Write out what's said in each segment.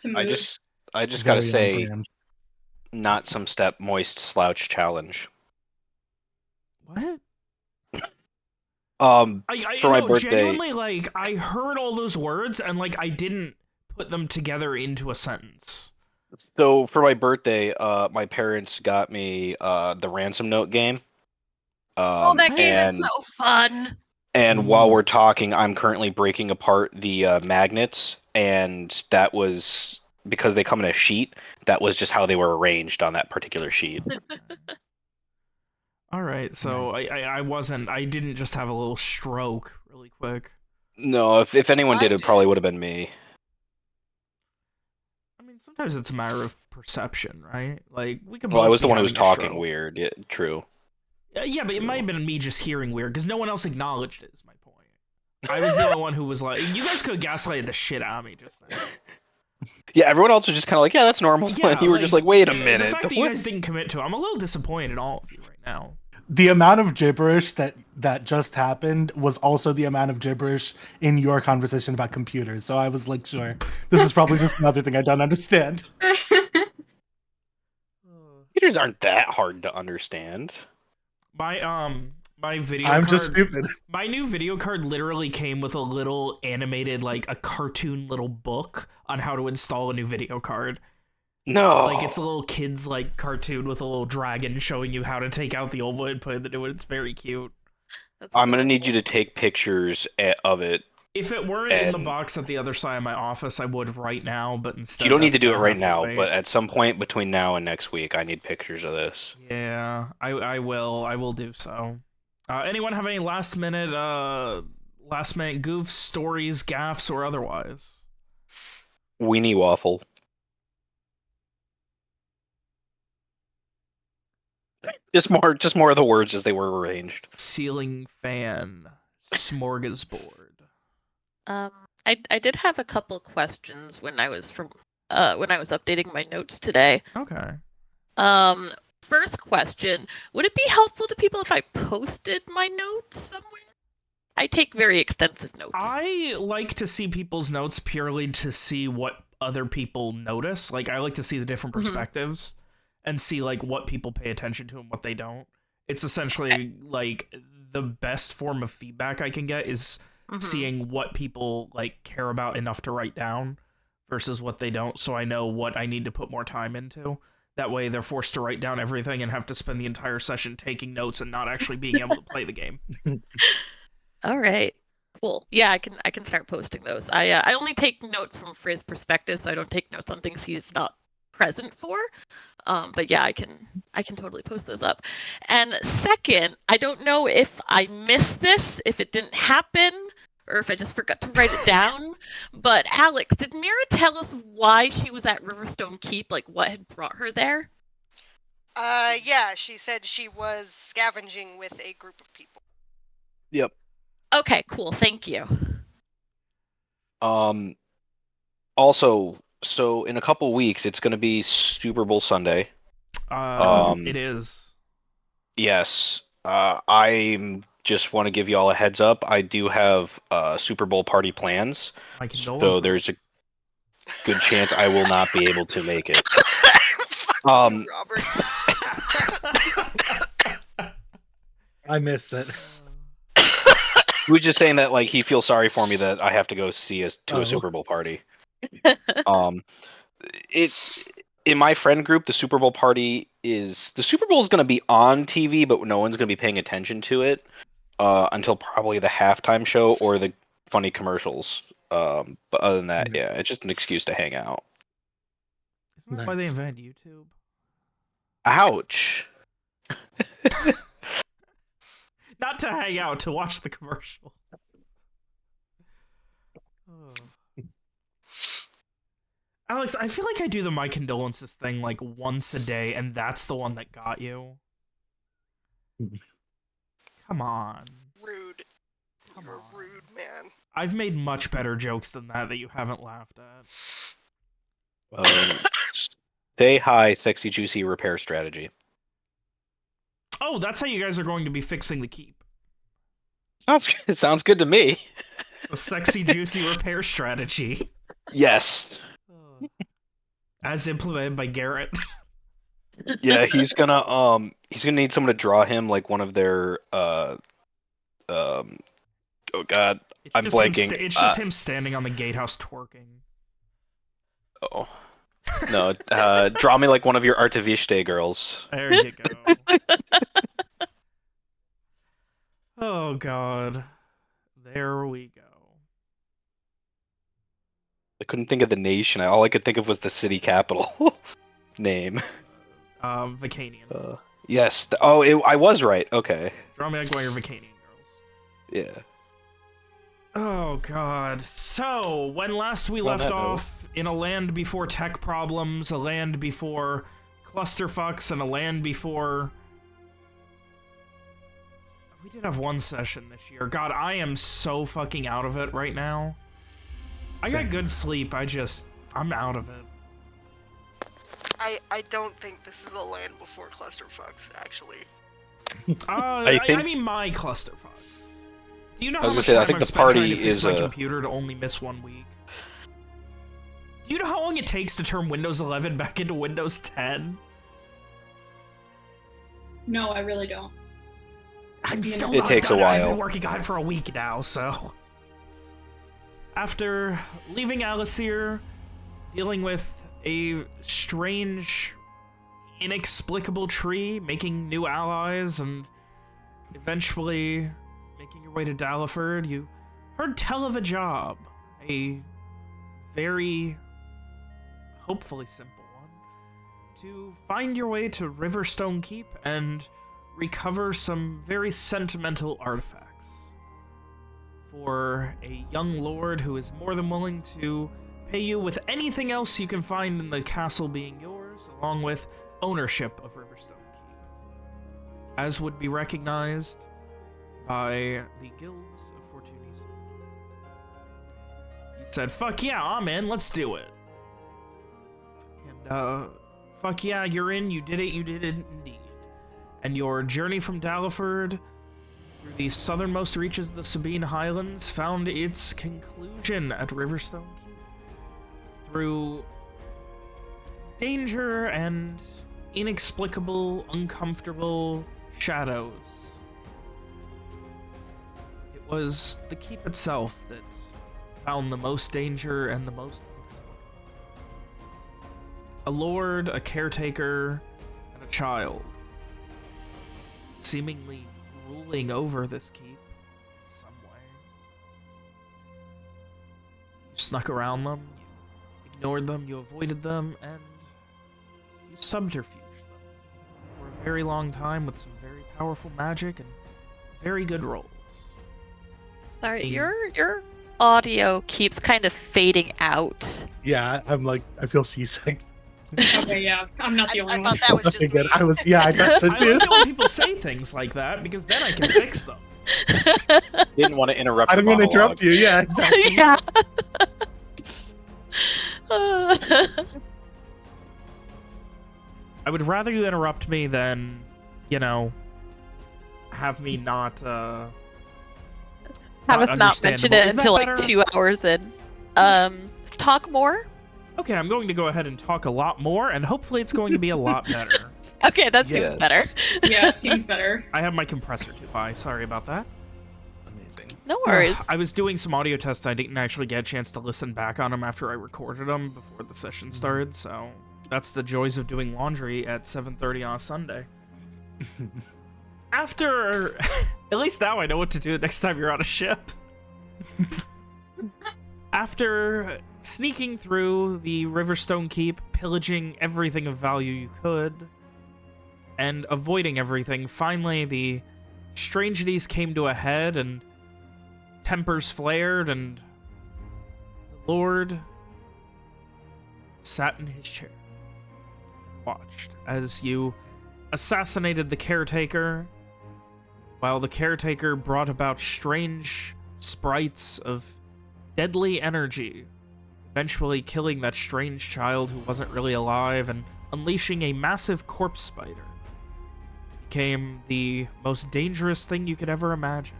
That's a I move. just I just gotta Very on say, brand. not some step moist slouch challenge. What? For my no, birthday. genuinely, like, I heard all those words and, like, I didn't put them together into a sentence. So for my birthday, my parents got me the Ransom Note game. Oh, that game is and so fun. and while we're talking, I'm currently breaking apart the magnets, and that was because they come in a sheet. That was just how they were arranged on that particular sheet. All right, so Nice. I didn't just have a little stroke really quick. No, if anyone I did, it did. probably would have been me. I mean, sometimes it's a matter of perception, right? Like, we could Well, both I was be the one who was having a talking stroke. weird. Yeah, true. Yeah, but it True. might have been me just hearing weird, because no one else acknowledged it, is my point. I was the only one who was like, you guys could have gaslighted the shit out of me just then. Yeah, everyone else was just kind of like, yeah, that's normal. Yeah, And you were just like, wait a minute. The fact that you guys didn't commit to it, I'm a little disappointed in all of you right now. The amount of gibberish that just happened was also the amount of gibberish in your conversation about computers. So I was like, sure, this is probably just another thing I don't understand. Computers aren't that hard to understand. My video I'm card, just stupid. my new video card literally came with a little animated, like a cartoon little book on how to install a new video card. No. Like, it's a little kid's, like, cartoon with a little dragon showing you how to take out the old one and put in the new one. It's very cute. I'm gonna need you to take pictures of it. If it weren't in the box at the other side of my office, I would right now, but instead You don't need to that's do it gonna right have to now, wait. but at some point between now and next week, I need pictures of this. Yeah, I will do so. Anyone have any last minute goofs, stories, gaffes, or otherwise? Weenie waffle. Just more of the words as they were arranged. Ceiling fan, smorgasbord. I did have a couple questions when I was updating my notes today. Okay. First question, would it be helpful to people if I posted my notes somewhere? I take very extensive notes. I like to see people's notes purely to see what other people notice. Like, I like to see the different perspectives and see, like, what people pay attention to and what they don't. It's essentially, like, the best form of feedback I can get is seeing what people, like, care about enough to write down versus what they don't, so I know what I need to put more time into. That way they're forced to write down everything and have to spend the entire session taking notes and not actually being able to play the game. All right, cool. Yeah, I can start posting those. I only take notes from Frizz perspective, so I don't take notes on things he's not present for. But yeah, I can totally post those up. And second, I don't know if I missed this, if it didn't happen, or if I just forgot to write it down. But Alex, did Mira tell us why she was at Riverstone Keep? Like, what had brought her there? Yeah, she said she was scavenging with a group of people. Yep. Okay, cool. Thank you. Also, so in a couple weeks, it's going to be Super Bowl Sunday. It is. Yes. I just want to give you all a heads up. I do have Super Bowl party plans. My So there's a good chance I will not be able to make it. Fuck you, Robert. I missed it. He was just saying that, like, he feels sorry for me that I have to go see a Super Bowl party. It's in my friend group. The Super Bowl is going to be on TV, but no one's going to be paying attention to it until probably the halftime show or the funny commercials. But other than that, yeah, it's just an excuse to hang out. Isn't that why they invented YouTube? Ouch. Not to hang out, to watch the commercial. Alex, I feel like I do the my condolences thing like once a day, and that's the one that got you. Come on. Rude. You're rude, man. I've made much better jokes than that you haven't laughed at. Say hi, sexy, juicy repair strategy. Oh, that's how you guys are going to be fixing the keep. Sounds good to me. A sexy, juicy repair strategy. Yes. As implemented by Garrett. Yeah, he's gonna need someone to draw him like one of their oh god, It's I'm just him blanking. it's just him standing on the gatehouse twerking. Oh no, draw me like one of your Artavishte girls. There you go. Oh god. There we go. I couldn't think of the nation. All I could think of was the city capital name. Vicanian. Yes. I was right. Okay. Draw me like one of your Vicanian girls. Yeah. Oh god. So, when last we left off, in a land before tech problems, a land before clusterfucks, and a land before... We did have one session this year. God, I am so fucking out of it right now. I got good sleep, I'm out of it. I don't think this is a land before clusterfucks, actually. I mean my clusterfucks. Do you know how much I time think I've the spent trying party to fix is my computer to only miss 1 week? Do you know how long it takes to turn Windows 11 back into Windows 10? No, I really don't. I'm still It not takes a done. I've while. been working on it for a week now, so... After leaving Alasir, dealing with a strange, inexplicable tree, making new allies, and eventually making your way to Daliford, you heard tell of a job. A very, hopefully simple one. To find your way to Riverstone Keep and recover some very sentimental artifacts. For a young lord who is more than willing to pay you with anything else you can find in the castle being yours, along with ownership of Riverstone Keep, as would be recognized by the guilds of Fortunisa. You said, fuck yeah, I'm in, let's do it. And, fuck yeah, you're in, you did it indeed. And your journey from Daliford through the southernmost reaches of the Sabine Highlands found its conclusion at Riverstone Keep. Through danger and inexplicable, uncomfortable shadows. It was the keep itself that found the most danger and the most inexplicable. A lord, a caretaker, and a child, seemingly ruling over this keep in some way. You snuck around them, you ignored them, you avoided them, and you subterfuged them for a very long time with some very powerful magic and very good rolls. Sorry, your audio keeps kind of fading out. Yeah, I'm like, I feel seasick. Okay, yeah, I'm not the only I one. thought that was Okay, just good. me. I was, yeah, I got to I do. like it when people say things like that, because then I can fix them. Didn't want to interrupt. I didn't your mean to monologue. interrupt you. Yeah, exactly. Yeah. I would rather you interrupt me than, you know, have me not, Have us not mention understandable. it Is that until like better? 2 hours in. Talk more? Okay, I'm going to go ahead and talk a lot more, and hopefully it's going to be a lot better. Okay, that seems Yes. better. Yeah, it seems better. I have my compressor too high, sorry about that. Amazing. No worries. I was doing some audio tests, I didn't actually get a chance to listen back on them after I recorded them before the session started, so that's the joys of doing laundry at 7:30 on a Sunday. After... At least now I know what to do next time you're on a ship. After sneaking through the Riverstone Keep, pillaging everything of value you could, and avoiding everything, finally the strangities came to a head and tempers flared, and the Lord sat in his chair and watched as you assassinated the caretaker, while the caretaker brought about strange sprites of deadly energy, eventually killing that strange child who wasn't really alive and unleashing a massive corpse spider. Became the most dangerous thing you could ever imagine.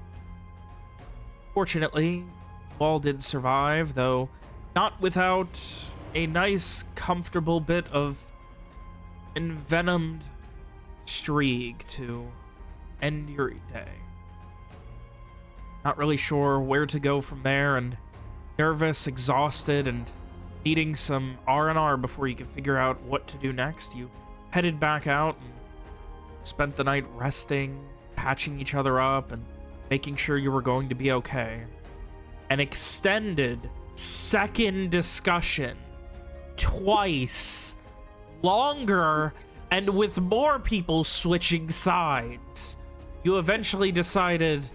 Fortunately, you all did survive, though not without a nice, comfortable bit of envenomed streak to end your day. Not really sure where to go from there, and nervous, exhausted, and needing some R&R before you can figure out what to do next. You headed back out and spent the night resting, patching each other up, and making sure you were going to be okay. An extended second discussion, twice, longer, and with more people switching sides. You eventually decided,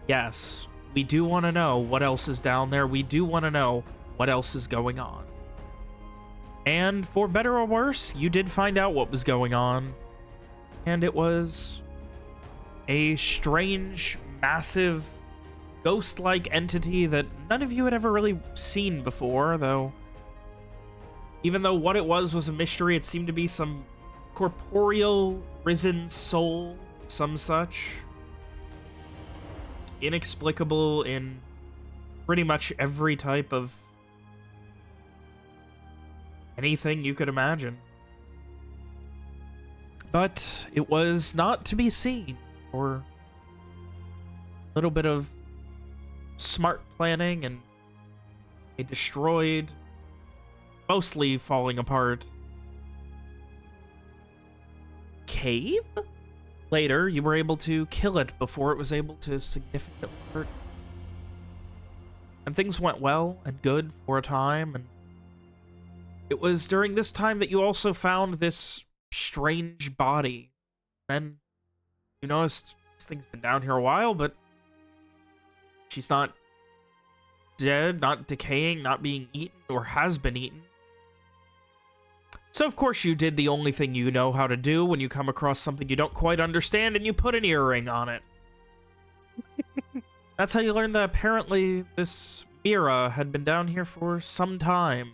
yes, we do want to know what else is down there. We do want to know what else is going on. And for better or worse, you did find out what was going on. And it was a strange, massive, ghost-like entity that none of you had ever really seen before, though. Even though what it was a mystery, it seemed to be some corporeal, risen soul, some such. Inexplicable in pretty much every type of anything you could imagine. But it was not to be seen, or a little bit of smart planning and a destroyed, mostly falling apart cave? Later, you were able to kill it before it was able to significantly hurt. And things went well and good for a time, and it was during this time that you also found this strange body. Then you noticed this thing's been down here a while, but she's not dead, not decaying, not being eaten, or has been eaten. So of course you did the only thing you know how to do when you come across something you don't quite understand, and you put an earring on it. That's how you learned that apparently this Mira had been down here for some time.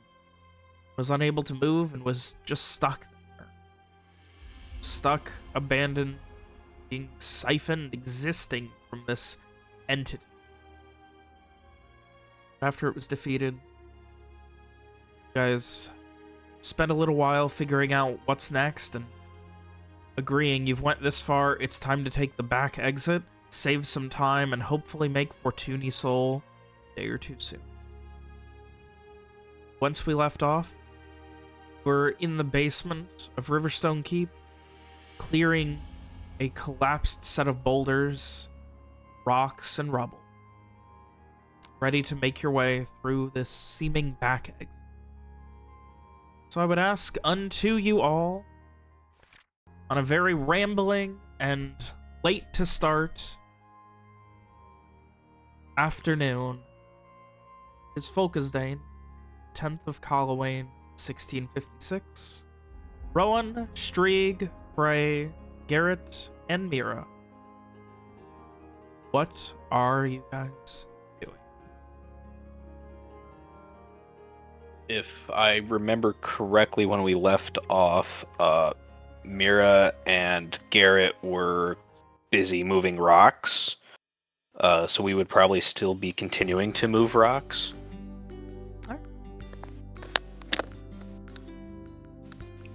Was unable to move and was just stuck there. Stuck, abandoned, being siphoned, existing from this entity. After it was defeated, you guys spent a little while figuring out what's next and agreeing you've went this far, it's time to take the back exit, save some time, and hopefully make Fortuny Soul a day or two soon. Once we left off, we're in the basement of Riverstone Keep, clearing a collapsed set of boulders, rocks, and rubble. Ready to make your way through this seeming back exit. So I would ask unto you all, on a very rambling and late to start afternoon, is Folkesdane, 10th of Callowayne, 1656. Rowan, Strieg, Frey, Garrett, and Mira. What are you guys doing? If I remember correctly, when we left off, Mira and Garrett were busy moving rocks. So we would probably still be continuing to move rocks.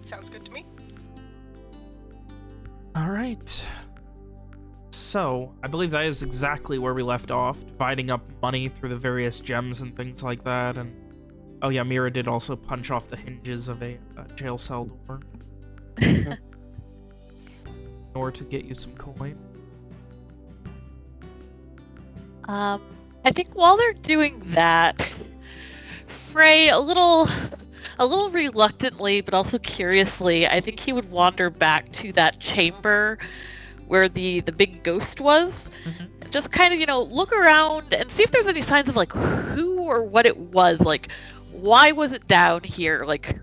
Sounds good to me. All right. So, I believe that is exactly where we left off, dividing up money through the various gems and things like that, and oh yeah, Mira did also punch off the hinges of a jail cell door. In order to get you some coin. I think while they're doing that, Frey, a little reluctantly, but also curiously, I think he would wander back to that chamber where the big ghost was. And just kind of, look around and see if there's any signs of, like, who or what it was. Like, why was it down here? Like,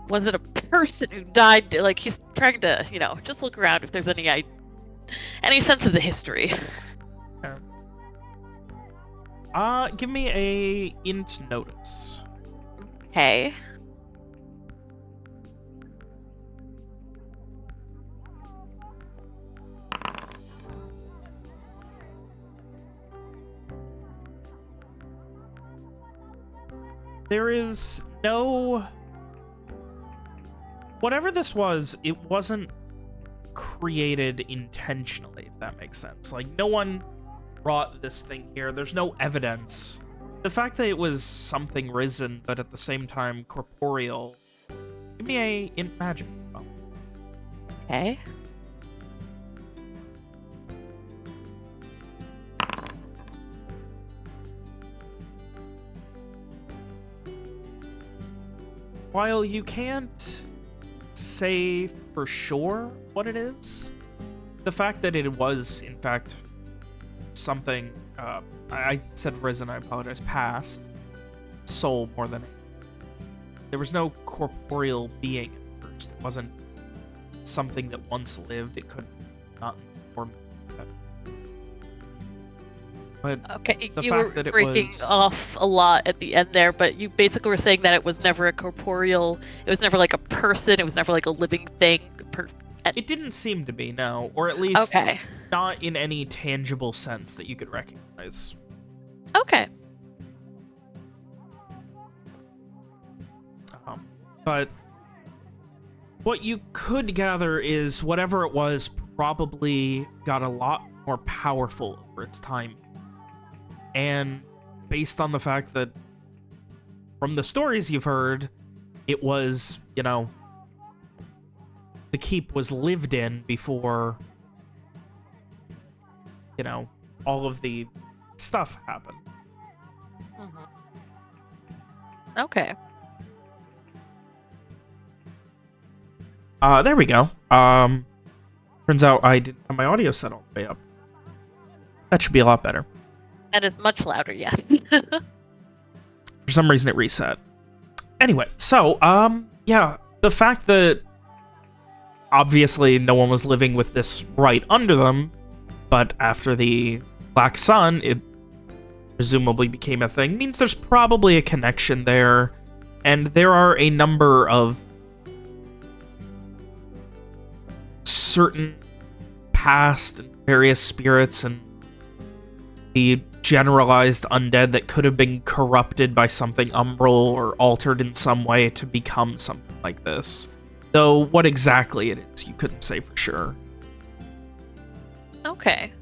was it a person who died? Like, he's trying to, just look around if there's any sense of the history. Give me a int notice. Okay. there is no... Whatever this was, it wasn't created intentionally, if that makes sense. Like, no one brought this thing here. There's no evidence. The fact that it was something risen, but at the same time corporeal, give me a int magic. Oh. Okay. While you can't say for sure what it is, the fact that it was, in fact, something, I said risen, I apologize, past, soul more than... There was no corporeal being at first. It wasn't something that once lived. It could not form. But Okay, the you fact were that it breaking was... off a lot at the end there, but you basically were saying that it was never a corporeal, it was never like a person, it was never like a living thing. It didn't seem to be, no. Or at least Okay. not in any tangible sense that you could recognize. Okay. But what you could gather is whatever it was probably got a lot more powerful over its time. And based on the fact that from the stories you've heard, it was, you know, the keep was lived in before, you know, all of the stuff happened. Okay. There we go. Turns out I didn't have my audio set all the way up. That should be a lot better. That is much louder, yeah. For some reason it reset. Anyway, so, yeah, the fact that obviously no one was living with this right under them, but after the Black Sun, it presumably became a thing, means there's probably a connection there, and there are a number of certain past and various spirits and the generalized undead that could have been corrupted by something umbral or altered in some way to become something like this. Though what exactly it is, you couldn't say for sure. Okay.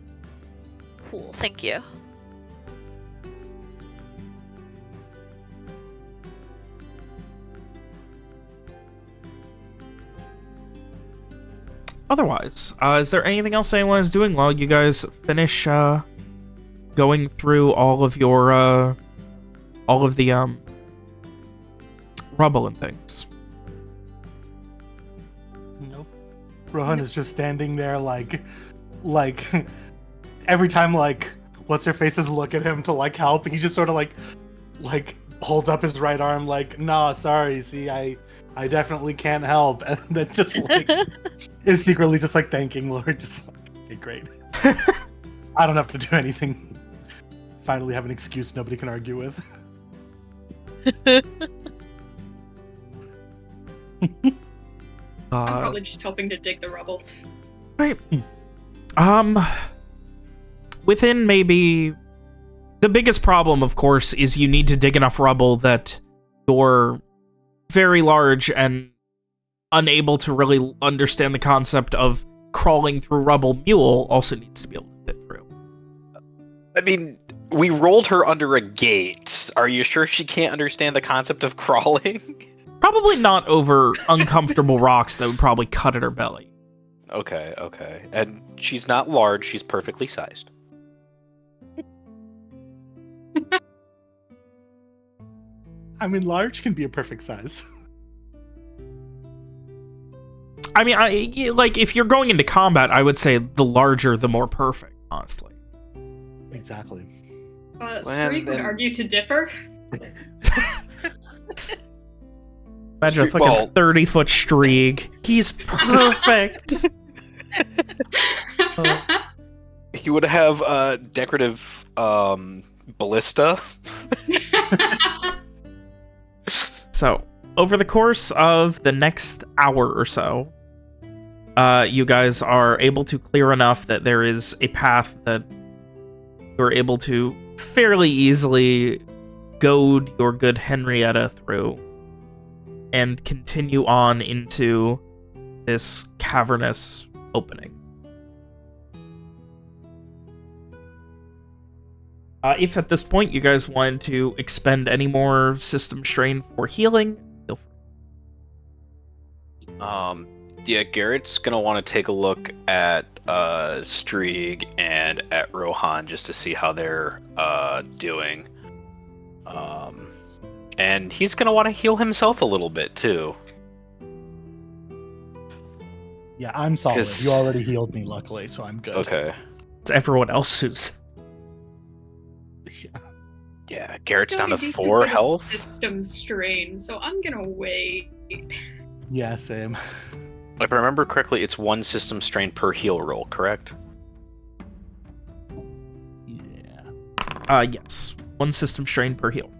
Cool, thank you. Otherwise, is there anything else anyone is doing while you guys finish going through all of your all of the rubble and things? Nope. Rohan is just standing there like every time like what's her faces look at him to like help, he just sort of like holds up his right arm like, nah, sorry, see, I definitely can't help, and then just like is secretly just like thanking Lord, just like, okay, great. I don't have to do anything. Finally have an excuse nobody can argue with. I'm probably just hoping to dig the rubble. Right. Within maybe... The biggest problem, of course, is you need to dig enough rubble that you're very large and unable to really understand the concept of crawling through rubble. Mule also needs to be able to fit through. I mean, we rolled her under a gate. Are you sure she can't understand the concept of crawling? Probably not over uncomfortable rocks that would probably cut at her belly. Okay, okay. And she's not large, she's perfectly sized. I mean, large can be a perfect size. I mean, like, if you're going into combat, I would say the larger, the more perfect, honestly. Exactly. Streak would argue to differ. Imagine a fucking 30-foot streak. He's perfect. He would have a decorative ballista. So, over the course of the next hour or so, you guys are able to clear enough that there is a path that you're able to fairly easily goad your good Henrietta through and continue on into this cavernous opening. If at this point you guys want to expend any more system strain for healing, feel free. Yeah, Garrett's gonna want to take a look at Strieg and at Rohan just to see how they're doing. And he's gonna want to heal himself a little bit too. Yeah, I'm solid. 'Cause- You already healed me, luckily, so I'm good. Okay. It's everyone else who's... Yeah, Garrett's down to Decent 4 bit of health. System strain, so I'm gonna wait. Yeah, same. If I remember correctly, it's 1 system strain per heal roll, correct? Yeah. Yes. 1 system strain per heal.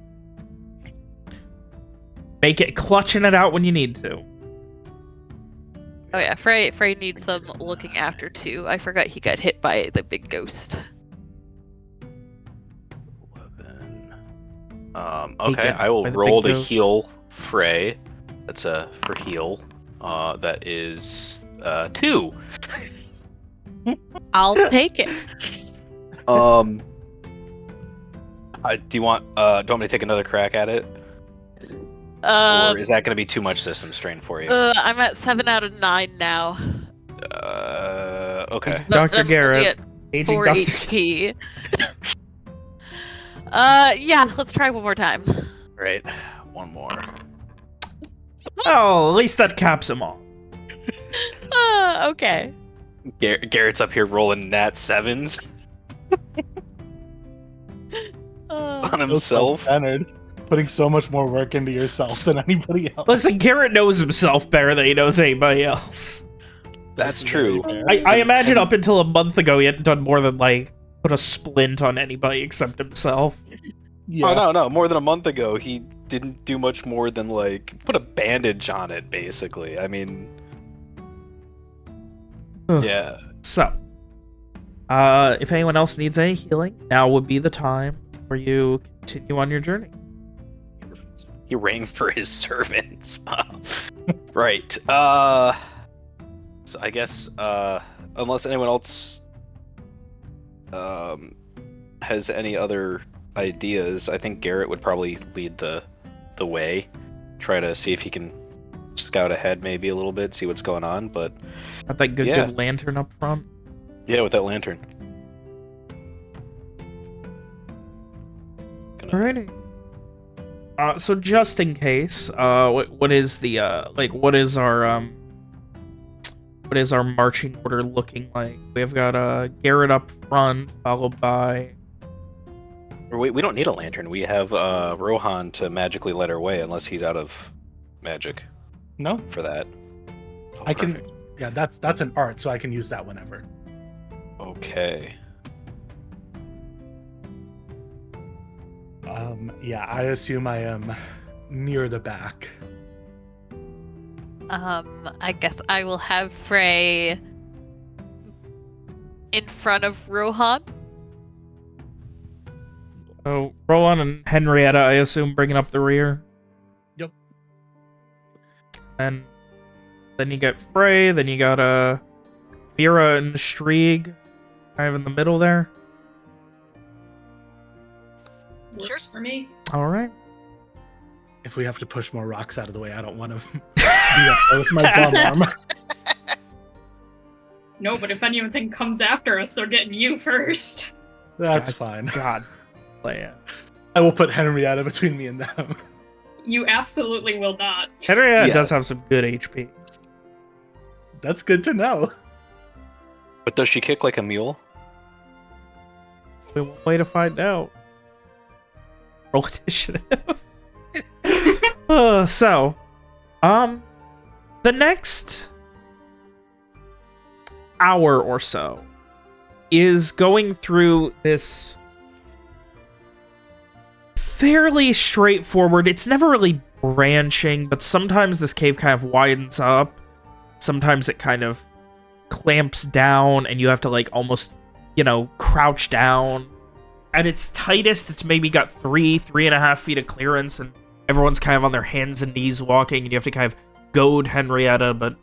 Make it clutching it out when you need to. Oh yeah, Frey needs some looking after too. I forgot he got hit by the big ghost. 11. He Okay, got I will by the roll big to ghost. heal Frey. That's for heal. That is 2. I'll take it. Do you want me to take another crack at it? Or is that going to be too much system strain for you? I'm at 7 out of 9 now. Okay. But Dr. I'm Garrett. only at Aging 4 Dr. HP. Yeah, let's try one more time. Right. One more. Oh, at least that caps him off. Okay. Garrett's up here rolling nat 7s on himself. Self-centered. Putting so much more work into yourself than anybody else. Listen, Garrett knows himself better than he knows anybody else. That's very true. fair. I imagine up until a month ago he hadn't done more than, like, put a splint on anybody except himself. Yeah. Oh, no. More than a month ago, he didn't do much more than, like, put a bandage on it, basically. I mean... Ugh. Yeah. So, if anyone else needs any healing, now would be the time for you continue on your journey. He rang for his servants. Right. So I guess, unless anyone else has any other ideas, I think Garrett would probably lead the way. Try to see if he can scout ahead maybe a little bit, see what's going on, but... Got that good lantern up front. Yeah, with that lantern. Alrighty. So just in case, what is our marching order looking like? We've got Garrett up front, followed by... We don't need a lantern. We have Rohan to magically let her away, unless he's out of magic No, for that. Oh, I can. perfect. Yeah, that's an art, so I can use that whenever. Okay. Yeah, I assume I am near the back. I guess I will have Frey in front of Rohan. So, Rowan and Henrietta, I assume, bringing up the rear. Yep. And then you got Frey, then you got Vera and Strieg kind of in the middle there. Works for me. All right. If we have to push more rocks out of the way, I don't want to be up there with my bum arm. No, but if anything comes after us, they're getting you first. That's fine. God. Plan. I will put Henrietta between me and them. You absolutely will not. Henrietta Yeah. does have some good HP. That's good to know. But does she kick like a mule? We won't wait to find out. Roll initiative. So, the next hour or so is going through this fairly straightforward. It's never really branching, but sometimes this cave kind of widens up. Sometimes it kind of clamps down and you have to like almost, you know, crouch down. at its tightest, it's maybe got 3.5 feet of clearance, and everyone's kind of on their hands and knees walking, and you have to kind of goad Henrietta, but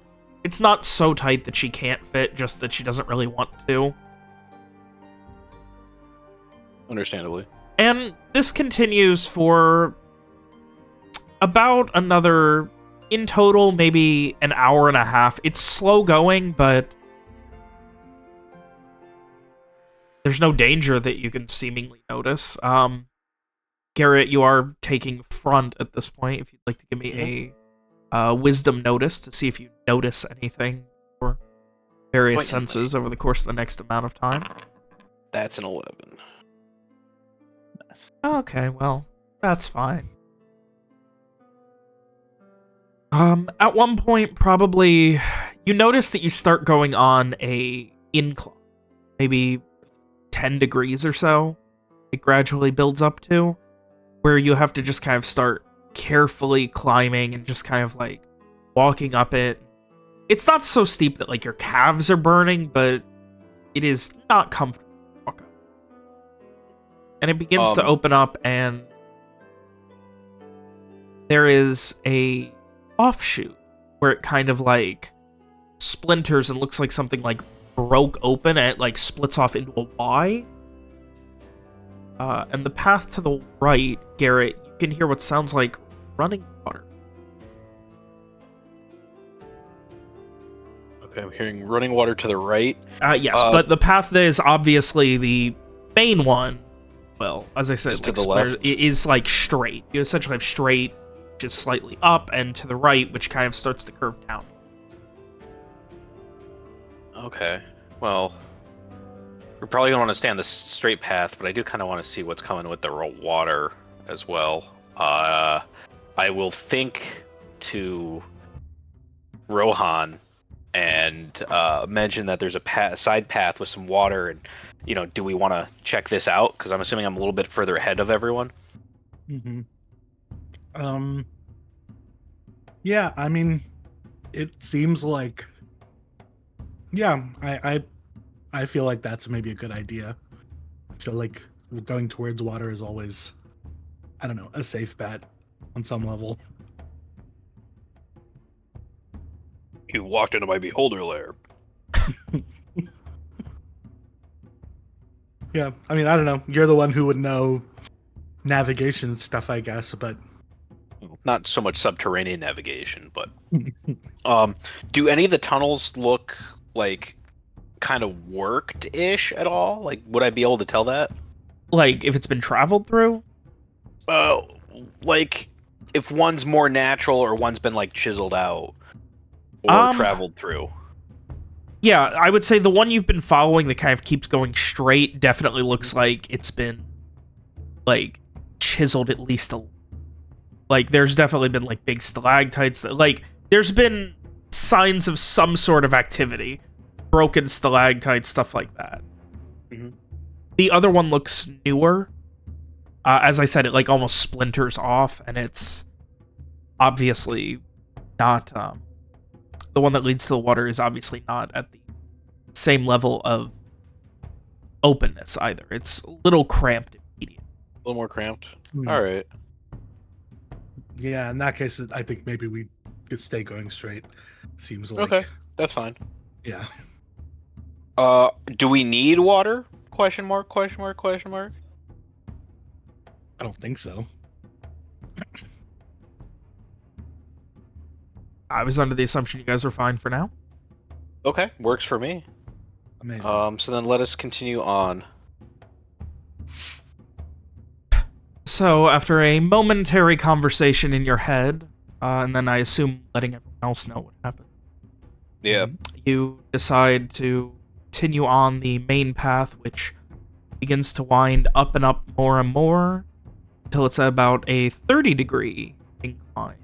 it's not so tight that she can't fit, just that she doesn't really want to. Understandably. And this continues for about another, in total, maybe an hour and a half. It's slow going, but there's no danger that you can seemingly notice. Garrett, you are taking front at this point. If you'd like to give me a wisdom notice to see if you notice anything or various senses over the course of the next amount of time. That's an 11. Okay, well, that's fine. At one point, probably, you notice that you start going on a incline, maybe 10 degrees or so. It gradually builds up to, where you have to just kind of start carefully climbing and just kind of like walking up it. It's not so steep that like your calves are burning, but it is not comfortable to walk up. And it begins to open up, and there is a offshoot where it kind of like splinters and looks like something like broke open, and it like splits off into a Y. And the path to the right, Garrett, you can hear what sounds like running water. Okay, I'm hearing running water to the right. Yes, but the path that is obviously the main one, well, as I said, Is to like, the left? it is like straight. You essentially have straight, just slightly up, and to the right, which kind of starts to curve down. Okay, well, we're probably going to want to stay on the straight path, but I do kind of want to see what's coming with the water as well. I will think to Rohan and mention that there's a side path with some water, and, you know, do we want to check this out? Because I'm assuming I'm a little bit further ahead of everyone. Mm-hmm. Yeah, I mean, it seems like, yeah, I feel like that's maybe a good idea. I feel like going towards water is always, I don't know, a safe bet on some level. You walked into my beholder lair. Yeah, I mean, I don't know. You're the one who would know navigation stuff, I guess, but Not so much subterranean navigation, but do any of the tunnels look like kind of worked-ish at all? Like, would I be able to tell that? Like, if it's been traveled through? Like, if one's more natural or one's been, like, chiseled out or traveled through. Yeah, I would say the one you've been following that kind of keeps going straight definitely looks like it's been, like, chiseled at least a... Like, there's definitely been, like, big stalactites. Like, there's been signs of some sort of activity. Broken stalactites, stuff like that. Mm-hmm. The other one looks newer. As I said, it, like, almost splinters off, and it's obviously not... the one that leads to the water is obviously not at the same level of openness either. It's a little cramped and medium. A little more cramped? Hmm. All right. Yeah, in that case, I think maybe we could stay going straight. Seems like... Okay, that's fine. Yeah. Do we need water? Question mark, question mark, question mark? I don't think so. I was under the assumption you guys were fine for now. Okay, works for me. Amazing. So then let us continue on. So, after a momentary conversation in your head, and then I assume letting everyone else know what happened, Yeah. you decide to continue on the main path, which begins to wind up and up more and more until it's at about a 30-degree incline.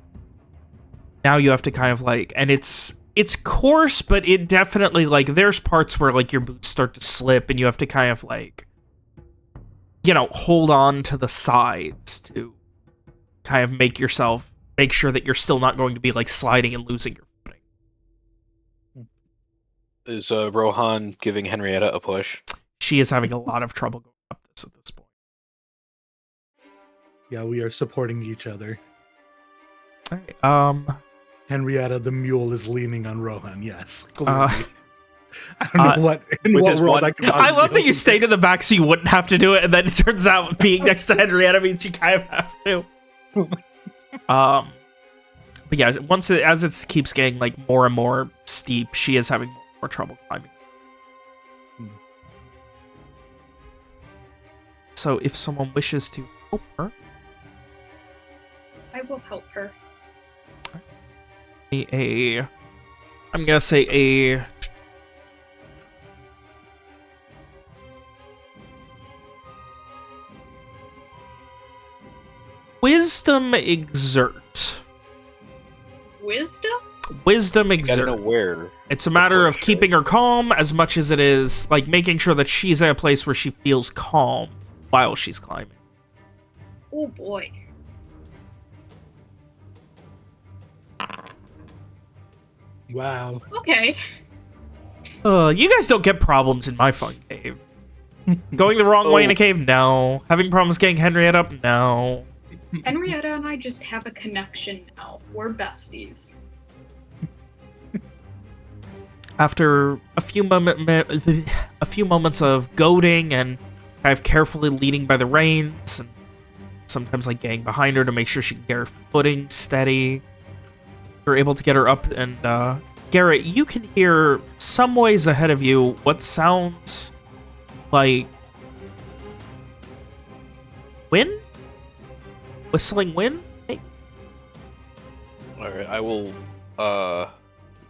Now you have to kind of like, and it's coarse, but it definitely, like, there's parts where, like, your boots start to slip, and you have to kind of, like, you know, hold on to the sides to kind of make sure that you're still not going to be, like, sliding and losing your footing. Is Rohan giving Henrietta a push? She is having a lot of trouble going up this at this point. Yeah, we are supporting each other. Alright, Henrietta the mule is leaning on Rohan. Yes, clearly. I don't know with what his world one- I could. I love that you possibly stayed in the back so you wouldn't have to do it, and then it turns out being next to Henrietta means you kind of have to. But yeah, as it keeps getting like more and more steep, she is having more trouble climbing. So if someone wishes to help her, I will help her. I'm gonna say a wisdom exert. Wisdom? Wisdom I gotta know exert. where. It's a matter of push, keeping her calm as much as it is like making sure that she's at a place where she feels calm while she's climbing. Oh boy. Wow. Okay. You guys don't get problems in my fun cave. Going the wrong way in a cave? No. Having problems getting Henriette up? No. Henrietta and I just have a connection now. We're besties. After a few moments of goading and kind of carefully leading by the reins, and sometimes like getting behind her to make sure she can get her footing steady, we're able to get her up. And Garrett, you can hear some ways ahead of you what sounds like wind, whistling wind. Hey. All right, I will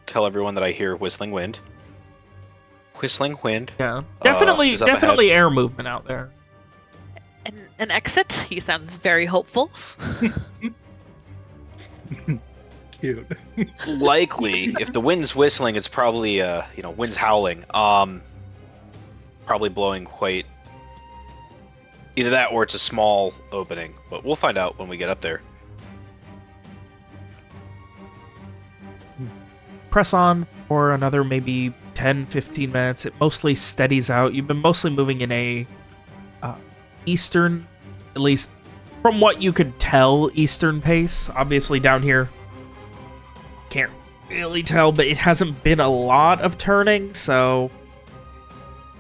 tell everyone that I hear whistling wind. Whistling wind. Yeah, definitely, is up ahead. definitely air movement out there. An exit. He sounds very hopeful. Cute. Likely, if the wind's whistling, it's probably wind's howling. Probably blowing quite. Either that or it's a small opening, but we'll find out when we get up there. Press on for another maybe 10-15 minutes. It mostly steadies out. You've been mostly moving in a eastern, at least from what you could tell, eastern pace. Obviously down here can't really tell, but it hasn't been a lot of turning, so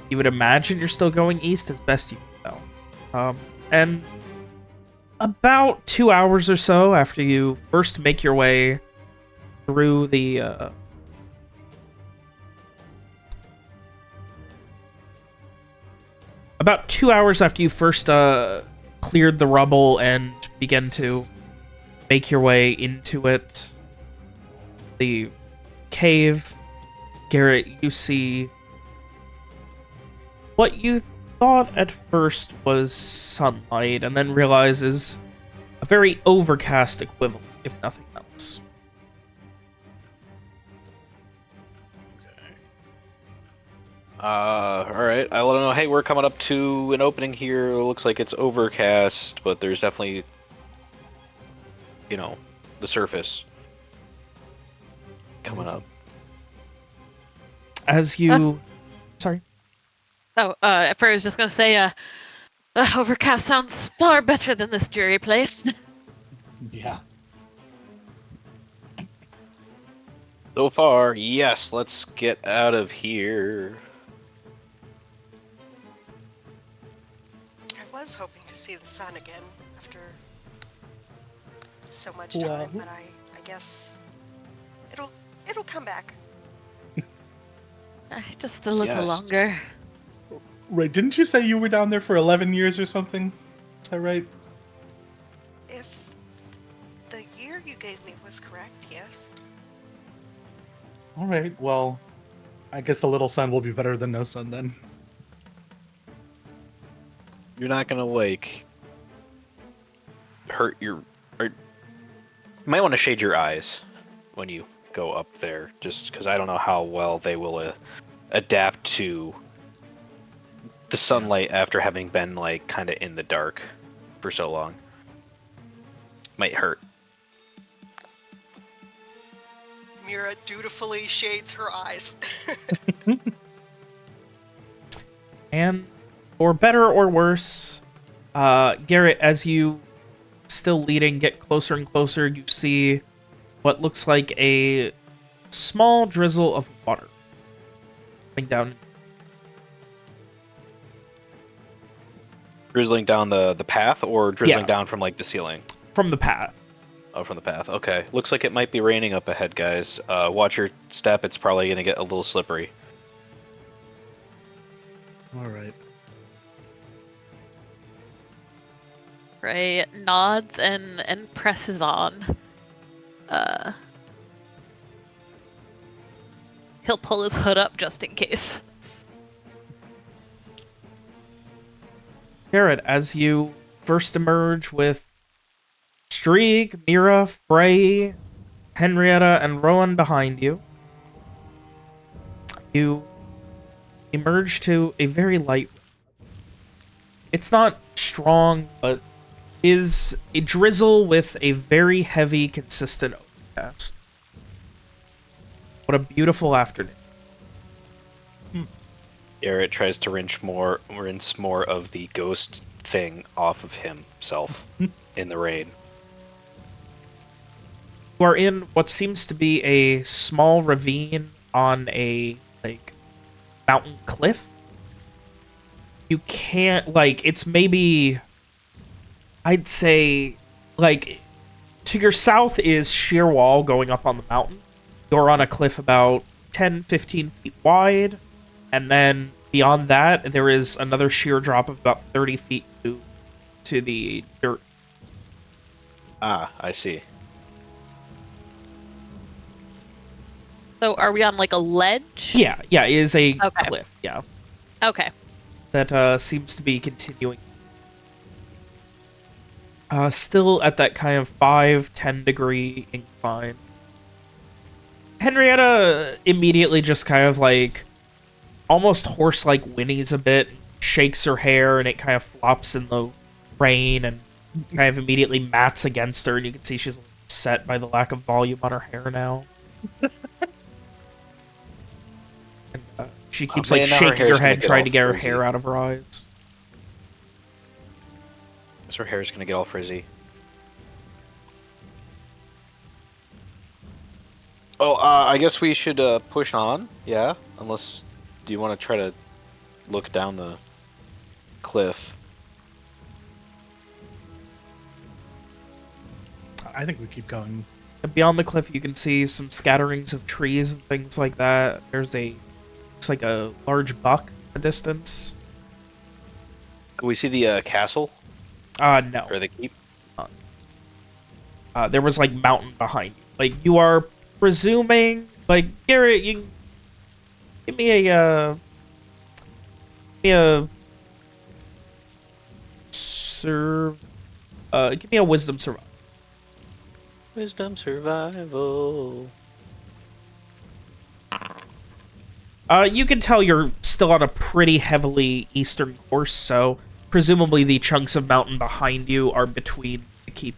you would imagine you're still going east as best you can tell. And about 2 hours or so after you first make your way through the about 2 hours after you first cleared the rubble and began to make your way into it, the cave, Garrett, you see what you thought at first was sunlight and then realizes a very overcast equivalent, if nothing else. Alright, I let them know, hey, we're coming up to an opening here. It looks like it's overcast, but there's definitely, the surface coming up. As you... Sorry. Oh, I was just gonna say, overcast sounds far better than this dreary place. Yeah. So far, yes, let's get out of here. I was hoping to see the sun again after so much time, but I guess it'll come back. Just a little Yes. longer. Right, didn't you say you were down there for 11 years or something? Is that right? If the year you gave me was correct, yes. All right, well, I guess a little sun will be better than no sun then. You're not gonna, hurt your... Or, you might want to shade your eyes when you go up there, just because I don't know how well they will adapt to the sunlight after having been, kind of in the dark for so long. Might hurt. Mira dutifully shades her eyes. And for better or worse, Garrett, as you still leading get closer and closer, you see what looks like a small drizzle of water coming down. Drizzling down the path, or drizzling Yeah. down from like the ceiling? From the path. Oh, from the path. Okay. Looks like it might be raining up ahead, guys. Watch your step. It's probably gonna get a little slippery. All right. Ray nods and presses on. He'll pull his hood up just in case. Garrett, as you first emerge with Streak, Mira, Frey, Henrietta, and Rowan behind you, you emerge to a very light. It's not strong, but is a drizzle with a very heavy, consistent overcast. What a beautiful afternoon. Garrett tries to rinse more of the ghost thing off of himself in the rain. You are in what seems to be a small ravine on a, like, mountain cliff. You can't, like, it's maybe, I'd say, like, to your south is sheer wall going up on the mountain. You're on a cliff about 10, 15 feet wide, and then beyond that, there is another sheer drop of about 30 feet to the dirt. Ah, I see. So are we on like a ledge? Yeah, it is a Okay. cliff, yeah. Okay. That seems to be continuing. Still at that kind of 5-10 degree incline. Henrietta immediately just kind of like almost horse-like whinnies a bit, shakes her hair, and it kind of flops in the rain and kind of immediately mats against her, and you can see she's upset by the lack of volume on her hair now. And, she keeps man, like now her shaking her hair's gonna head, get trying all to get her frizzy. hair out of her eyes. So her hair's gonna get all frizzy. Oh, I guess we should push on. Yeah, unless do you want to try to look down the cliff? I think we keep going. And beyond the cliff, you can see some scatterings of trees and things like that. There's looks like a large buck in the distance. Can we see the castle No. or the keep? There was like mountain behind you. Like you are presuming, like Garrett, you give me a give me a wisdom survival. Wisdom survival. You can tell you're still on a pretty heavily eastern course, so presumably the chunks of mountain behind you are between the keep.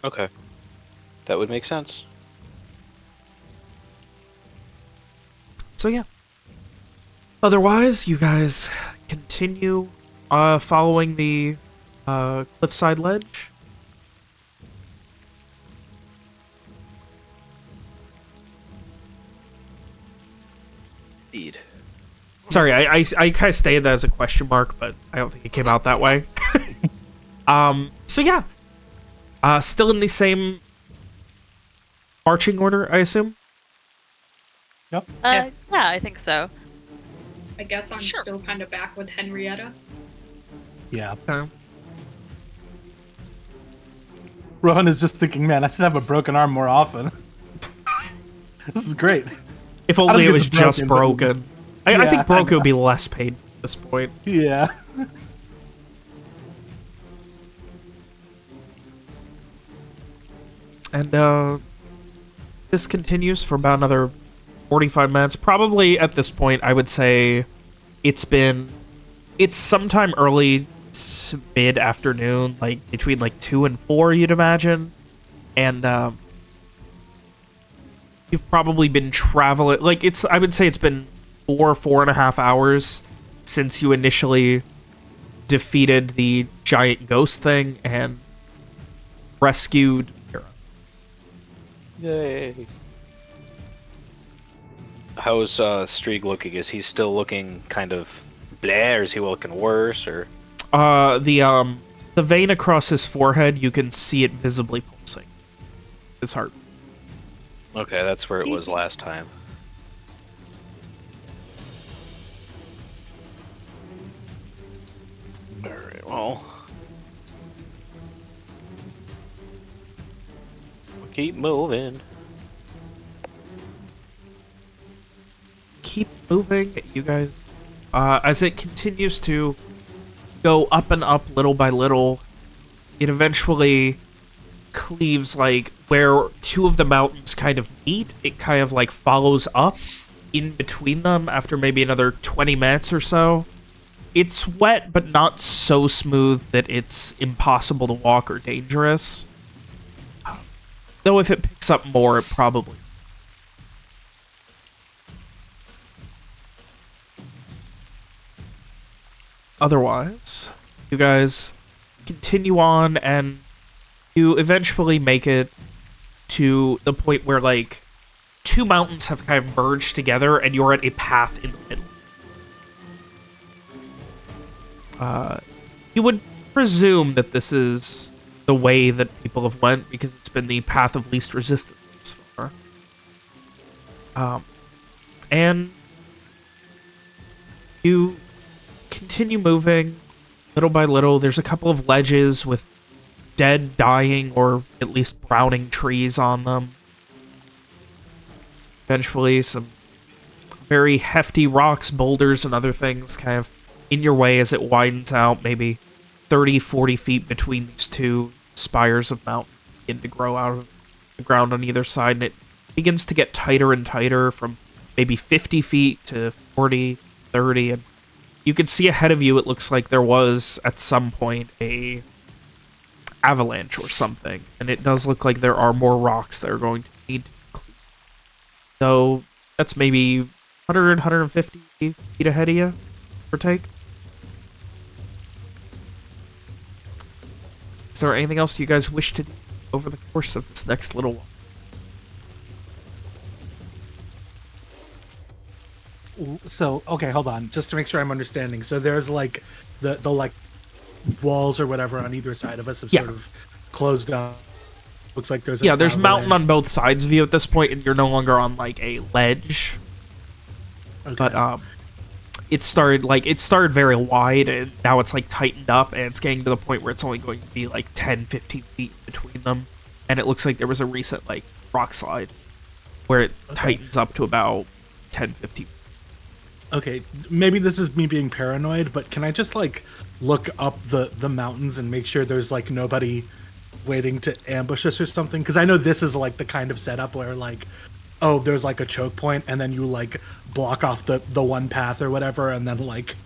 Okay, that would make sense. So yeah. Otherwise, you guys continue following the cliffside ledge. Indeed. Sorry, I kind of stated that as a question mark, but I don't think it came out that way. So yeah. Still in the same marching order, I assume? Yep. Yeah, I think so. I guess I'm Sure. still kind of back with Henrietta. Yeah. Okay. Rohan is just thinking, man, I should have a broken arm more often. This is great. If I don't only it think was it's just broken, but- broken. I think Yeah, I broken would know. be less painful at this point. Yeah. And this continues for about another 45 minutes. Probably at this point, I would say it's sometime early to mid-afternoon, like between like 2 and 4, you'd imagine. And you've probably been traveling, like I would say it's been 4.5 hours since you initially defeated the giant ghost thing and rescued Mira. Yay. How's Streeg looking? Is he still looking kind of bleh, or is he looking worse, or? The vein across his forehead, you can see it visibly pulsing. His heart. Okay, that's where it was last time. Alright, well. We'll keep moving. Keep moving, you guys. As it continues to go up and up little by little, it eventually cleaves, like, where two of the mountains kind of meet. It kind of, like, follows up in between them after maybe another 20 minutes or so. It's wet, but not so smooth that it's impossible to walk or dangerous. Though if it picks up more, it probably... Otherwise, you guys continue on, and you eventually make it to the point where, like, two mountains have kind of merged together, and you're at a path in the middle. You would presume that this is the way that people have went, because it's been the path of least resistance thus far. And you continue moving little by little. There's a couple of ledges with dead, dying, or at least browning trees on them. Eventually, some very hefty rocks, boulders, and other things kind of in your way as it widens out, maybe 30, 40 feet between these two spires of mountain begin to grow out of the ground on either side, and it begins to get tighter and tighter from maybe 50 feet to 40, 30, and you can see ahead of you, it looks like there was, at some point, a avalanche or something, and it does look like there are more rocks that are going to need to be cleared. So, that's maybe 100, 150 feet ahead of you, or take. Is there anything else you guys wish to do over the course of this next little while? So, okay, hold on. Just to make sure I'm understanding. So there's like the like walls or whatever on either side of us have sort of closed up. Looks like there's there's mountain on both sides of you at this point, and you're no longer on like a ledge. Okay. But it started very wide, and now it's like tightened up, and it's getting to the point where it's only going to be like 10, 15 feet between them. And it looks like there was a recent like rock slide where it tightens up to about 10, 15 feet. Okay, maybe this is me being paranoid, but can I just like look up the mountains and make sure there's like nobody waiting to ambush us or something? Because I know this is like the kind of setup where like, oh, there's like a choke point, and then you like block off the one path or whatever, and then like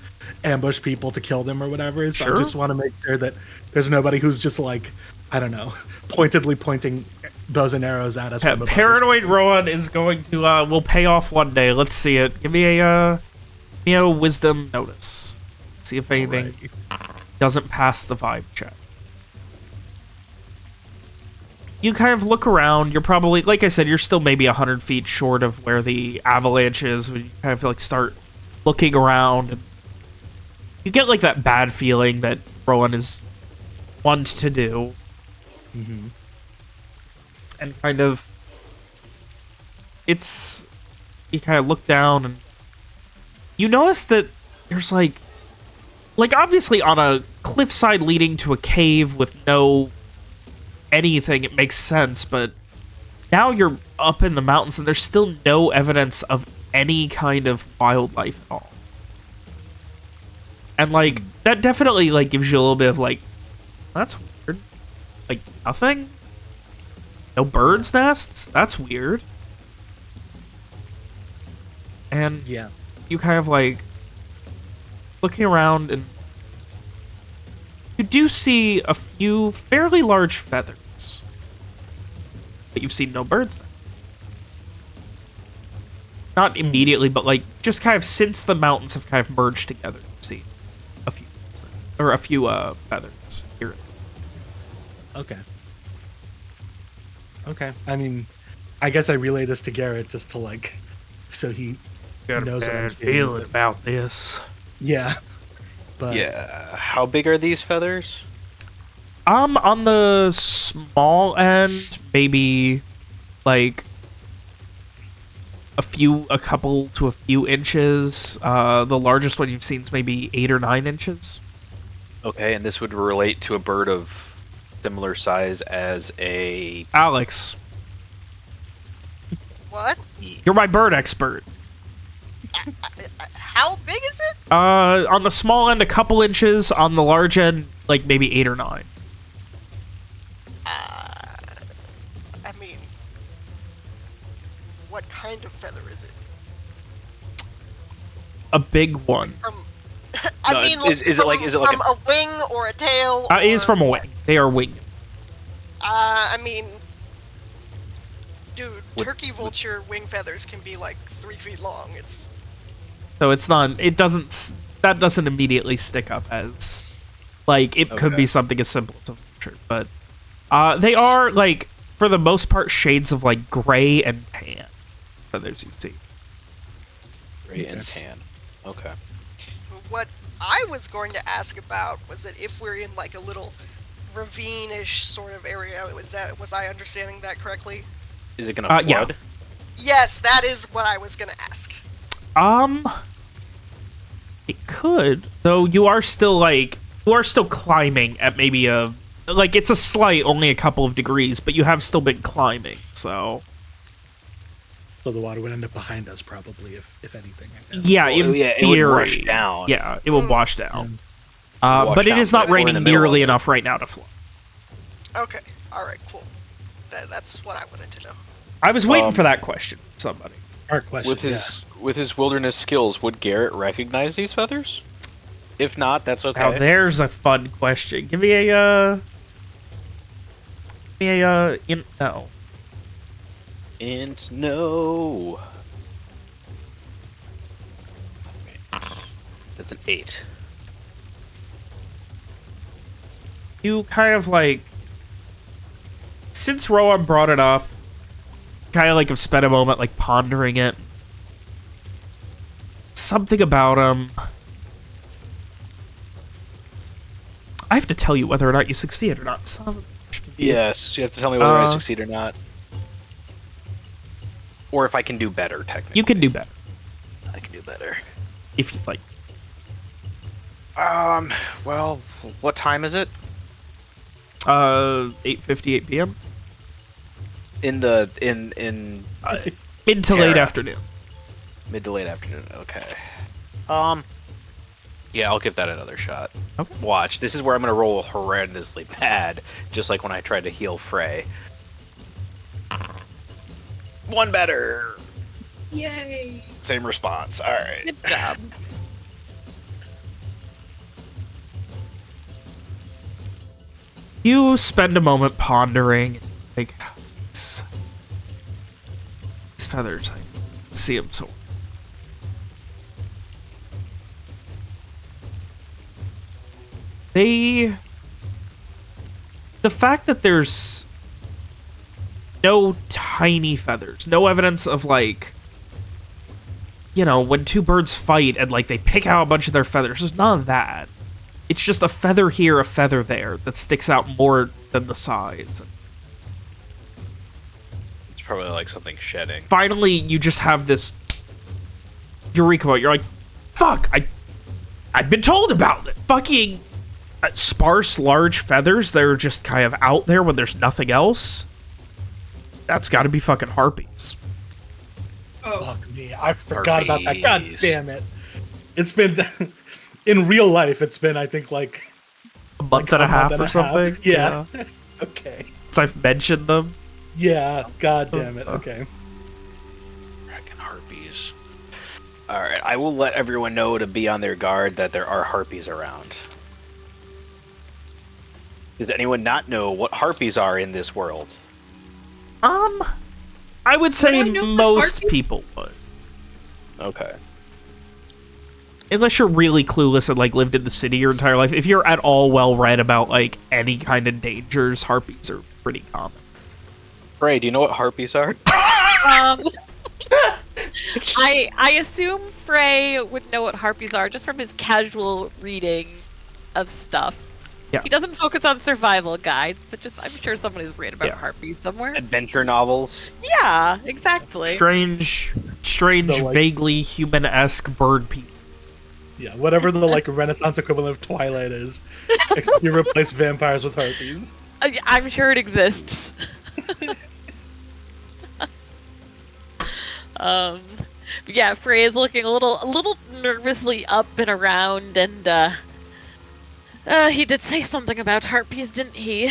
ambush people to kill them or whatever. So I just want to make sure that there's nobody who's just like, I don't know, pointedly pointing bows and arrows at us. Paranoid Rowan is going to will pay off one day. Let's see it. Give me a wisdom notice. See if anything doesn't pass the vibe check. You kind of look around. You're probably, like I said, you're still maybe 100 feet short of where the avalanche is. When you kind of like start looking around, and you get like that bad feeling that Rowan is want to do. Mm-hmm. And kind of, you kind of look down, and you notice that there's like obviously on a cliffside leading to a cave with no anything, it makes sense, but now you're up in the mountains and there's still no evidence of any kind of wildlife at all. And like, that definitely like gives you a little bit of like, that's weird. Like, nothing? No birds' nests? That's weird. And yeah, you kind of like looking around, and you do see a few fairly large feathers. But you've seen no birds there. Not immediately, but like just kind of since the mountains have kind of merged together, you've seen a few birds there. or a few feathers here. Okay. Okay. I mean, I guess I relay this to Garrett just to like, so he Got a knows what I'm bad saying. feeling but- about this. Yeah. But Yeah. How big are these feathers? On the small end, maybe like a couple to a few inches. The largest one you've seen is maybe 8 or 9 inches. Okay, and this would relate to a bird of similar size as a. Alex, What? you're my bird expert. How big is it? On the small end, a couple inches. On the large end, like maybe 8 or 9. I mean, what kind of feather is it? A big one. From, No, I mean, is it like- is it like from a wing or a tail? It is or from a what? wing. They are winged. I mean, dude, Would- turkey vulture wing feathers can be like 3 feet long. It's So it's not. It doesn't. That doesn't immediately stick up as like it could Okay. be something as simple as a vulture, but they are like for the most part shades of like gray and tan. Feathers you see. Gray and tan. Okay. what I was going to ask about was that if we're in like a little ravine-ish sort of area, was I understanding that correctly? Is it gonna flood? Yeah. Yes, that is what I was gonna ask. It could, though. You are still climbing at maybe it's a slight, only a couple of degrees, but you have still been climbing, so. so the water would end up behind us probably, if anything. I guess. Yeah, Well, in yeah, it theory. would rush down. Yeah, it will wash down. Wash But it down, is but not if we're in the raining middle of nearly it- enough right now to flood. Okay, all right, cool. That's what I wanted to know. I was waiting Um, for that question from somebody. Our question. With his wilderness skills, would Garrett recognize these feathers? If not, that's okay. Now there's a fun question. Give me a no. And no. That's an 8. You kind of like, since Rowan brought it up, kind of like have spent a moment like pondering it. Something about him. I have to tell you whether or not you succeed or not. Son of a bitch. Yes, you have to tell me whether I Uh, succeed or not. Or if I can do better, technically. You can do better I can do better. if you like. Well, what time is it? 8:58 p.m. In Mid to late Kara. afternoon. mid to late afternoon. Okay. Yeah, I'll give that another shot. Okay. Watch. This is where I'm gonna roll horrendously bad, just like when I tried to heal Frey. One better. Yay! Same response. All right. Good job. You spend a moment pondering, like, these feathers, I see them so. The fact that there's no tiny feathers, no evidence of, like, you know, when two birds fight and, like, they pick out a bunch of their feathers, there's none of that. It's just a feather here, a feather there that sticks out more than the sides. It's probably like something shedding. Finally, you just have this eureka moment. You're like, fuck, I've been told about it. Fucking sparse, large feathers that are just kind of out there when there's nothing else. That's got to be fucking harpies. Oh, Fuck me, I forgot about that. God Harpies. damn it! It's been in real life. It's been, I think, like A month and a half or something. Yeah. Okay. So I've mentioned them. Yeah. God damn it. Okay. Frickin' harpies. Alright, I will let everyone know to be on their guard that there are harpies around. Does anyone not know what harpies are in this world? I would say I know the most harpy- people would. Okay. unless you're really clueless and like lived in the city your entire life, if you're at all well read about like any kind of dangers, harpies are pretty common. Ray, do you know what harpies are? I assume Frey would know what harpies are just from his casual reading of stuff. Yeah. He doesn't focus on survival guides, but just I'm sure someone has read about Yeah. harpies somewhere. Adventure novels. Yeah, exactly. Strange, The, like- vaguely human-esque bird people. Yeah, whatever the like Renaissance equivalent of Twilight is, except you replace vampires with harpies. I'm sure it exists. But yeah, Frey is looking a little nervously up and around, and he did say something about harpies, didn't he?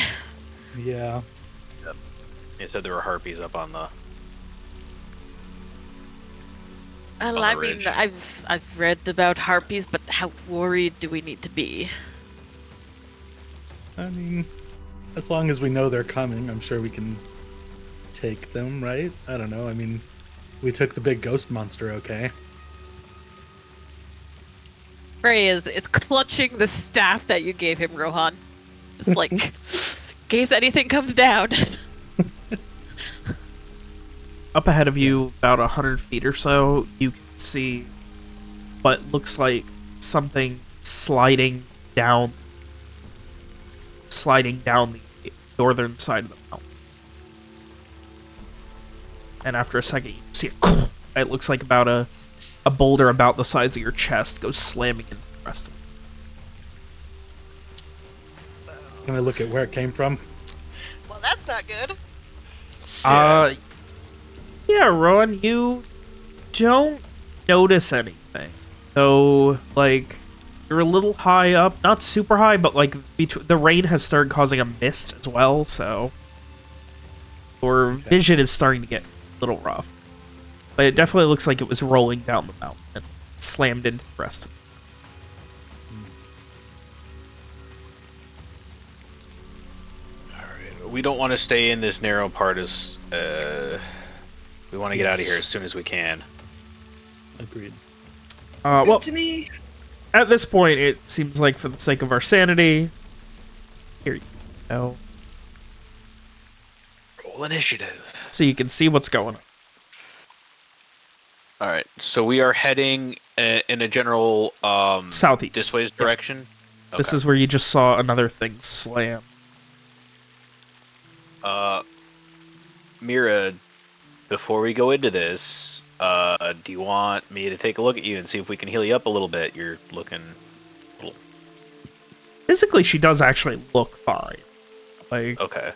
Yeah. He said there were harpies up on the. Well, the I ridge. mean, I've read about harpies, but how worried do we need to be? I mean, as long as we know they're coming, I'm sure we can take them, right? I don't know. I mean, we took the big ghost monster, okay? Frey is clutching the staff that you gave him, Rohan. Just like, in case anything comes down. Up ahead of you, about 100 feet or so, you can see what looks like something sliding down the northern side of the mountain. And after a second, you see it looks like about a boulder about the size of your chest goes slamming into the rest of it. Can I look at where it came from? Well, that's not good. Yeah, Rowan, you don't notice anything. So, like, you're a little high up. Not super high, but, like, the rain has started causing a mist as well, so your vision is starting to get a little rough. But it definitely looks like it was rolling down the mountain and slammed into the rest of it. Alright, we don't want to stay in this narrow part as. We want to get out of here as soon as we can. Agreed. Good Well, to me. at this point, it seems like for the sake of our sanity, here you go. Roll initiative. So you can see what's going on. All right, so we are heading in a general Southeast. this way's direction. This Okay. is where you just saw another thing slam. Mira, before we go into this, do you want me to take a look at you and see if we can heal you up a little bit? You're looking a little... Physically, she does actually look fine. Like, Okay.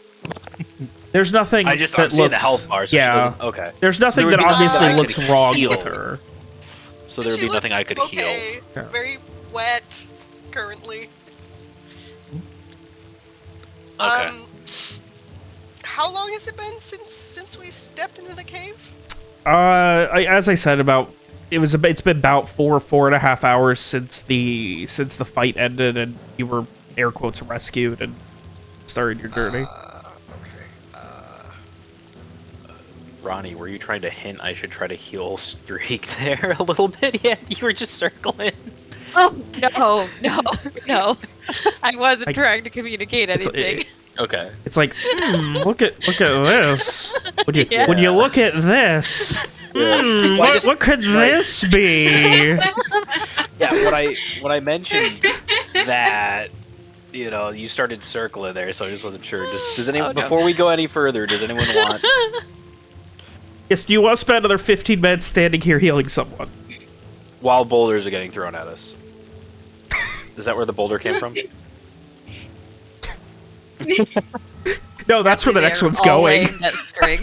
there's nothing I'm that seeing looks... the health bar, so she yeah. doesn't... Okay. There's nothing There that would be nothing obviously I could looks wrong heal. with her. So there would She be nothing looks I could heal. okay. Yeah. Very wet currently. Okay. How long has it been since we stepped into the cave? As I said, it's been about 4.5 hours since the fight ended and you were air quotes rescued and started your journey. Okay. Ronnie, were you trying to hint I should try to heal Streak there a little bit? Yeah, you were just circling. Oh no! I wasn't trying to communicate anything. Okay. It's like, look at this. Would you Yeah. would you look at this? Well, I just- What could this be? Yeah, when I mentioned that, you started circling there, so I just wasn't sure. Does anyone, Oh, no. before we go any further, does anyone want? Yes, do you want to spend another 15 minutes standing here healing someone? While boulders are getting thrown at us. Is that where the boulder came from? No, that's where the next They're one's all going. laying that string.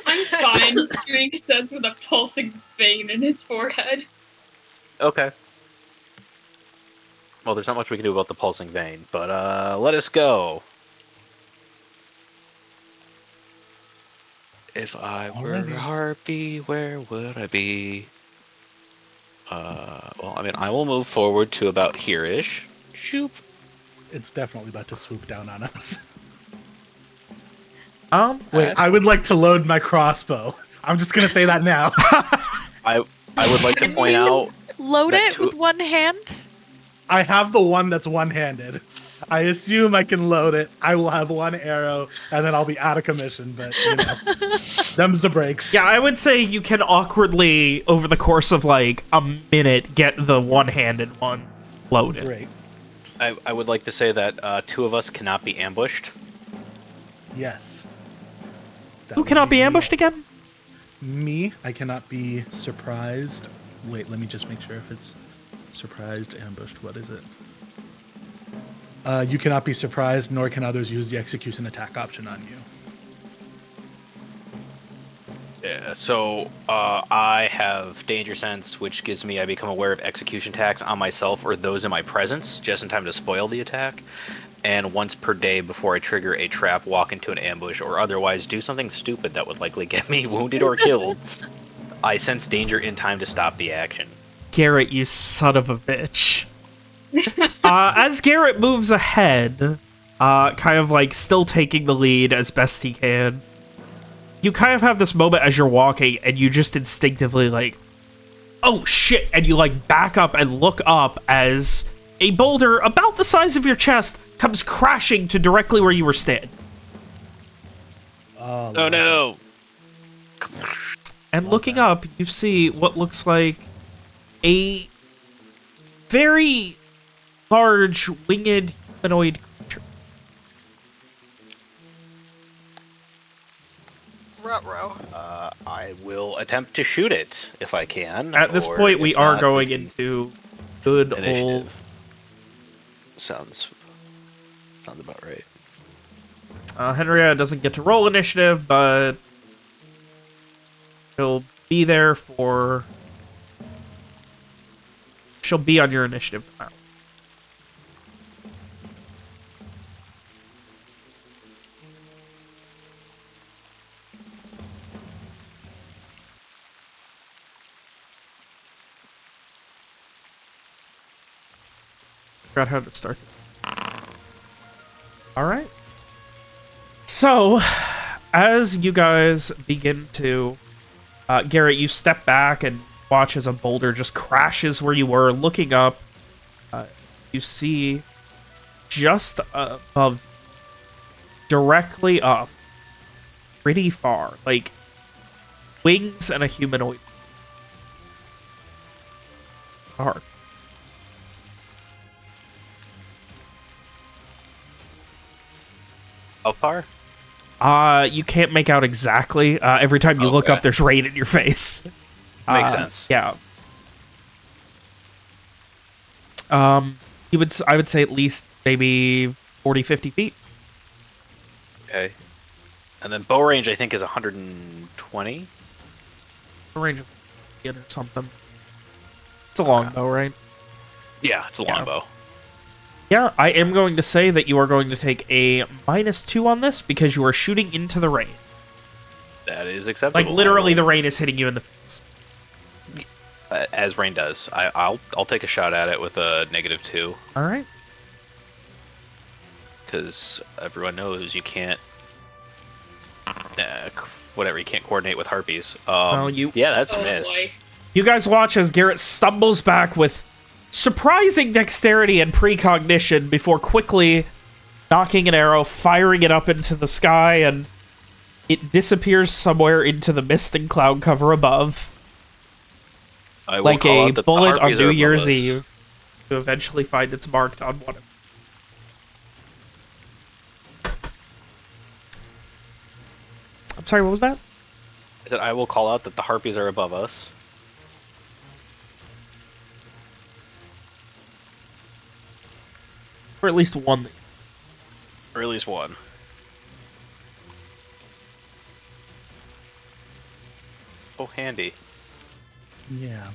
I'm fine, Streak says with a pulsing vein in his forehead. Okay. Well, there's not much we can do about the pulsing vein, but let us go. If I were Alrighty. a harpy, where would I be? Well, I mean, I will move forward to about here-ish. Shoop. It's definitely about to swoop down on us. Wait, I would like to load my crossbow. I'm just gonna say that now. I would like to point out load That it with one hand? I have the one that's one-handed. I assume I can load it. I will have one arrow, and then I'll be out of commission. But them's the breaks. Yeah, I would say you can awkwardly, over the course of like a minute, get the one-handed one loaded. Great. I would like to say that 2 of us cannot be ambushed. Yes. That Who would cannot be me. ambushed again? Me. I cannot be surprised. Wait, let me just make sure if it's surprised, ambushed. What is it? You cannot be surprised, nor can others use the execution attack option on you. Yeah, so I have danger sense, which gives me I become aware of execution attacks on myself or those in my presence, just in time to spoil the attack. And once per day before I trigger a trap, walk into an ambush, or otherwise do something stupid that would likely get me wounded or killed, I sense danger in time to stop the action. Garrett, you son of a bitch. As Garrett moves ahead, kind of like still taking the lead as best he can, you kind of have this moment as you're walking and you just instinctively like, oh shit, and you like back up and look up as a boulder about the size of your chest comes crashing to directly where you were standing. Oh no! And looking up, you see what looks like a very large winged humanoid creature. Ruh-roh. I will attempt to shoot it if I can. At this or point, we if are not, going we can into good old... initiative. Sounds about right. Henrietta doesn't get to roll initiative, but she'll be there for... She'll be on your initiative now. Forgot how to start. Alright. So, as you guys begin to... Garrett, you step back and watch as a boulder just crashes where you were. Looking up, you see just above, directly up, pretty far, like wings and a humanoid. Hard. How far? You can't make out exactly. Every time you look Okay. up, there's rain in your face. Makes sense. Yeah. I would say at least maybe 40, 50 feet. Okay. And then bow range, I think, is 120. Range of or something. It's a long bow, right? Yeah, it's a Yeah. long bow. Yeah, I am going to say that you are going to take a -2 on this because you are shooting into the rain. That is acceptable. Like, literally, the rain is hitting you in the face. As rain does. I'll take a shot at it with a -2. All right. Because everyone knows you can't... whatever, you can't coordinate with harpies. Yeah, that's a miss. Boy. You guys watch as Garrett stumbles back with surprising dexterity and precognition before quickly knocking an arrow, firing it up into the sky, and it disappears somewhere into the mist and cloud cover above. I will Like call a out that the bullet on harpies are New above Year's us. Eve to eventually find its marked on one of them. I'm sorry, what was that? I said I will call out that the harpies are above us. Or at least one. Or at least one. Oh, handy. Yeah.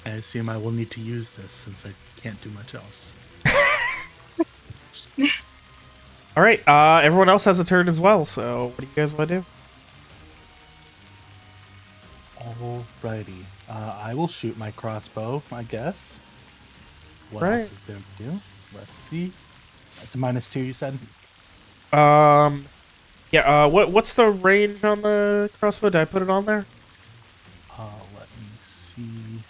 I assume I will need to use this since I can't do much else. All right, everyone else has a turn as well, so what do you guys want to do? Alrighty. I will shoot my crossbow, I guess. What Right. else is there to do? Let's see. It's a -2, you said? Yeah, what's the range on the crossbow? Did I put it on there? Let me see.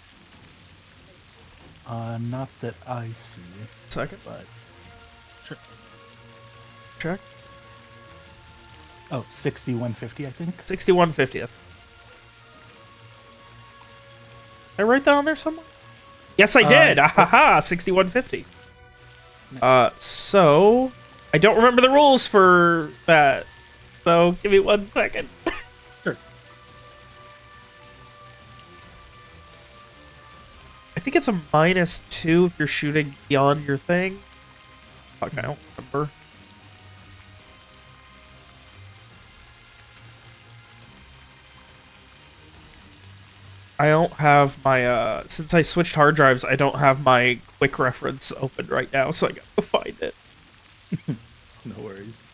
Not that I see, Second. but sure. Check. Oh, 6150, I think. 6150th. I write that on there somewhere? Yes, I did. Ahaha, 6150. Nice. So I don't remember the rules for that. So give me 1 second. Sure. I think it's a -2 if you're shooting beyond your thing. Fuck, I don't remember. I don't have my, since I switched hard drives, I don't have my quick reference open right now, so I got to find it. No worries.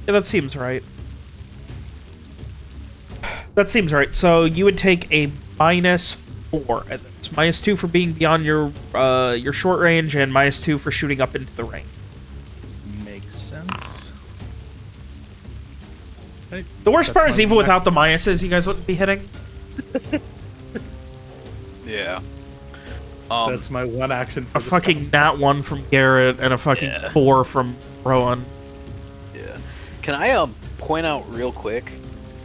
Yeah, that seems right. That seems right. So you would take a -4, and it's -2 for being beyond your short range, and -2 for shooting up into the range. Makes sense. Hey, The worst that's part is my even one without the minuses, you guys wouldn't be hitting. Yeah. That's my one action for A this fucking nat 1 from Garrett and a fucking Yeah. 4 from Rowan. Yeah. Can I point out real quick?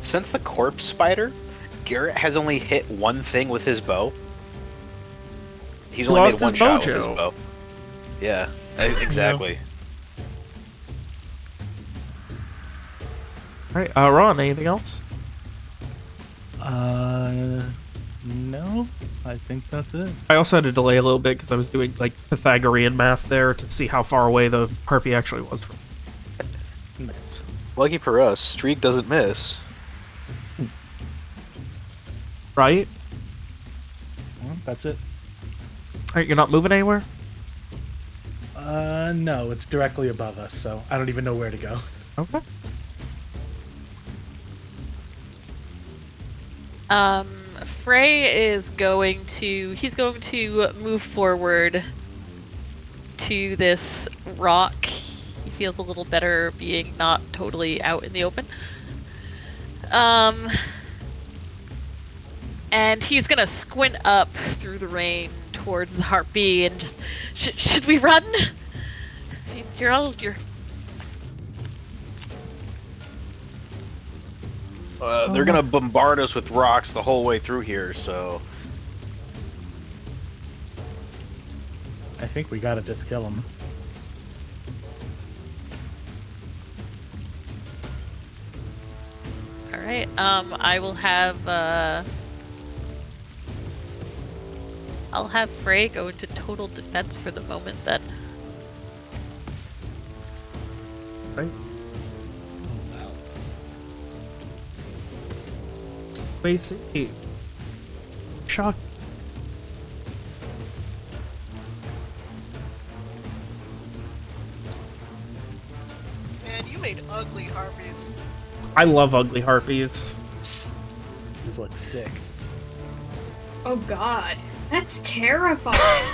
Since the corpse spider, Garrett has only hit one thing with his bow. He's only Lost made one his shot with his mojo. bow. Yeah, exactly. Alright, Ron, anything else? No, I think that's it. I also had to delay a little bit because I was doing like Pythagorean math there to see how far away the harpy actually was from. Nice. Lucky for us, streak doesn't miss. Right? Well, that's it. Alright, you're not moving anywhere? No, it's directly above us, so I don't even know where to go. Okay. Frey is going to, he's going to move forward to this rock. He feels a little better being not totally out in the open. And he's gonna squint up through the rain towards the harpy and just, should we run? You're They're gonna bombard us with rocks the whole way through here, so... I think we gotta just kill him. Alright, I will have, I'll have Frey go into total defense for the moment then. Right. Basically, shock. Man, you made ugly harpies. I love ugly harpies. These look sick. Oh god, that's terrifying.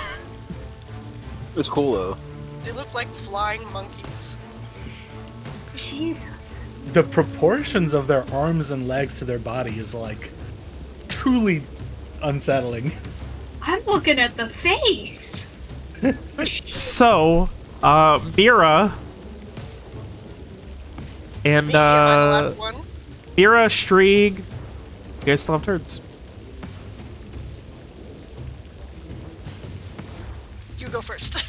It's cool though. They look like flying monkeys. Jesus. The proportions of their arms and legs to their body is like truly unsettling. I'm looking at the face. So, Mira and Me, am I the last one? Mira, Strieg, you guys still have turns. You go first.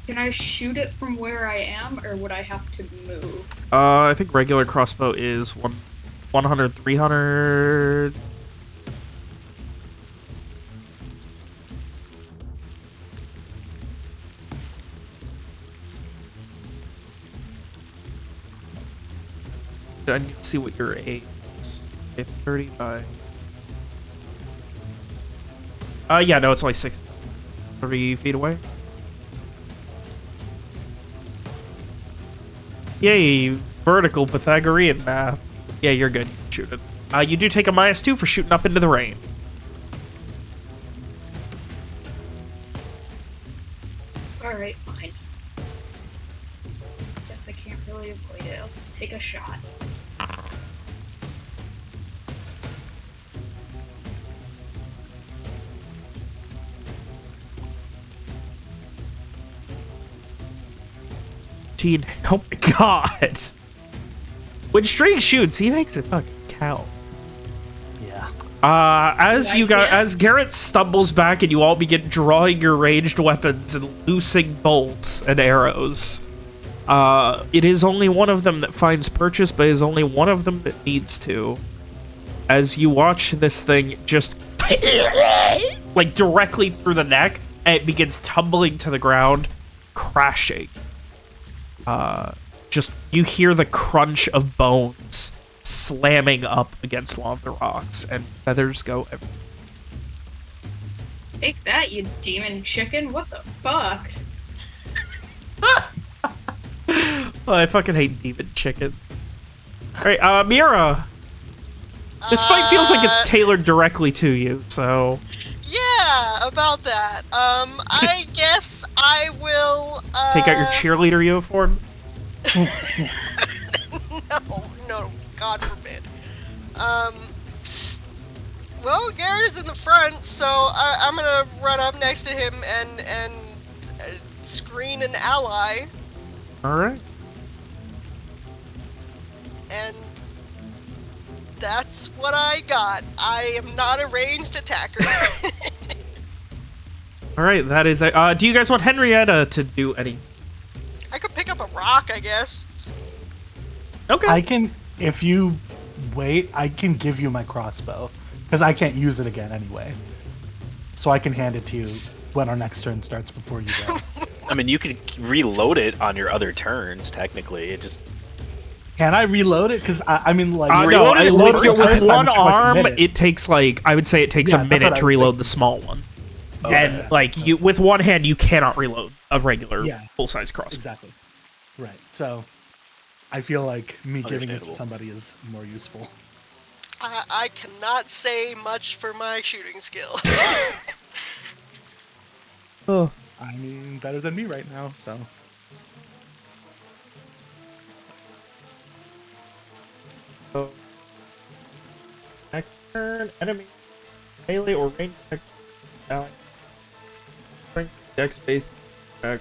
Can I shoot it from where I am, or would I have to move? I think regular crossbow is 100, 300. I need to see what your A is. Okay, 30 by... yeah, no, it's only 30 feet away. Yay, vertical Pythagorean math. Yeah, you're good. You can shoot it. You do take a -2 for shooting up into the rain. really avoid it. I'll take a shot. Gene, oh my god. When String shoots, he makes it fucking count. Yeah. As Garrett stumbles back and you all begin drawing your ranged weapons and loosing bolts and arrows, it is only one of them that finds purchase, but it is only one of them that needs to. As you watch this thing just like directly through the neck, and it begins tumbling to the ground, crashing. Just you hear the crunch of bones slamming up against one of the rocks, and feathers go everywhere. Take that, you demon chicken. What the fuck? Oh, I fucking hate demon chicken. Alright, Mira. This fight feels like it's tailored directly to you, so... Yeah, about that. I guess I will, Take out your cheerleader uniform? No, God forbid. Well, Garrett is in the front, so I'm gonna run up next to him and screen an ally, Alright. and that's what I got. I am not a ranged attacker. Alright, that is... do you guys want Henrietta to do any... I could pick up a rock, I guess. Okay. I can, if you wait, I can give you my crossbow. Because I can't use it again anyway. So I can hand it to you when our next turn starts before you go. I mean, you could reload it on your other turns, technically. It just... Can I reload it? Because I mean, like... no, reload it reload with it the first one time, it's like a arm, minute. it takes like... I would say it takes Yeah, a that's minute what I to was reload thinking. the small one. Oh, And, exactly. like, you with one hand, you cannot reload a regular Yeah. full-size crossbow. Exactly. Right. So I feel like me giving it to Understandable. somebody is more useful. I cannot say much for my shooting skill. Oh. I mean, better than me right now, so... So, next turn, enemy, melee or range attack, ally, strength, dex base attack.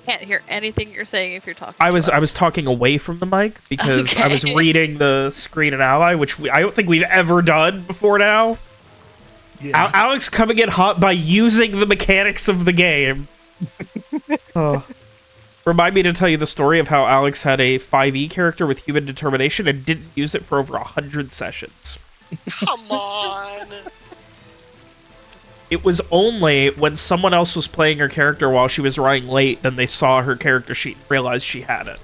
Can't hear anything you're saying if you're talking. I to was us. talking away from the mic because I was Okay. reading the screen and ally, which I don't think we've ever done before now. Yeah. Alex coming in hot by using the mechanics of the game. Oh. Remind me to tell you the story of how Alex had a 5e character with human determination and didn't use it for over 100 sessions. Come on. It was only when someone else was playing her character while she was running late, then they saw her character sheet and realized she had it.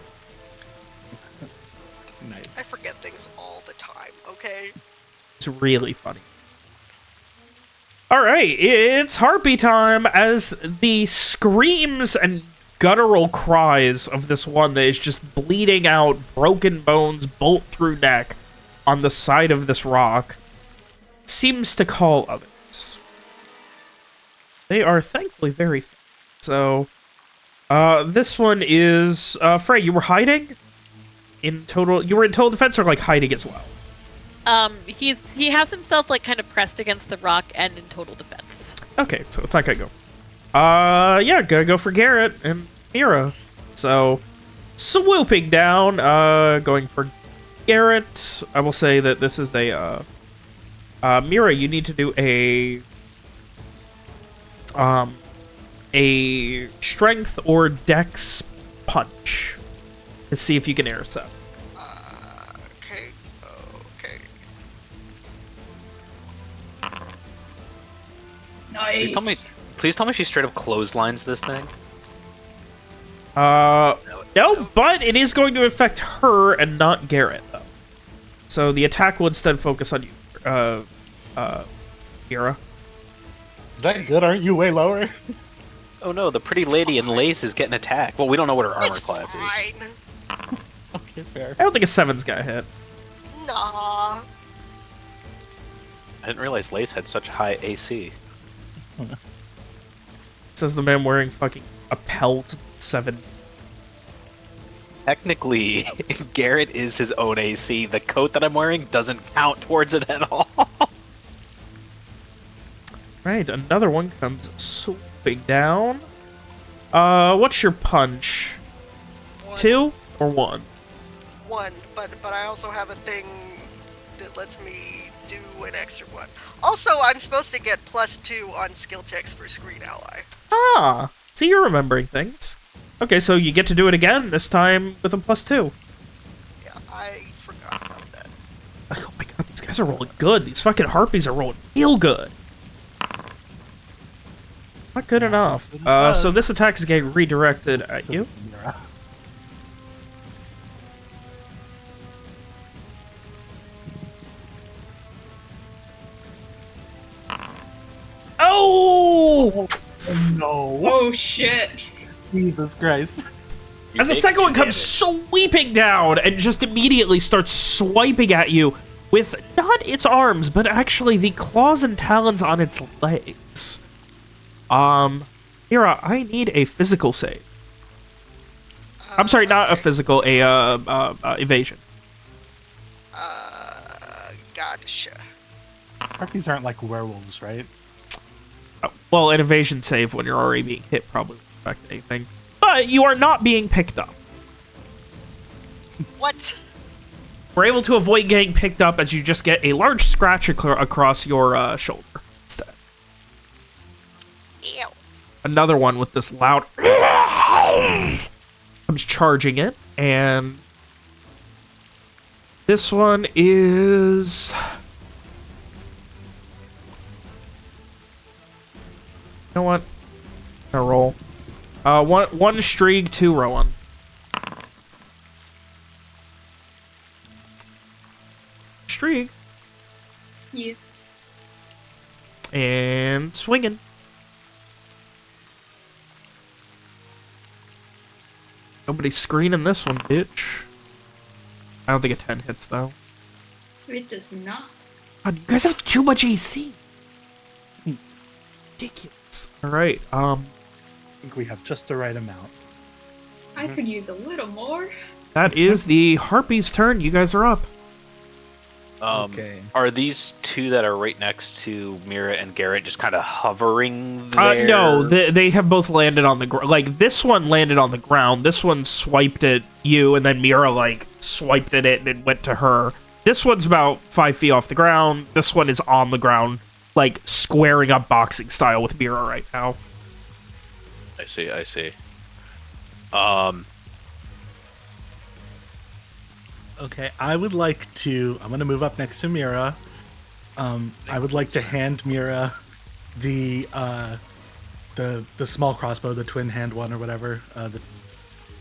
I Nice. forget things all the time, okay? It's really funny. Alright, it's harpy time as the screams and guttural cries of this one that is just bleeding out, broken bones, bolt through neck on the side of this rock seems to call others. They are thankfully very few. So, this one is, Frey, you were hiding? In total, you were in total defense or like hiding as well? He has himself like kind of pressed against the rock and in total defense. Okay, so it's not gonna go. Yeah, gonna go for Garrett and Mira. So, swooping down, going for Garrett. I will say that this is a, Mira, you need to do a strength or dex punch to see if you can intercept. Okay. Okay. Nice. Please tell me she straight up clotheslines this thing. No, but it is going to affect her and not Garrett, though. So the attack will instead focus on you, Mira. Is that good? Aren't you way lower? Oh no, the pretty lady in lace is getting attacked. Well, we don't know what her armor It's class is. fine. Okay, fair. I don't think a 7's gonna hit. Nah. I didn't realize lace had such high AC. Says the man wearing fucking a pelt 7. technically, Garrett is his own AC. The coat that I'm wearing doesn't count towards it at all. Right, another one comes swooping down. What's your punch? 2 or 1? 1, but I also have a thing that lets me do an extra one. Also, I'm supposed to get +2 on skill checks for Screen Ally. Ah, see, you're remembering things. Okay, so you get to do it again, this time with a +2. Yeah, I forgot about that. Oh my god, these guys are rolling good. These fucking harpies are rolling real good. Not good enough. So this attack is getting redirected at you. Oh! No. Oh shit. Jesus Christ. As the second one comes sweeping down and just immediately starts swiping at you with not its arms, but actually the claws and talons on its legs. Mira, I need a physical save. I'm sorry, not a physical, evasion. Gotcha. Harpies aren't like werewolves, right? Well, an evasion save when you're already being hit probably won't affect anything. But you are not being picked up. What? We're able to avoid getting picked up as you just get a large scratch across your shoulder instead. Ew. Another one with this loud comes charging it, and this one is... You know what? I'm gonna roll. One Strieg, 2 Rowan. Strieg. Yes. And swinging. Nobody's screening this one, bitch. I don't think a 10 hits, though. It does not. God, you guys have too much AC. Ridiculous. Alright, I think we have just the right amount. I could use a little more. that is the Harpy's turn. You guys are up. Okay. Are these two that are right next to Mira and Garrett just kind of hovering there? No, they have both landed on the ground. Like, this one landed on the ground. This one swiped at you, and then Mira, like, swiped at it, and it went to her. This one's about 5 feet off the ground. This one is on the ground, like, squaring up boxing style with Mira right now. I see. Okay, I would like to... I'm going to move up next to Mira. I would like to hand Mira the small crossbow, the twin hand one or whatever.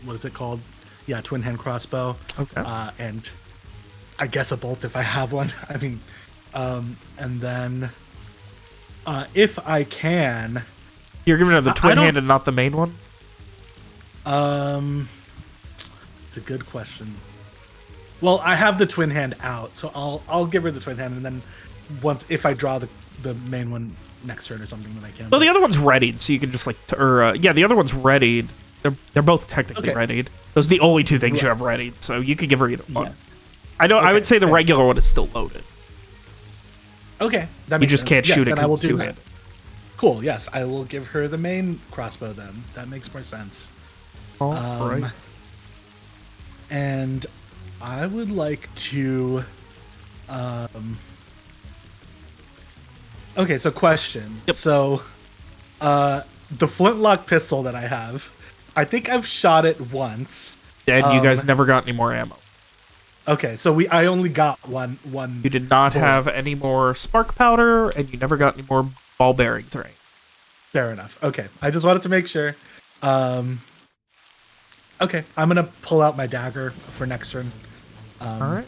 What is it called? Yeah, twin hand crossbow. Okay. And I guess a bolt if I have one. I mean, and then if I can... You're giving her the twin hand and not the main one? It's a good question. Well, I have the twin hand out, so I'll give her the twin hand, and then if I draw the main one next turn or something, then I can. Well, the other one's readied, so you can just, like... the other one's readied. They're both technically readied. Those are the only two things you have readied, so you could give her either one. Yeah. I would say the regular one is still loaded. Okay, that makes You just sense. can't shoot it then I will because it's do that. two-handed. Cool, yes, I will give her the main crossbow then. That makes more sense. Right. And I would like to... Okay, so question. Yep. So, the flintlock pistol that I have, I think I've shot it once. And you guys never got any more ammo. Okay, so I only got one. You did not bullet. have any more spark powder, and you never got any more ball bearings or anything. Fair enough. Okay, I just wanted to make sure. Okay, I'm gonna pull out my dagger for next turn. All right.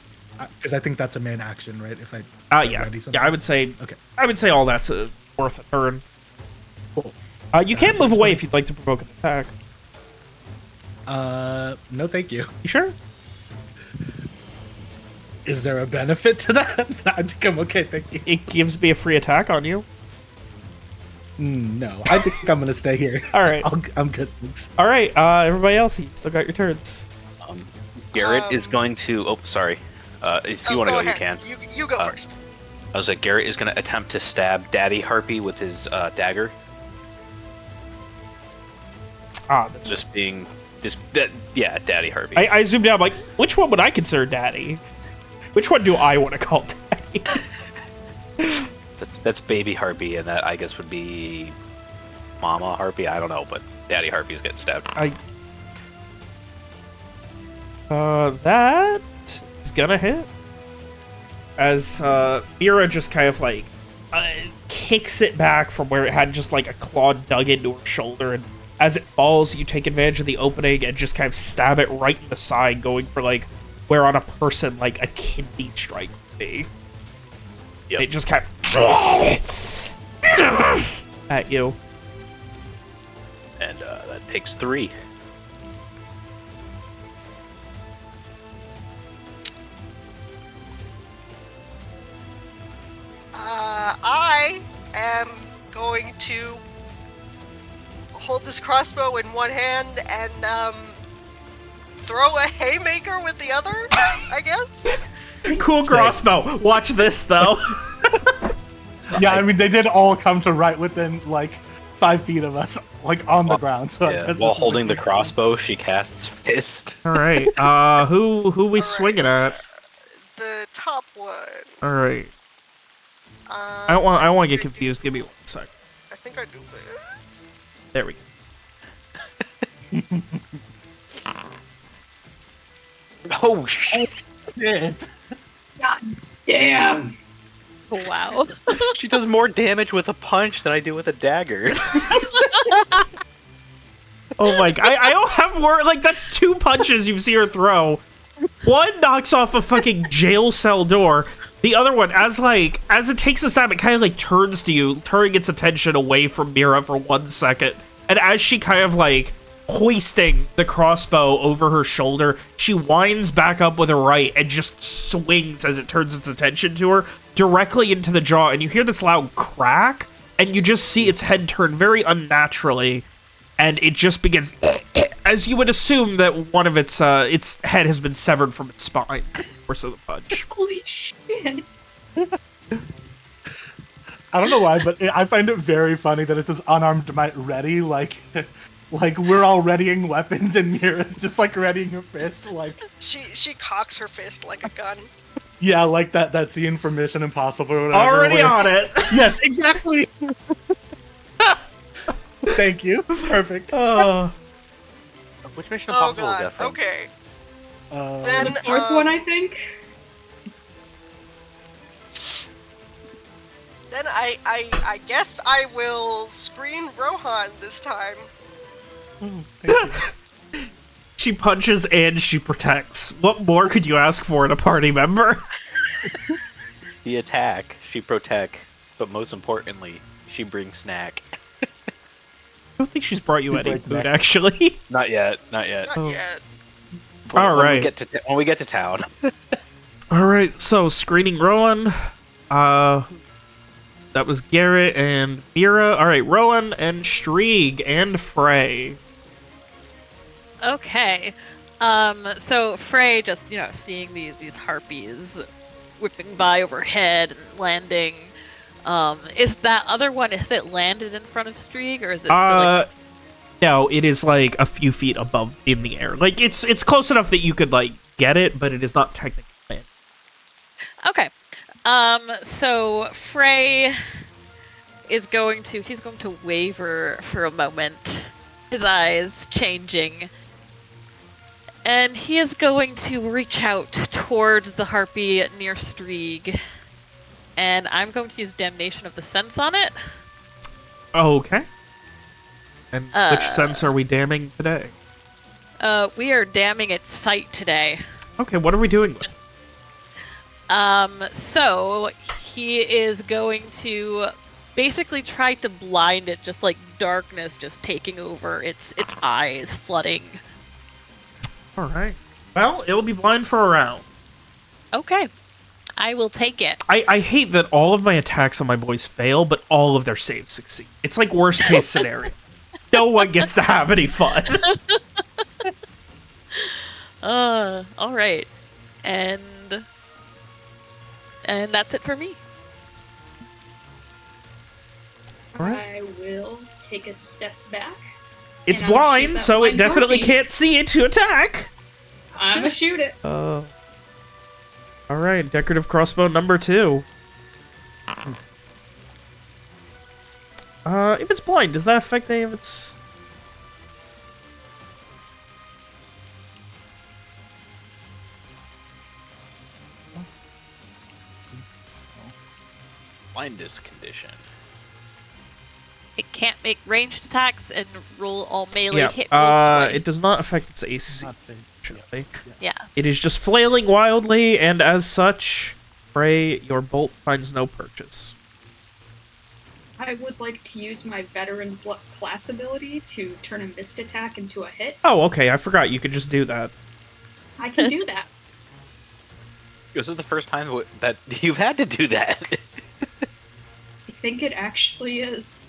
Because I think that's a main action, right? If I ready something. I would say. Okay. I would say all that's worth a turn. Cool. You can move away if you'd like to provoke an attack. No, thank you. You sure? Is there a benefit to that? I think I'm okay, thank you. It gives me a free attack on you. No, I think I'm gonna stay here. All right. I'm good. Thanks. All right. Everybody else, you still got your turns. Garrett is going to. Oh, sorry. If you want to go, you ahead. can. You go first. I was like, Garrett is going to attempt to stab Daddy Harpy with his dagger. That's Just being yeah, Daddy Harpy. I zoomed out. I'm like, which one would I consider daddy? Which one do I want to call daddy? That's Baby Harpy, and that I guess would be Mama Harpy. I don't know, but Daddy Harpy is getting stabbed. That is gonna hit. As Mira just kind of like kicks it back from where it had just like a claw dug into her shoulder, and as it falls, you take advantage of the opening and just kind of stab it right in the side, going for like where on a person like a kidney strike would be. Yep. It just kind of at you. And that takes 3. I am going to hold this crossbow in one hand and throw a haymaker with the other, I guess. Cool crossbow. Watch this though. Yeah, I mean, they did all come to right within, like, 5 feet of us, like, on the ground. So Yeah, while holding the crossbow, she casts Fist. All right. Who we swinging at? The top one. All right. I don't want to get confused. Give me 1 sec. I think I do this. There we go. Oh, shit. Shit. God damn. Wow. She does more damage with a punch than I do with a dagger. Oh my god. I don't have word. Like, that's 2 punches you see her throw. One knocks off a fucking jail cell door. The other one, as it takes a stab, it kind of like turns to you, turning its attention away from Mira for 1 second. And as she kind of like hoisting the crossbow over her shoulder, she winds back up with her right and just swings as it turns its attention to her directly into the jaw. And you hear this loud crack, and you just see its head turn very unnaturally, and it just begins, as you would assume that one of its head has been severed from its spine. Course of the punch. Holy shit. I don't know why, but I find it very funny that it says unarmed might ready, like we're all readying weapons and Mira's just like readying her fist, like She cocks her fist like a gun. yeah, like that scene from Mission Impossible or whatever. Already where- on it. Yes, exactly. Thank you. Perfect. Which Mission Oh Impossible is god. that from? Okay. Uh, Then- The fourth one, I think. Then I guess I will screen Rohan this time. thank you. She punches and she protects. What more could you ask for in a party member? The attack, she protect, but most importantly, she brings snack. I don't think she's brought you You any break food, neck. actually. Not yet, not yet. Not yet. All When right. we get to town. All right, so screening Rowan. That was Garrett and Mira. All right, Rowan and Strieg and Frey. Okay. So Frey just, seeing these harpies whipping by overhead and landing. Is that other one, is it landed in front of Strieg, or is it still like... No, it is like a few feet above in the air. Like it's close enough that you could like get it, but it is not technically landed. Okay. So Frey is going to waver for a moment, his eyes changing. And he is going to reach out towards the harpy near Strieg. And I'm going to use Damnation of the Sense on it. Okay. And which sense are we damning today? We are damning its sight today. Okay, what are we doing with? So he is going to basically try to blind it, just like darkness just taking over its eyes, flooding. All right. Well, it'll be blind for a round. Okay. I will take it. I hate that all of my attacks on my boys fail, but all of their saves succeed. It's like worst case scenario. No one gets to have any fun. All right, and that's it for me. I will take a step back. It's And I will shoot blind, that so it blind definitely harpy. can't see it to attack. I'm gonna shoot it. All right, decorative crossbow number 2. If it's blind, does that affect any of its... Blindness condition. It can't make ranged attacks and roll all melee Yeah, hit rolls twice. it does not affect its AC. Not big. Actually. Yeah. It is just flailing wildly, and as such, pray your bolt finds no purchase. I would like to use my Veteran's Luck class ability to turn a missed attack into a hit. Oh, okay, I forgot you could just do that. I can do that. This is the first time that you've had to do that. I think it actually is.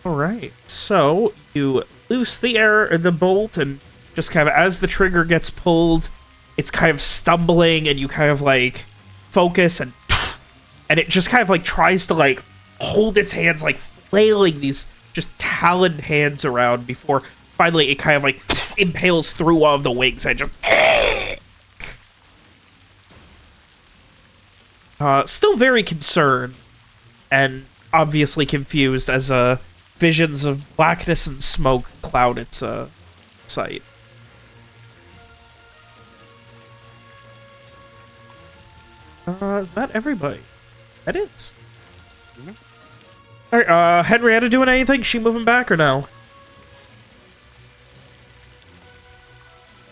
Alright, so you loose the bolt, and just kind of as the trigger gets pulled, it's kind of stumbling, and you kind of like focus, and it just kind of like tries to like hold its hands, like flailing these just taloned hands around before finally it kind of like impales through one of the wings and just still very concerned and obviously confused as visions of blackness and smoke cloud its sight. Is that everybody? That is. Alright, Henrietta doing anything? She moving back or no?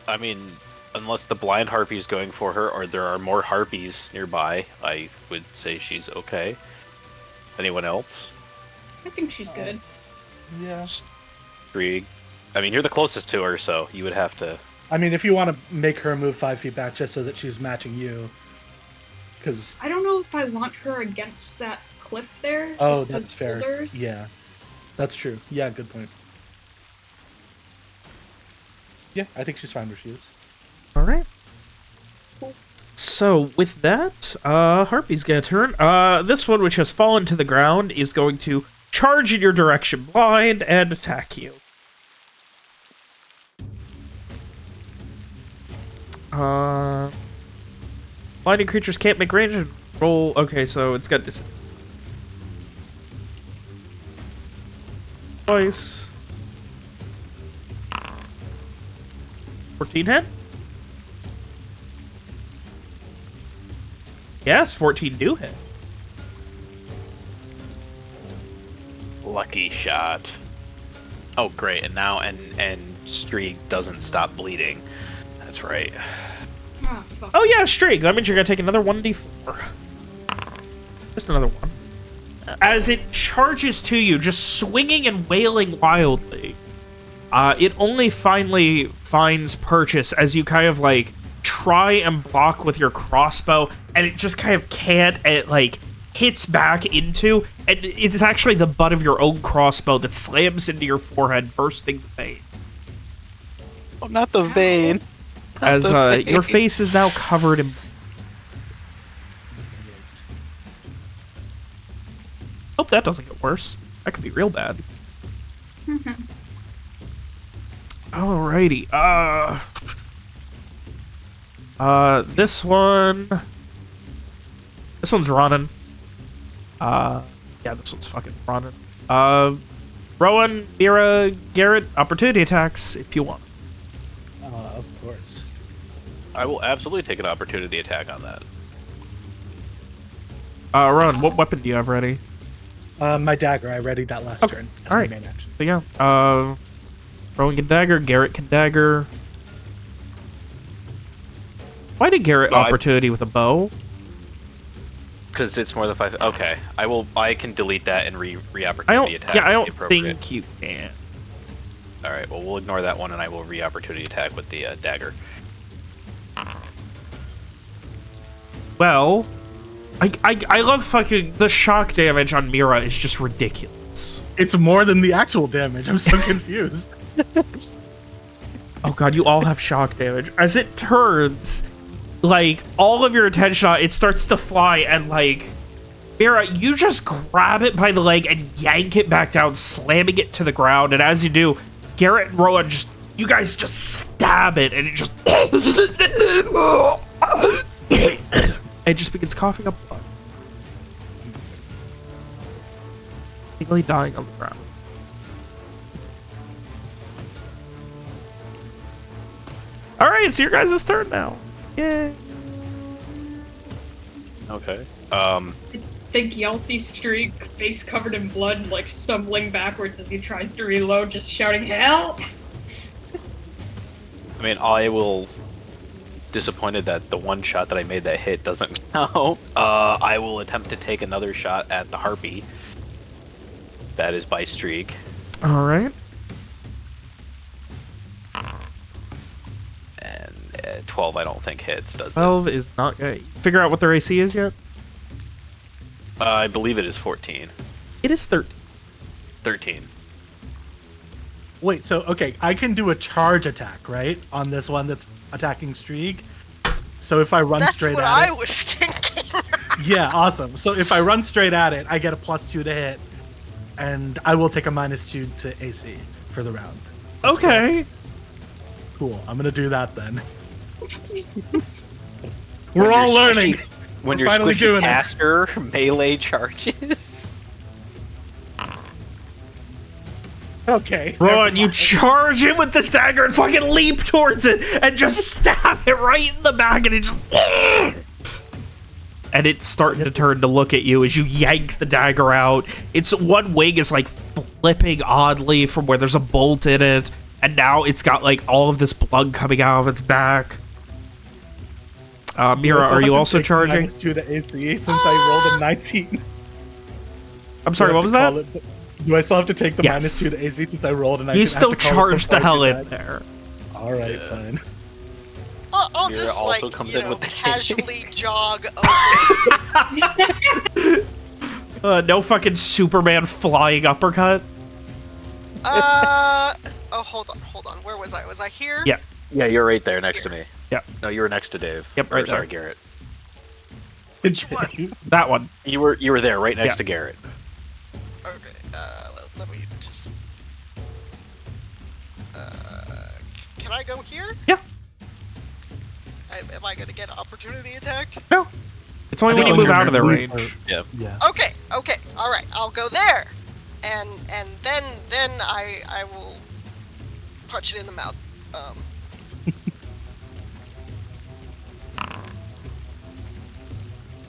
I mean, unless the blind harpy is going for her, or there are more harpies nearby, I would say she's okay. Anyone else? I think she's good. Yeah. Krieg? I mean, you're the closest to her, so you would have to... I mean, if you want to make her move 5 feet back just so that she's matching you, because I don't know if I want her against that cliff there. oh, just that's with fair. boulders. Yeah, that's true. Yeah, good point. Yeah, I think she's fine where she is. Alright. So, with that, Harpy's gonna turn. This one, which has fallen to the ground, is going to charge in your direction blind and attack you. Blinding creatures can't make range and roll. Okay, so it's got this. Twice. 14 hit? Yes, 14 do hit. Lucky shot. Oh, great. And now, and Streak doesn't stop bleeding. That's right. Ah, fuck. Oh yeah, Streak. That means you're gonna take another 1d4. Just another one. As it charges to you, just swinging and wailing wildly, it only finally finds purchase as you kind of like try and block with your crossbow, and it just kind of can't, and it like hits back into, and it's actually the butt of your own crossbow that slams into your forehead, bursting the vein. Oh, not the vein. As your face is now covered in... Hope that doesn't get worse. That could be real bad. Alrighty. This one... This one's Ronan. Yeah, this one's fucking Ronan. Rowan, Mira, Garrett, opportunity attacks if you want. Of course. I will absolutely take an opportunity attack on that. Rowan, what weapon do you have ready? My dagger. I readied that last turn. As All right. my main action. So yeah, Rowan can dagger, Garrett can dagger. Why did Garrett opportunity with a bow? Because it's more than 5. Okay, I can delete that and re-opportunity attack. Yeah, I don't with the appropriate. think you can. All right, well we'll ignore that one, and I will re-opportunity attack with the dagger. Well, I love fucking the shock damage on Mira is just ridiculous. It's more than the actual damage. I'm so confused. Oh god, you all have shock damage. As it turns, like, all of your attention on it starts to fly, and, like, Mira, you just grab it by the leg and yank it back down, slamming it to the ground, and as you do, Garrett and Rowan you guys just stab it, and it just... it just begins coughing up blood. Nearly dying on the ground. Alright, so your guys' turn now. Yay. Okay. Big Yelsey streak, face covered in blood, like stumbling backwards as he tries to reload, just shouting, "Help!" I mean, I will. Disappointed that the one shot that I made that hit doesn't count. I will attempt to take another shot at the harpy. That is by streak. Alright. And 12 I don't think hits, does it? 12 is not good. Figure out what their AC is yet? I believe it is 14. It is 13. 13. Wait, so, okay, I can do a charge attack, right? On this one that's attacking streak. So if I run That's straight what at I it... was thinking. Yeah, awesome. So if I run straight at it, I get a +2 to hit. And I will take a -2 to AC for the round. That's Okay. correct. Cool, I'm gonna do that then. Jesus. We're all learning! When We're you're finally doing it. caster melee charges. Okay. Rowan, never you mind. charge in with this dagger and fucking leap towards it and just stab it right in the back and it just... And it's starting to turn to look at you as you yank the dagger out. Its one wing is like flipping oddly from where there's a bolt in it. And now it's got like all of this blood coming out of its back. Mira, are you also charging? -2 to AC since I rolled a 19. I'm sorry, what was that? Do I still have to take the Yes. -2 to AC since I rolled a 19? You I have still to call it charge the before I hell do in that? there. Alright, fine. I'll Mira just also like comes in with the casually jog over. No fucking Superman flying uppercut. Oh, hold on. Where was I? Was I here? Yeah. Yeah, you're right there next to me. Yeah. No, you were next to Dave. Yep, Or, right sorry, there. Garrett. Which one? That one. You were there, right next Yeah. to Garrett. Okay. Let me just. Can I go here? Yeah. Am I gonna get opportunity attacked? No. It's only I when you think move out of their move range. are- Yeah. Yeah. Okay. All right. I'll go there, and then I will punch it in the mouth.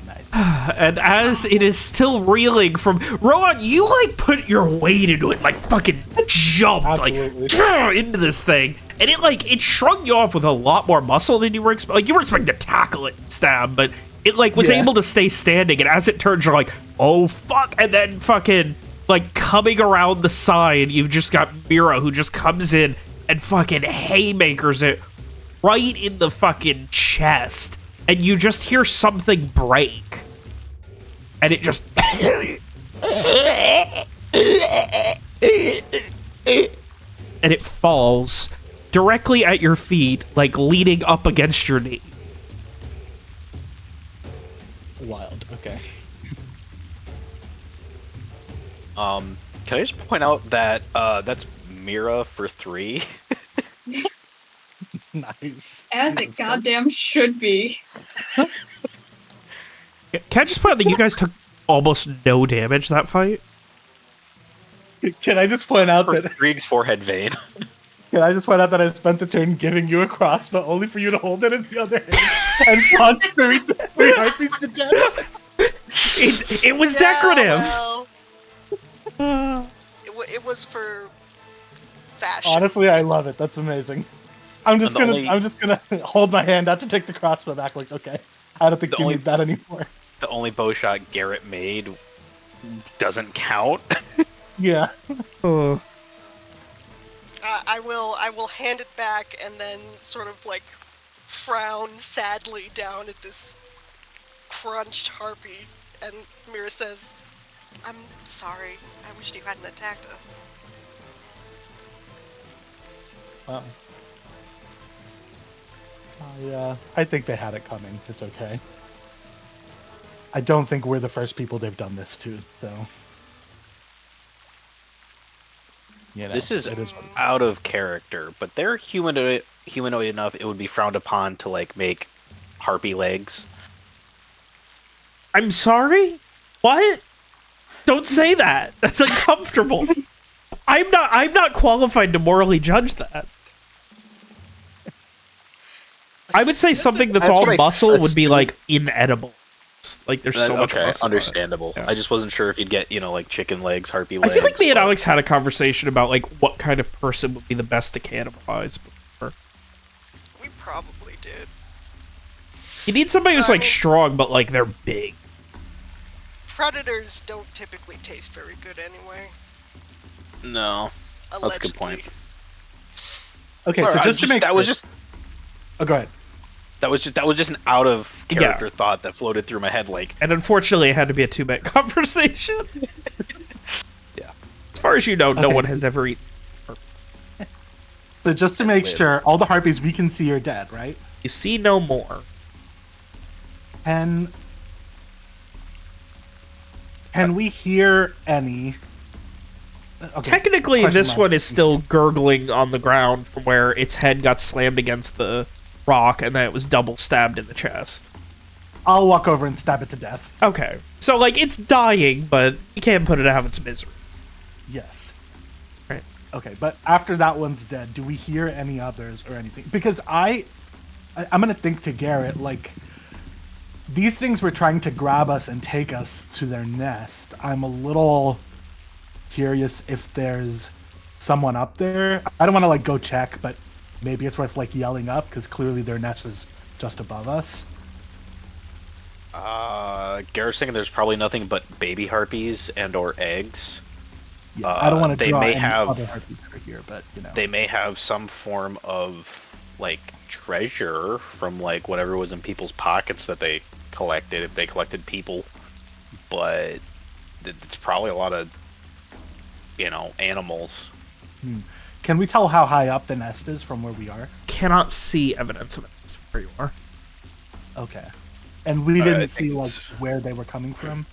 Nice. And as it is still reeling from Rowan, you like put your weight into it, like fucking jumped Absolutely. like into this thing, and it shrugged you off with a lot more muscle than you were expecting. Like you were expecting to tackle it, and stab, but it like was Yeah. able to stay standing. And as it turns, you're like, oh fuck, and then fucking like coming around the side, you've just got Mira who just comes in and fucking haymakers it right in the fucking chest. And you just hear something break. And it just... and it falls directly at your feet, like leaning up against your knee. Wild. Okay. Can I just point out that that's Mira for 3? Nice. As Jesus it Christ. goddamn should be. Can I just point out that you guys took almost no damage that fight? Can I just point out For that Krieg's forehead vein. I spent a turn giving you a cross, but only for you to hold it in the other hand and punch three harpies to death? It was Yeah, decorative. well, it was for fashion. Honestly, I love it. That's amazing. I'm just And gonna hold my hand out to take the crossbow back. Like, okay, I don't think The you only- need that anymore. The only bow shot Garrett made doesn't count. Yeah. Oh. I will hand it back and then sort of like frown sadly down at this crunched harpy, and Mira says, "I'm sorry. I wish you hadn't attacked us." I think they had it coming. It's okay. I don't think we're the first people they've done this to, though. You know, This is it is what it is. out of character, but they're humanoid enough. It would be frowned upon to like make harpy legs. I'm sorry? What? Don't say that. That's uncomfortable. I'm not qualified to morally judge that. I would say something that's That's all what I muscle would be assumed. like inedible. Like there's so much Okay, muscle. understandable. Yeah. I just wasn't sure if you'd get, like chicken legs, harpy I legs. feel like me and but- Alex had a conversation about like what kind of person would be the best to cannibalize before. We probably did. You need somebody who's I like mean- strong, but like they're big. Predators don't typically taste very good anyway. No, Allegedly. that's a good point. Okay, Alright, so I just to make that was sure- just Oh, go ahead. that was just an out of Yeah. character thought that floated through my head. Like, And unfortunately, it had to be a 2-minute conversation. Yeah. As far as you know, no Okay, one so- has ever eaten. So just to make Live. sure, all the harpies we can see are dead, right? You see no more. Can we hear any? Okay, Technically, question this mark. one is still gurgling on the ground from where its head got slammed against the rock and then it was double stabbed in the chest. I'll walk over and stab it to death. Okay. So, like, it's dying, but you can't put it out of its misery. Yes. Right. Okay, but after that one's dead, do we hear any others or anything? Because I'm gonna think to Garrett, like, these things were trying to grab us and take us to their nest. I'm a little curious if there's someone up there. I don't want to like go check, but maybe it's worth like yelling up because clearly their nest is just above us. Garrett's thinking there's probably nothing but baby harpies and or eggs. Yeah, I don't want to they draw may any have- other harpies that are here, but you know. They may have some form of like treasure from like whatever was in people's pockets that they collected, if they collected people. But it's probably a lot of, animals. Can we tell how high up the nest is from where we are? Cannot see evidence of it where you are. Okay. And we I didn't think see like it's- where they were coming from.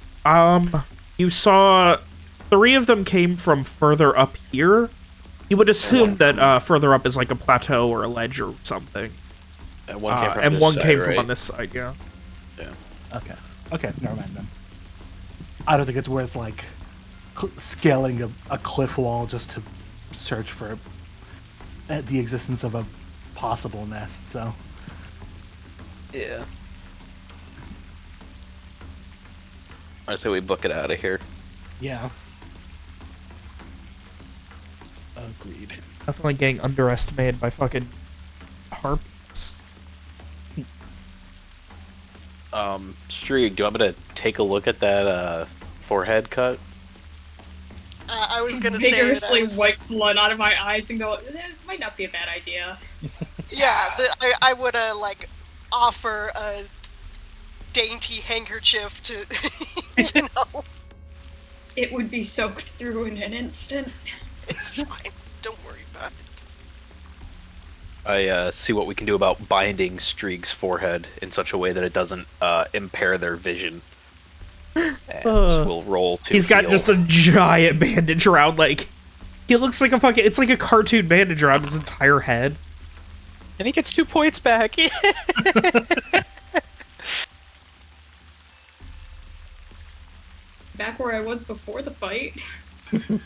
You saw 3 of them came from further up here. You would assume that further up is like a plateau or a ledge or something. And one came from And this one side, came from right? on this side, yeah. Okay. Okay, never mind then. I don't think it's worth like scaling a cliff wall just to search for the existence of a possible nest. So Yeah. I say we book it out of here. yeah. Agreed. Definitely getting underestimated by fucking harpies. Streak, do you want me to take a look at that forehead cut? I was gonna say that I Vigorously was, wipe blood out of my eyes and go, it might not be a bad idea. yeah, I would like offer a dainty handkerchief to, you know, It would be soaked through in an instant. it's fine. Don't worry about it. I see what we can do about binding Streak's forehead in such a way that it doesn't impair their vision. And we'll roll to He's got heal. just a giant bandage around, like... He looks like a fucking... It's like a cartoon bandage around his entire head. And he gets 2 points back. Back where I was before the fight. Do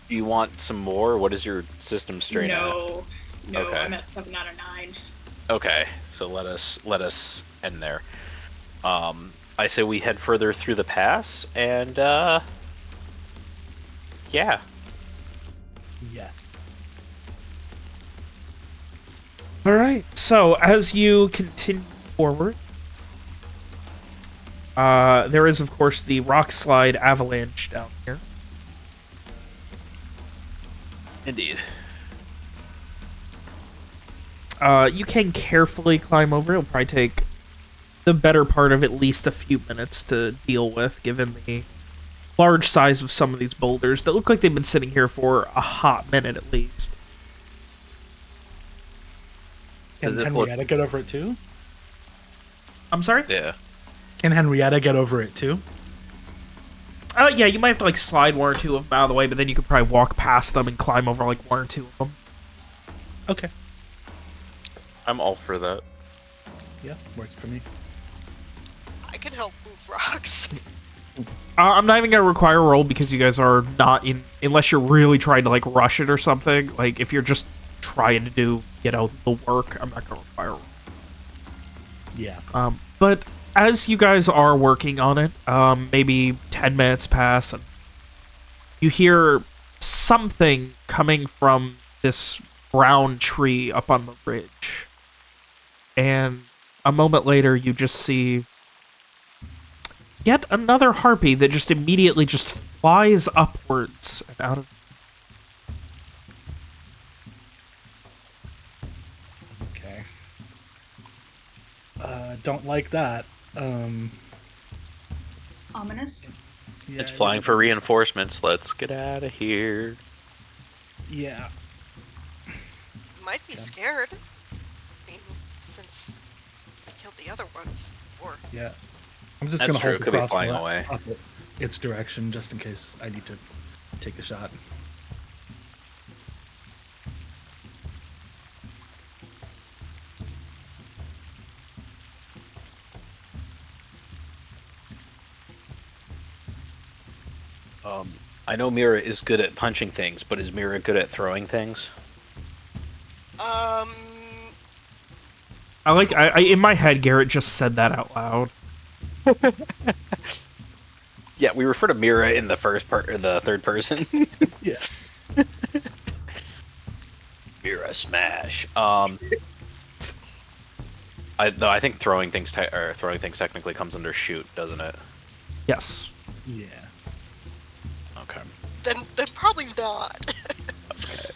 you want some more? What is your system strain at? No, Okay. I'm at 7 out of 9. Okay, so let us end there. I say we head further through the pass, and yeah. Yeah. Alright, so as you continue forward, there is, of course, the rock slide avalanche down here. Indeed. You can carefully climb over. It'll probably take the better part of at least a few minutes to deal with, given the large size of some of these boulders that look like they've been sitting here for a hot minute at least. Can Does it Henrietta get over it too? I'm sorry? Yeah. Can Henrietta get over it too? Yeah, you might have to like slide one or two of them out of the way, but then you could probably walk past them and climb over like one or two of them. Okay. I'm all for that. Yeah, works for me. I can help move rocks. I'm not even gonna require a roll because you guys are not in, unless you're really trying to like rush it or something. Like if you're just trying to do, you know, the work, I'm not gonna require a roll. Yeah. But as you guys are working on it, maybe 10 minutes pass, and you hear something coming from this brown tree up on the ridge. And a moment later, you just see yet another harpy that just immediately just flies upwards and out of... Okay. Don't like that. Ominous. Yeah, It's flying for reinforcements. Let's get out of here. Yeah. Might be scared. I mean, since I killed the other ones. Or Yeah. I'm just That's gonna true, hold it the could be crossbow flying away. up its direction just in case I need to take a shot. I know Mira is good at punching things, but is Mira good at throwing things? um I in my head, Garrett just said that out loud. Yeah, we refer to Mira in the first part or the third person. Yeah. Mira smash. I think throwing things technically comes under shoot, doesn't it? Yes. Yeah. Okay. then probably not. Okay.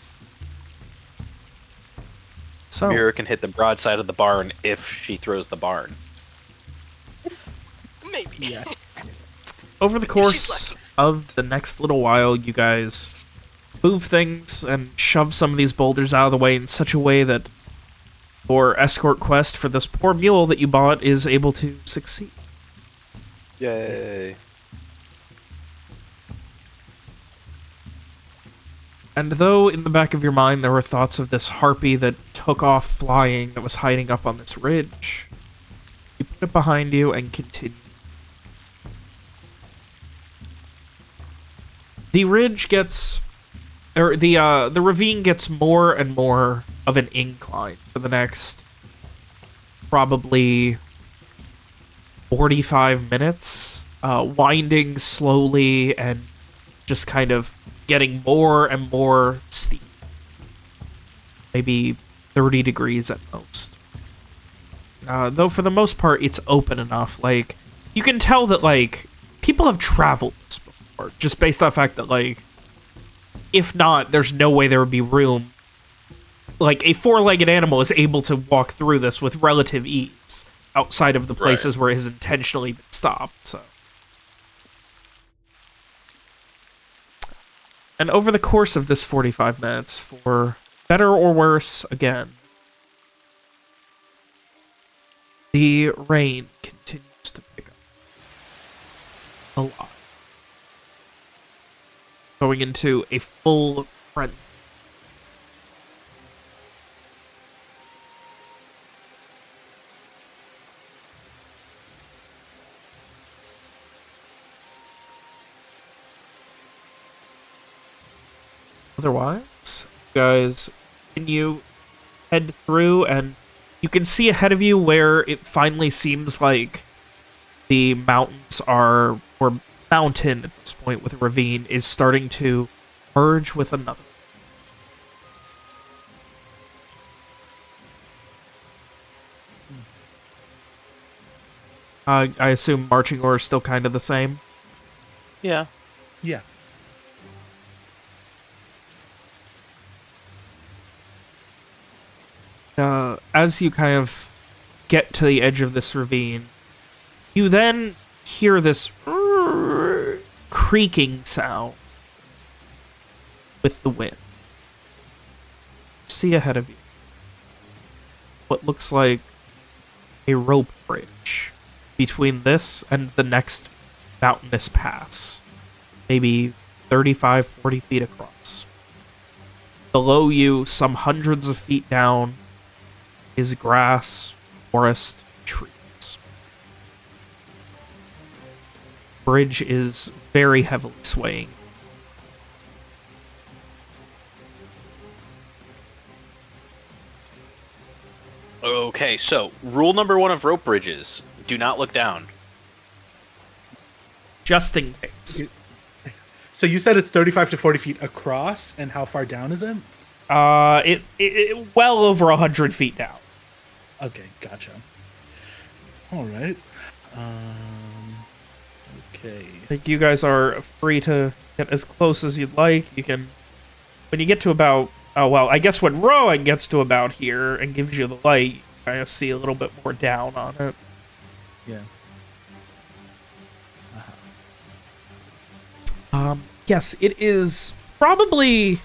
So, Mira can hit the broadside of the barn if she throws the barn. Maybe. Yeah. over the she's course lucky. of the next little while, you guys move things and shove some of these boulders out of the way in such a way that your escort quest for this poor mule that you bought is able to succeed. Yay. And though in the back of your mind there were thoughts of this harpy that took off flying that was hiding up on this ridge, you put it behind you and continue. The ridge gets, or the ravine gets more and more of an incline for the next probably 45 minutes, winding slowly and just kind of getting more and more steep. Maybe 30 degrees at most. Though for the most part, it's open enough. Like, you can tell that, like, people have traveled this before, just based on the fact that, like, if not, there's no way there would be room. Like, a four-legged animal is able to walk through this with relative ease, outside of the places where it has intentionally been stopped, so. And over the course of this 45 minutes, for better or worse, again, the rain continues to pick up a lot. Going into a full frenzy. Otherwise, you guys continue, head through, and you can see ahead of you where it finally seems like the mountains are, or mountain at this point with a ravine, is starting to merge with another. I assume marching order is still kind of the same. Yeah. Yeah. As you kind of get to the edge of this ravine, You then hear this creaking sound with the wind. See ahead of you what looks like a rope bridge between this and the next mountainous pass, maybe 35, 40 feet across. Below you, some hundreds of feet down, is grass, forest, trees. Bridge is very heavily swaying. Okay, so rule number 1 of rope bridges: do not look down. Just in case. So you said it's 35 to 40 feet across, and how far down is it? It well over 100 feet down. Okay, gotcha. All right. Okay. I think you guys are free to get as close as you'd like. You can, when you get to about, oh well, I guess when Rowan gets to about here and gives you the light, you kind of see a little bit more down on it. Yeah. Yes, it is probably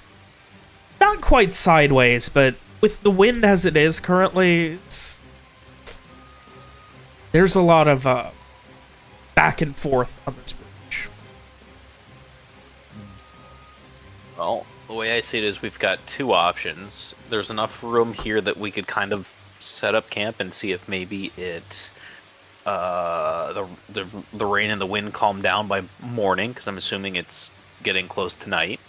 not quite sideways, but with the wind as it is currently, there's a lot of back and forth on this bridge. Well, the way I see it is we've got 2 options. There's enough room here that we could kind of set up camp and see if maybe it the rain and the wind calm down by morning, because I'm assuming it's getting close to night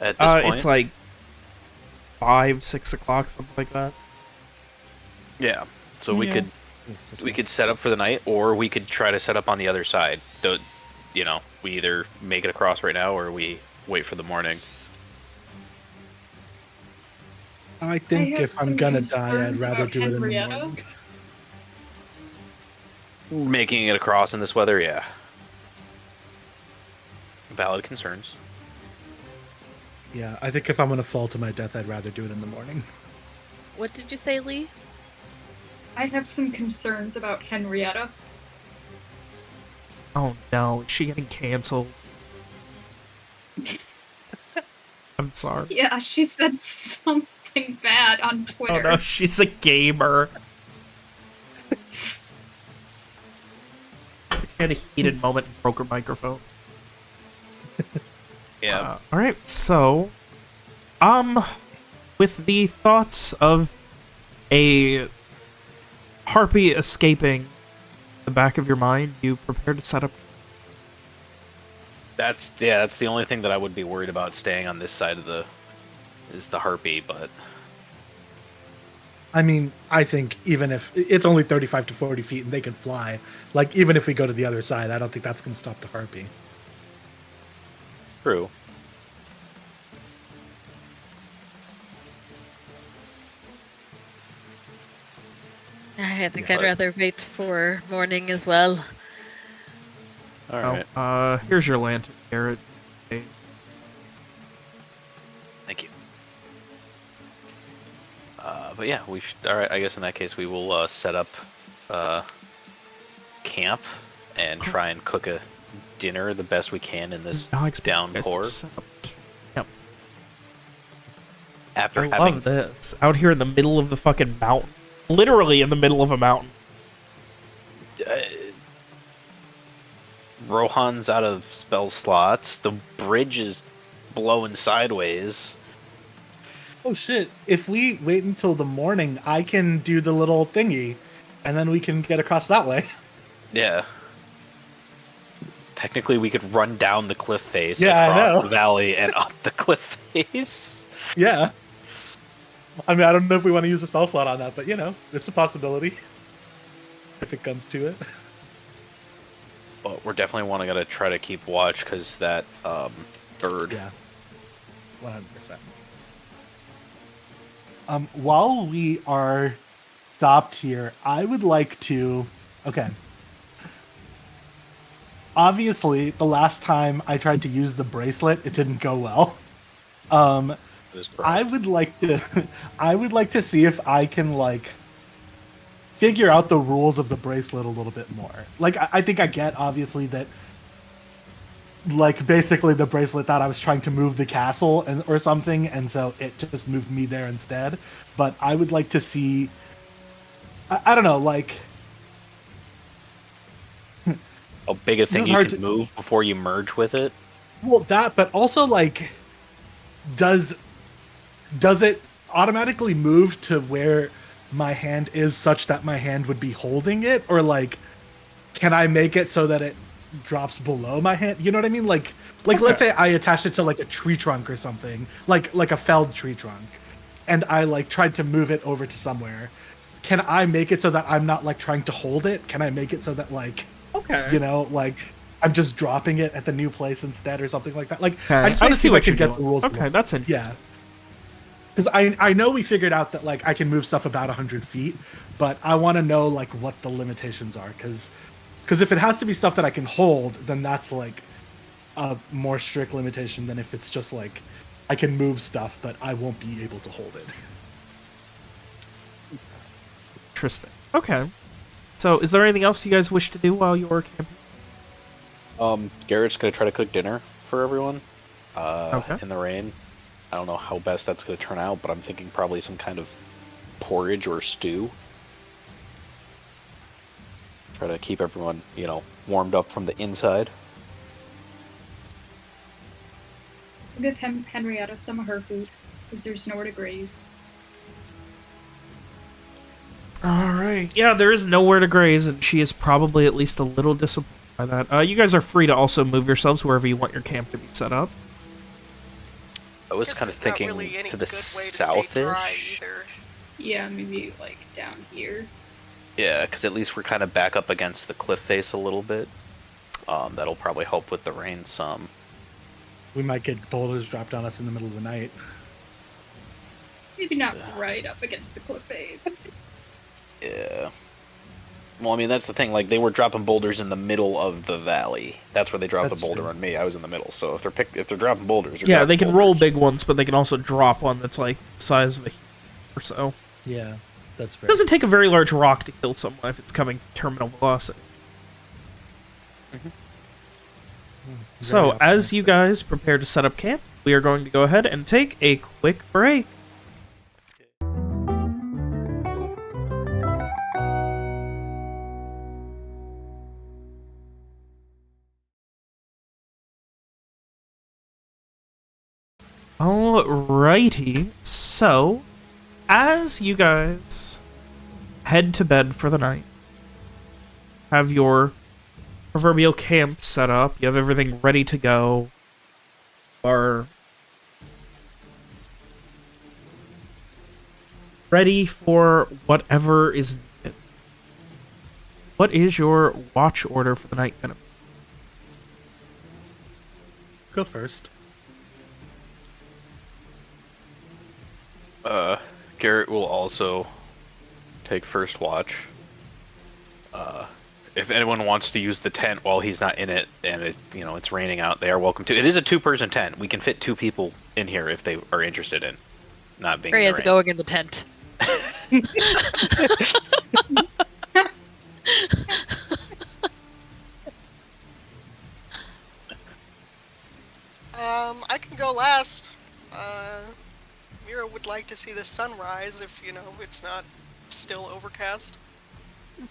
at this point. It's like 5, 6 o'clock, something like that. Yeah, so we could set up for the night, or we could try to set up on the other side. Though, you know, we either make it across right now or we wait for the morning. I think have if I'm some gonna die, I'd concerns rather about do it in the Henrietta. morning. Making it across in this weather, yeah. Valid concerns. Yeah, I think if I'm gonna fall to my death, I'd rather do it in the morning. What did you say, Lee? I have some concerns about Henrietta. Oh no, is she getting canceled? I'm sorry. Yeah, she said something bad on Twitter. Oh no, she's a gamer. She had a heated moment and broke her microphone. Yeah. Alright, so, with the thoughts of a harpy escaping the back of your mind, you prepare to set up. That's the only thing that I would be worried about staying on this side of is the harpy, but I mean, I think even if it's only 35 to 40 feet and they can fly, like even if we go to the other side, I don't think that's gonna stop the harpy. true. I think Yeah. I'd rather wait for morning as well. All right. Here's your lantern, Garrett. Okay. Thank you. But yeah, we should. All right. I guess in that case, we will set up camp and try and cook a dinner the best we can in this Now I expect you guys to downpour. set up camp. After I having love this. Out here in the middle of the fucking mountain. Literally in the middle of a mountain. Rohan's out of spell slots, the bridge is blowing sideways. Oh shit! If we wait until the morning, I can do the little thingy, and then we can get across that way. Yeah. Technically, we could run down the cliff face, Yeah, I across know. the valley, and up the cliff face. Yeah. I mean, I don't know if we want to use a spell slot on that, but you know, it's a possibility. If it comes to it. But we're definitely gonna try to keep watch, because that bird. Yeah. 100%. While we are stopped here, I would like to. Okay. Obviously, the last time I tried to use the bracelet, it didn't go well. Is I correct. would like to. I would like to see if I can like figure out the rules of the bracelet a little bit more. Like, I think I get, obviously, that, like, basically the bracelet thought I was trying to move the castle or something, and so it just moved me there instead. But I would like to see... I don't know, like... How big a thing It's you hard can to- move before you merge with it? Well, that, but also, like, does it automatically move to where my hand is such that my hand would be holding it? Or, like, can I make it so that it drops below my hand? You know what I mean? Like let's say I attached it to, like, a tree trunk or something, like a felled tree trunk, and I, like, tried to move it over to somewhere. Can I make it so that I'm not, like, trying to hold it? Can I make it so that, like, Okay. you know, like, I'm just dropping it at the new place instead or something like that? Like, Okay, I just want to see if I what can you're get the doing. rules. Okay, that's interesting. Yeah. Because I know we figured out that, like, I can move stuff about 100 feet, but I want to know, like, what the limitations are. Because if it has to be stuff that I can hold, then that's, like, a more strict limitation than if it's just, like, I can move stuff, but I won't be able to hold it. Interesting. Okay. So, is there anything else you guys wish to do while you're camping? Garrett's gonna try to cook dinner for everyone. Okay. In the rain. I don't know how best that's gonna turn out, but I'm thinking probably some kind of porridge or stew. Try to keep everyone, you know, warmed up from the inside. I'll give Henrietta some of her food, because there's nowhere to graze. Alright. Yeah, there is nowhere to graze, and she is probably at least a little disappointed by that. You guys are free to also move yourselves wherever you want your camp to be set up. I was Guess kind of there's not thinking really any to the good way to stay dry southish. either. Yeah, maybe, like, down here. Yeah, because at least we're kind of back up against the cliff face a little bit. That'll probably help with the rain some. We might get boulders dropped on us in the middle of the night. Maybe not right up against the cliff face. Yeah. Well, I mean, that's the thing. Like, they were dropping boulders in the middle of the valley. That's where they dropped That's the boulder true. on me. I was in the middle. So if they're dropping boulders, Yeah, they can roll big ones, but they can also drop one that's like the size of a or so. Yeah, that's It fair. doesn't take a very large rock to kill someone if it's coming terminal velocity. So, Very as you optimistic. guys prepare to set up camp, we are going to go ahead and take a quick break. Alrighty, so as you guys head to bed for the night, have your proverbial camp set up, you have everything ready to go, are ready for whatever is needed. What is your watch order for the night gonna be? Go first. Garrett will also take first watch. If anyone wants to use the tent while he's not in it, and it's raining out, they are welcome to. It is a 2-person tent. We can fit 2 people in here if they are interested in not being. Gray in is the rain. going in the tent. I can go last. Mira would like to see the sunrise if, it's not still overcast.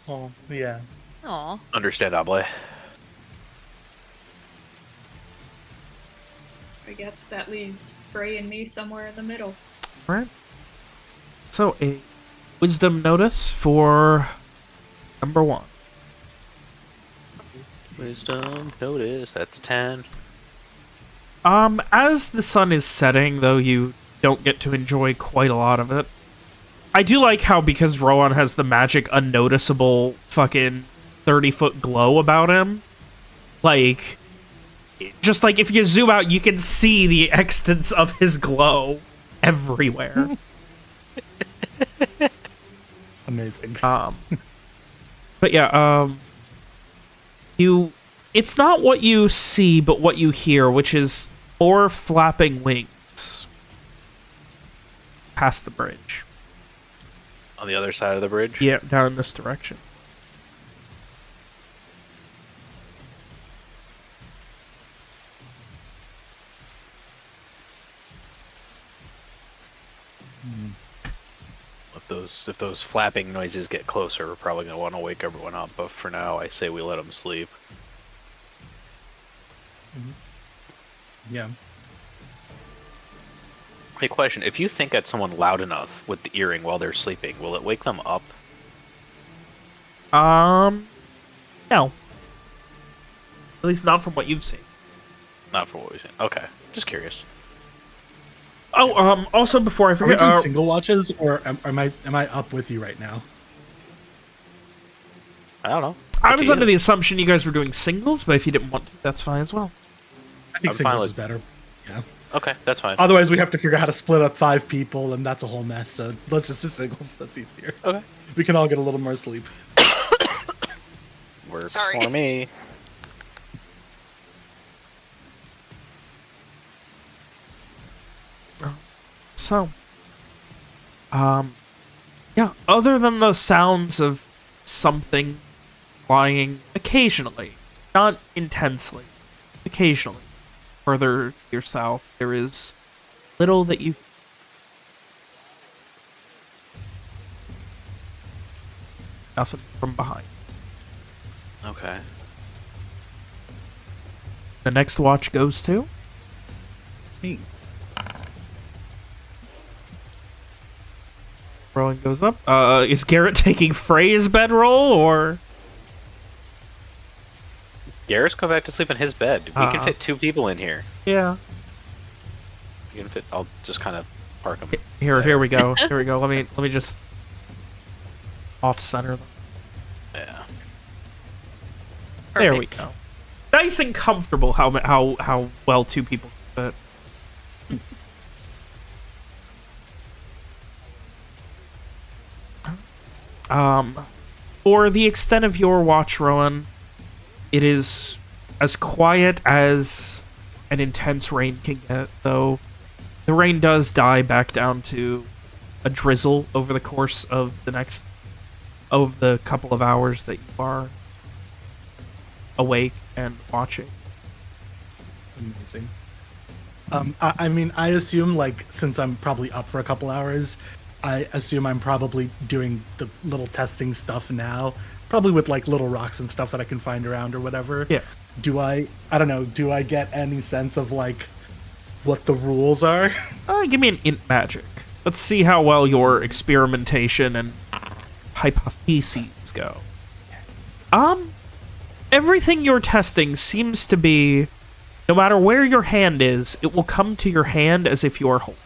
Oh, yeah. Aw. Understandable. I guess that leaves Frey and me somewhere in the middle. Alright. So, a wisdom notice for number 1. Wisdom notice. That's 10. As the sun is setting, though you don't get to enjoy quite a lot of it, I do like how, because Rowan has the magic unnoticeable fucking 30-foot glow about him, like, just like if you zoom out, you can see the extents of his glow everywhere. Amazing. But yeah, it's not what you see, but what you hear, which is 4 flapping wings past the bridge. On the other side of the bridge? Yeah, down in this direction. If those flapping noises get closer, we're probably gonna want to wake everyone up. But for now, I say we let them sleep. Yeah. Hey, question: if you think at someone loud enough with the earring while they're sleeping, will it wake them up? No. At least not from what you've seen. Not for what we've seen. Okay, just curious. Oh, also before I Are we forget, doing single watches, or am I up with you right now? I don't know. I Up was to under you. the assumption you guys were doing singles, but if you didn't want to, that's fine as well. I think I'm fine singles with- is better. Yeah. Okay, that's fine. Otherwise, we have to figure out how to split up 5 people, and that's a whole mess. So let's just do singles. That's easier. Okay. We can all get a little more sleep. Works Sorry. for me. So, yeah, other than the sounds of something flying occasionally, not intensely, occasionally, further to your south, there is little that you... Nothing from behind. Okay. The next watch goes to... Me. Rowan goes up. Is Garrett taking Frey's bedroll, or... Garrus, go back to sleep in his bed. We can Uh-huh. fit 2 people in here. Yeah. You can fit. I'll just kind of park them. Here we go. Here we go. Let me just off-center them. Yeah. There we Perfect. go. Nice and comfortable. How well 2 people can fit. For the extent of your watch, Rowan, it is as quiet as an intense rain can get, though the rain does die back down to a drizzle over the course of the couple of hours that you are awake and watching. Amazing. I mean, I assume, like, since I'm probably up for a couple hours, I assume I'm probably doing the little testing stuff now, probably with, like, little rocks and stuff that I can find around or whatever. Yeah. I don't know, do I get any sense of, like, what the rules are? Give me an int magic. Let's see how well your experimentation and hypotheses go. Everything you're testing seems to be, no matter where your hand is, it will come to your hand as if you're holding.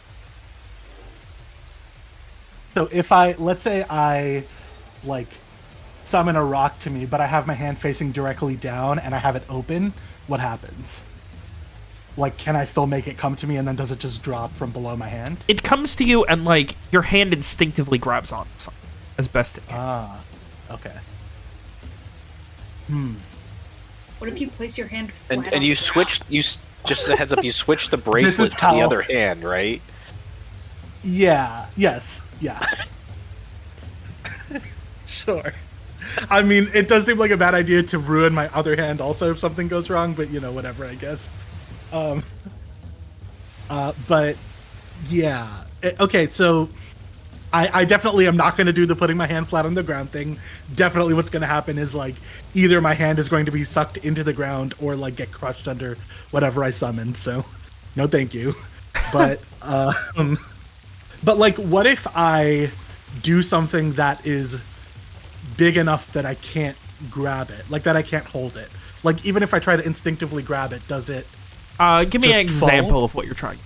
So if let's say I, like, summon a rock to me, but I have my hand facing directly down and I have it open, what happens? Like, can I still make it come to me, and then does it just drop from below my hand? It comes to you and, like, your hand instinctively grabs onto something as best it can. Ah, okay. What if you place your hand flat And on you the ground? switched. Just as a heads up, you switched the bracelet to the how- other hand, right? Yeah, yes, yeah. Sure. I mean, it does seem like a bad idea to ruin my other hand also if something goes wrong, but, you know, whatever, I guess. But, yeah. Okay, so I definitely am not going to do the putting my hand flat on the ground thing. Definitely what's going to happen is, like, either my hand is going to be sucked into the ground or, like, get crushed under whatever I summoned, so no thank you. But, but, like, what if I do something that is big enough that I can't grab it? Like, that I can't hold it? Like, even if I try to instinctively grab it, does it... Give me an just fall? example of what you're trying.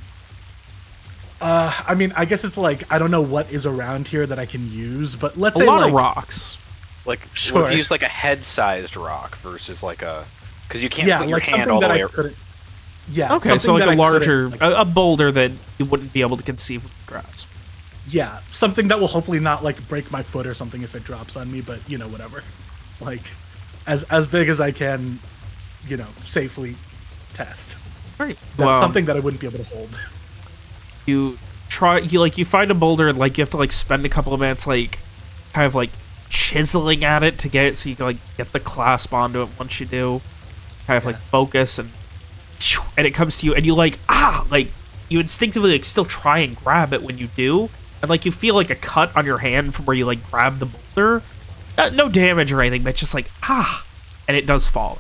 I mean, I guess it's like, I don't know what is around here that I can use, but let's A say, lot like... of rocks. Like, what Sure. if you use like a head-sized rock versus like a, because you can't Yeah, put your like hand something all the that way. I couldn't... Yeah, Okay, so something like that a I larger, couldn't, like- a boulder that you wouldn't be able to conceive of grasp. Yeah, something that will hopefully not, like, break my foot or something if it drops on me, but, you know, whatever. Like, as big as I can, you know, safely test. Right. That's something that I wouldn't be able to hold. You find a boulder and, like, you have to, like, spend a couple of minutes, like, kind of like chiseling at it to get it so you can like get the clasp onto it once you do. Kind of like focus and it comes to you and you like like you instinctively like still try and grab it when you do, and like you feel like a cut on your hand from where you like grab the boulder. No damage or anything, but just like and it does fall.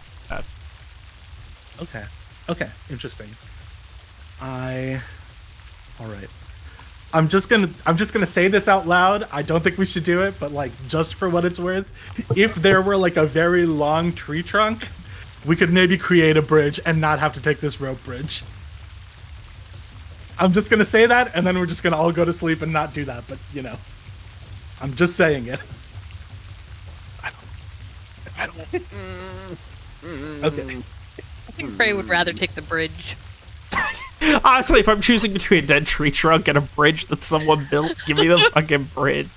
Okay, interesting. All right. I'm just gonna say this out loud. I don't think we should do it, but like just for what it's worth, if there were like a very long tree trunk, we could maybe create a bridge and not have to take this rope bridge. I'm just gonna say that, and then we're just gonna all go to sleep and not do that. But you know, I'm just saying it. I don't. Okay. I think Frey would rather take the bridge. Honestly, if I'm choosing between a dead tree trunk and a bridge that someone built, give me the fucking bridge.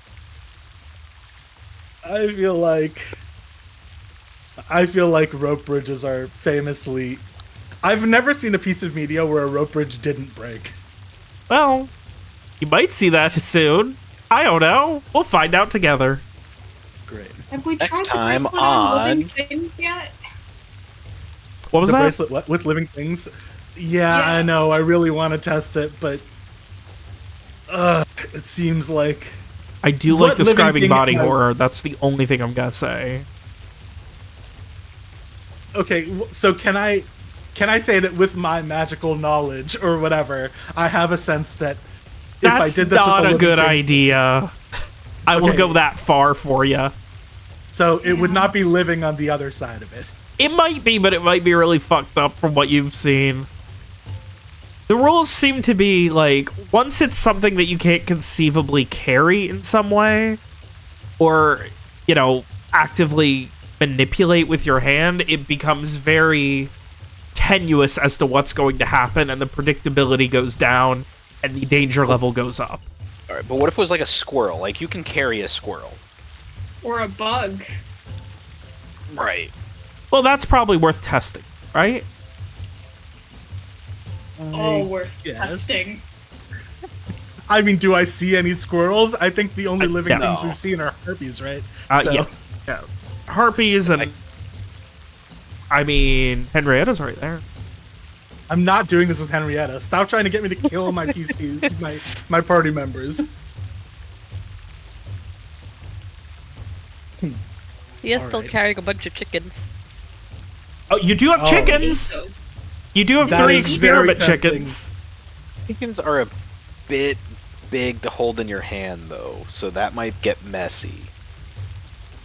I feel like rope bridges are famously. I've never seen a piece of media where a rope bridge didn't break. Well, you might see that soon. I don't know. We'll find out together. Great. Have we Next tried the time bracelet on living on- things yet? What was The that? bracelet what, with living things? Yeah, Yeah. I know. I really want to test it, but it seems like I do What like living describing thing body have- horror. That's the only thing I'm gonna say. okay. So can I say that with my magical knowledge or whatever, I have a sense that if That's I did this not with a the good living thing, idea. I will Okay. go that far for you. so it would not be living on the other side of it. It might be, but it might be really fucked up from what you've seen. The rules seem to be, like, once it's something that you can't conceivably carry in some way, or, you know, actively manipulate with your hand, it becomes very tenuous as to what's going to happen, and the predictability goes down, and the danger level goes up. All right, but what if it was like a squirrel? Like you can carry a squirrel. Or a bug? Right. Well, that's probably worth testing, right? All worth guess. testing. I mean, do I see any squirrels? I think the only living yeah. things No. we've seen are harpies, right? Yeah. Harpies and... I mean, Henrietta's right there. I'm not doing this with Henrietta. Stop trying to get me to kill my PCs, my party members. He is All still right. carrying a bunch of chickens. Oh, you do have Oh. chickens! Those. You do have That 3 is very experiment tempting. chickens. Chickens are a bit big to hold in your hand, though, so that might get messy.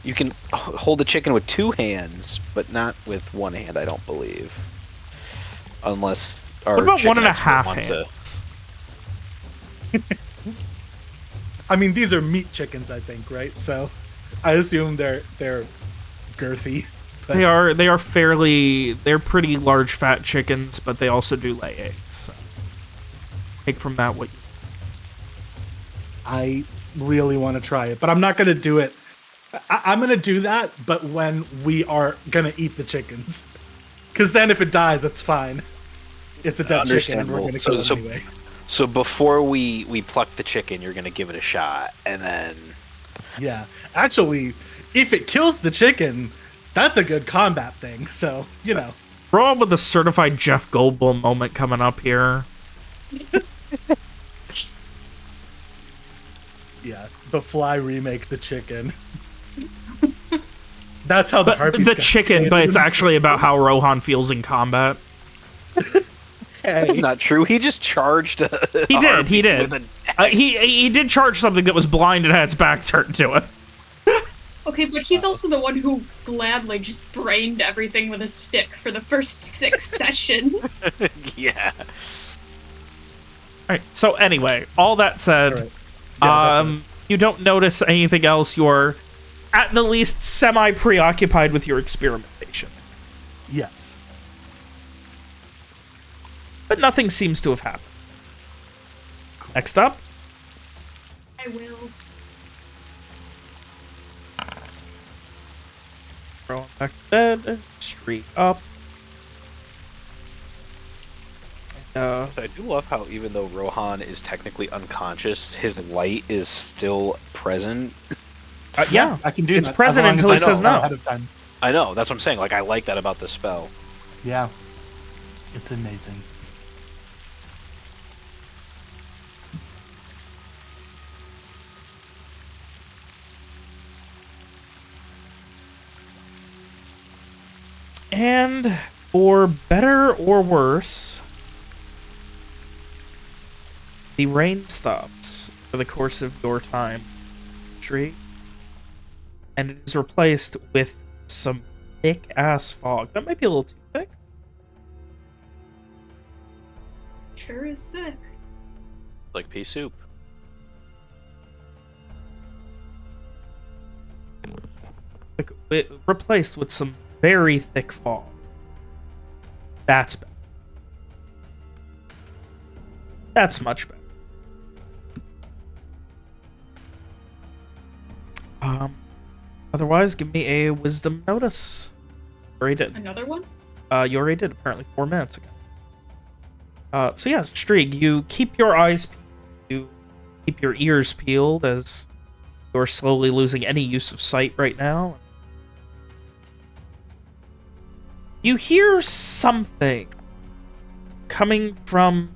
You can hold a chicken with 2 hands, but not with 1 hand, I don't believe. Unless our What about chicken 1.5 expert wants hands? I mean, these are meat chickens, I think, right? So, I assume they're girthy. But They are they're pretty large fat chickens, but they also do lay eggs. So. Take from that what you... I really want to try it, but I'm not going to do it. I'm going to do that, but when we are going to eat the chickens. Because then if it dies, it's fine. It's a dead chicken, and we're going to kill it anyway. So before we pluck the chicken, you're gonna give it a shot, and then Yeah. Actually, if it kills the chicken, that's a good combat thing. So, you know. We're all with the certified Jeff Goldblum moment coming up here. Yeah. The Fly remake, the chicken. That's how the harpies The got chicken, created. but it's actually about how Rohan feels in combat. that's not true. He just charged. He did, he did. With a He did charge something that was blind and had its back turned to it. Okay, but he's also the one who gladly just brained everything with a stick for the first 6 sessions. yeah. Alright, so anyway, all that said, All right. Yeah, that's it. you don't notice anything else. You're at the least semi-preoccupied with your experimentation. Yes. But nothing seems to have happened. Next up, I will. rolling back to bed, street up. So I do love how even though Rohan is technically unconscious, his light is still present. Yeah, I can do it's that. present as long until as he I know says no. ahead of time. I know. That's what I'm saying. Like, I like that about the spell. Yeah, it's amazing. And for better or worse, the rain stops for the course of your time tree, and it is replaced with some thick-ass fog. That might be a little too thick. Sure is thick. Like pea soup. Replaced with some very thick fog. That's better. That's much better. Otherwise, give me a wisdom notice. Already did. Another one? You already did, apparently, 4 minutes ago. So yeah, Strieg, you keep your eyes peeled, you keep your ears peeled as you're slowly losing any use of sight right now. You hear something coming from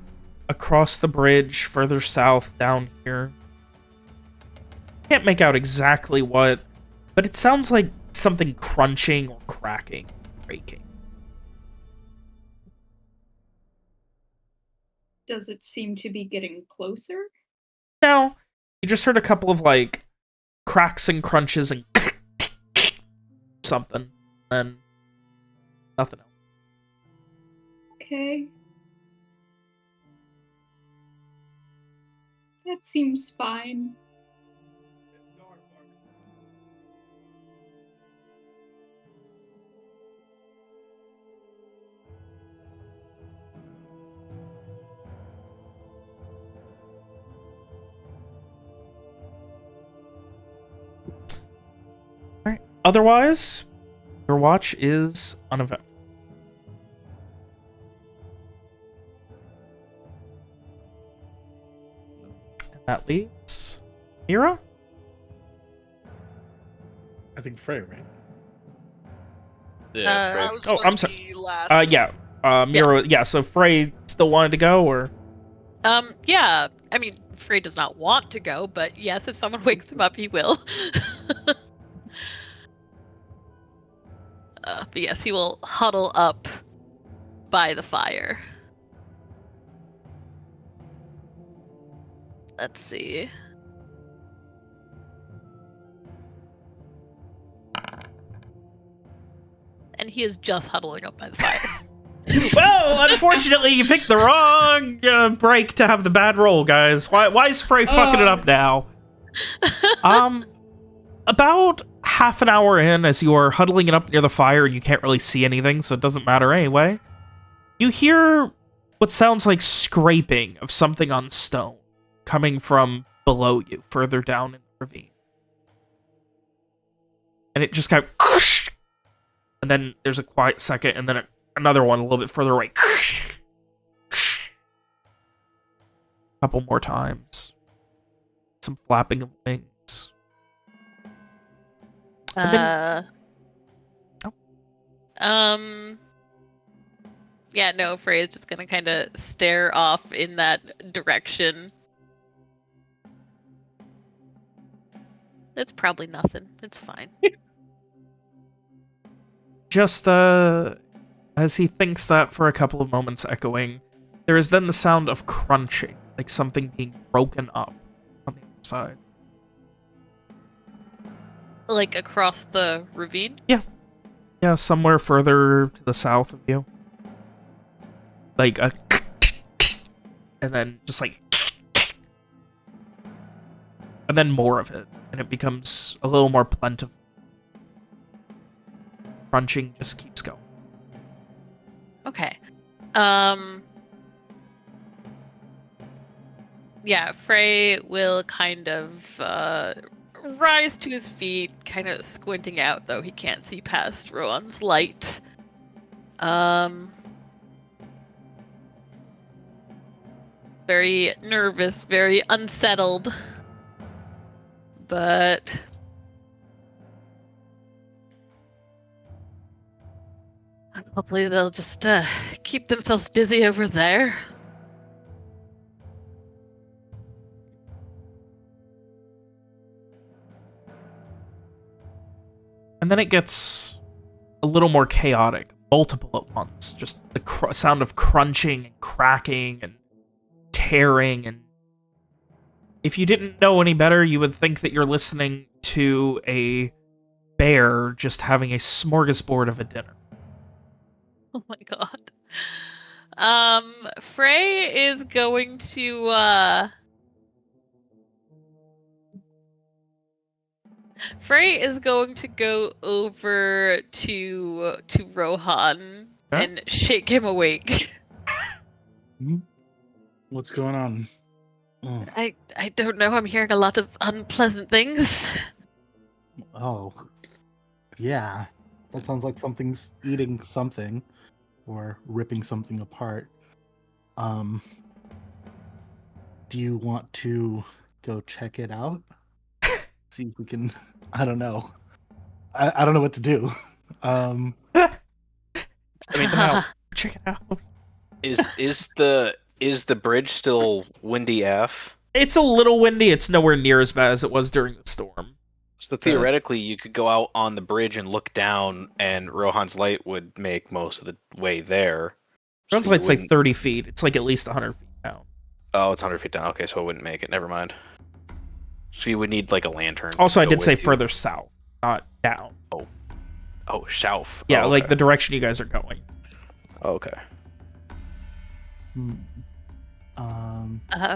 across the bridge further south down here. Can't make out exactly what, but it sounds like something crunching or cracking, breaking. Does it seem to be getting closer? No, you just heard a couple of like cracks and crunches and something, and nothing else. Okay. That seems fine. Alright. Otherwise, your watch is uneventful. And that leaves Mira? I think Frey, right? Yeah, I right. was Oh, supposed I'm to sorry. be last. Yeah. Mira, yeah, so Frey still wanted to go, or? Yeah. I mean, Frey does not want to go, but yes, if someone wakes him up, he will. But yes, he will huddle up by the fire. Let's see. And he is just huddling up by the fire. Well, unfortunately, you picked the wrong break to have the bad roll, guys. Why is Frey fucking it up now? About half an hour in, as you are huddling it up near the fire and you can't really see anything, so it doesn't matter anyway, you hear what sounds like scraping of something on stone coming from below you, further down in the ravine. And it just kind of... And then there's a quiet second, and then another one a little bit further away. A couple more times. Some flapping of wings. And then... Yeah, no, Frey is just gonna kind of stare off in that direction. It's probably nothing. It's fine. Just, as he thinks that for a couple of moments echoing, there is then the sound of crunching, like something being broken up on the other side. Like across the ravine? Yeah. Yeah, somewhere further to the south of you. Like a... And then just like... And then more of it. And it becomes a little more plentiful. Crunching just keeps going. Okay. Yeah, Frey will kind of rise to his feet, kind of squinting out, though he can't see past Rowan's light. Very nervous, very unsettled. But Hopefully they'll just keep themselves busy over there. And then it gets a little more chaotic, multiple at once. Just the sound of crunching and cracking and tearing. And if you didn't know any better, you would think that you're listening to a bear just having a smorgasbord of a dinner. Oh my god. Frey is going to go over to Rohan Huh? and shake him awake. What's going on? Oh. I don't know. I'm hearing a lot of unpleasant things. Oh. Yeah. That sounds like something's eating something or ripping something apart. Do you want to go check it out? See if we can I don't know. I don't know what to do. I mean, Check it out. is the bridge still windy F? It's a little windy. It's nowhere near as bad as it was during the storm. So theoretically, you could go out on the bridge and look down, and Rohan's light would make most of the way there. So Sounds like it's like 30 feet. It's like at least 100 feet down. Oh, it's 100 feet down. Okay, so it wouldn't make it. Never mind. So you would need like a lantern. Also, I go did say with you. further south, not down. Oh, south. Yeah, Oh, like okay. the direction you guys are going. Oh, okay.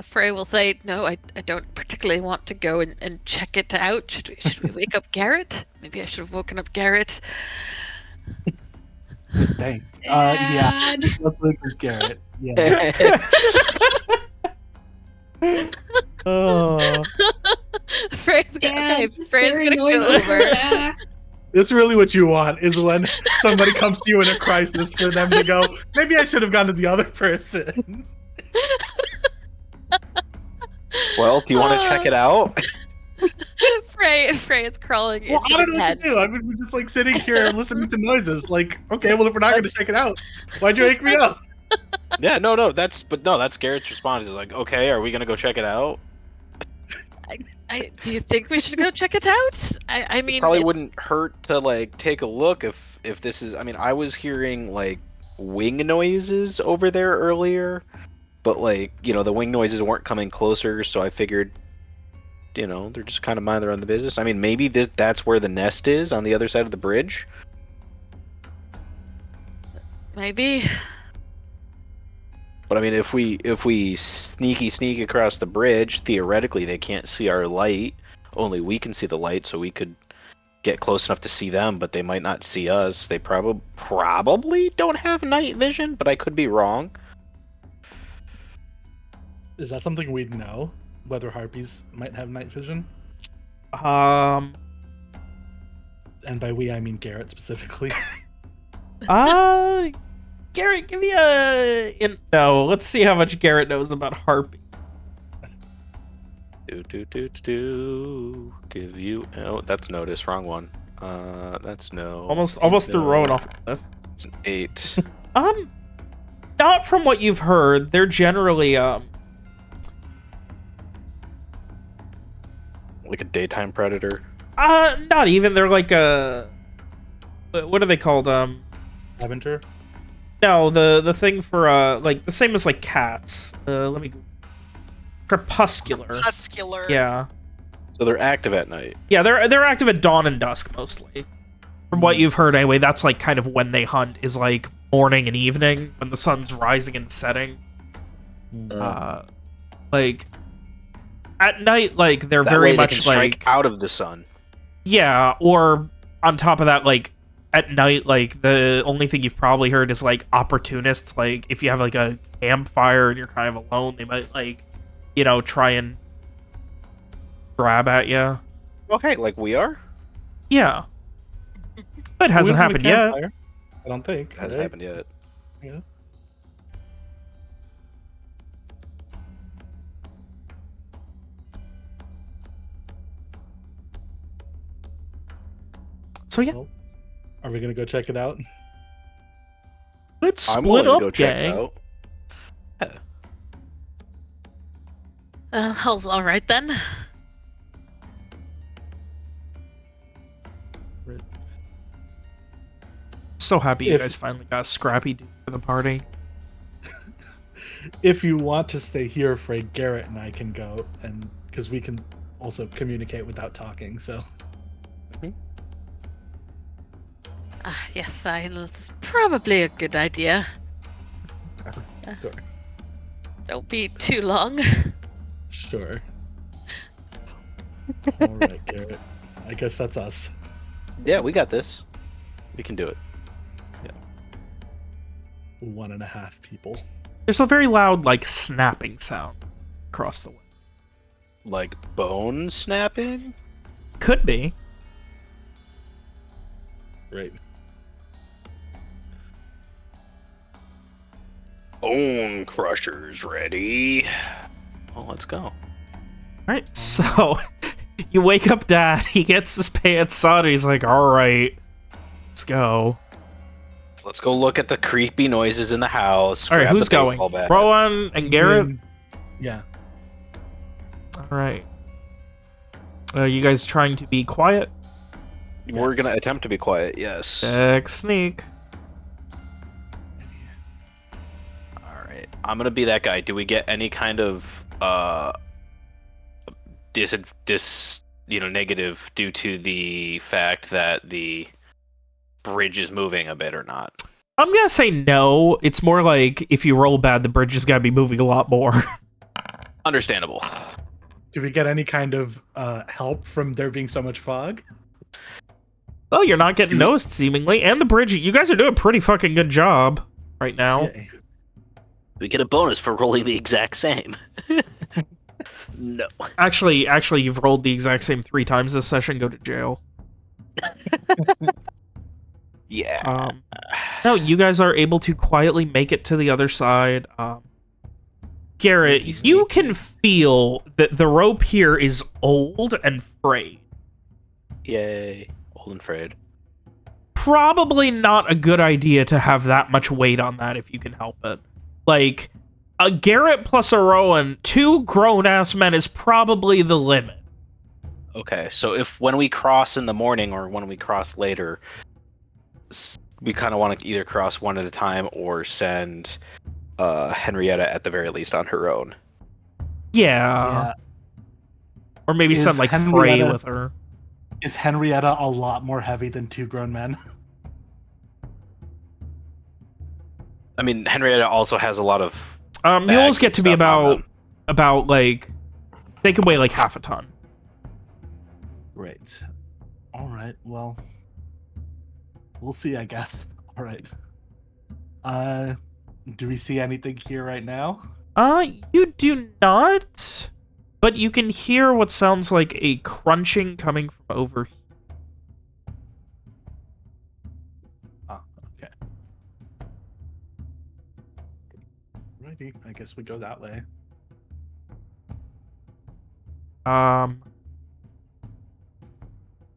Frey will say, "No, I don't particularly want to go and check it out. Should we wake up Garrett? Maybe I should have woken up Garrett." Thanks. Yeah. Dad. Let's wake up Garrett. Yeah. Oh. Frey's Dad, the Frey's scary gonna go noises over. are back. This is really what you want, is when somebody comes to you in a crisis for them to go, maybe I should have gone to the other person. Well, do you want to check it out? Frey is crawling Well, into I don't his know what head. to do. I mean, we're just like sitting here and listening to noises. Like, okay, well, if we're not going to check it out, why'd you wake me up? Yeah, no, that's Garrett's response. Is like, okay, are we gonna go check it out? Do you think we should go check it out? I mean, Probably it's- wouldn't hurt to like take a look if this is. I mean, I was hearing like wing noises over there earlier, but like the wing noises weren't coming closer, so I figured, they're just kind of mind their own business. I mean, maybe that's where the nest is on the other side of the bridge. maybe. But I mean, if we sneak across the bridge, theoretically they can't see our light. Only we can see the light, so we could get close enough to see them, but they might not see us. They probably don't have night vision, but I could be wrong. Is that something we'd know? Whether harpies might have night vision? Um. And by we, I mean Garrett specifically. Garrett, give me no. Let's see how much Garrett knows about harpy. Do. Give you. Oh, that's notice. Wrong one. That's no. Almost threw Rowan off a cliff. It's an 8. Not from what you've heard. They're generally Like a daytime predator. not even. They're like what are they called? Avenger? No, the thing for like the same as like cats. Let me. Crepuscular. Muscular. Yeah. So they're active at night. Yeah, they're active at dawn and dusk mostly. From what you've heard anyway, that's like kind of when they hunt is like morning and evening when the sun's rising and setting. Like at night, like they're That very way they much can strike like out of the sun. yeah, or on top of that, like at night, like the only thing you've probably heard is like opportunists. Like if you have like a campfire and you're kind of alone, they might like try and grab at you. Okay, like we are. Yeah. But it hasn't We live in a happened yet. campfire, I don't think. It hasn't right? happened yet. Yeah. So yeah. Well, are we gonna go check it out? Let's I'm split willing to up, go check gang. it out. All right then. So happy you If- guys finally got Scrappy Doo for the party. If you want to stay here, Frey, Garrett and I can go, and because we can also communicate without talking. So Yes, that's probably a good idea. Sure. Don't be too long. Sure. All right, Garrett. I guess that's us. Yeah, we got this. We can do it. 1.5 people. There's a very loud, like, snapping sound across the way. Like bone snapping? Could be. Right. Bone crushers ready. Well, let's go. Alright, so you wake up Dad, he gets his pants on, and he's like, alright, let's go. Let's go look at the creepy noises in the house. Alright, grab who's the going? baseball bat. Rowan and Garrett? Yeah. Alright. You guys trying to be quiet? We're Yes. gonna attempt to be quiet, yes. Sneak. Alright. I'm gonna be that guy. Do we get any kind of negative due to the fact that the bridge is moving a bit or not? I'm gonna say no. It's more like if you roll bad, the bridge has gotta be moving a lot more. Understandable. Do we get any kind of help from there being so much fog? Well, you're not getting noticed, seemingly. And the bridge, you guys are doing a pretty fucking good job right now. Yay. We get a bonus for rolling the exact same. No. Actually, you've rolled the exact same 3 times this session. Go to jail. Yeah. No, you guys are able to quietly make it to the other side. Garrett, you can feel that the rope here is old and frayed. Yay. Old and frayed. Probably not a good idea to have that much weight on that if you can help it. Like, a Garrett plus a Rowan, 2 grown-ass men is probably the limit. Okay, so if when we cross in the morning or when we cross later, we kind of want to either cross one at a time or send Henrietta at the very least on her own. Yeah. Or maybe Is send, like, Frey Henrietta- with her. Is Henrietta a lot more heavy than 2 grown men? I mean, Henrietta also has a lot of Mules bags get and to be stuff on about, like, they can weigh, like, half a ton. Right. All right. Well, we'll see, I guess. All right. Do we see anything here right now? You do not, but you can hear what sounds like a crunching coming from over here. Oh, okay. Righty. I guess we go that way.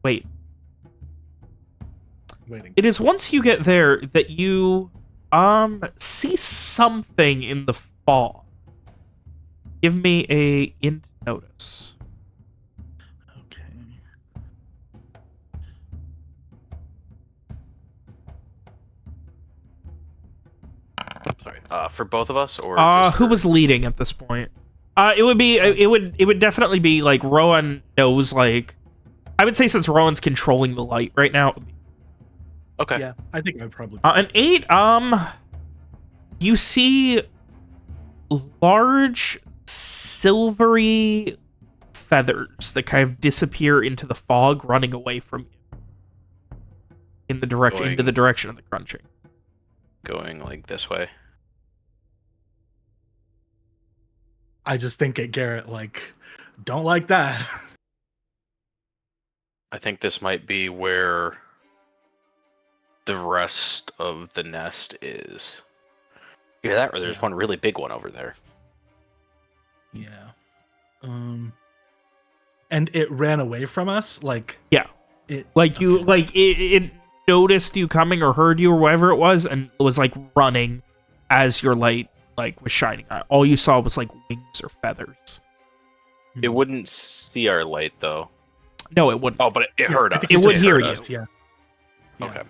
Wait. Waiting. It is once you get there that you, see something in the fog. Give me a int notice. Okay. Sorry. For both of us, or just Who for- was leading at this point? It would definitely be, like, Rowan knows, like, I would say since Rowan's controlling the light right now, it would be Okay. Yeah, I think I'd probably. an 8, you see large silvery feathers that kind of disappear into the fog, running away from you in the into the direction of the crunching. Going like this way. I just think at Garrett, like, don't like that. I think this might be where the rest of the nest is. You hear that? Or there's Yeah. one really big one over there. Yeah. And it ran away from us, like. Yeah. It. Like you, Okay. like it noticed you coming or heard you or whatever it was, and was like running as your light like was shining. All you saw was like wings or feathers. It wouldn't see our light though. No, it wouldn't. Oh, but it heard I us. think It would just hear heard you. us, Yeah. Yeah. Okay.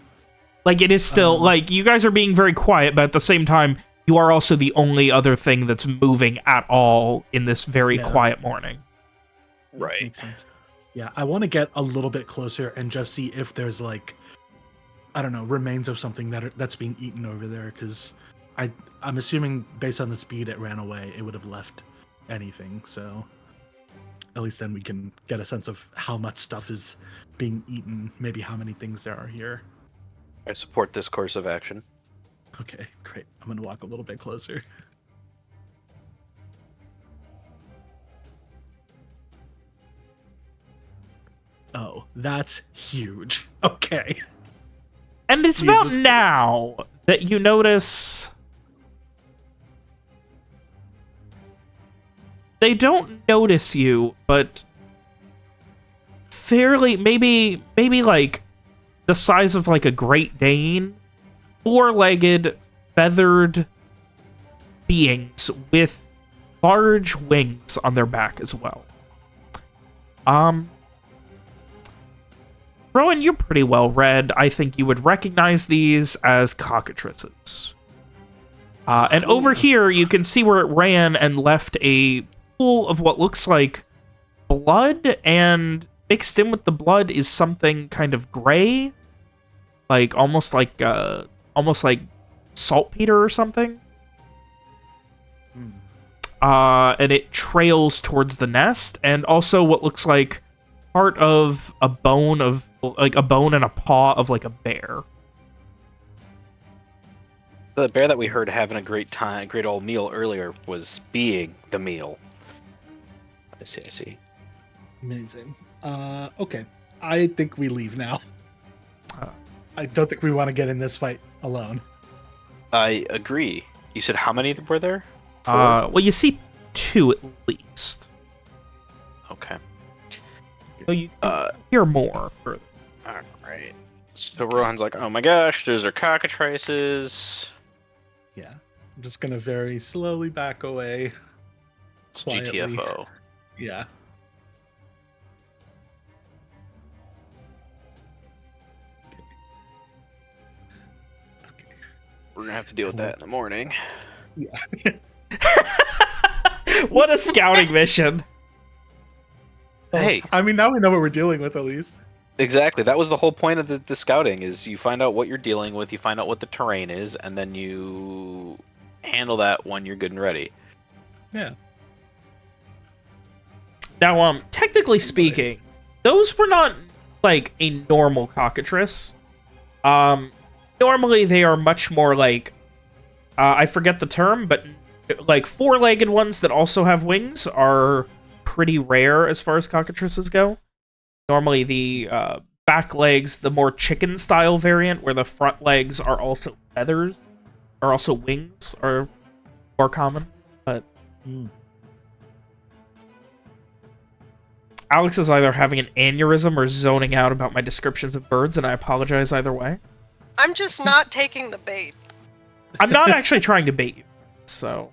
Like, it is still, like, you guys are being very quiet, but at the same time, you are also the only other thing that's moving at all in this very quiet morning. Right. Makes sense. Yeah, I want to get a little bit closer and just see if there's, like, I don't know, remains of something that's being eaten over there, because I'm assuming, based on the speed it ran away, it would have left anything, so at least then we can get a sense of how much stuff is being eaten, maybe how many things there are here. I support this course of action. Okay, great. I'm going to walk a little bit closer. Oh, that's huge. Okay. And it's Jesus about Christ. now that you notice they don't notice you, but fairly, maybe like the size of like a Great Dane, four-legged, feathered beings with large wings on their back as well. Rowan, you're pretty well read. I think you would recognize these as cockatrices. And over here, you can see where it ran and left a pool of what looks like blood, and mixed in with the blood is something kind of gray, like almost like saltpeter or something. And it trails towards the nest, and also what looks like part of a bone and a paw of like a bear. The bear that we heard having a great old meal earlier was being the meal. I see. Amazing. Okay. I think we leave now. I don't think we want to get in this fight alone. I agree. You said how many were there? Well, you see two at least. Okay. So you hear more further. Alright. So Rohan's like, oh my gosh, those are cockatrices. Yeah. I'm just going to very slowly back away. It's Quietly. GTFO. Yeah. Okay. We're gonna have to deal with that in the morning. Yeah. What a scouting mission. Hey, I mean, now we know what we're dealing with, at least. exactly. That was the whole point of the scouting, is you find out what you're dealing with, you find out what the terrain is, and then you handle that when you're good and ready. Yeah. Now, technically speaking, those were not like a normal cockatrice. Normally they are much more like, I forget the term, but like four-legged ones that also have wings are pretty rare as far as cockatrices go. Normally the back legs, the more chicken-style variant, where the front legs are also feathers, or also wings, are more common. But Alex is either having an aneurysm or zoning out about my descriptions of birds, and I apologize either way. I'm just not taking the bait. I'm not actually trying to bait you, so...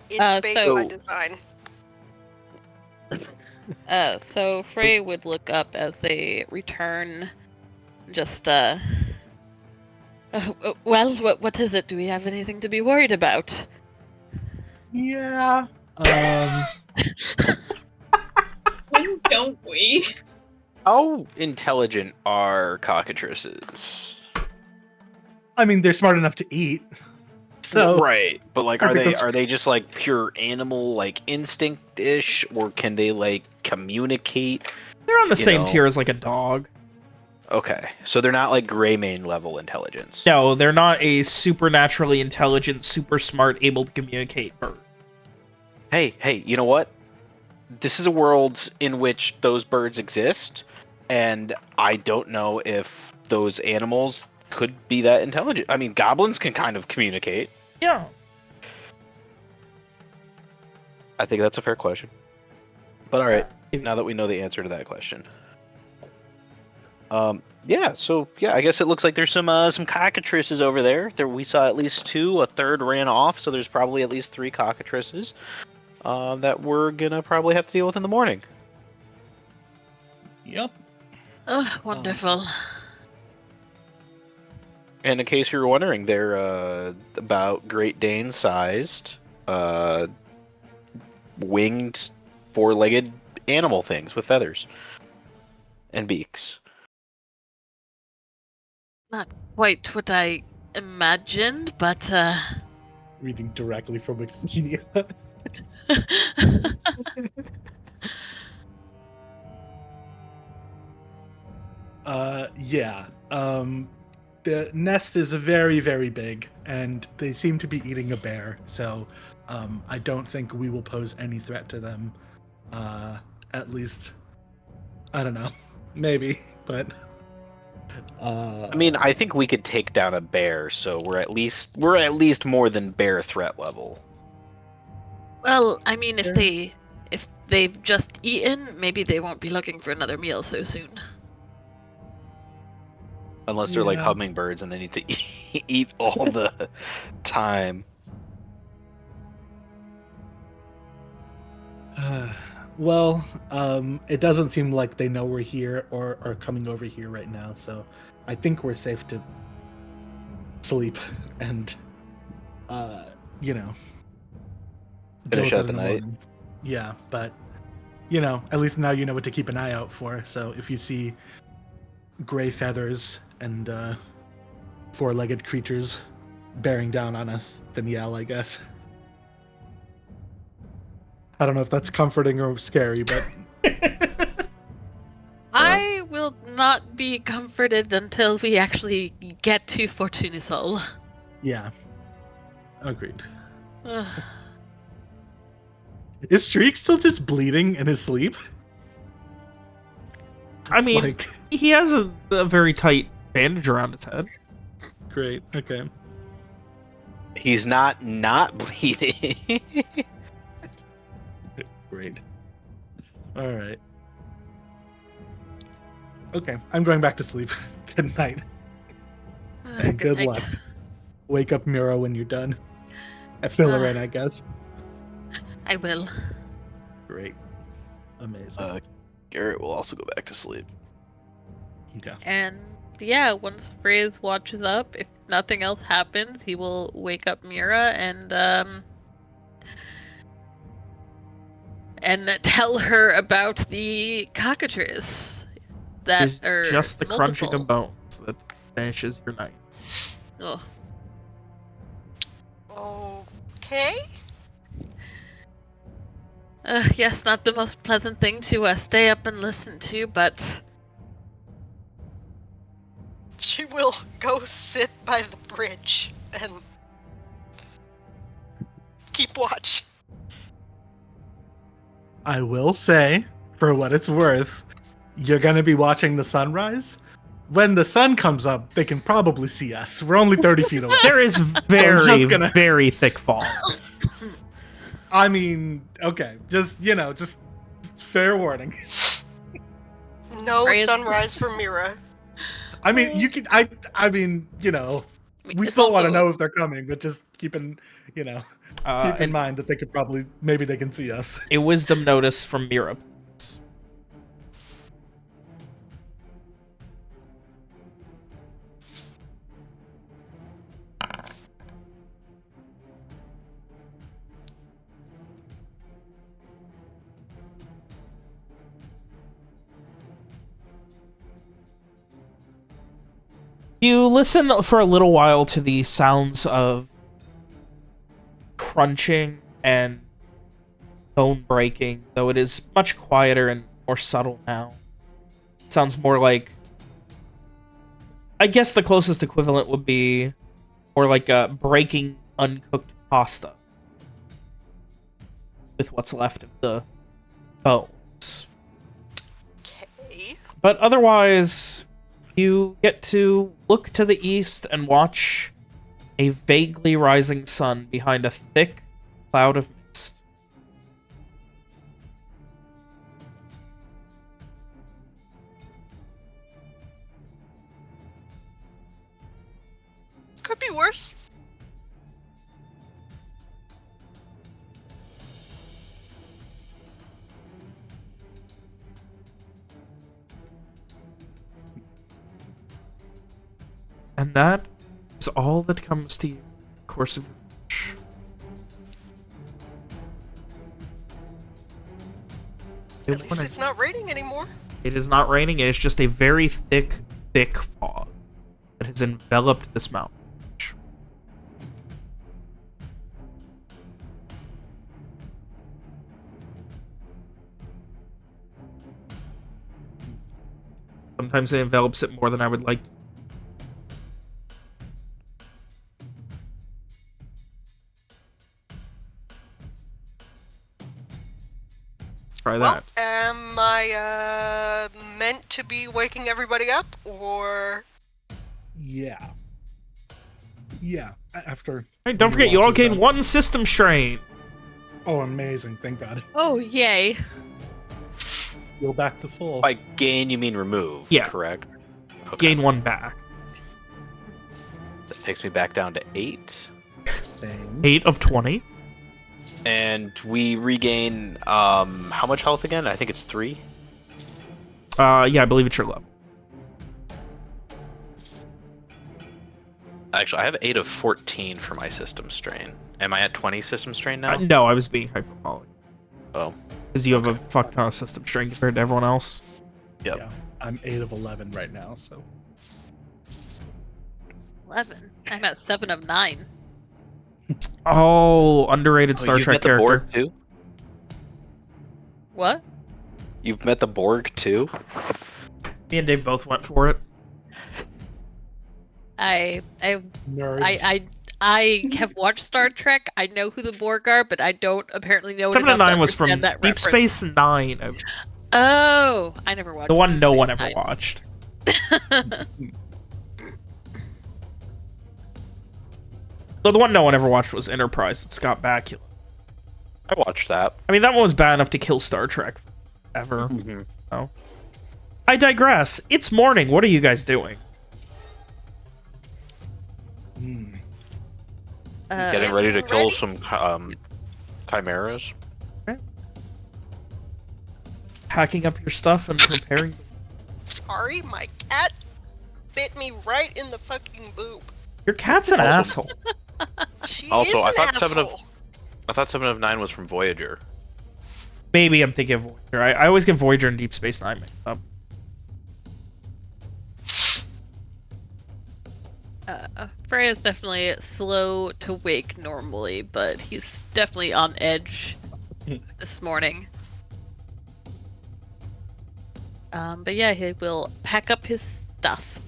It's bait so- by design. So Frey would look up as they return. Just, well, what is it? Do we have anything to be worried about? Yeah. When don't we? How intelligent are cockatrices? I mean, they're smart enough to eat. So right, but like, I are think they that's- just like pure animal, like instinct-ish, or can they like communicate? They're on the You same know. tier as like a dog. Okay, so they're not like Greymane level intelligence. No, they're not a supernaturally intelligent, super smart, able to communicate bird. Hey, you know what? This is a world in which those birds exist, and I don't know if those animals could be that intelligent. I mean, goblins can kind of communicate. Yeah. I think that's a fair question. But all right, now that we know the answer to that question. Yeah, so yeah, I guess it looks like there's some cockatrices over there. We saw at least two. A third ran off, so there's probably at least three cockatrices that we're gonna probably have to deal with in the morning. Yep. Oh, wonderful. And in case you were wondering, they're about Great Dane sized, winged, four-legged animal things with feathers and beaks. Not quite what I imagined, but Reading directly from Wikipedia. Yeah. The nest is very, very big, and they seem to be eating a bear. So, I don't think we will pose any threat to them. At least, I don't know, maybe, but. I mean, I think we could take down a bear, so we're at least more than bear threat level. well, I mean, Sure. if they've just eaten, maybe they won't be looking for another meal so soon. Unless they're like Yeah. hummingbirds and they need to eat all the time. Well, it doesn't seem like they know we're here or are coming over here right now, so I think we're safe to sleep and, you know, deal Finish with out it in the the night. morning. Yeah, but, at least now you know what to keep an eye out for. So if you see gray feathers and four-legged creatures bearing down on us, then yell, I guess. I don't know if that's comforting or scary, but I will not be comforted until we actually get to Fortunisol. yeah, agreed. Ugh. Is Streak still just bleeding in his sleep? I mean, Like, he has a very tight bandage around his head. great. Okay. He's not bleeding. Great. All right. Okay, I'm going back to sleep. Good night. And good night. luck. Wake up Miro when you're done. I fill her in, I guess. I will. Great. Amazing. Garrett will also go back to sleep. Okay. And yeah, once Frizz watches up, if nothing else happens, he will wake up Mira and tell her about the cockatrice that It's are just the crunching multiple. of bones that finishes your night. Oh. Okay. Yes, not the most pleasant thing to stay up and listen to, but She will go sit by the bridge and keep watch. I will say, for what it's worth, you're going to be watching the sunrise. When the sun comes up, they can probably see us. We're only 30 feet away. There is very, just gonna- very thick fog. I mean, okay, just fair warning. No Right. sunrise for Mira. I mean, you can. I mean, we it's still want to also- know if they're coming, but just keep in And mind that they could maybe they can see us. a wisdom notice from Mira, please. You listen for a little while to the sounds of crunching and bone breaking, though it is much quieter and more subtle now. It sounds more like... I guess the closest equivalent would be more like breaking uncooked pasta with what's left of the bones. Okay. But otherwise, you get to look to the east and watch a vaguely rising sun behind a thick cloud of mist. worse. And that is all that comes to you in the course of your wish. At least it's not raining anymore. It is not raining. It is just a very thick, thick fog that has enveloped this mountain. Sometimes it envelops it more than I would like. Try Well, that. am I meant to be waking everybody up, or Yeah. Yeah. After. Hey, don't your forget, you all watch is gain done. 1 system strain. Oh, amazing! Thank God. Oh, yay. Go back to full. By gain, you mean remove, Yeah. correct? Okay. Gain 1 back. That takes me back down to 8. Same. 8 of 20. And we regain, how much health again? I think it's 3. Yeah, I believe it's your level. Actually, I have 8 of 14 for my system strain. Am I at 20 system strain now? No, I was being hyperbolic. Oh. Because you have a fuck ton of system strain compared to everyone else. Yep. Yeah. I'm 8 of 11 right now, so. 11. I'm at 7 of 9. Oh, underrated Star You've Trek met the character. Borg too? What? You've met the Borg too? Me and Dave both went for it. Nerds. I have watched Star Trek. I know who the Borg are, but I don't apparently know 7 enough of to 9 was from understand that Deep reference. Space Nine. Oh, I never watched The one Deep no one Space ever Nine. watched. So the one no one ever watched was Enterprise with Scott Bakula. I watched that. I mean, that one was bad enough to kill Star Trek ever. Mm-hmm. Oh. I digress. It's morning. What are you guys doing? Hmm. Getting ready to kill ready? some chimeras. Packing up your stuff and preparing. sorry, my cat bit me right in the fucking boob. Your cat's an asshole. She Also, is I an thought 7 of- asshole. I thought 7 of 9 was from Voyager. Maybe I'm thinking of Voyager. I always get Voyager and Deep Space Nine mixed up. Freya's definitely slow to wake normally, but he's definitely on edge this morning. But yeah, he will pack up his stuff.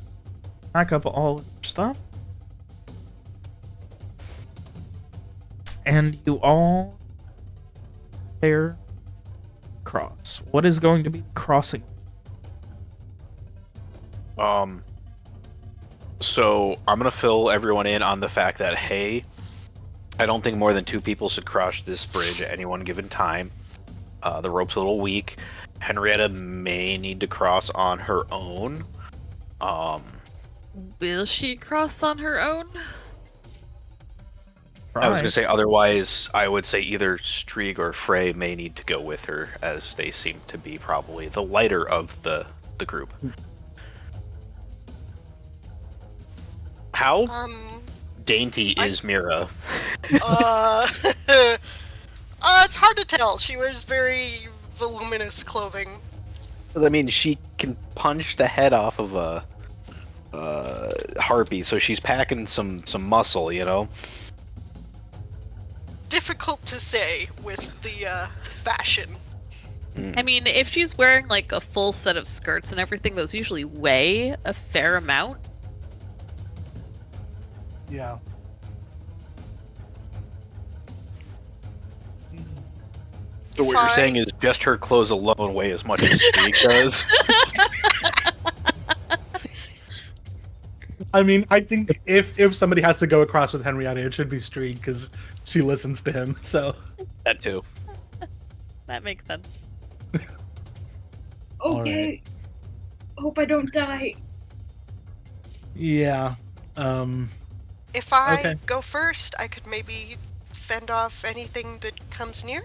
Pack up all of your stuff. And you all there cross. What is going to be crossing? So I'm gonna fill everyone in on the fact that, hey, I don't think more than 2 people should cross this bridge at any one given time. The rope's a little weak. Henrietta may need to cross on her own. Will she cross on her own? I was gonna say otherwise. I would say either Strieg or Frey may need to go with her, as they seem to be probably the lighter of the group. How dainty is Mira? It's hard to tell. She wears very voluminous clothing. I mean, she can punch the head off of a harpy, so she's packing some muscle, you know. Difficult to say with the fashion. I mean, if she's wearing like a full set of skirts and everything, those usually weigh a fair amount. Yeah. So what you're saying is just her clothes alone weigh as much as Strieg does? I mean, I think if somebody has to go across with Henrietta, it should be Strieg because she listens to him. So That too. That makes sense. Okay. Hope I don't die. yeah, If I Okay. go first, I could maybe fend off anything that comes near.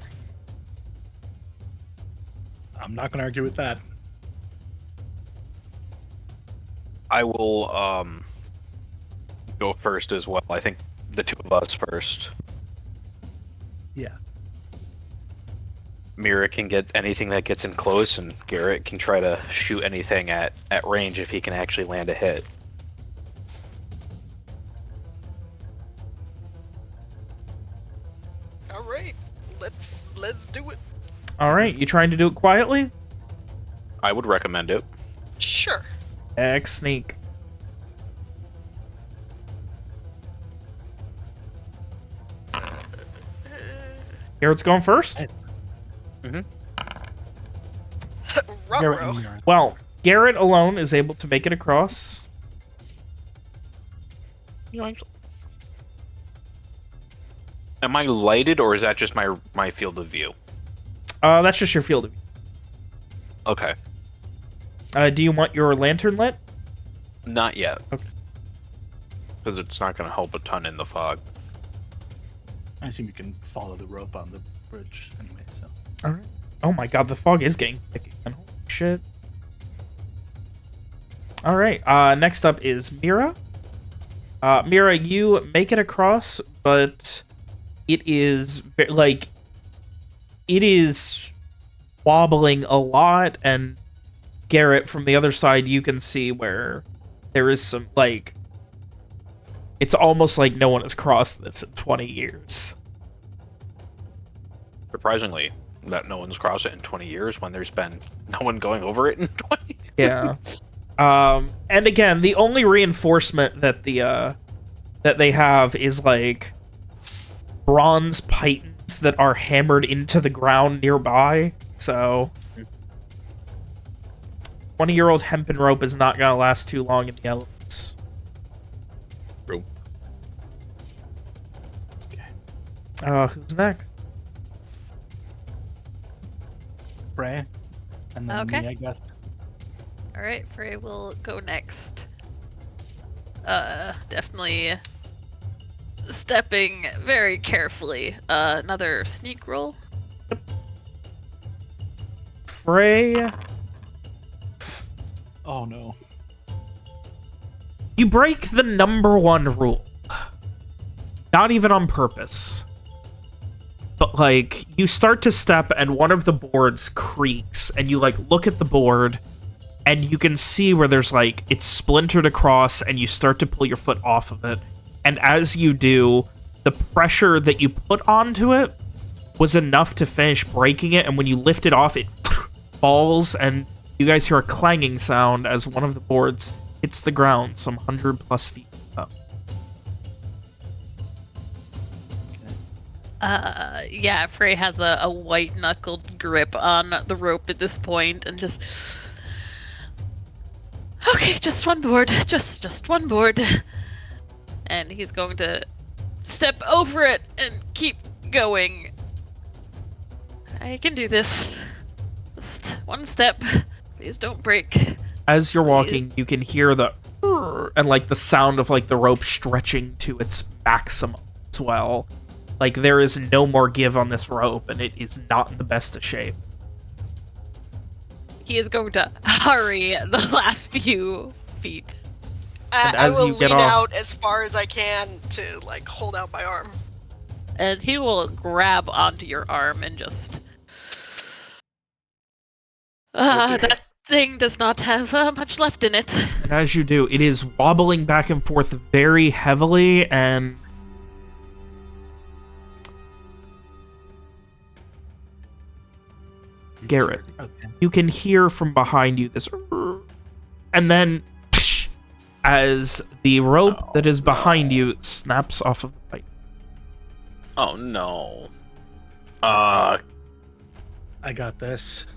I'm not gonna argue with that. I will go first as well. I think the two of us first. Yeah. Mira can get anything that gets in close, and Garrett can try to shoot anything at range if he can actually land a hit. All right, let's do it. All right, you trying to do it quietly? I would recommend it. Sure. X sneak. Garrett's going first. Garrett Ruh-roh. and Mira. Well, Garrett alone is able to make it across. Am I lighted, or is that just my field of view? That's just your field of view. Okay, Do you want your lantern lit? not yet. Okay. Because it's not going to help a ton in the fog. I assume you can follow the rope on the bridge anyway, so. All right. Oh my god, the fog is getting thick again. Holy shit. All right. Next up is Mira. Mira, you make it across, but it is like it is wobbling a lot, and Garrett from the other side, you can see where there is some like. It's almost like no one has crossed this in 20 years. Surprisingly, that no one's crossed it in 20 years when there's been no one going over it in 20. Yeah. And again, the only reinforcement that that they have is like bronze pythons that are hammered into the ground nearby. So 20-year-old hempen rope is not gonna last too long in the elements. True. Who's next? Frey. And then Okay. me, I guess. All right, Frey will go next. Definitely stepping very carefully. Another sneak roll. Frey. Oh no. You break the #1 rule. Not even on purpose. But, like, you start to step and one of the boards creaks, and you, like, look at the board, and you can see where there's, like, it's splintered across, and you start to pull your foot off of it. And as you do, the pressure that you put onto it was enough to finish breaking it, and when you lift it off, it falls, and you guys hear a clanging sound as one of the boards hits the ground some 100+ feet up. Yeah, Frey has a white-knuckled grip on the rope at this point, and just... Okay, just one board, just one board. And he's going to step over it and keep going. I can do this. Just one step. Please don't break. As you're walking, you can hear the and like the sound of like the rope stretching to its maximum as well. Like there is no more give on this rope, and it is not in the best of shape. He is going to hurry the last few feet. And I as will you get lean off- out as far as I can to like hold out my arm. And he will grab onto your arm and just... that thing does not have much left in it. And as you do, it is wobbling back and forth very heavily, and Garrett, Okay. you can hear from behind you this, and then as the rope that is behind you snaps off of the pipe. Oh no. I got this.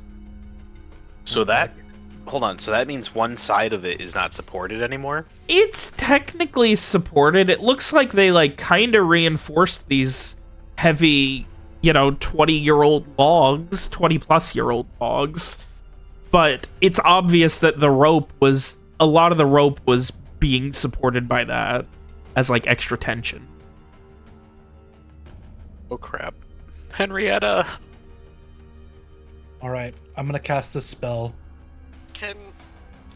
So One that sec. hold on. So that means one side of it is not supported anymore. It's technically supported. It looks like they like kind of reinforced these heavy, 20-year-old logs, 20+-year-old logs. But it's obvious that a lot of the rope was being supported by that. as like extra tension. Oh crap. Henrietta. All right, I'm gonna cast a spell. Can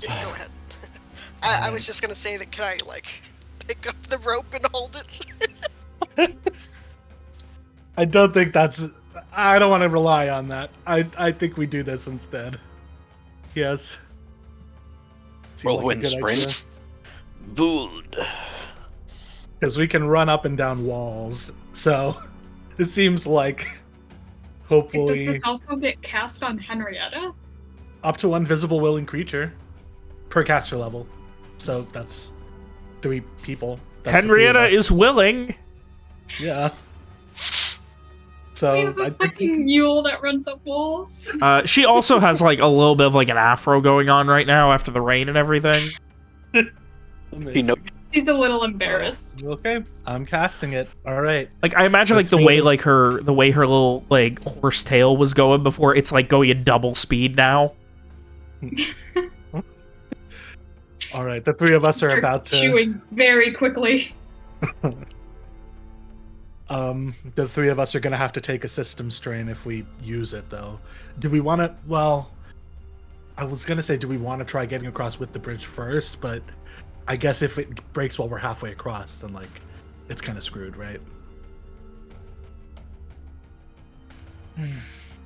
yeah, go ahead. I was just gonna say that. Can I like pick up the rope and hold it? I don't think that's. I don't want to rely on that. I think we do this instead. Yes. Seemed like a Whirlwind good idea. sprint. Vuld. Because we can run up and down walls. So it seems like Does hopefully this also get cast on Henrietta? up to one visible willing creature per caster level. So that's 3 people. That's the 3 of Henrietta us. is willing. Yeah. We So have a I think we fucking can- mule that runs up walls. She also has like a little bit of like an afro going on right now after the rain and everything. Amazing. She's a little embarrassed. Okay, I'm casting it. All right. Like I imagine like Let's the see way this. like her little like horse tail was going before, it's like going at double speed now. All right. The 3 of us are Starts about to. chewing very quickly. The 3 of us are gonna have to take a system strain if we use it, though. Do we want to? Well, I was gonna say, do we want to try getting across with the bridge first? But I guess if it breaks while we're halfway across, then like it's kind of screwed, right?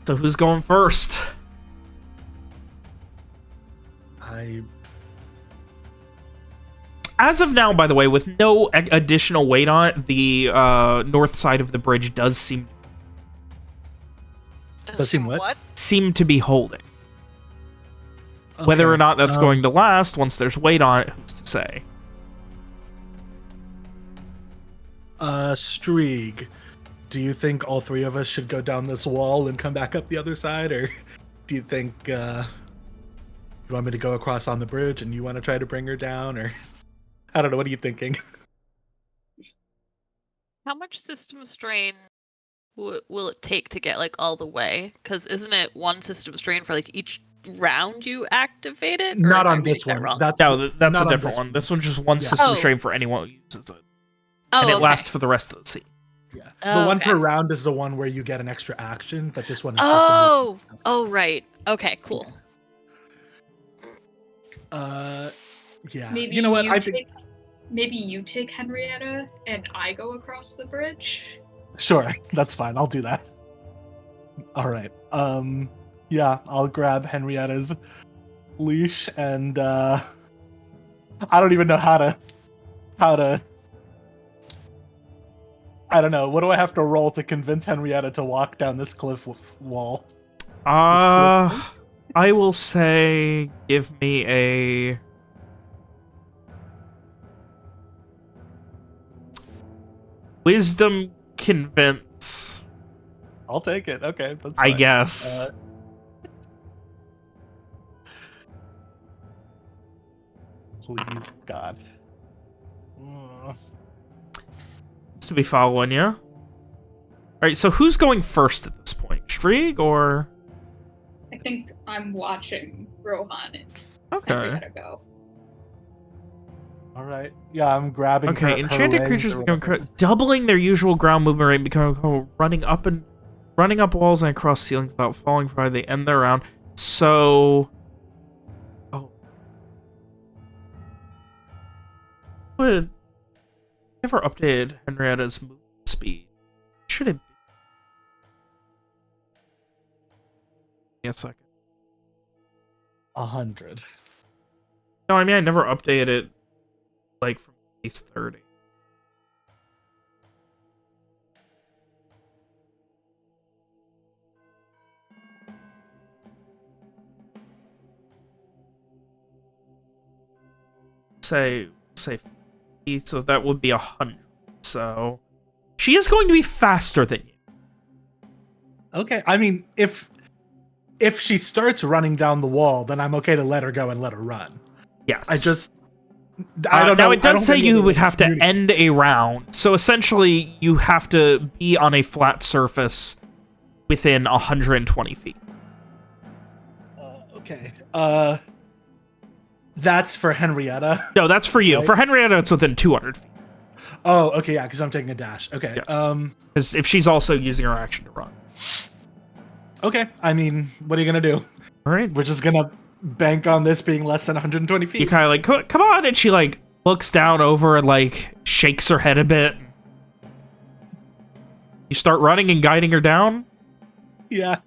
So who's going first? As of now, by the way, with no additional weight on it, the north side of the bridge does seem Does seem what? to be holding. Whether or Okay, not that's going to last once there's weight on it, who's to say? Streeg, do you think all 3 of us should go down this wall and come back up the other side, or do you think you want me to go across on the bridge and you want to try to bring her down, or I don't know. What are you thinking? How much system strain will it take to get like all the way? Because isn't it 1 system strain for like each round you activate it? Or Not am I on this reading that one. wrong? That's No, that's not a on different this one. This one's just one Yeah. system Oh. strain for anyone who uses it. Oh, And it okay. lasts for the rest of the scene. Yeah. Oh, The one okay. per round is the one where you get an extra action, but this one is just a Oh, movement. oh, right. Okay, cool. Yeah. Maybe You know what? you I take, think maybe you take Henrietta and I go across the bridge. sure, that's fine. I'll do that. All right. Yeah, I'll grab Henrietta's leash and I don't even know how to I don't know. What do I have to roll to convince Henrietta to walk down this cliff wall? I will say give me a wisdom convince, I'll take it. Okay, that's I fine. guess. Please, God. To be following you. Alright, so who's going first at this point? Strieg or... I think I'm watching Rohan and Okay. Henrietta go. All right. Yeah, I'm grabbing her. Okay, enchanted her creatures legs or become whatever. doubling their usual ground movement rate, become running up walls and across ceilings without falling, provided they end their round. So, would never updated Henrietta's movement speed. Should it be? Give me a second. 100. No, I mean I never updated it like from base 30. Say 50, so that would be 100. So she is going to be faster than you. Okay. I mean, if she starts running down the wall, then I'm okay to let her go and let her run. Yes. I don't know. Now, it I does don't say really you know would to have to communicate. end a round. So essentially, you have to be on a flat surface within 120 feet. Okay. That's for Henrietta. No, that's for you. Right. For Henrietta, it's within 200 feet. Oh, okay, yeah, because I'm taking a dash. Okay. Yeah. Because if she's also using her action to run. Okay. I mean, what are you gonna do? All right. We're just gonna bank on this being less than 120 feet. You kind of like, come on, and she like looks down over and like shakes her head a bit. You start running and guiding her down. Yeah.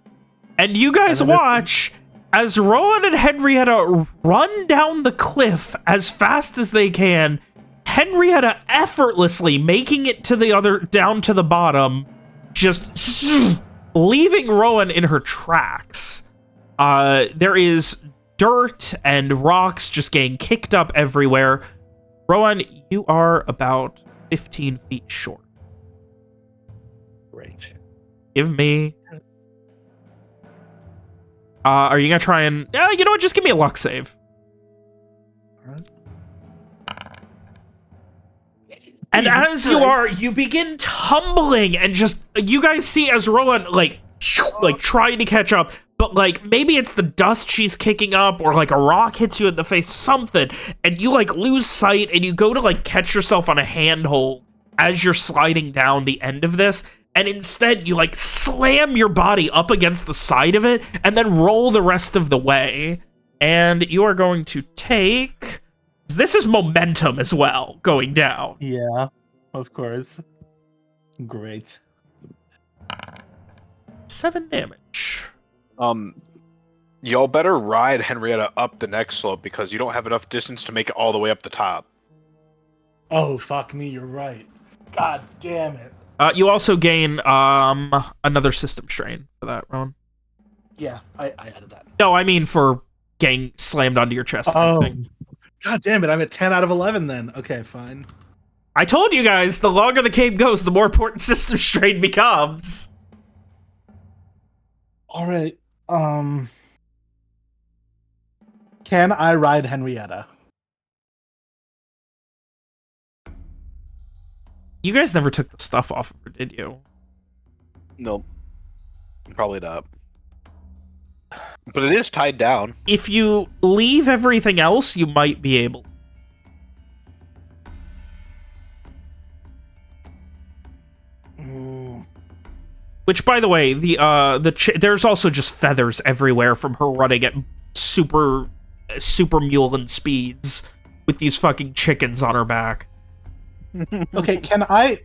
And you guys watch as Rowan and Henrietta run down the cliff as fast as they can. Henrietta effortlessly making it to down to the bottom, just leaving Rowan in her tracks. There is dirt and rocks just getting kicked up everywhere. Rowan, you are about 15 feet short. Great. Give me... are you gonna try and... you know what? Just give me a luck save. And as you are, you begin tumbling and just... You guys see as Rowan, like trying to catch up, but, like, maybe it's the dust she's kicking up, or, like, a rock hits you in the face, something, and you, like, lose sight, and you go to, like, catch yourself on a handhold as you're sliding down the end of this, and instead you, like, slam your body up against the side of it, and then roll the rest of the way. And you are going to take... This is momentum as well, going down. Yeah, of course. Great. 7 damage. Y'all better ride Henrietta up the next slope because you don't have enough distance to make it all the way up the top. Oh, fuck me, you're right. God damn it. You also gain another system strain for that, Rowan. Yeah, I added that. No, I mean for getting slammed onto your chest. Oh, god damn it, I'm at 10 out of 11 then. Okay, fine. I told you guys, the longer the game goes, the more important system strain becomes. All right. Can I ride Henrietta? You guys never took the stuff off of her, did you? Nope. Probably not. But it is tied down. If you leave everything else, you might be able. Which, by the way, there's also just feathers everywhere from her running at super mulin speeds with these fucking chickens on her back. Okay, can I...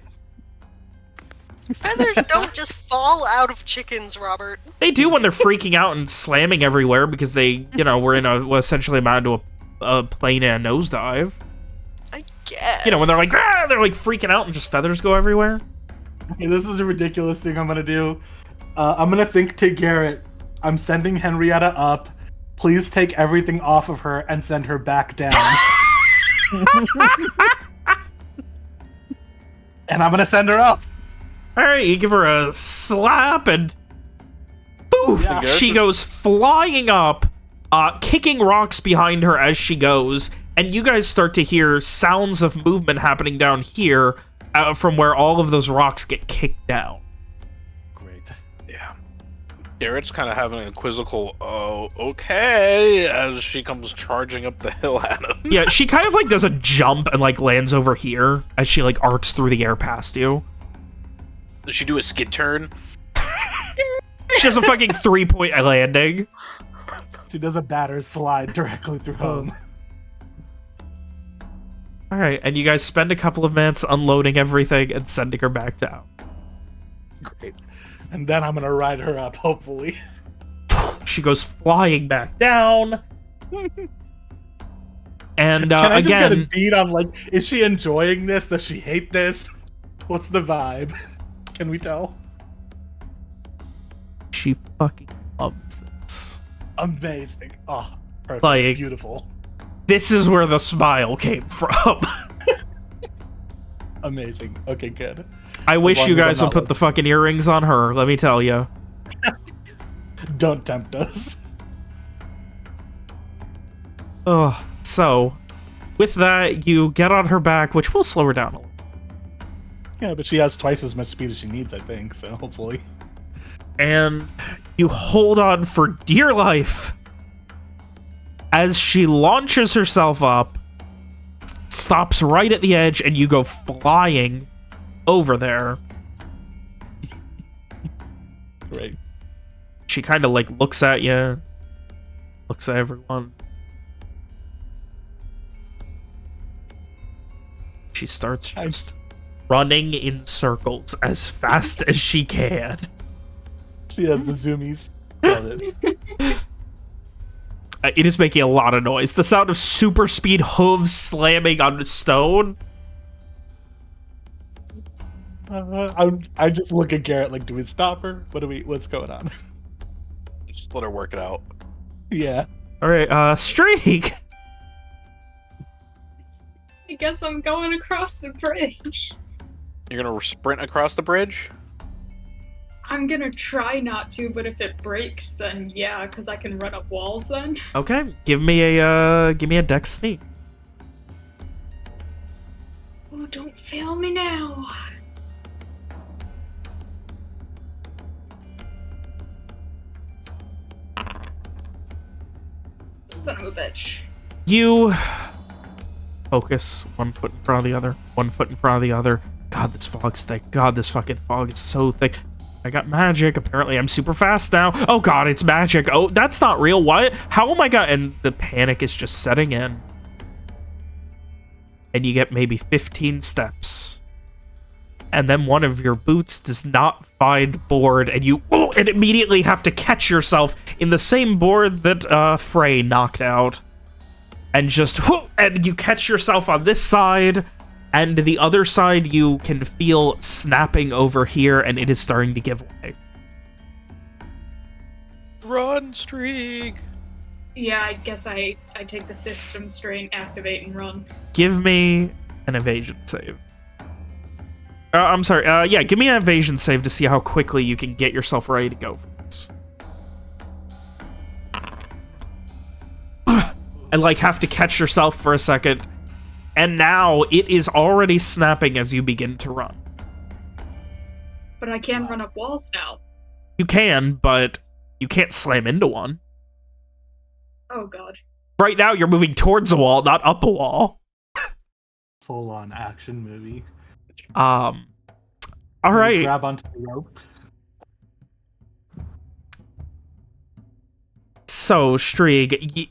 Feathers don't just fall out of chickens, Robert. They do when they're freaking out and slamming everywhere because they, were in essentially amounted to a plane and a nosedive. I guess. When they're like, ah, they're like freaking out and just feathers go everywhere. Okay, this is a ridiculous thing I'm gonna do. I'm gonna think to Garrett. I'm sending Henrietta up. Please take everything off of her and send her back down. And I'm gonna send her up. All right, you give her a slap and boof, Yeah. she goes flying up, kicking rocks behind her as she goes, and you guys start to hear sounds of movement happening down here from where all of those rocks get kicked down. Great. Yeah. Garrett's kind of having a quizzical, oh, okay, as she comes charging up the hill at him. Yeah, she kind of like does a jump and like lands over here as she like arcs through the air past you. Does she do a skid turn? She does a fucking 3-point landing. She does a batter slide directly through home. All right, and you guys spend a couple of minutes unloading everything and sending her back down. Great. And then I'm gonna ride her up, hopefully. She goes flying back down. And Can I just get a again, beat on, like, is she enjoying this? Does she hate this? What's the vibe? Can we tell? she fucking loves this. Amazing. Oh, perfect. Like- Beautiful. This is where the smile came from. Amazing. Okay, good. I wish long you as I'm guys would not put the fucking earrings on her, let me tell you. Don't tempt us. Ugh. So, with that, you get on her back, which will slow her down a little. Yeah, but she has twice as much speed as she needs, I think, so hopefully. And you hold on for dear life as she launches herself up stops right at the edge, and you go flying over there. Great. She kind of, like, looks at you, looks at everyone. She starts just running in circles as fast as she can. She has the zoomies. Love it. It is making a lot of noise. The sound of super speed hooves slamming on stone. I just look at Garrett like, do we stop her? What's going on? Just let her work it out. Yeah. All right, Streak. I guess I'm going across the bridge. You're gonna sprint across the bridge? I'm gonna try not to, but if it breaks, then yeah, because I can run up walls then. Okay, give me a dex sneak. Oh, don't fail me now. Son of a bitch. You focus, 1 foot in front of the other, 1 foot in front of the other. God, this fog's thick. God, this fucking fog is so thick. I got magic. Apparently, I'm super fast now. Oh god, it's magic. Oh, that's not real. What? How am I got? And the panic is just setting in. And you get maybe 15 steps. And then one of your boots does not find board, and you and immediately have to catch yourself in the same board that Frey knocked out. And just and you catch yourself on this side, and the other side you can feel snapping over here, and it is starting to give way. Run, Streak! Yeah, I guess I take the system strain, activate, and run. Give me an evasion save. I'm sorry. Yeah, give me an evasion save to see how quickly you can get yourself ready to go for this. And, like, have to catch yourself for a second. And now it is already snapping as you begin to run. But I can run up walls now. You can, but you can't slam into one. Oh god. Right now, you're moving towards a wall, not up a wall. Full-on action movie. All You right. grab onto the rope. So, Strieg,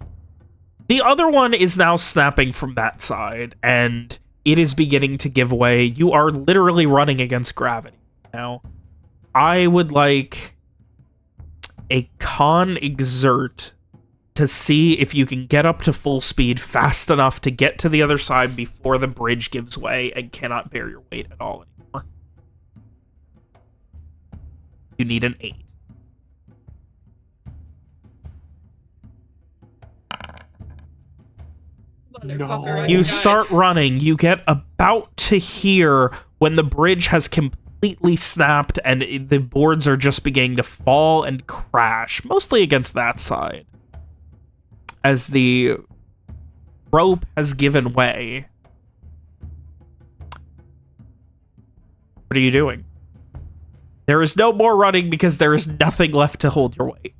the other one is now snapping from that side, and it is beginning to give way. You are literally running against gravity now. I would like a con exert to see if you can get up to full speed fast enough to get to the other side before the bridge gives way and cannot bear your weight at all anymore. You need an 8. Motherfucker, I You died. start running. You get about to here when the bridge has completely snapped and the boards are just beginning to fall and crash, mostly against that side. As the rope has given way. What are you doing? There is no more running because there is nothing left to hold your weight.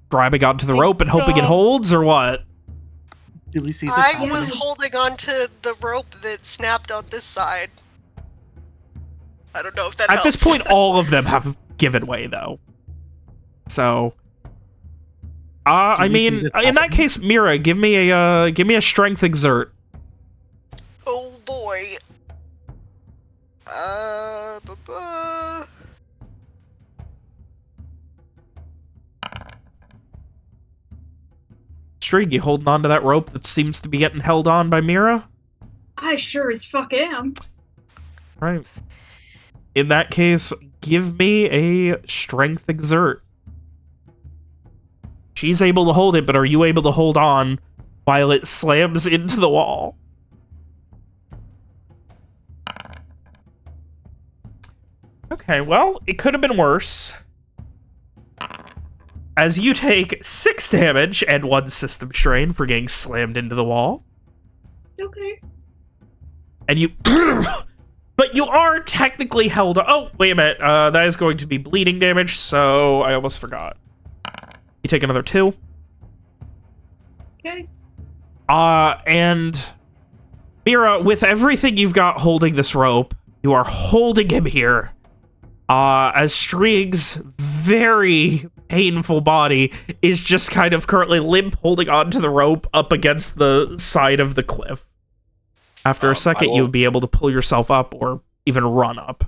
Grabbing onto the rope and hoping it holds, or what? Do we see this I happening? was holding on to the rope that snapped on this side. I don't know if that At this helps. point, all of them have given way, though. So, I we see mean, this in that happening? case, Mira, give me a strength exert. Oh boy. Bu-bu. Streak, you holding on to that rope that seems to be getting held on by Mira? I sure as fuck am. Right. In that case, give me a strength exert. She's able to hold it, but are you able to hold on while it slams into the wall? Okay, well, it could have been worse. As you take 6 damage and 1 system strain for getting slammed into the wall. Okay. And you... But you are technically held... Oh, wait a minute. That is going to be bleeding damage, so I almost forgot. You take another 2. Okay. And Mira, with everything you've got holding this rope, you are holding him here. As Strieg's very painful body is just kind of currently limp, holding onto the rope up against the side of the cliff. After a second, you would be able to pull yourself up or even run up.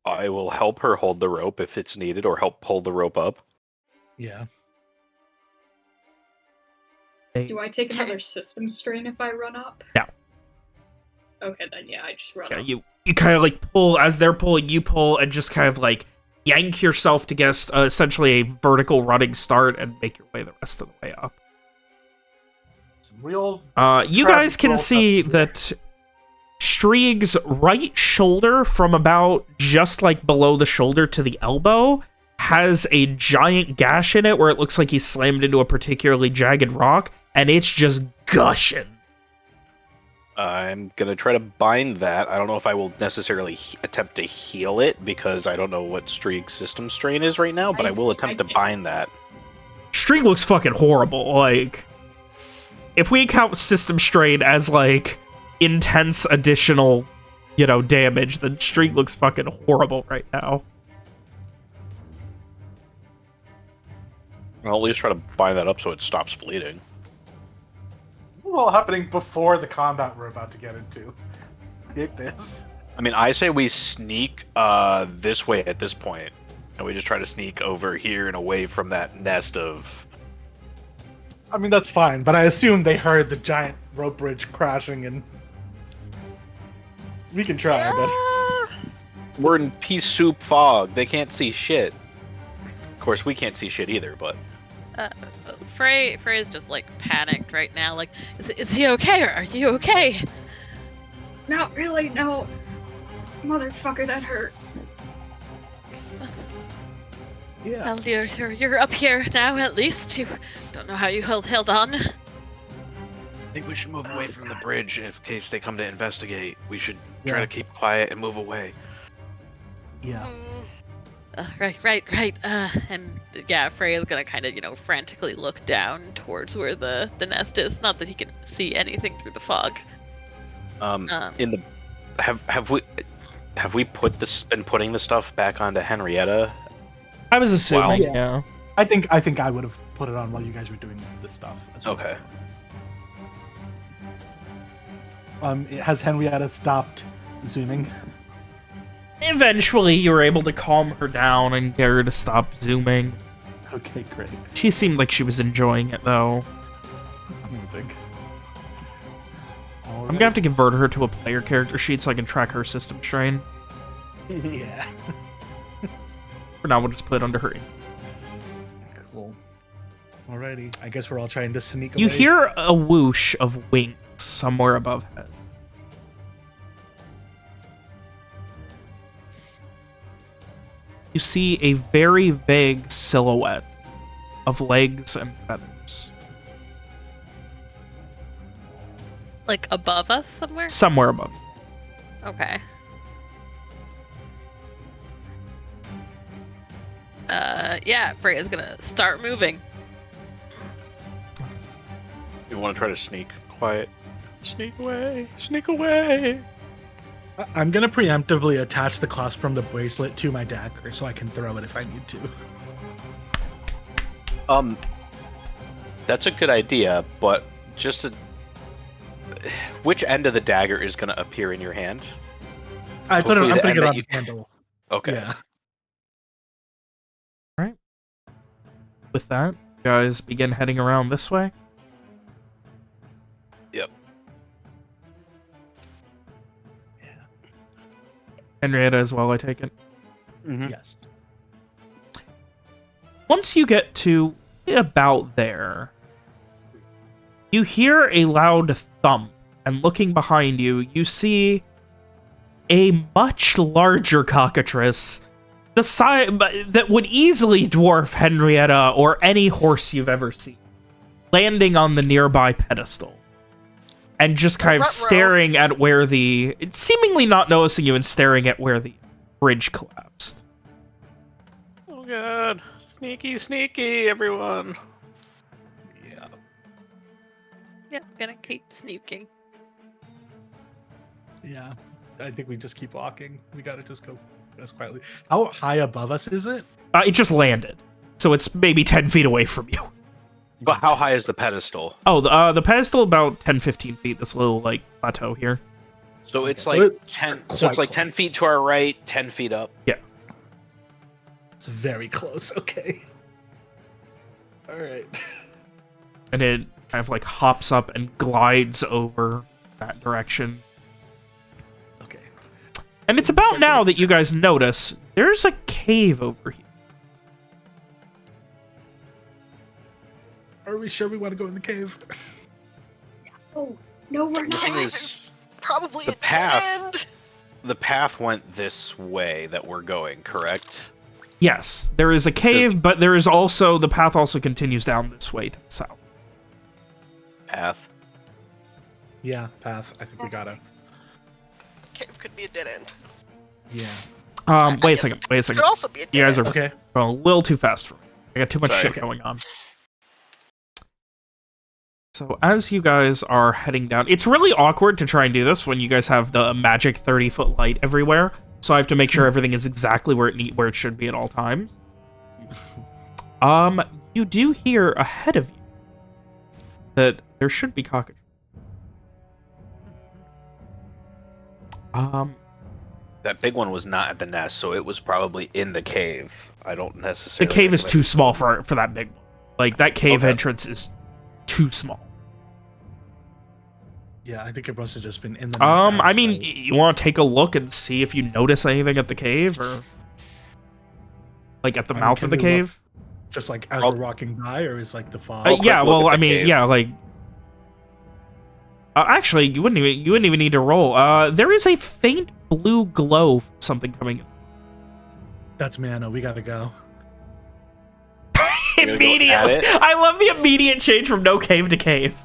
I will help her hold the rope if it's needed, or help pull the rope up. Yeah. Do I take another system strain if I run up? No. Okay, then yeah, I just run Yeah, up. you kind of like pull, as they're pulling, you pull and just kind of like yank yourself to get essentially a vertical running start and make your way the rest of the way up. Some real. You guys can see that Strieg's right shoulder, from about just like below the shoulder to the elbow, has a giant gash in it where it looks like he slammed into a particularly jagged rock, and it's just gushing. I'm going to try to bind that. I don't know if I will necessarily attempt to heal it, because I don't know what Strieg's system strain is right now, but I will attempt to bind that. Strieg looks fucking horrible. Like, if we count system strain as, like, intense additional, damage, then Strieg looks fucking horrible right now. I'll at least try to bind that up so it stops bleeding. This was all happening before the combat we're about to get into. Hit this. I mean, I say we sneak this way at this point, and we just try to sneak over here and away from that nest of... I mean, that's fine, but I assume they heard the giant rope bridge crashing, and we can try, but We're in pea soup fog. They can't see shit. Of course, we can't see shit either, but... Frey is just like panicked right now. Like, is he okay? Or are you okay? Not really, no. Motherfucker, that hurt. yeah. Well, you're up here now at least. You don't know how you held on. I think we should move away from the bridge in case they come to investigate. We should try to keep quiet and move away. Yeah. Right. And yeah, Frey is gonna kind of, frantically look down towards where the nest is. Not that he can see anything through the fog. In the have we been putting the stuff back onto Henrietta? I was assuming, Wow. yeah. I think I would have put it on while you guys were doing this stuff. As well. Okay. Has Henrietta stopped zooming? Eventually, you were able to calm her down and get her to stop zooming. Okay, great. She seemed like she was enjoying it, though. Amazing. I'm gonna have to convert her to a player character sheet so I can track her system strain. Yeah. For now, we'll just put it under her. Cool. Alrighty. I guess we're all trying to sneak away. You hear a whoosh of wings somewhere above head. You see a very vague silhouette of legs and feathers. Like above us somewhere? Somewhere above you. Okay. Yeah, Frey is gonna start moving. You want to try to sneak quiet? Sneak away! Sneak away! I'm gonna preemptively attach the clasp from the bracelet to my dagger so I can throw it if I need to. That's a good idea, but which end of the dagger is going to appear in your hand? I'm Hopefully the putting end it that on you- the handle. Okay. Yeah. With that, you guys begin heading around this way. Yep. Henrietta as well, I take it. Mm-hmm. Yes. Once you get to about there, you hear a loud thump, and looking behind you, you see a much larger cockatrice, the size that would easily dwarf Henrietta or any horse you've ever seen, landing on the nearby pedestal. And just kind of Ruh-roh. staring at where seemingly not noticing you and staring at where the bridge collapsed. Oh god. Sneaky, everyone. Yeah. Yep, gonna keep sneaking. Yeah, I think we just keep walking. We gotta just go as quietly. How high above us is it? It just landed, so it's maybe 10 feet away from you. But how high is the pedestal? Oh, the pedestal about 10, 15 feet. This little like plateau here. So it's Okay, like so 10. So quite it's like 10 close. feet to our right, 10 feet up. It's very close. Okay. All right. And it kind of like hops up and glides over that direction. Okay. And it's about now that you guys notice there's a cave over here. Are we sure we want to go in the cave? Oh, no, we're The not. thing There's is, probably the a dead path- end. the path went this way that we're going, correct? Yes, there is a cave, but there is also the path also continues down this way to the south. Path. Yeah, path. I think we gotta. Cave could be a dead end. Yeah. Wait a second. Wait a second. Could also be a dead You guys end. are Okay. going a little too fast for me. I got too much Sorry. shit going on. So as you guys are heading down, it's really awkward to try and do this when you guys have the magic 30-foot light everywhere. So I have to make sure everything is exactly where it should be at all times. You do hear ahead of you that there should be cockatrice. That big one was not at the nest, so it was probably in the cave. I don't necessarily. The cave is think too small for that big one. Like that cave Okay. entrance is too small. Yeah, I think it must have just been in the. nest out I of mean, sight. you want to take a look and see if you notice anything at the cave, or like at the I mean, mouth can of the we cave? just like as I'll- we're walking by, or is like the fog? quick Yeah, look well, at the I mean, cave. yeah, like. Actually, you wouldn't even need to roll. There is a faint blue glow from something coming. That's mana. We gotta go. You're gonna go at Immediately, it? I love the immediate change from no cave to cave.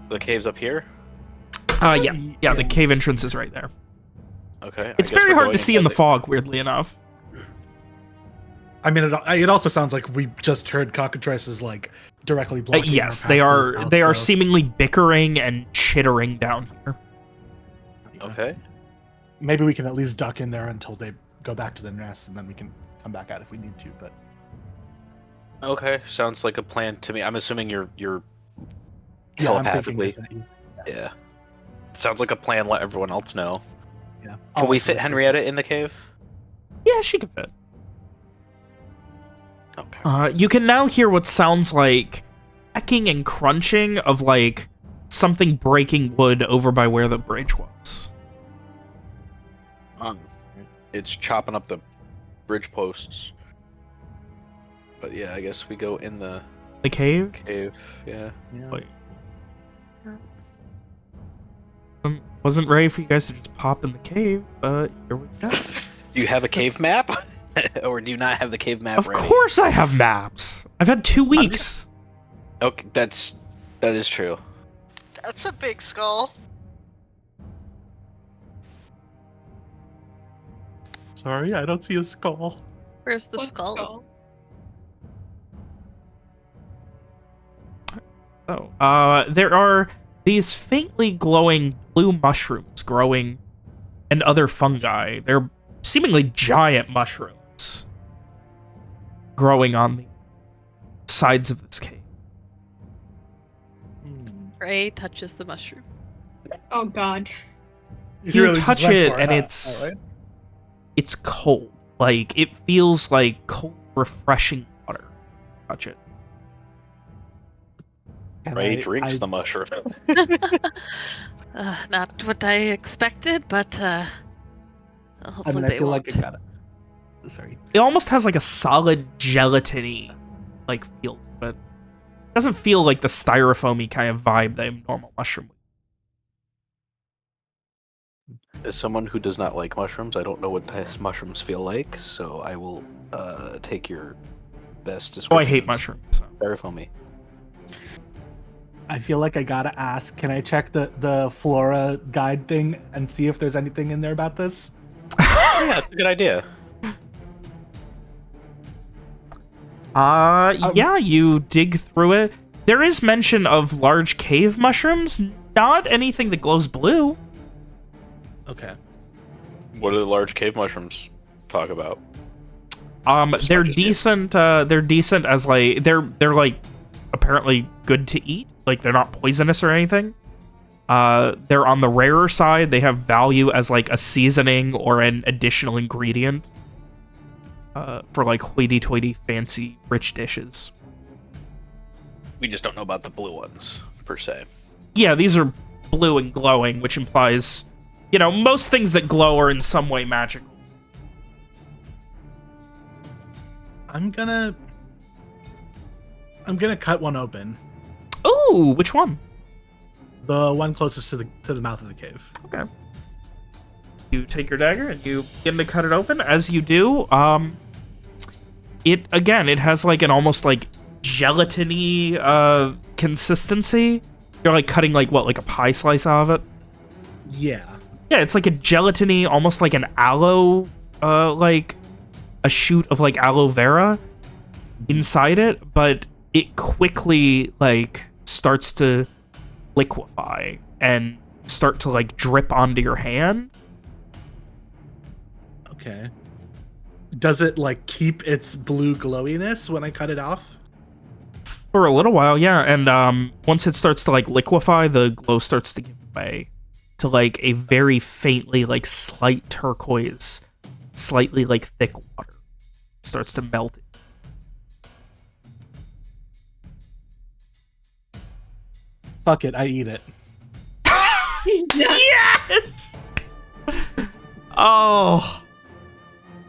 The cave's up here. Yeah, the cave entrance is right there. Okay. It's very hard to see in the fog, weirdly enough. I mean, it also sounds like we just heard cockatrices like directly blocking. Yes, our they path to are. the south, They are so- seemingly bickering and chittering down here. Okay. Maybe we can at least duck in there until they go back to the nest, and then we can come back out if we need to. But Okay. Sounds like a plan to me. I'm assuming you're yeah, I'm thinking telepathically. this. Yes. Yeah. Sounds like a plan. Let everyone else know. Yeah. Can we fit Henrietta in the cave? Yeah, she can fit. Okay. You can now hear what sounds like hacking and crunching of like something breaking wood over by where the bridge was. It's chopping up the bridge posts. But yeah, I guess we go in the The cave? cave. Yeah. Yeah. Wait. Wasn't ready for you guys to just pop in the cave, but here we go. Do you have a cave map? Or do you not have the cave map Of ready? course I have maps. I've had 2 weeks. Okay, that is true. That's a big skull. Sorry, I don't see a skull. Where's the What skull? So, there are these faintly glowing blue mushrooms growing and other fungi. They're seemingly giant mushrooms growing on the sides of this cave. Ray touches the mushroom. Oh god. You really touch just went it for and huh? it's Alright. it's cold. Like it feels like cold, refreshing water. Touch it. And Ray I- drinks I- the mushroom. Not what I expected, but I hopefully mean, I they feel won't. like it got it. Sorry. It almost has like a solid gelatiny like feel, but it doesn't feel like the styrofoamy kind of vibe that a normal mushroom would. As someone who does not like mushrooms, I don't know what mushrooms feel like, so I will take your best description. Oh, I hate mushrooms. So. Verify me. I feel like I gotta ask. Can I check the flora guide thing and see if there's anything in there about this? Yeah, that's a good idea. Yeah, you dig through it. There is mention of large cave mushrooms, not anything that glows blue. Okay. What do the large cave mushrooms talk about? This They're might just be a- decent. They're decent as like they're like apparently good to eat. Like they're not poisonous or anything. They're on the rarer side. They have value as like a seasoning or an additional ingredient for like hoity-toity, fancy, rich dishes. We just don't know about the blue ones per se. Yeah, these are blue and glowing, which implies, you know, most things that glow are in some way magical. I'm gonna cut one open. Ooh, which one? The one closest to the mouth of the cave. Okay. You take your dagger and you begin to cut it open. As you do, it has like an almost like gelatiny consistency. You're like cutting like what, like a pie slice out of it? Yeah. Yeah, it's like a gelatiny, almost like an aloe, like a shoot of like aloe vera inside it, but it quickly like starts to liquefy and start to like drip onto your hand. Okay. Does it like keep its blue glowiness when I cut it off? For a little while, yeah, and once it starts to like liquefy, the glow starts to give way to like a very faintly like slight turquoise, slightly like thick water. It starts to melt. Fuck it, I eat it. Jesus. Yes! Oh,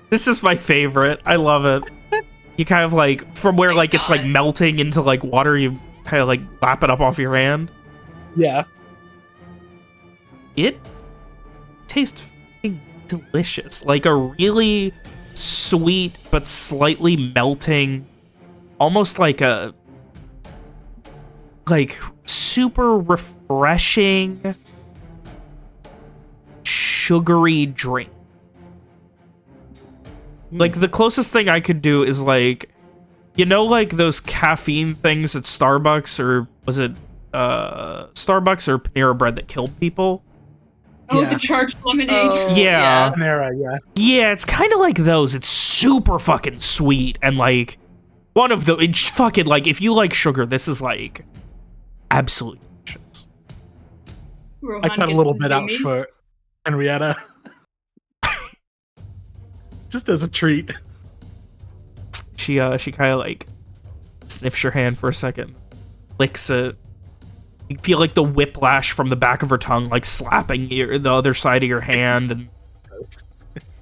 this is my favorite. I love it. You kind of like, from where like it's like melting into like water, you kind of like lap it up off your hand. Yeah. It tastes fucking delicious. Like a really sweet but slightly melting, almost like a super refreshing sugary drink. Like the closest thing I could do is like, you know, like those caffeine things at Starbucks, or was it Starbucks or Panera Bread that killed people? Oh, Yeah. the charged lemonade. Oh, Yeah. Panera, yeah. Yeah, it's kind of like those. It's super fucking sweet, and like one of the it's fucking like if you like sugar, this is like absolutely delicious. Rohan I cut a gets little the bit out zoomies. for Henrietta. Just as a treat. She kind of like sniffs your hand for a second, licks it. You feel like the whiplash from the back of her tongue, like slapping the other side of your hand, and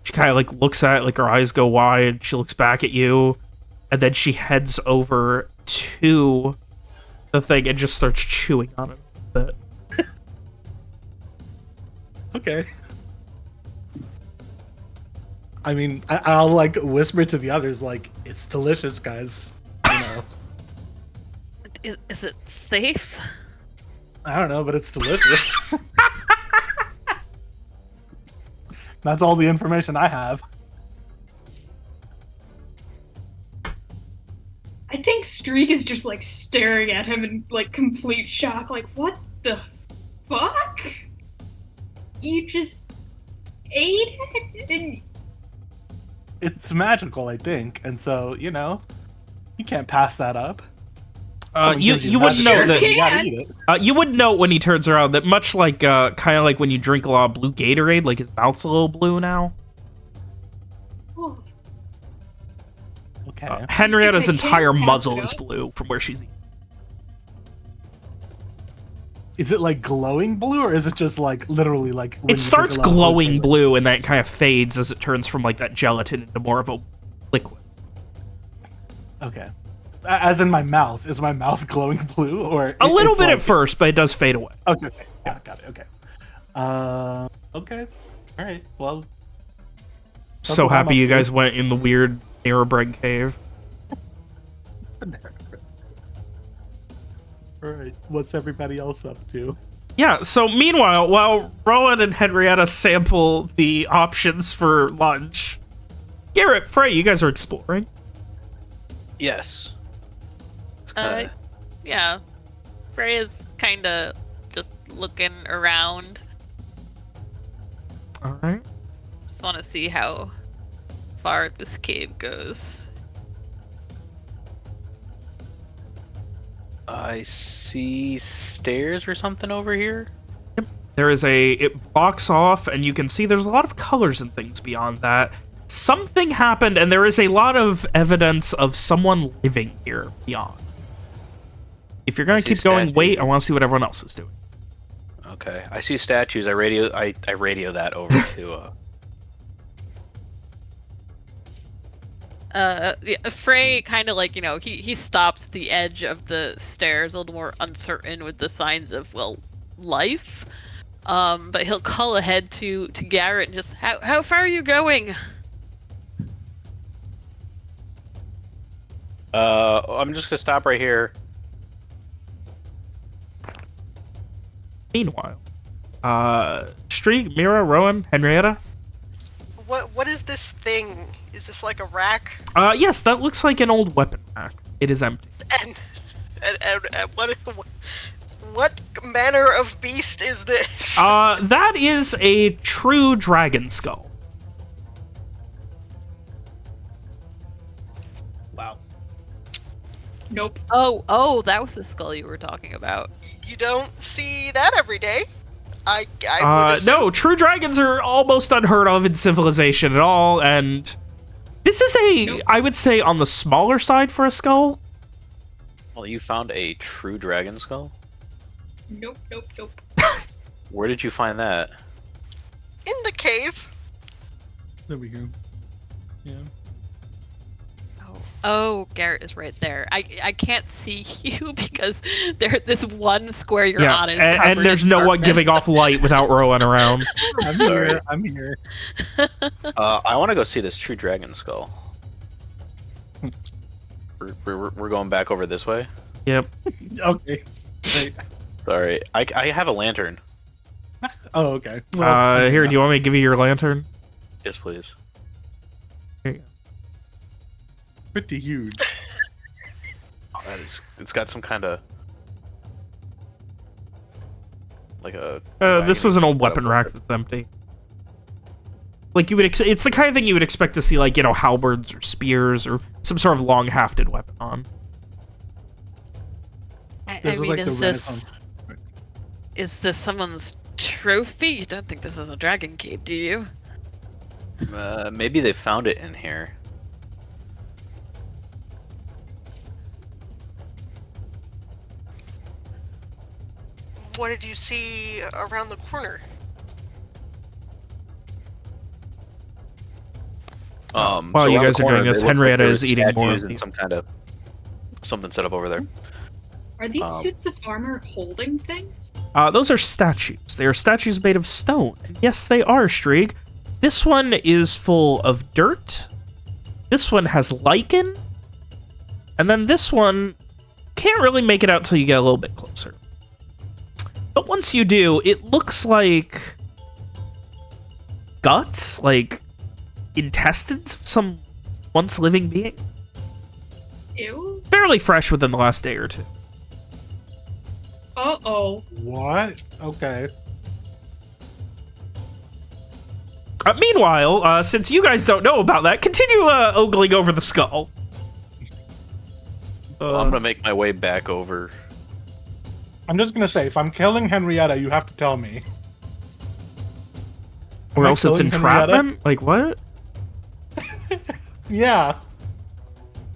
she kind of like looks at it, like her eyes go wide. She looks back at you, and then she heads over to the thing and just starts chewing on it a bit. Okay. I mean, I'll like whisper to the others, like, it's delicious, guys. You know, Is it safe? I don't know, but it's delicious. That's all the information I have. I think Streak is just like staring at him in like complete shock, like, what the fuck? You just ate it? And It's magical, I think, and so, you know, you can't pass that up. You wouldn't know Sure that. can. You gotta eat it. You would know when he turns around that much like kind of like when you drink a lot of blue Gatorade, like his mouth's a little blue now. oh, Okay. Henrietta's I can't entire pass muzzle it is up. blue from where she's eating. Is it like glowing blue, or is it just like literally like? when It you drink starts a lot of glowing liquid? blue, and then it kind of fades as it turns from like that gelatin into more of a liquid. Okay. As in my mouth, is my mouth glowing blue, or A little it's bit like... at first, but it does fade away. Okay, got it. Okay. Okay. All right. Well, So what I'm happy you up to. guys went in the weird Narrowbread cave. all right. What's everybody else up to? Yeah, so meanwhile, while Rowan and Henrietta sample the options for lunch, Garrett, Frey, you guys are exploring. Yes. Uh, Yeah. Freya's kind of just looking around. All right. Just want to see how far this cave goes. I see stairs or something over here. There is it blocks off, and you can see there's a lot of colors and things beyond that. Something happened, and there is a lot of evidence of someone living here beyond. If you're going to keep going, wait, I want to see what everyone else is doing. Okay, I see statues. I radio that over to. Frey kind of like, he stops at the edge of the stairs, a little more uncertain with the signs of, well, life. But he'll call ahead to Garrett and just, how far are you going? I'm just gonna stop right here. Meanwhile, Streak, Mira, Rowan, Henrietta. What is this thing? Is this like a rack? Yes, that looks like an old weapon rack. It is empty. And what manner of beast is this? That is a true dragon skull. Wow. Nope. Oh, that was the skull you were talking about. You don't see that every day. I would assume. No, true dragons are almost unheard of in civilization at all, and this is Nope. I would say, on the smaller side for a skull. Well, you found a true dragon skull? Nope. Where did you find that? In the cave. There we go. Yeah. Oh, Garrett is right there. I can't see you because this one square you're on is covered and there's in no one darkness. giving off light without Rowan around. I'm here. I'm here. I want to go see this true dragon skull. We're going back over this way. Yep. Okay. Great. Sorry, I have a lantern. Oh, okay. Well, Here, do you want me to give you your lantern? Yes, please. Here you go. Pretty huge. Oh, it's got some kind of like a. This was an old weapon rack that's empty. Like you would, it's the kind of thing you would expect to see, like, halberds or spears or some sort of long-hafted weapon on. This is like the Renaissance. Is this someone's trophy? You don't think this is a dragon cave, do you? Maybe they found it in here. What did you see around the corner? around While you the guys are corner, doing this, they look like Henrietta there is were eating more statues of and these. some kind of something set up over there. Are these suits of armor holding things? Those are statues. They are statues made of stone. And yes, they are, Streak. This one is full of dirt. This one has lichen. And then this one can't really make it out till you get a little bit closer. But once you do, it looks like guts, like intestines of some once living being. Ew. Fairly fresh within the last day or two. Uh-oh. What? Okay. Meanwhile, since you guys don't know about that, continue ogling over the skull. I'm gonna make my way back over. I'm just gonna say, if I'm killing Henrietta, you have to tell me. Or Am I else it's killing Henrietta? entrapment? Like, what? Yeah.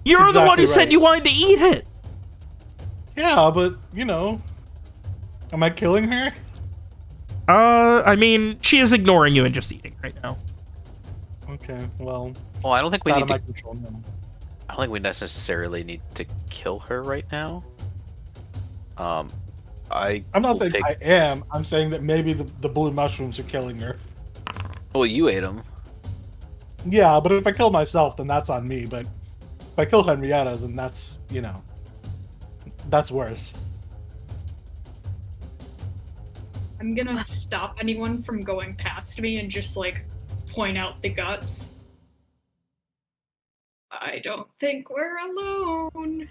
You're the one who exactly said right. you wanted to eat it! Yeah, but, am I killing her? I mean, she is ignoring you and just eating right now. Okay, well, Well, I don't think it's we out need of to. my control now. I don't think we necessarily need to kill her right now. I'm not will saying take- I am. I'm saying that maybe the blue mushrooms are killing her. Well, you ate them. Yeah, but if I kill myself, then that's on me. But if I kill Henrietta, then that's, that's worse. I'm gonna stop anyone from going past me and just, point out the guts. I don't think we're alone.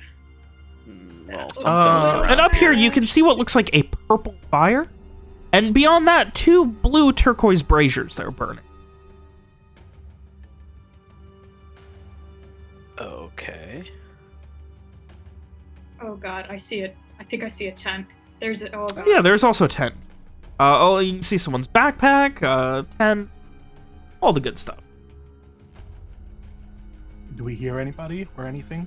Well, Looks something's around And up here, you can see what looks like a purple fire. And beyond that, 2 blue turquoise braziers that are burning. Okay. Oh god, I see it. I think I see a tent. There's it. Oh god. Yeah, there's also a tent. You can see someone's backpack, tent, all the good stuff. Do we hear anybody or anything?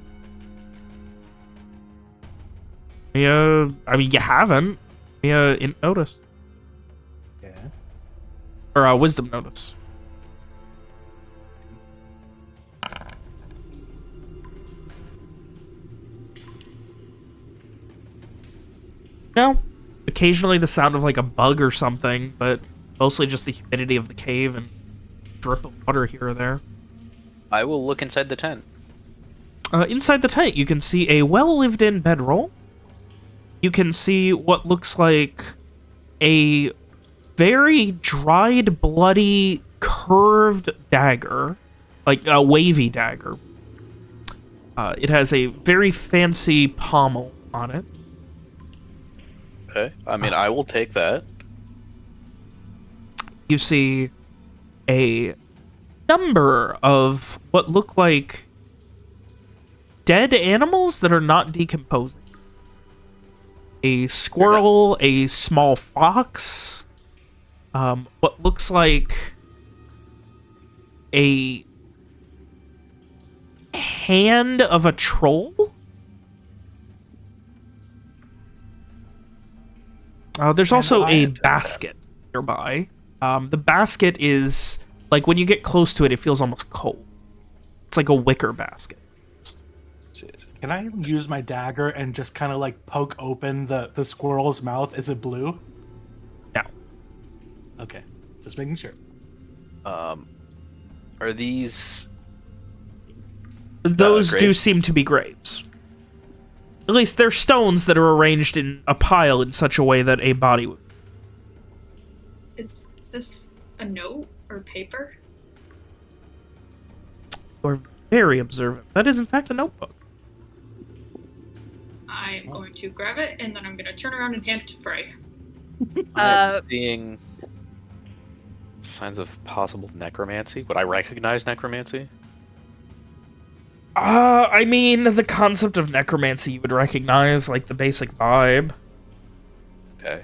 Yeah, I mean, you haven't. Yeah, notice. Yeah. Or wisdom notice. No. Occasionally the sound of like a bug or something, but mostly just the humidity of the cave and drip of water here or there. I will look inside the tent. Inside the tent, you can see a well-lived-in bedroll. You can see what looks like a very dried, bloody, curved dagger. Like a wavy dagger. It has a very fancy pommel on it. Okay. I mean, I will take that. You see a number of what look like dead animals that are not decomposing. A squirrel, a small fox, what looks like a hand of a troll. There's also a basket nearby. The basket is, like, when you get close to it, it feels almost cold. It's like a wicker basket. Can I use my dagger and just kind of like poke open the squirrel's mouth? Is it blue? No. Okay, just making sure. Are these... Those do graves? seem to be graves. At least they're stones that are arranged in a pile in such a way that a body would. Is this a note or paper? You're very observant. That is, in fact, a notebook. I am going to grab it, and then I'm going to turn around and hand it to Frey. I'm seeing signs of possible necromancy. Would I recognize necromancy? I mean, the concept of necromancy you would recognize, like the basic vibe. Okay.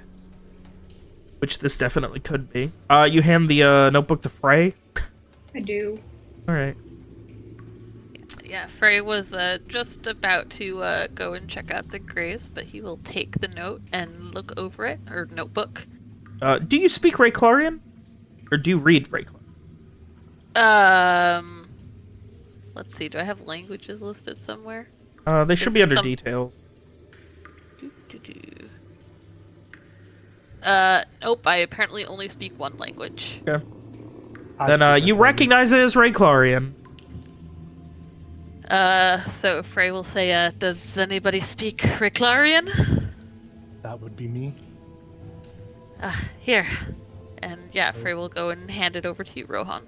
Which this definitely could be. You hand the notebook to Frey? I do. Alright. Yeah, Frey was just about to go and check out the graves, but he will take the note and look over it, or notebook. Do you speak Rayclarian? Or do you read Rayclarian? Let's see, do I have languages listed somewhere? They should be under some- details. Nope, I apparently only speak one language. Okay. I Then, speak you with recognize it as Rayclarian. So Frey will say, does anybody speak Ricklarian? That would be me. Here. And yeah, Frey will go and hand it over to you, Rohan.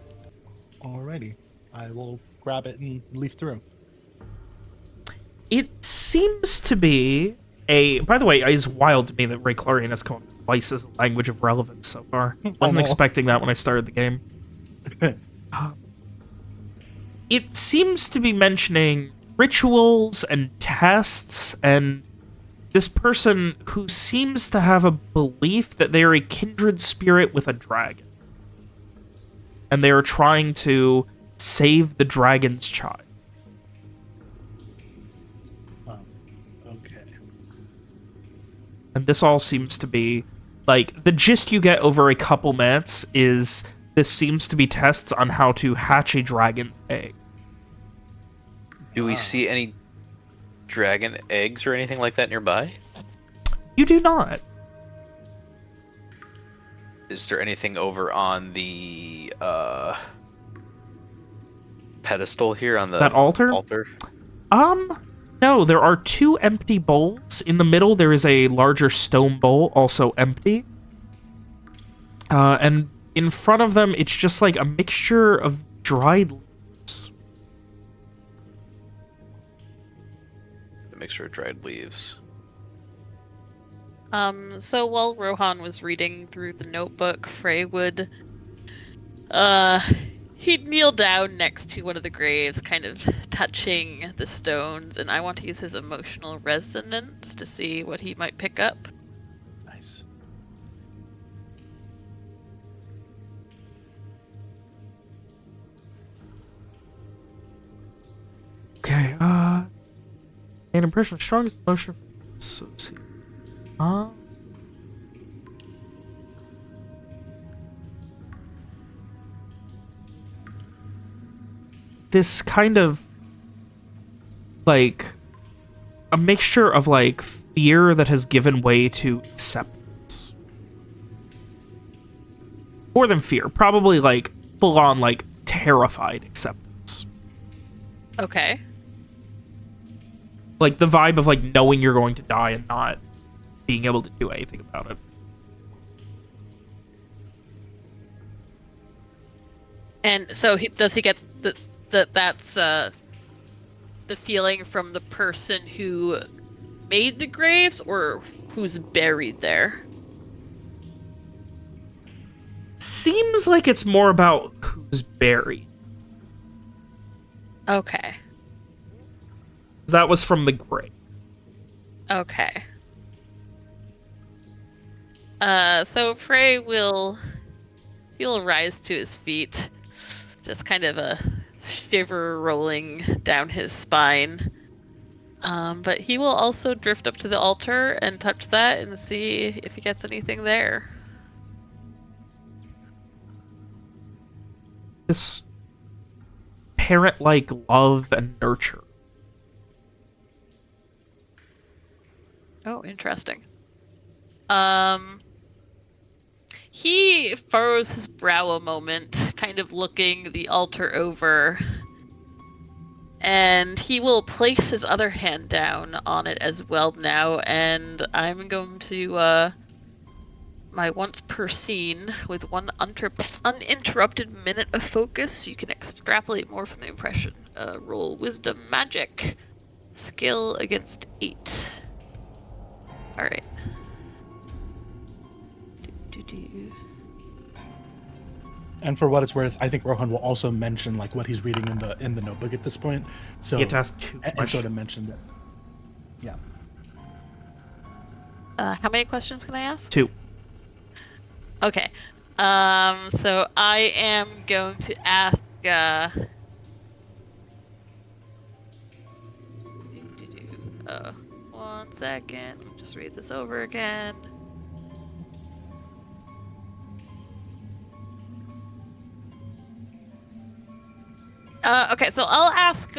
Alrighty, I will grab it and leaf through. It seems to be a... By the way, it's wild to me that Rayclarian has come up twice as a language of relevance so far. Wasn't know. expecting that when I started the game. It seems to be mentioning rituals and tests, and this person who seems to have a belief that they are a kindred spirit with a dragon. And they are trying to save the dragon's child. Okay. And this all seems to be, like, the gist you get over a couple minutes is this seems to be tests on how to hatch a dragon's egg. Do we see any dragon eggs or anything like that nearby? You do not. Is there anything over on the pedestal here on the That altar? No, there are 2 empty bowls. In the middle, there is a larger stone bowl, also empty. And in front of them, it's just like a mixture of dried leaves. mixture of dried leaves. So while Rohan was reading through the notebook, Frey would, he'd kneel down next to one of the graves, kind of touching the stones, and I want to use his emotional resonance to see what he might pick up. Nice. Okay, an impression, strongest emotion. So, see. This kind of, like, a mixture of, like, fear that has given way to acceptance. More than fear, probably, like, full-on, like, terrified acceptance. Okay. Like, the vibe of, like, knowing you're going to die and not being able to do anything about it. And so does he get that's the feeling from the person who made the graves or who's buried there? Seems like it's more about who's buried. Okay. That was from the grave. Okay. So Frey will rise to his feet, just kind of a shiver rolling down his spine. But he will also drift up to the altar and touch that and see if he gets anything there. This parent-like love and nurture. Oh, interesting. He furrows his brow a moment, kind of looking the altar over, and he will place his other hand down on it as well now, and I'm going to, my once per scene, with one uninterrupted minute of focus, you can extrapolate more from the impression. Roll Wisdom Magic. Skill against 8. Alright. And for what it's worth, I think Rohan will also mention like what he's reading in the notebook at this point. So You get to ask 2 and questions. sort of mentioned it. Yeah. How many questions can I ask? 2. Okay. So I am going to ask, 1 second. Let me just read this over again. Okay, so I'll ask,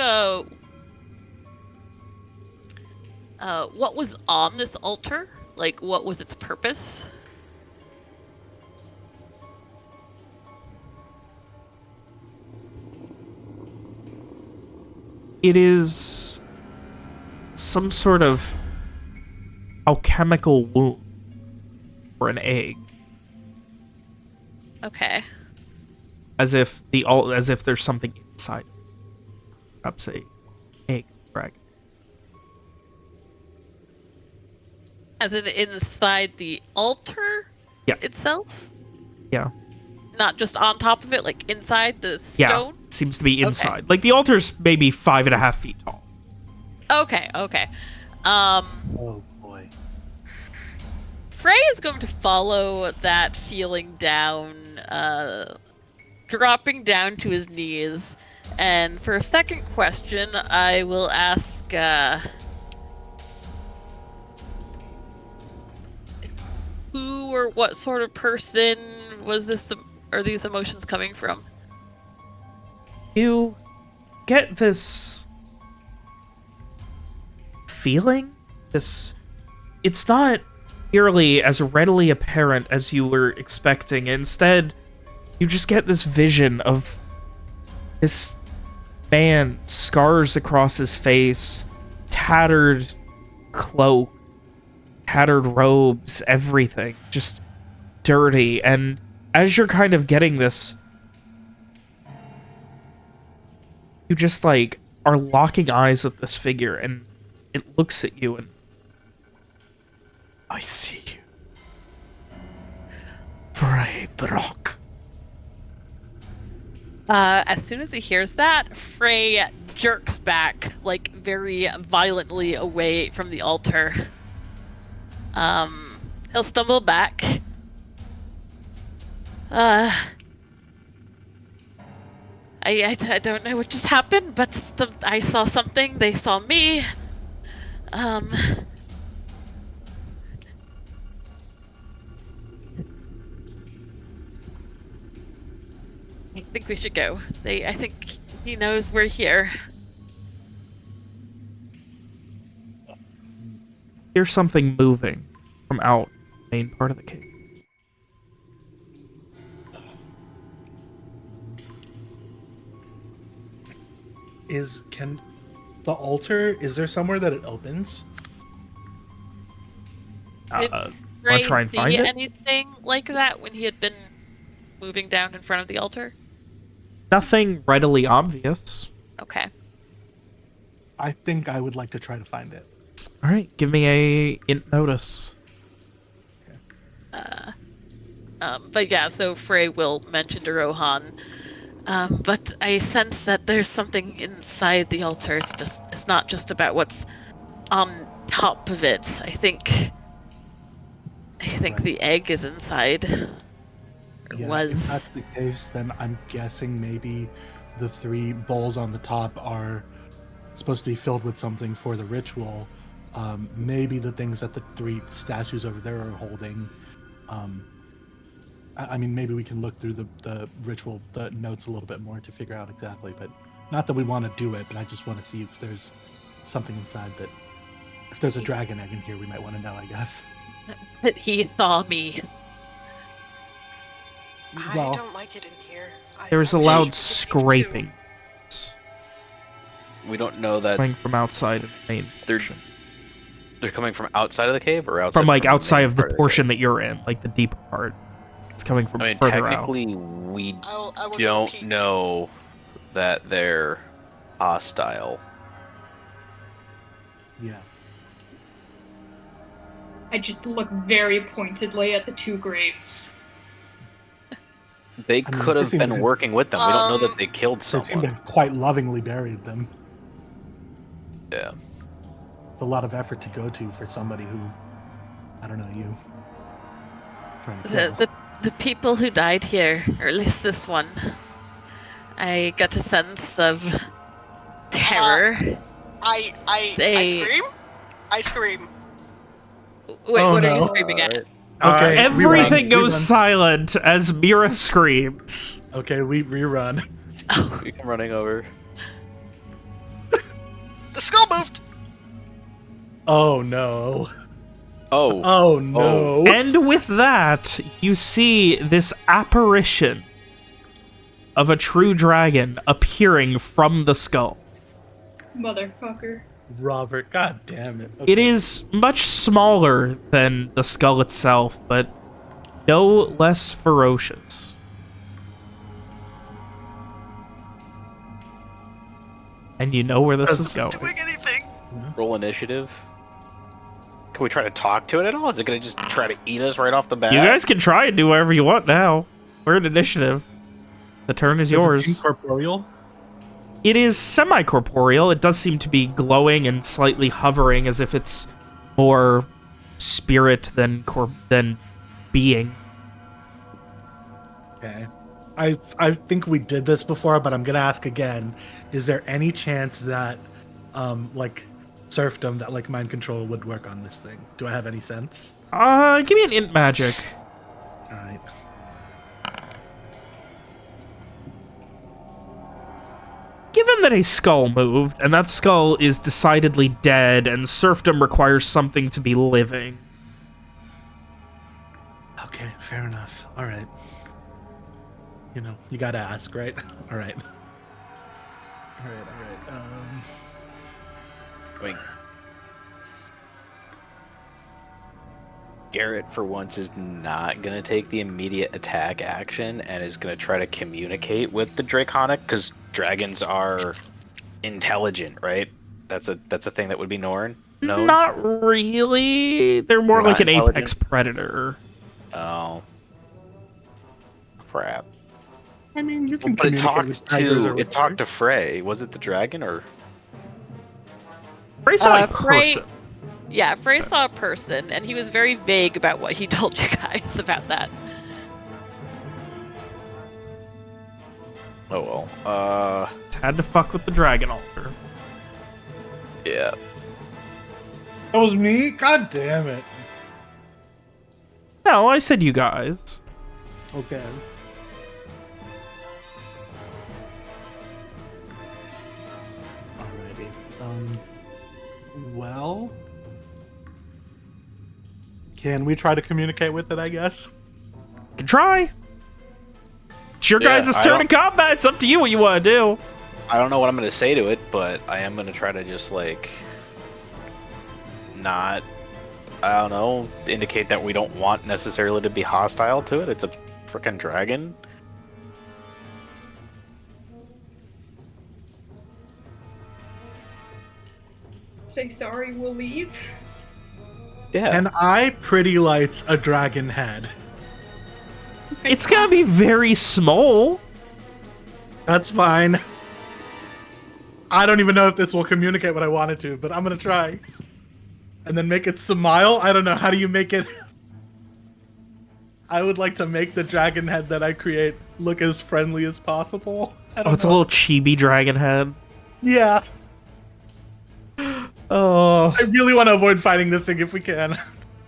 what was on this altar? Like, what was its purpose? It is some sort of alchemical womb for an egg, Okay. as if there's something inside. Perhaps a egg dragon. As in inside the altar Yeah. itself? Yeah. Not just on top of it, like inside the Yeah. stone? Seems to be Okay. inside. Like the altar's maybe 5.5 feet tall. Okay, okay. Oh boy. Frey is going to follow that feeling down, dropping down to his knees. And for a second question, I will ask, who or what sort of person was this, are these emotions coming from? You get this feeling? It's not nearly as readily apparent as you were expecting. Instead, you just get this vision of this man, scars across his face, tattered cloak, tattered robes, everything. Just dirty. And as you're kind of getting this, you just, like, are locking eyes with this figure, and it looks at you and I see you. Frey Brock. As soon as he hears that, Frey jerks back, like, very violently away from the altar. He'll stumble back. I don't know what just happened, but I saw something, they saw me. I think we should go. I think he knows we're here. Here's something moving from out the main part of the cave. Can the altar, is there somewhere that it opens? Did Wanna Frey try and see find it? anything like that when he had been moving down in front of the altar? Nothing readily obvious. Okay. I think I would like to try to find it. All right, give me a int notice. But yeah, so Frey will mention to Rohan. But I sense that there's something inside the altar. It's not just about what's on top of it. I think Right. the egg is inside. Or Yeah, was. if that's the case, then I'm guessing maybe the 3 bowls on the top are supposed to be filled with something for the ritual. Maybe the things that the 3 statues over there are holding. I mean, maybe we can look through the ritual, the notes a little bit more to figure out exactly. But not that we want to do it, but I just want to see if there's something inside that. If there's a dragon egg in here, we might want to know, I guess. But he saw me. Well- I don't like it in here. There was a I wish loud you could get me scraping We don't know that coming from outside of the main They're- portion. they're coming from outside of the cave or outside From like outside main of the part portion that you're in, like the deeper part. It's coming from I mean, further out. technically, we I will go don't peek. know that they're hostile. Yeah. I just look very pointedly at the 2 graves. They I mean, could they have seem been to- working with them. We don't know that they killed They seem to someone. have quite lovingly buried them. Yeah. It's a lot of effort to go to for somebody who, I don't know, you trying to kill. The people who died here, or at least this one, I got a sense of terror. I They- scream. I scream. Wait, Oh, what are you no. screaming at? Okay, Everything rerun, goes rerun. silent as Mira screams. Okay, we rerun. Oh, We come running over. The skull moved. Oh no. Oh, Oh no. And with that, you see this apparition of a true dragon appearing from the skull. Motherfucker. Robert, god damn it. It Okay. is much smaller than the skull itself, but no less ferocious. And you know where this is going. Doing anything? roll initiative. Can we try to talk to it at all? Is it going to just try to eat us right off the bat? You guys can try and do whatever you want now. We're in initiative. The turn is Does it yours. seem corporeal? It is semi-corporeal. It does seem to be glowing and slightly hovering, as if it's more spirit than being. Okay. I think we did this before, but I'm gonna ask again. Is there any chance that like serfdom, that like mind control would work on this thing? Do I have any sense? Give me an int magic. Alright. Given that a skull moved, and that skull is decidedly dead, and serfdom requires something to be living. Okay, fair enough. Alright. You know, you gotta ask, right? Alright. Alright. I mean, Garrett, for once, is not going to take the immediate attack action and is going to try to communicate with the Draconic, because dragons are intelligent, right? That's a thing that would be known. No. Not really. They're more They're like not an apex intelligent? predator. Oh. Crap. I mean, you can But it communicate with tigers or it talked to Frey. Was it the dragon or? Frey saw a Frey- person. Yeah, Frey saw a person, and he was very vague about what he told you guys about that. Oh well. Had to fuck with the dragon altar. Yeah. That was me? God damn it. No, I said you guys. Okay. Alrighty. Well... Can we try to communicate with it, I guess? Can try. It's your Yeah, guys' I turn don't- in combat. It's up to you what you want to do. I don't know what I'm gonna say to it, but I am gonna try to just like not, I don't know, indicate that we don't want necessarily to be hostile to it. It's a freaking dragon. Say sorry, we'll leave. Yeah. And I pretty lights a dragon head. It's gonna be very small. That's fine. I don't even know if this will communicate what I wanted to, but I'm gonna try. And then make it smile? I don't know. How do you make it? I would like to make the dragon head that I create look as friendly as possible. I don't Oh, it's a know. little chibi dragon head. Yeah. Oh. I really want to avoid fighting this thing if we can.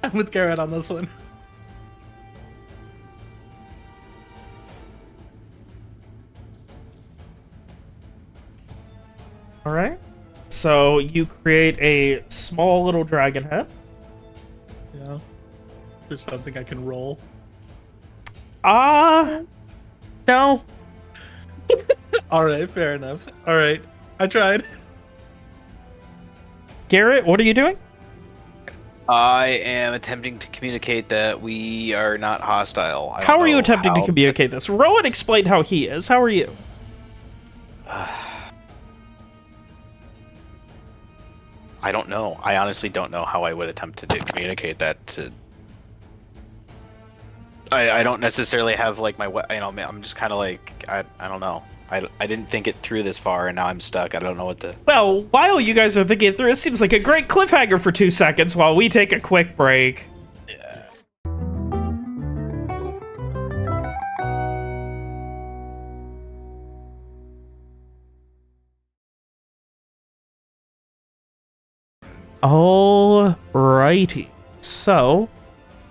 I'm with Garrett on this one. All right. So you create a small little dragon head. Yeah. There's something I can roll. No. Alright, fair enough. Alright. I tried. Garrett, what are you doing? I am attempting to communicate that we are not hostile. I don't How are you know attempting to how- communicate this? Rowan explained how he is. How are you? I don't know. I honestly don't know how I would attempt to communicate that to. I don't necessarily have like my I'm just kind of like I don't know. I didn't think it through this far and now I'm stuck. I don't know what to. Well, while you guys are thinking it through, it seems like a great cliffhanger for 2 seconds while we take a quick break. Yeah. Alrighty. So,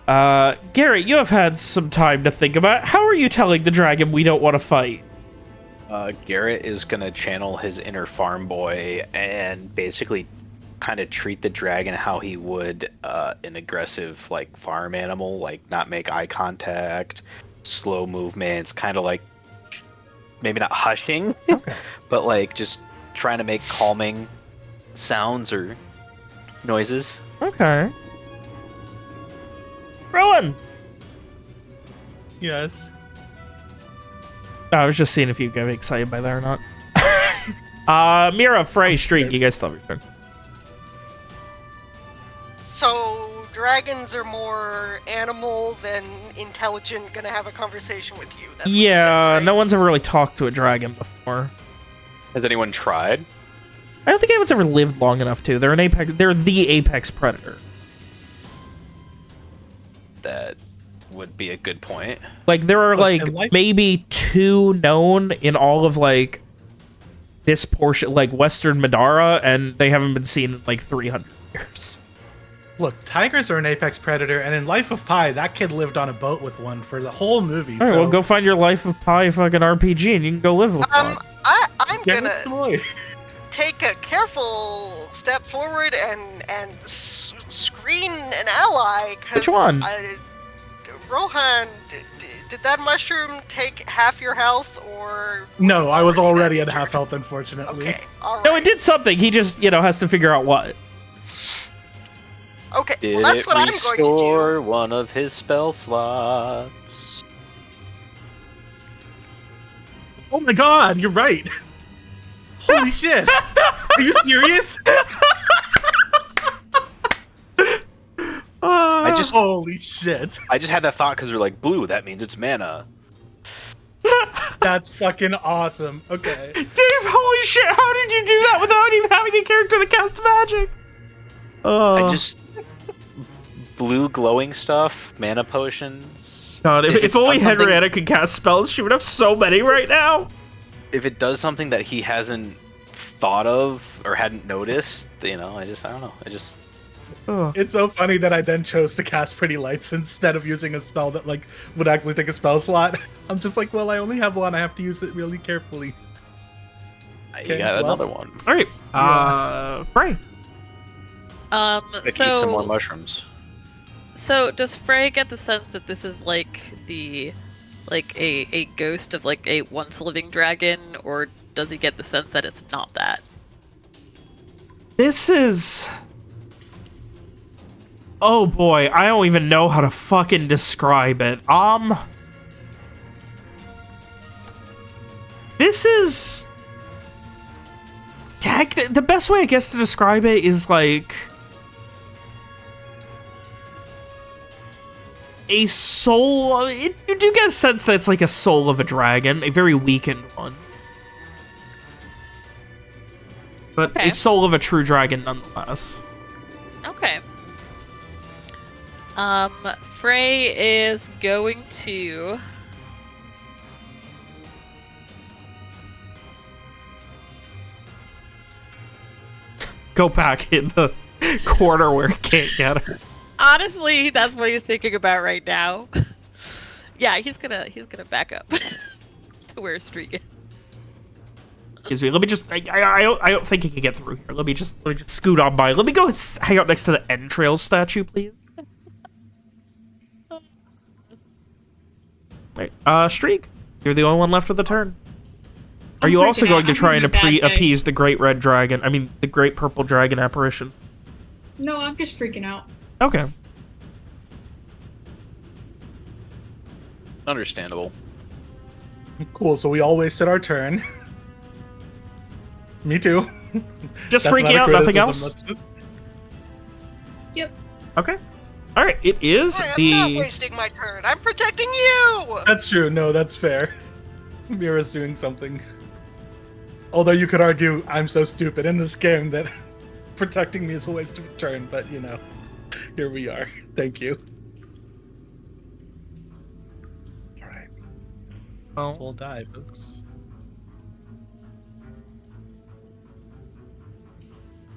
Garrett, you have had some time to think about it. How are you telling the dragon we don't want to fight? Garrett is gonna channel his inner farm boy and basically kind of treat the dragon how he would an aggressive like farm animal, like not make eye contact, slow movements, kind of like maybe not hushing, Okay. but like just trying to make calming sounds or noises. Okay. Rowan! Yes. I was just seeing if you get excited by that or not. Mira, Frey, Streak, you guys still have your turn. So dragons are more animal than intelligent. Gonna have a conversation with you. That's what you said, Yeah, right? no one's ever really talked to a dragon before. Has anyone tried? I don't think anyone's ever lived long enough to. They're the apex predator. That would be a good point. Like, there are, But like, in life- maybe 2 known in all of, like, this portion, like, Western Madara, and they haven't been seen in, like, 300 years. Look, tigers are an apex predator, and in Life of Pi, that kid lived on a boat with one for the whole movie. All right, so well, go find your Life of Pi fucking RPG, and you can go live with one. I'm Get gonna with the boy. take a careful step forward and screen an ally. 'Cause Which one? Rohan, did that mushroom take half your health, or? No, I was already at half health, unfortunately. Okay, all right. No, it did something. He just, has to figure out what. Okay, Did well that's it what I'm going to restore do. one of his spell slots? Oh my god, you're right. Holy shit. Are you serious? Holy shit. I just had that thought because they're like blue. That means it's mana. That's fucking awesome. Okay. Dave, holy shit! How did you do that without even having a character that casts magic? I just blue glowing stuff, mana potions. God, if it's only done something- Henrietta could cast spells, she would have so many right now. If it does something that he hasn't thought of or hadn't noticed, you know, I don't know. It's so funny that I then chose to cast Pretty Lights instead of using a spell that like would actually take a spell slot. I'm just like, well, I only have one. I have to use it really carefully. You got another one. All right, Frey. Eat some more mushrooms. So does Frey get the sense that this is like a ghost of like a once living dragon, or does he get the sense that it's not that? This is... Oh boy, I don't even know how to fucking describe it. This is... The best way, I guess, to describe it is like... a soul... You do get a sense that it's like a soul of a dragon, a very weakened one. But Okay. a soul of a true dragon nonetheless. Okay. Frey is going to... Go back in the corner where it can't get her. Honestly, that's what he's thinking about right now. Yeah, he's gonna back up to where Streak is. Excuse me. Let me just. I don't think he can get through here. Let me just scoot on by. Let me go hang out next to the entrails statue, please. Right. Streak, you're the only one left for the turn. Are you also going to try and appease the great red dragon? I mean, the great purple dragon apparition. No, I'm just freaking out. Okay. Understandable. Cool, so we all wasted our turn. Me too. Just That's freaking not out, a nothing criticism, else? that's just- Yep. Okay. Alright, it is I'm the... not wasting my turn. I'm protecting you. That's true. No, that's fair. Mira's doing something. Although you could argue I'm so stupid in this game that protecting me is a waste of a turn, but you know, here we are. Thank you. All right. Let's all die, folks.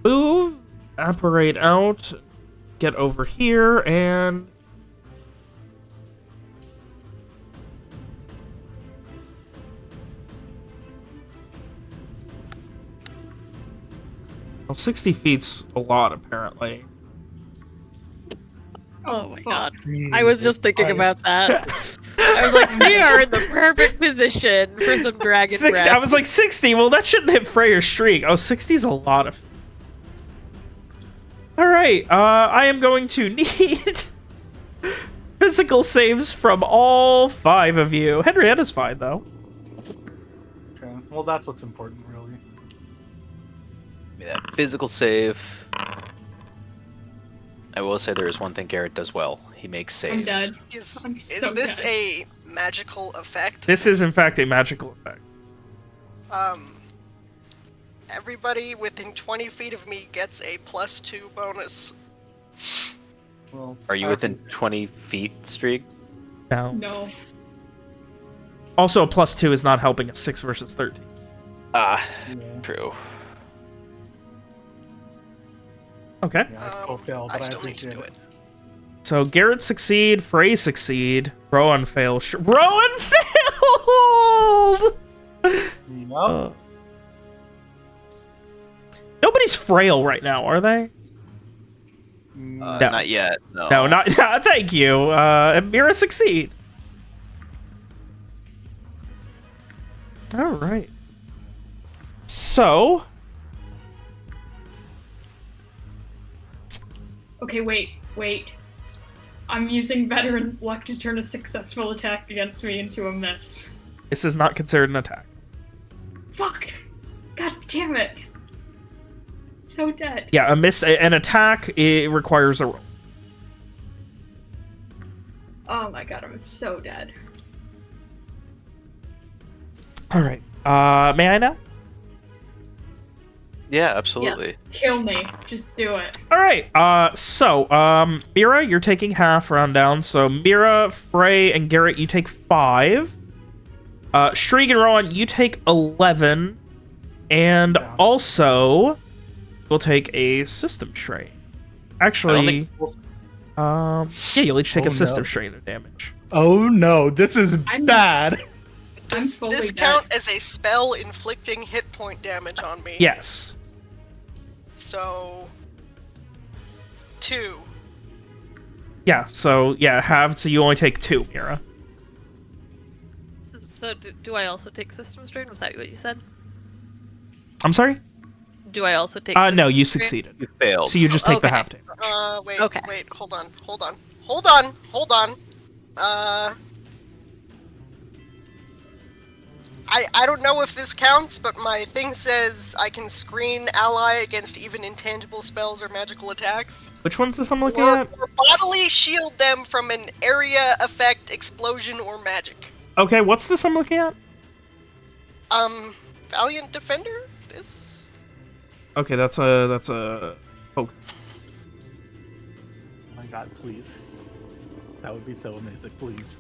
Move, apparate out, get over here, and... Well, 60 feet's a lot, apparently. Oh my fuck. god. I was just thinking about Christ. that. I was like, we are in the perfect position for some dragon 60, breath. I was like, 60? Well, that shouldn't hit Frey or Streak. Oh, 60's a lot of... Alright, I am going to need physical saves from all 5 of you. Henrietta's fine, though. Okay. Well, that's what's important, really. Give me that physical save. I will say there is one thing Garrett does well. He makes I'm saves. dead. Is I'm so this dead. a magical effect? This is, in fact, a magical effect. Everybody within 20 feet of me gets a +2 bonus. Well, Are you within 20 feet, Streak? No. No. Also, a +2 is not helping a 6 versus 13. Ah, Yeah, true. Okay. yeah, I still fail, but I still need to appreciate do it. it. So Garrett succeed, Frey succeed, Rowan fail. Rowan failed! Yup. Nobody's frail right now, are they? Mm, No. Not yet. No. No, not. Thank you. Mira succeed. All right. So, Okay, wait. I'm using Veteran's Luck to turn a successful attack against me into a miss. this is not considered an attack. Fuck! God damn it! so dead. Yeah, an attack, it requires a roll. Oh my god, I'm so dead. All right. May I now? Yeah, absolutely. Yes, kill me. Just do it. All right. Mira, you're taking half round down. So Mira, Frey, and Garrett, you take 5. Shrieg and Rowan, you take 11. And also, we'll take a system strain. Actually, yeah, you'll each take a system strain of damage. Oh no, this is bad. Does this count as a spell inflicting hit point damage on me? Yes. So 2. Yeah, so you only take 2, Mira. So do I also take system strain? Was that what you said? I'm sorry? Do I also take no, you strain? succeeded. You failed. So you just take the Okay. half damage. Wait, Okay. wait, hold on. I don't know if this counts, but my thing says I can screen ally against even intangible spells or magical attacks. Which one's this I'm looking Or at? bodily shield them from an area effect, explosion, or magic. Okay, what's this I'm looking at? Valiant Defender? This? Okay, that's a poke. Oh my god, please. That would be so amazing, please.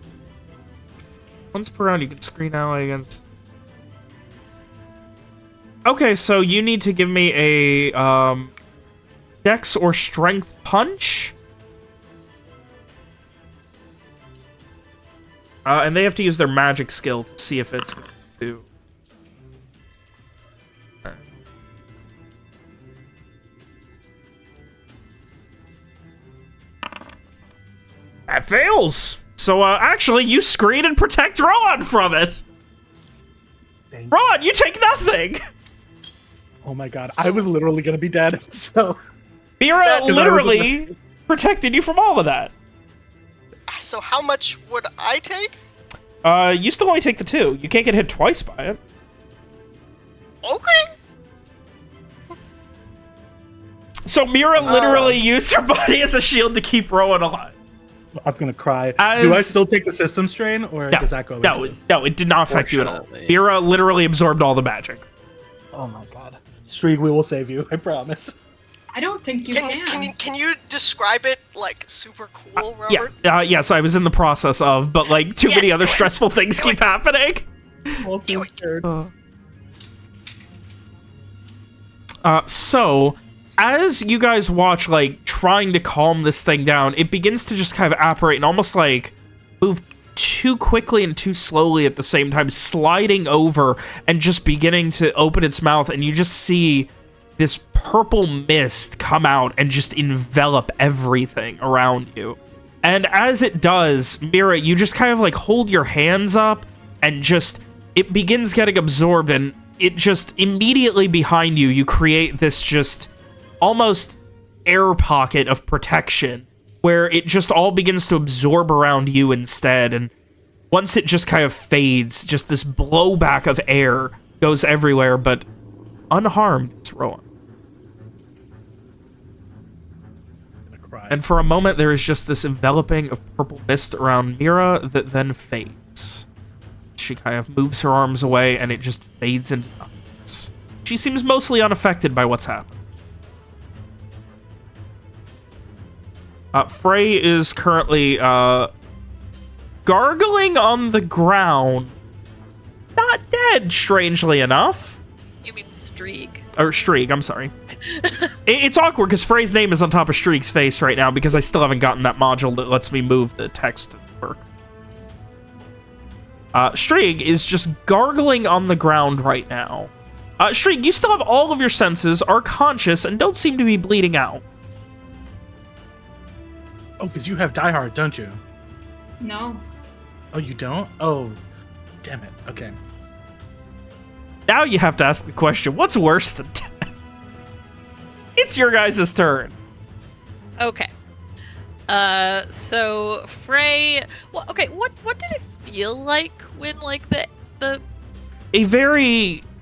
Once per round, you can screen ally against. Okay, so you need to give me a Dex or Strength punch, and they have to use their magic skill to see if it's going to. That fails. So actually, you screen and protect Ron from it. Ron, you take nothing. Oh my god, I was literally gonna be dead, so... Mira literally protected you from all of that. So how much would I take? You still only take the 2. You can't get hit twice by it. Okay. So Mira literally used her body as a shield to keep Rowan alive. I'm gonna cry. Do I still take the system strain, or does that go into it? No, it did not affect you at all. Mira literally absorbed all the magic. Oh my god. Shrieg, we will save you, I promise. I don't think you can. Can you describe it like super cool, Robert? Yes, I was in the process of, but like too many other stressful things keep happening. So, as you guys watch, like, trying to calm this thing down, it begins to just kind of apparate and almost, like, move too quickly and too slowly at the same time, sliding over and just beginning to open its mouth, and you just see this purple mist come out and just envelop everything around you. And as it does, Mira, you just kind of, like, hold your hands up and just... It begins getting absorbed, and it just immediately behind you, you create this just... almost air pocket of protection where it just all begins to absorb around you instead, and once it just kind of fades, just this blowback of air goes everywhere, but unharmed, it's Rowan. And for a moment, there is just this enveloping of purple mist around Mira that then fades. She kind of moves her arms away, and it just fades into nothingness. She seems mostly unaffected by what's happened. Frey is currently gargling on the ground. Not dead, strangely enough. You mean Streeg? Or Streeg, I'm sorry. It's awkward because Frey's name is on top of Streeg's face right now because I still haven't gotten that module that lets me move the text to work. Streeg is just gargling on the ground right now. Streeg, you still have all of your senses, are conscious, and don't seem to be bleeding out. Oh, because you have Die Hard, don't you? No. Oh, you don't? Oh, damn it. Okay. Now you have to ask the question, what's worse than death? It's your guys' turn. Okay. So Frey. Well, okay. What did it feel like when like the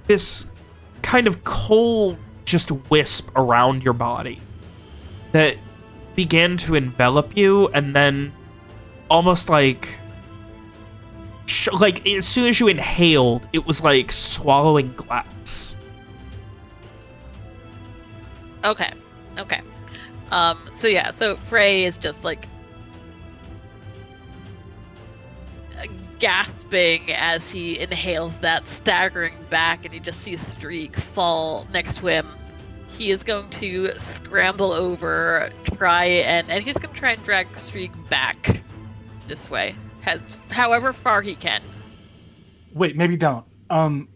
this kind of cold just wisp around your body that began to envelop you, and then almost like as soon as you inhaled, it was like swallowing glass. Okay. So yeah, so Frey is just like gasping as he inhales that, staggering back, and he just sees Streak fall next to him. He is going to scramble over, and he's going to try and drag Streak back this way, however far he can. Wait, maybe don't. I'm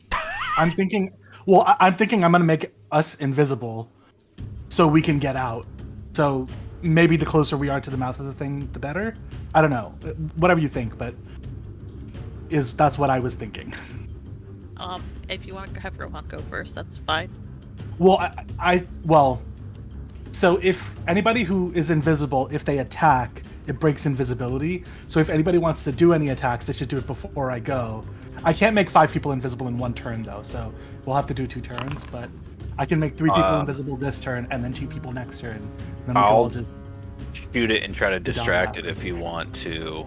thinking. Well, I'm thinking I'm gonna make us invisible, so we can get out. So maybe the closer we are to the mouth of the thing, the better. I don't know. Whatever you think, but that's what I was thinking. If you want to have Rohan go first, that's fine. Well, so if anybody who is invisible, if they attack, it breaks invisibility. So if anybody wants to do any attacks, they should do it before I go. I can't make 5 people invisible in one turn, though, so we'll have to do 2 turns, but I can make 3 people invisible this turn, and then 2 people next turn. Then we can all just shoot it and try to distract it if you want to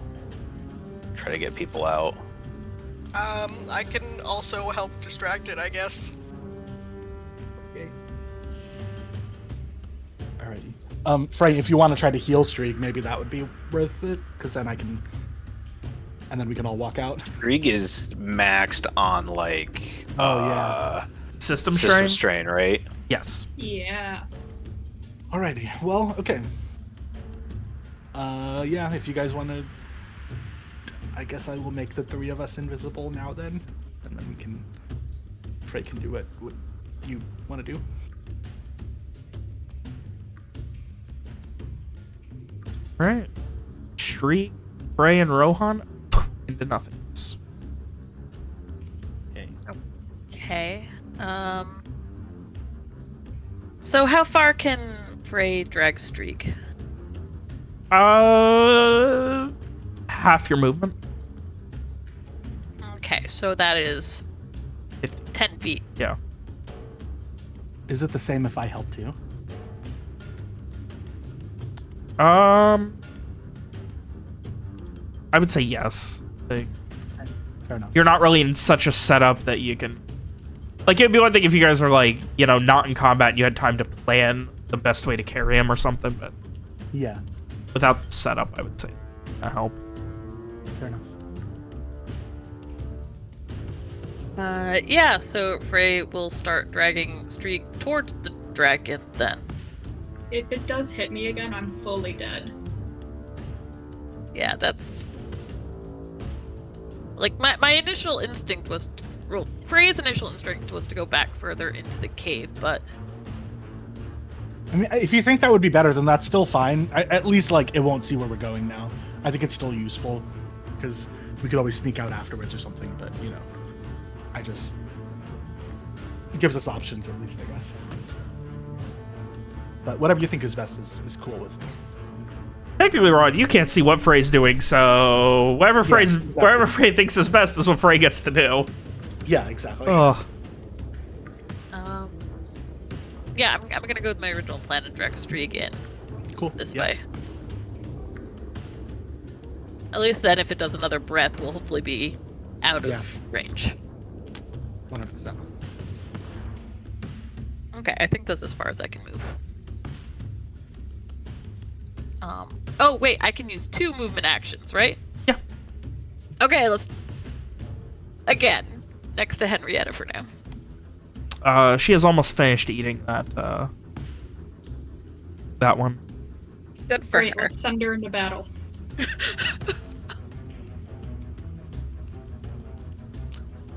try to get people out. I can also help distract it, I guess. Okay. Alrighty. Frey, if you want to try to heal Streak, maybe that would be worth it, because then I can... And then we can all walk out. Streak is maxed on, like... System strain, right? Yes. Yeah. Alrighty. Well, okay. Yeah, if you guys want to... I guess I will make the 3 of us invisible now then. And then we can... Frey can do what you want to do. Alright. Shriek, Frey, and Rohan into nothingness. Okay. So how far can Frey drag Streak? Half your movement. Okay, so that is 50. 10 feet. Yeah. Is it the same if I helped you? I would say yes. Like, Fair enough. you're not really in such a setup that you can... Like, it'd be one thing if you guys are, like, you know, not in combat and you had time to plan the best way to carry him or something, but... Yeah. Without the setup, I would say that help. Fair enough. Yeah, so Frey will start dragging Streak towards the dragon then. If it does hit me again, I'm fully dead. Yeah, that's... Like, my initial instinct was... Well, Frey's initial instinct was to go back further into the cave, but... I mean, if you think that would be better, then that's still fine. At least, like, it won't see where we're going now. I think it's still useful, because we could always sneak out afterwards or something, but, you know, it gives us options, at least, I guess. But whatever you think is best is cool with me. Technically, Ron, you can't see what Frey's doing, so wherever Frey thinks is best is what Frey gets to do. Yeah, exactly. Yeah, I'm gonna go with my original plan and drag Streak in. Cool. This way. At least then, if it does another breath, we'll hopefully be out of range. 100%. Okay, I think that's as far as I can move. Oh wait, I can use 2 movement actions, right? Yeah. Okay, let's... Again, next to Henrietta for now. She has almost finished eating that one. Good for Great, her. let's send her into battle.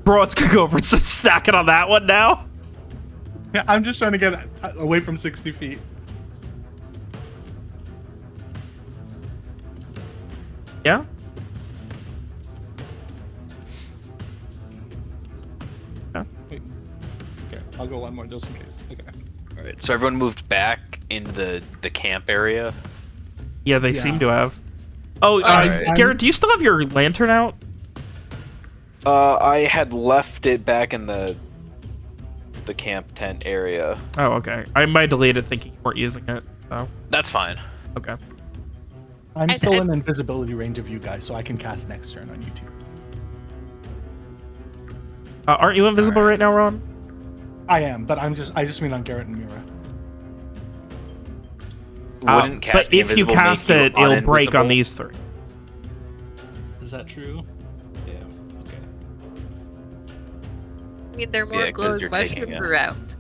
Bro, it's gonna go over some stacking on that one now. Yeah, I'm just trying to get away from 60 feet. Yeah? Okay, I'll go one more just in case. Okay. Alright, so everyone moved back into the camp area? Yeah, they seem to have. Oh, Alright. Garrett, do you still have your lantern out? I had left it back in the the camp tent area. Oh, okay. I might delete it thinking you weren't using it. So, That's fine. okay. I'm I- still I- in invisibility range of you guys, so I can cast next turn on you two. Aren't you invisible right now, Ron? I am, but I just mean on Garrett and Mira. Wouldn't But casting if you invisible cast make you it, it'll break on uninvisible? these three. Is that true? Yeah. Okay. I mean, they're more Yeah, 'cause glowing you're taking mushroom it. per round.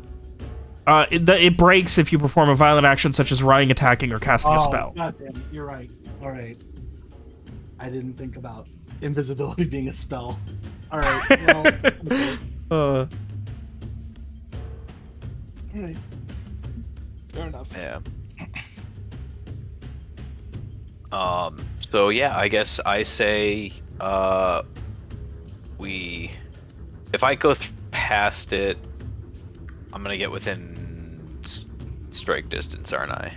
It breaks if you perform a violent action such as running, attacking, or casting a spell. Goddamn, you're right. All right. I didn't think about invisibility being a spell. All right. Well, okay. Uh, All right. Fair enough. Yeah. So yeah, I guess I say if I go past it, I'm gonna get within strike distance, aren't I?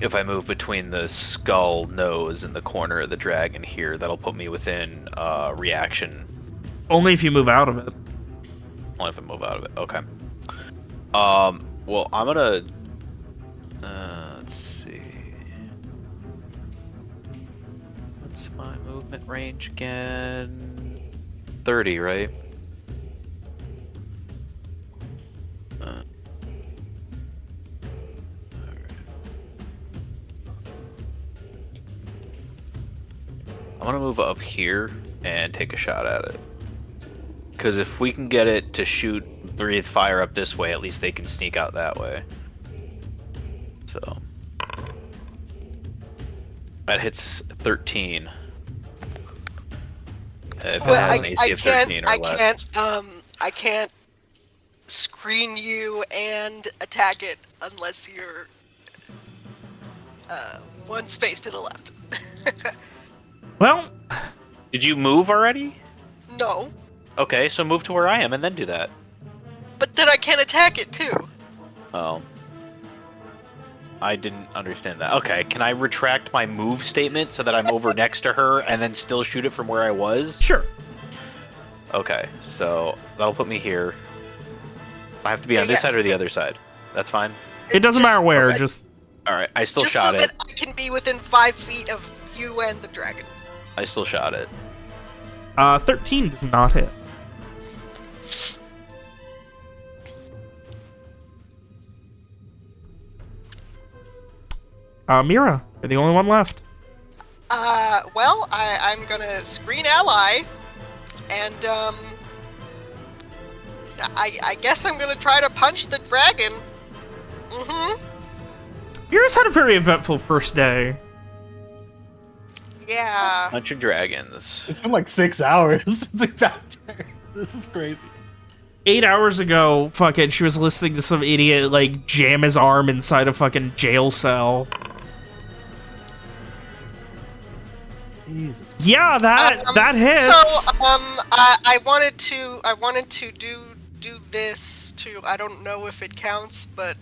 If I move between the skull nose and the corner of the dragon here, that'll put me within reaction. only if you move out of it. Only if I move out of it. Okay. Well, I'm gonna. Let's see. What's my movement range again? 30, right? I'm gonna move up here and take a shot at it. Because if we can get it to breathe fire up this way, at least they can sneak out that way. So. That hits 13. If it Well, has an AC of 13 or less. I can't screen you and attack it unless you're one space to the left. Well, Did you move already? No, Okay, so move to where I am and then do that. but then I can't attack it too. Oh. I didn't understand that. Okay, can I retract my move statement so that I'm over next to her and then still shoot it from where I was? sure. Okay, so that'll put me here. I have to be on this Yes. side or the other side. That's fine. It doesn't Just- matter where, okay, just Alright, I still just shot so it. that I can be within 5 feet of you and the dragon. I still shot it. 13 does not hit. Mira, you're the only one left. Well, I'm gonna screen ally, and I guess I'm gonna try to punch the dragon. Mm-hmm. Mira's had a very eventful first day. Yeah. Bunch of dragons. It's been like 6 hours since we got there. This is crazy. 8 hours ago, fucking, she was listening to some idiot, like, jam his arm inside a fucking jail cell. Jesus. Yeah, that hits. So I wanted to do this too. I don't know if it counts, but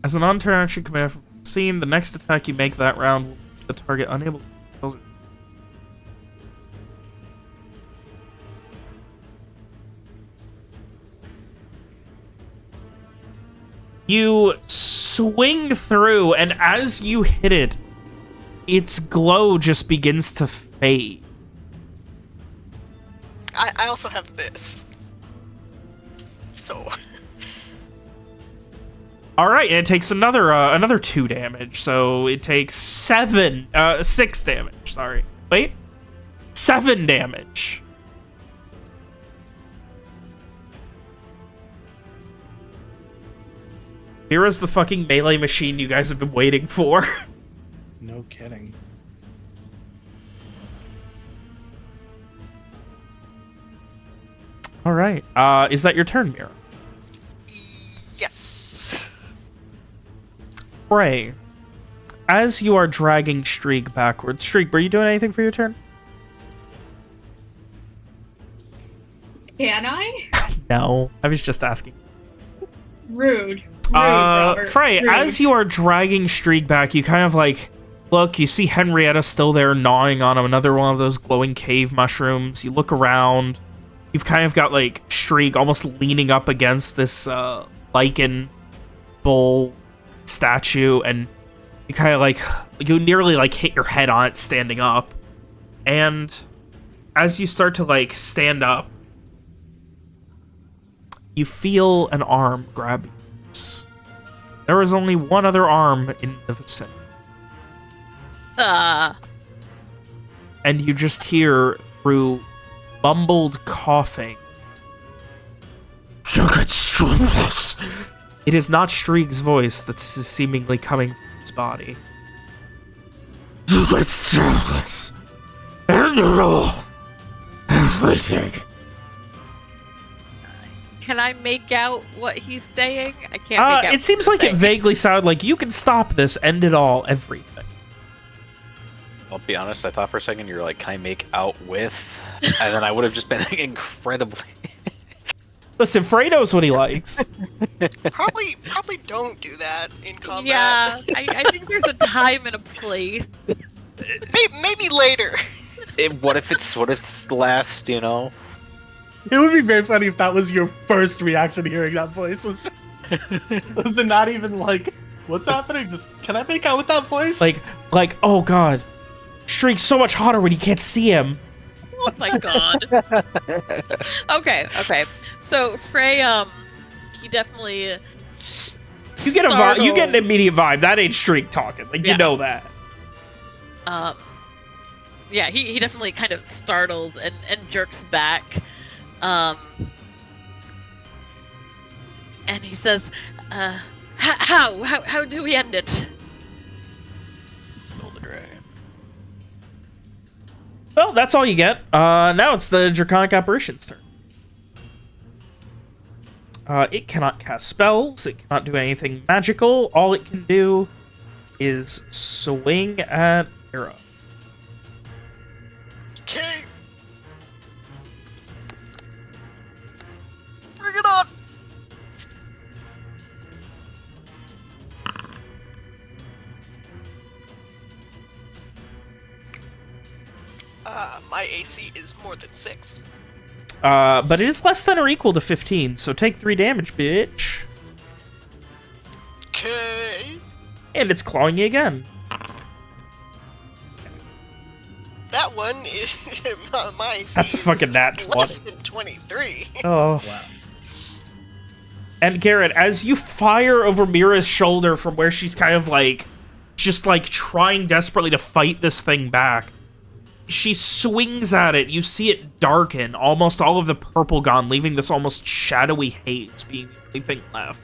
As an on-turn action command from the scene, the next attack you make that round will leave the target unable to... You swing through, and as you hit it, its glow just begins to fade. I also have this. So All right, and it takes another 2 damage, so it takes 6 damage. Sorry, wait, 7 damage. Here is the fucking melee machine you guys have been waiting for. No kidding. All right, is that your turn, Mira? yes. Frey, as you are dragging Streak backwards, Streak, were you doing anything for your turn? Can I? No, I was just asking. Rude. Rude, Robert. Frey, Rude. as you are dragging Streak back, you kind of like look, you see Henrietta still there gnawing on another one of those glowing cave mushrooms. You look around. You've kind of got, like, Shriek almost leaning up against this lichen bull statue, and you kind of, like, you nearly, like, hit your head on it standing up. And as you start to, like, stand up, you feel an arm grab you. There is only one other arm in the vicinity. And you just hear, through mumbled coughing, "You can stop this." It is not Shriek's voice that's seemingly coming from his body. "You can stop this. And you know everything." Can I make out what he's saying? I can't make out. It seems like it vaguely sounded like, "You can stop this, end it all, everything." I'll be honest, I thought for a second you were like, can I make out with? And then I would have just been incredibly... Listen, Frey knows what he likes. Probably don't do that in combat. Yeah, I think there's a time and a place. Maybe later. What if it's the last, you know? It would be very funny if that was your first reaction to hearing that voice. Was it not even like, what's happening? Just, can I make out with that voice? Like, oh god, Shriek's so much hotter when you can't see him. Oh my god. Okay. So Frey, he definitely. You get a vibe. You get an immediate vibe. That ain't Shriek talking. Like, you know that. Yeah, he definitely kind of startles and jerks back. And he says, how do we end it? Kill the dragon. Well, that's all you get. Now it's the Draconic Apparition's turn. It cannot cast spells. It cannot do anything magical. All it can do is swing at Hera. Okay. Bring it on. My AC is more than 6. But it is less than or equal to 15, so take 3 damage, bitch. Okay. And it's clawing you again. That one is my AC. That's a fucking nat 20. Less than 23. Oh. Wow. And Garrett, as you fire over Mira's shoulder from where she's kind of like, just like trying desperately to fight this thing back, she swings at it. You see it darken, almost all of the purple gone, leaving this almost shadowy haze being the only thing left.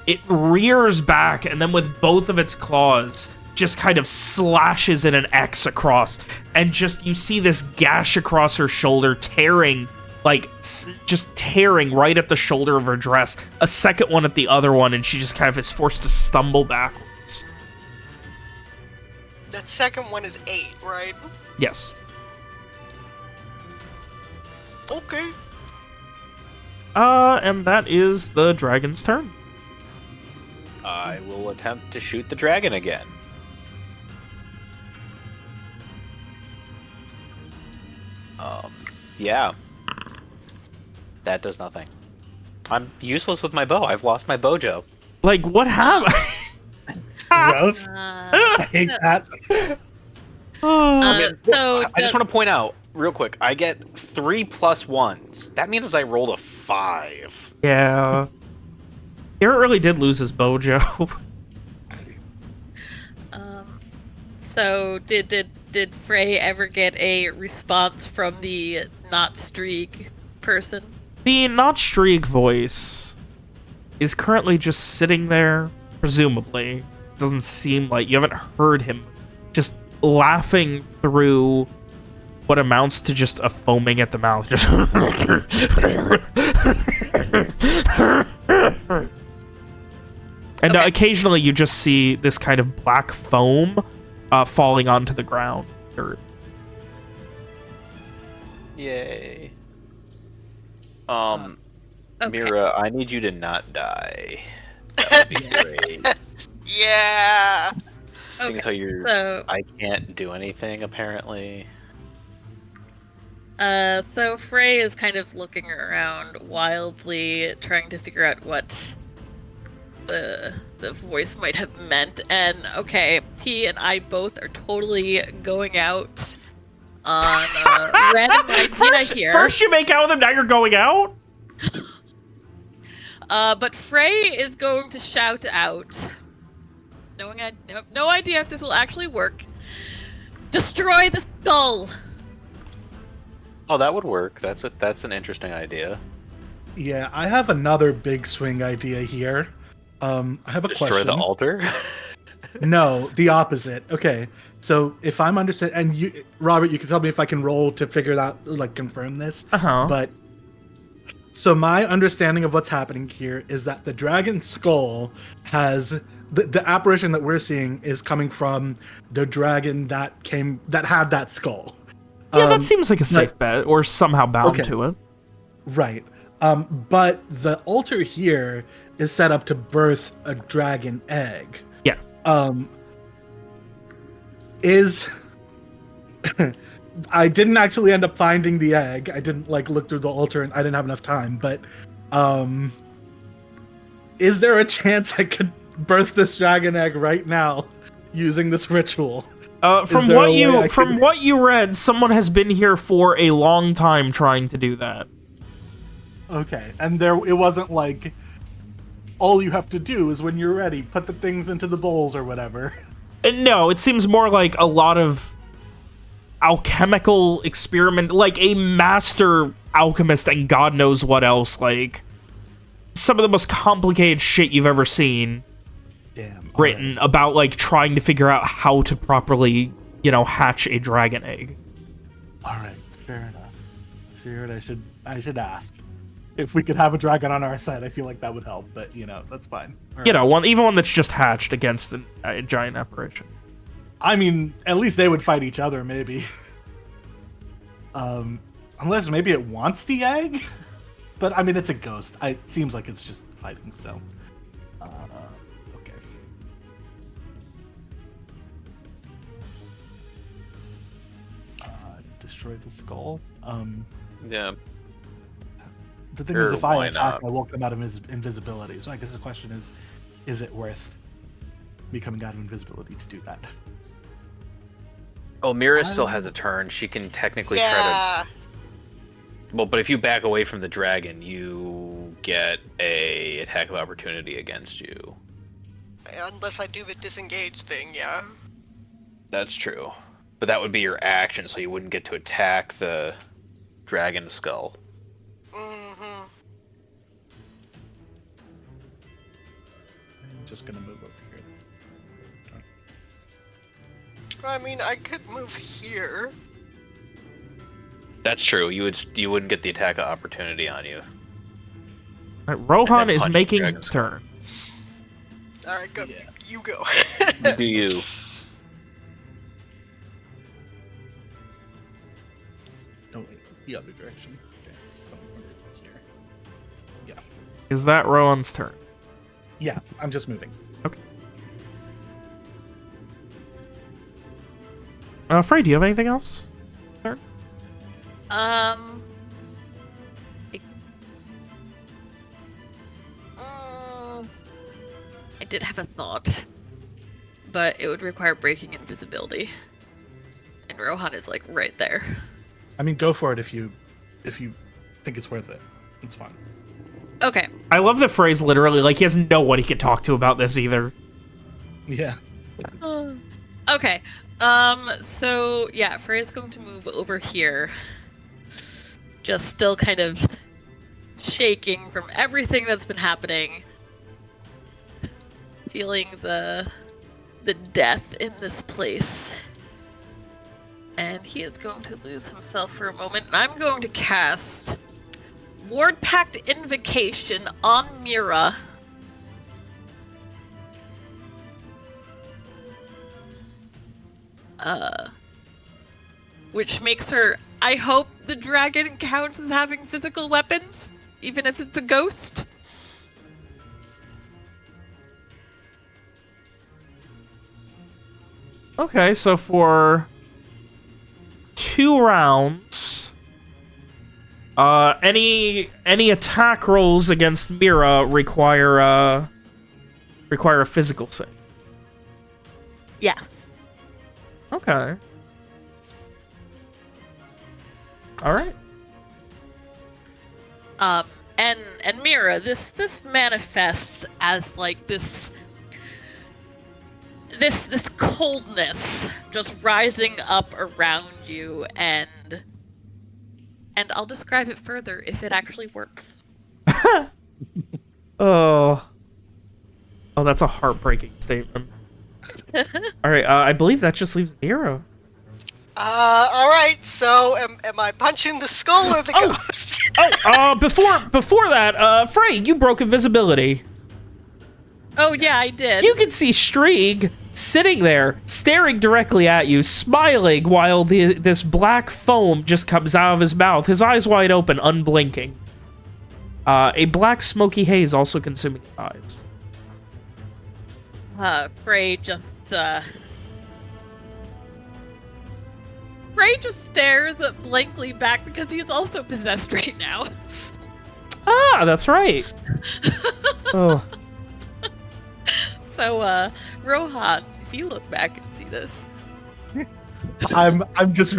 It rears back, and then with both of its claws, just kind of slashes in an X across, and just, you see this gash across her shoulder, tearing, like, just tearing right at the shoulder of her dress, a second one at the other one, and she just kind of is forced to stumble backwards. That second one is 8, right? Yes. Okay. And that is the dragon's turn. I will attempt to shoot the dragon again. Yeah. That does nothing. I'm useless with my bow. I've lost my bojo. Like, what happened? Gross. I hate that. So I just want to point out, real quick, I get 3 + 1s. That means I rolled a 5. Yeah. Garrett really did lose his bojo. So did Frey ever get a response from the not Streak person? The not Streak voice is currently just sitting there, presumably. Doesn't seem like you haven't heard him, just laughing through what amounts to just a foaming at the mouth. Just and occasionally you just see this kind of black foam falling onto the ground. Dirt. Yay. Okay. Mira, I need you to not die. That would be great. Yeah. I can tell you, so I can't do anything apparently. so Frey is kind of looking around wildly, trying to figure out what the voice might have meant. And okay, he and I both are totally going out on random idea here. First you make out with him, now you're going out? But Frey is going to shout out, knowing I have no idea if this will actually work. Destroy the skull! Oh, that would work. That's an interesting idea. Yeah, I have another big swing idea here. I have a Destroy question. the altar. No, the opposite. Okay, so if I'm understanding, and you, Robert, you can tell me if I can roll to figure it out, like confirm this. But so my understanding of what's happening here is that the dragon skull has the apparition that we're seeing is coming from the dragon that had that skull. Yeah, that seems like a safe bet, or somehow bound to it. Right. But the altar here is set up to birth a dragon egg. Yes. I didn't actually end up finding the egg. I didn't look through the altar, and I didn't have enough time. But is there a chance I could birth this dragon egg right now using this ritual? From what you read, someone has been here for a long time trying to do that. Okay, and it wasn't like all you have to do is when you're ready, put the things into the bowls or whatever. No, it seems more like a lot of alchemical experiment, like a master alchemist and God knows what else, like some of the most complicated shit you've ever seen. Damn. Written about like trying to figure out how to properly, hatch a dragon egg. All right, fair enough. Figured I should ask if we could have a dragon on our side. I feel like that would help, but that's fine. All right. Even one that's just hatched against a giant apparition. I mean, at least they would fight each other, maybe. Unless maybe it wants the egg, but I mean it's a ghost. It seems like it's just fighting. So. Destroy the skull. Yeah. The thing is, if I attack, I won't come out of his invisibility. So I guess the question is it worth me coming out of invisibility to do that? Oh, Mira still has a turn. She can technically try to. Well, but if you back away from the dragon, you get a attack of opportunity against you. Unless I do the disengage thing, yeah. That's true. But that would be your action, so you wouldn't get to attack the dragon skull. Mm-hmm. I'm just gonna move over here. I mean, I could move here. That's true. You wouldn't get the attack of opportunity on you. Right, Rohan is making his turn. All right, go. Yeah. You go. Do you? No, the other direction. Okay. Here. Yeah. Is that Rohan's turn? Yeah, I'm just moving. Okay. Frey, do you have anything else? Turn? I did have a thought, but it would require breaking invisibility, and Rohan is like right there. I mean, go for it if you think it's worth it. It's fine. Okay. I love the phrase literally, like he doesn't know what he can talk to about this either. Yeah. Okay. So yeah, Frey's going to move over here. Just still kind of shaking from everything that's been happening. Feeling the death in this place. And he is going to lose himself for a moment. And I'm going to cast Ward Pact Invocation on Mira. Which makes her, I hope the dragon counts as having physical weapons, even if it's a ghost. Okay, so for 2 rounds, any attack rolls against Mira require a physical save. Yes. Okay. All right. And Mira, this manifests as like this coldness just rising up around you, and I'll describe it further if it actually works. Oh, that's a heartbreaking statement. All right, I believe that just leaves Mira. All right. So, am I punching the skull or the ghost? Before that, Frey, you broke invisibility. Oh yeah, I did. You can see Strieg sitting there, staring directly at you, smiling while this black foam just comes out of his mouth, his eyes wide open, unblinking. A black smoky haze also consuming his eyes. Frey just stares blankly back because he's also possessed right now. Ah, that's right. Oh. So, Rohan, if you look back and see this. I'm just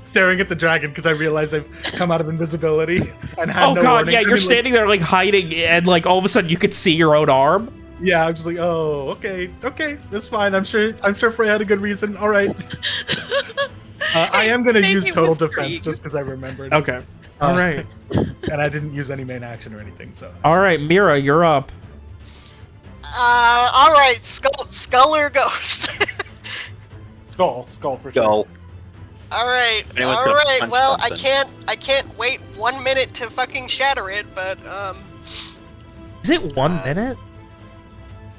staring at the dragon because I realize I've come out of invisibility and had no God, warning. yeah, you're standing there like hiding, and like all of a sudden you could see your own arm. Yeah, I'm just like, oh, okay, that's fine. I'm sure Frey had a good reason. All right. I am gonna use total defense just because I remembered. Okay. All right. And I didn't use any main action or anything, so. All right, Mira, you're up. All right. Skull or ghost? Skull for sure. Skull. All right. Anyone's All gonna right. punch Well, something. I can't wait 1 minute to fucking shatter it, but Is it 1 minute?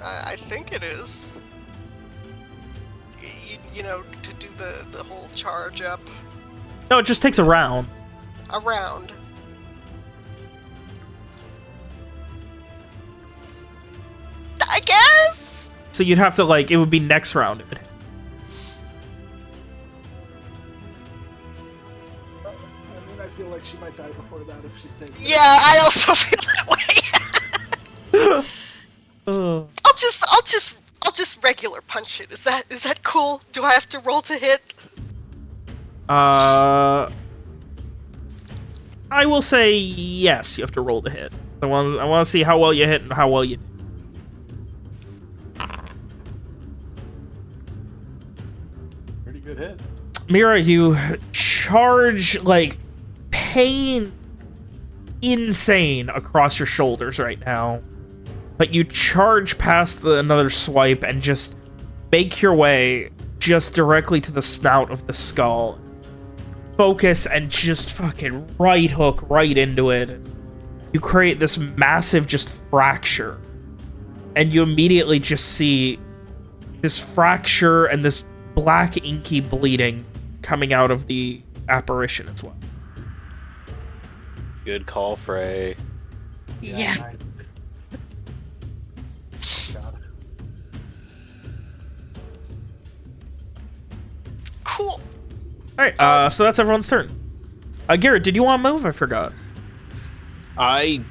I think it is. You know, to do the whole charge up No, it just takes a round. around. I guess. So you'd have to like, it would be next round. I feel like she might die before that if she stays. Yeah, I also feel that way. I'll just regular punch it. Is that cool? Do I have to roll to hit? I will say yes. You have to roll to hit. I want to see how well you hit and how well you. Pretty good hit. Mira, you charge like pain insane across your shoulders right now, but you charge past another swipe and just make your way just directly to the snout of the skull. Focus and just fucking right hook right into it. You create this massive just fracture, and you immediately just see this fracture and this black inky bleeding coming out of the apparition as well. Good call, Frey. Yeah. Nice. God. Cool. Alright, so that's everyone's turn. Garrett, did you want to move? I forgot. I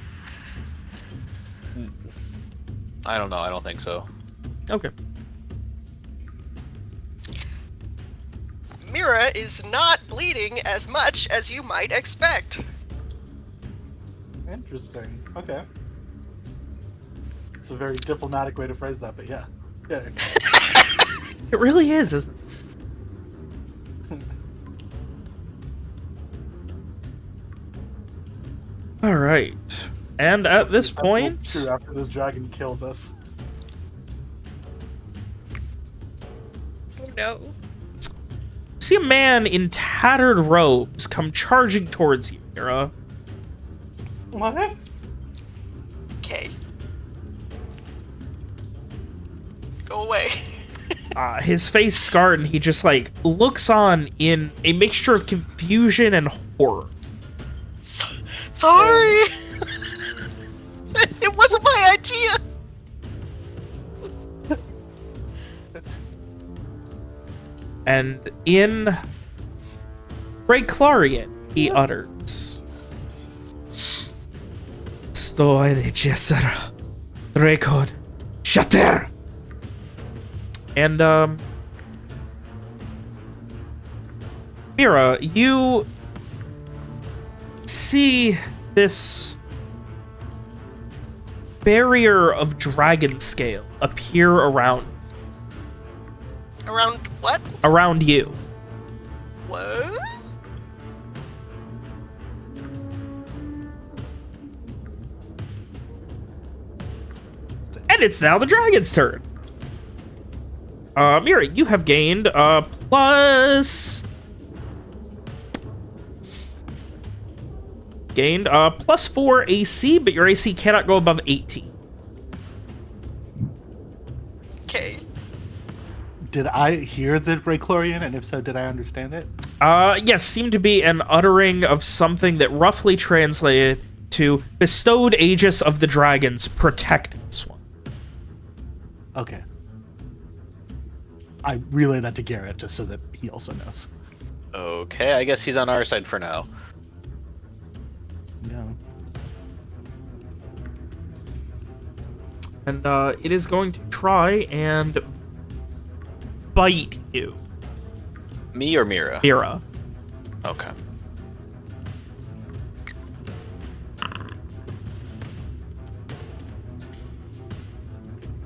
don't know. I don't think so. Okay. Mira is not bleeding as much as you might expect. Interesting. Okay. It's a very diplomatic way to phrase that, but yeah. Yeah. It really is, isn't it? Alright. And at this That will be point... true after this dragon kills us. Oh no. See a man in tattered robes come charging towards you, Mira. What? Okay. Go away. His face scarred, and he just, like, looks on in a mixture of confusion and horror. Sorry. It wasn't my idea. And in Rayclarian, he utters, Stoi de Jessera, Dracon, Shatter! And, Mira, you see this barrier of dragon scale appear around what? Around you. What? And it's now the dragon's turn. Mira, you have gained plus +4 AC, but your AC cannot go above 18. Okay. Did I hear the Rayclorian, and if so, did I understand it? Yes, seemed to be an uttering of something that roughly translated to bestowed Aegis of the Dragons, protect this one. Okay. I relay that to Garrett just so that he also knows. Okay, I guess he's on our side for now. Yeah. And it is going to try and bite you, Me or Mira? Mira. Okay.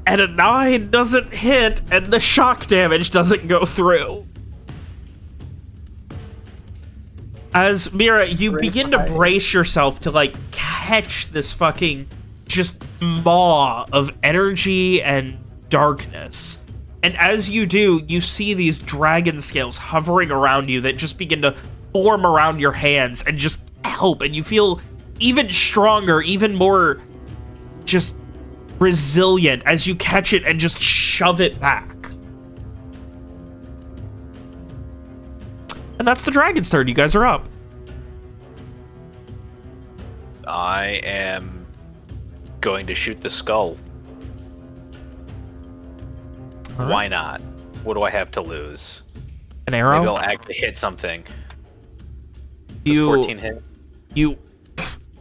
And a 9 doesn't hit, and the shock damage doesn't go through. As Mira, you begin to brace yourself to, like, catch this fucking just maw of energy and darkness. And as you do, you see these dragon scales hovering around you that just begin to form around your hands and just help. And you feel even stronger, even more just resilient as you catch it and just shove it back. And that's the dragon's turn. You guys are up. I am going to shoot the skull. All right. Why not? What do I have to lose? An arrow? Maybe I'll actually hit something. Does You 14 hit? You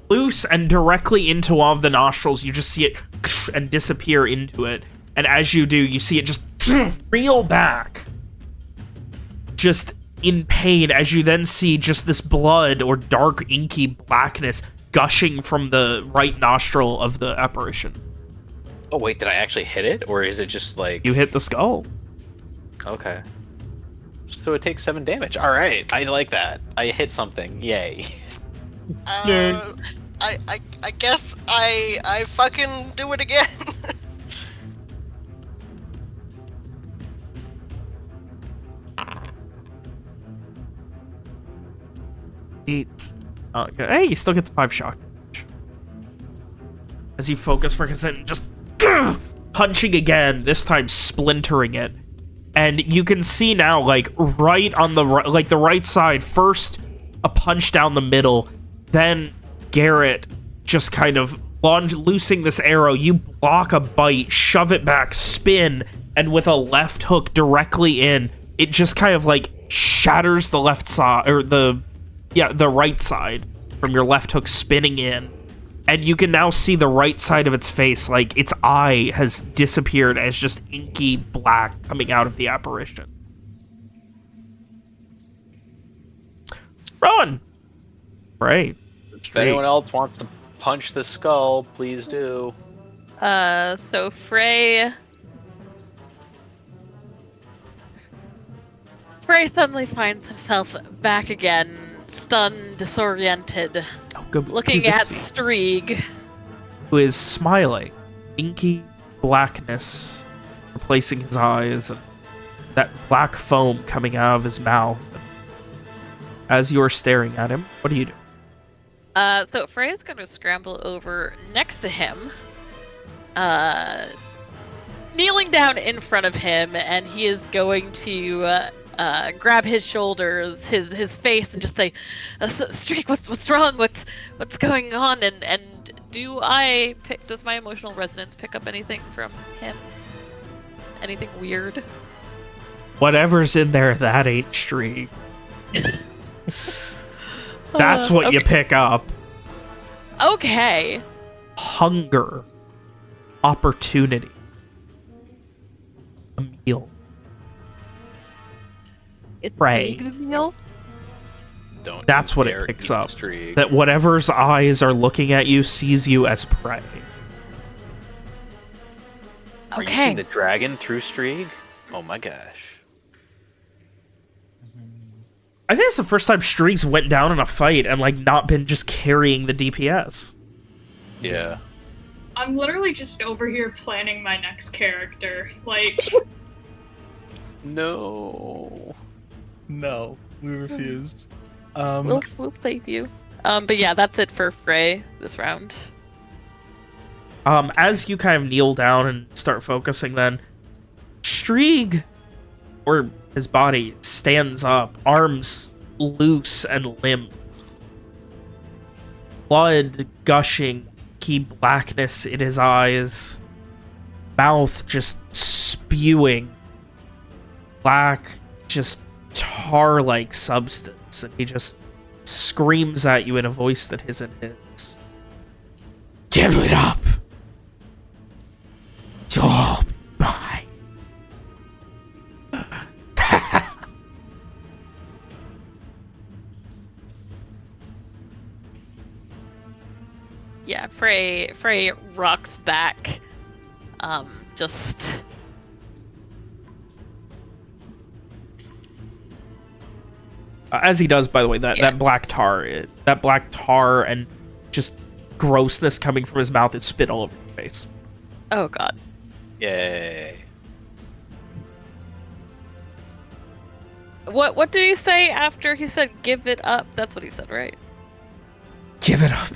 loose and directly into one of the nostrils. You just see it and disappear into it. And as you do, you see it just reel back. Just in pain, as you then see just this blood or dark inky blackness gushing from the right nostril of the apparition. Oh wait, did I actually hit it? Or is it just like... You hit the skull. Okay. So it takes 7 damage. Alright, I like that. I hit something. Yay. I guess I fucking do it again. Hey, you still get the 5 shock damage. As you focus for a second, just punching again, this time splintering it. And you can see now, like, right on the the right side, first a punch down the middle, then Garrett just kind of loosing this arrow. You block a bite, shove it back, spin, and with a left hook directly in, it just kind of like shatters the left side, or the right side from your left hook spinning in. And you can now see the right side of its face, like its eye has disappeared as just inky black coming out of the apparition. Rowan! Right. If anyone else wants to punch the skull, please do. So Frey suddenly finds himself back again, stunned, disoriented, looking at Strieg, who is smiling. Inky blackness replacing his eyes, and that black foam coming out of his mouth. As you're staring at him, what do you do? So Freya's going to scramble over next to him, kneeling down in front of him, and he is going to grab his shoulders, his face, and just say, "Streak, what's wrong? What's going on?" And does my emotional resonance pick up anything from him? Anything weird? Whatever's in there, that ain't Streak. That's what you pick up. Okay. Hunger. Opportunity. A meal. It's Prey. the meal. Don't That's you what it dare picks eat up. Streak. That whatever's eyes are looking at you sees you as prey. Are you Okay. seeing the dragon through Streak? Oh my gosh. I think it's the first time Streaks went down in a fight and like not been just carrying the DPS. Yeah. I'm literally just over here planning my next character. Like, No. No, we refused. We'll save you. But yeah, that's it for Frey this round. As you kind of kneel down and start focusing, then Strieg, or his body, stands up, arms loose and limp, blood gushing, key blackness in his eyes, mouth just spewing black, just tar-like substance, and he just screams at you in a voice that isn't his. Give it up! You're mine. Yeah, Frey rocks back. Just As he does, by the way, Yeah. that black tar and just grossness coming from his mouth is spit all over your face. oh god. Yay. What did he say after he said give it up? That's what he said, right? Give it up.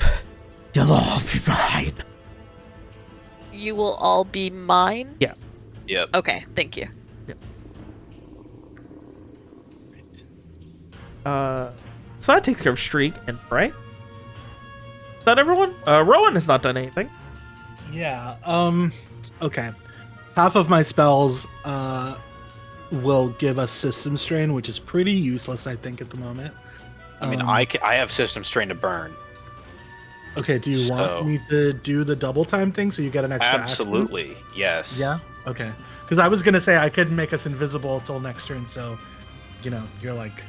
You'll all be mine. You will all be mine? Yeah. Yep. Okay, thank you. So that takes care of Streak and Frey. Is that everyone? Rowan has not done anything. Yeah. Okay. Half of my spells will give us system strain, which is pretty useless, I think, at the moment. I mean, I have system strain to burn. Okay. Do you want me to do the double time thing so you get an extra action? Absolutely. Yes. Yeah. Okay. Because I was gonna say I could make us invisible till next turn, so you're like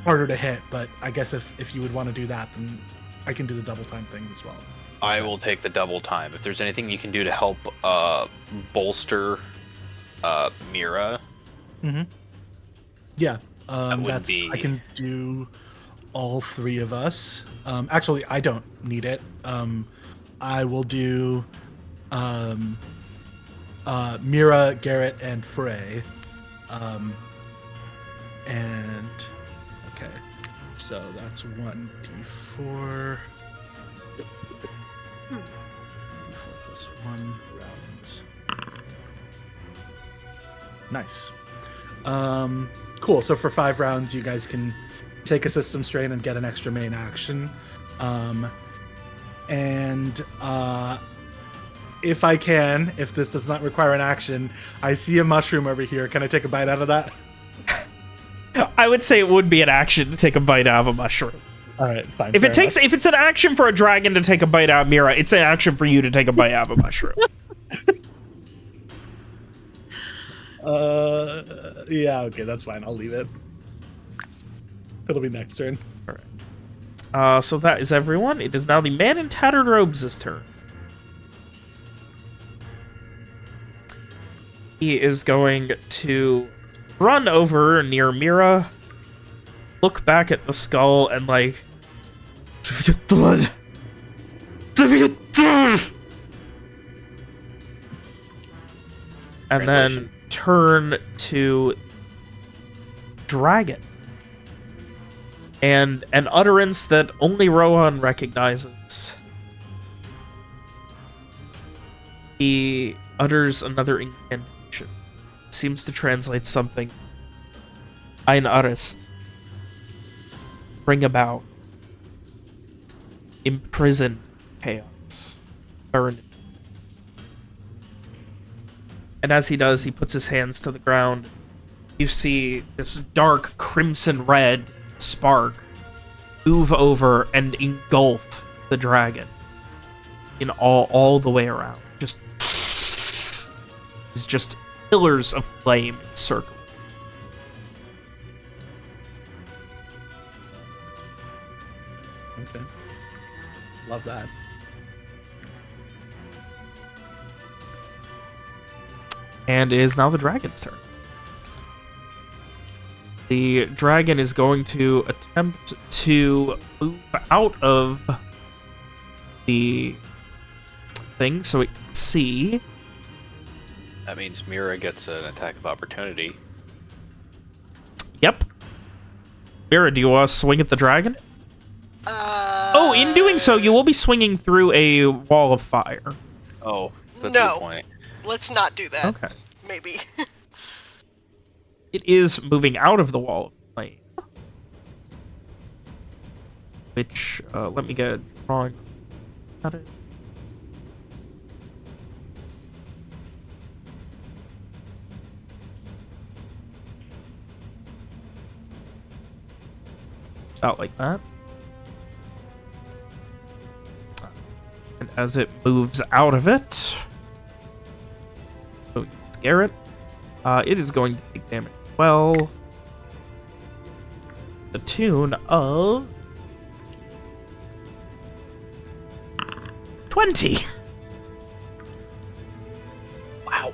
harder to hit. But I guess if you would want to do that, then I can do the double time thing as well. I will take the double time. If there's anything you can do to help bolster Mira, Mm-hmm. Yeah. would be- I can do all three of us. Actually, I don't need it. I will do Mira, Garrett, and Frey. And okay, so that's 1d4. 1 rounds. Nice. Cool. So for 5 rounds, you guys can take a system strain and get an extra main action. If I can, if this does not require an action, I see a mushroom over here. Can I take a bite out of that? I would say it would be an action to take a bite out of a mushroom. All right, fine. If fair if it's an action for a dragon to take a bite out of Mira, it's an action for you to take a bite out of a mushroom. enough. Yeah, okay, that's fine. I'll leave it. It'll be next turn. So that is everyone. It is now the man in tattered robes' turn. He is going to run over near Mira, look back at the skull, and like, blood. And then turn to Dragon. And an utterance that only Rohan recognizes. He utters another incantation. Seems to translate something. Ein Arrest. Bring about. Imprison chaos. Burn. And as he does, he puts his hands to the ground you see this dark crimson red spark move over and engulf the dragon in all the way around. Just pillars of flame circling. Okay. Love that. And it is now the dragon's turn. The dragon is going to attempt to move out of the thing so it can see. That means Mira gets an attack of opportunity. Yep. Mira, do you want to swing at the dragon? Oh, in doing so, you will be swinging through a wall of fire. Oh, that's No. the point. Let's not do that. Okay. Maybe. It is moving out of the wall of flame. Which, let me get a drawing. Got it. About like that. And as it moves out of it, so you scare it, it is going to take damage. Well, the tune of 20. Wow.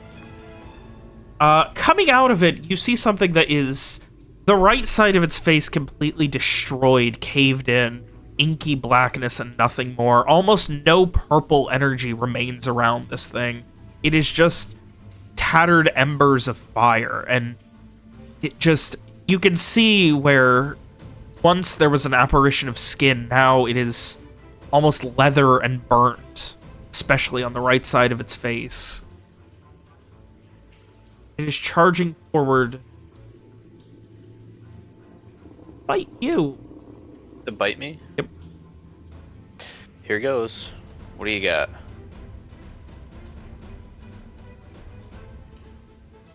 Coming out of it, you see something that is the right side of its face completely destroyed, caved in, inky blackness and nothing more. Almost no purple energy remains around this thing. It is just tattered embers of fire, and it just, you can see where once there was an apparition of skin, now it is almost leather and burnt, especially on the right side of its face. It is charging forward. Bite you. To bite me? Yep. Here goes. What do you got?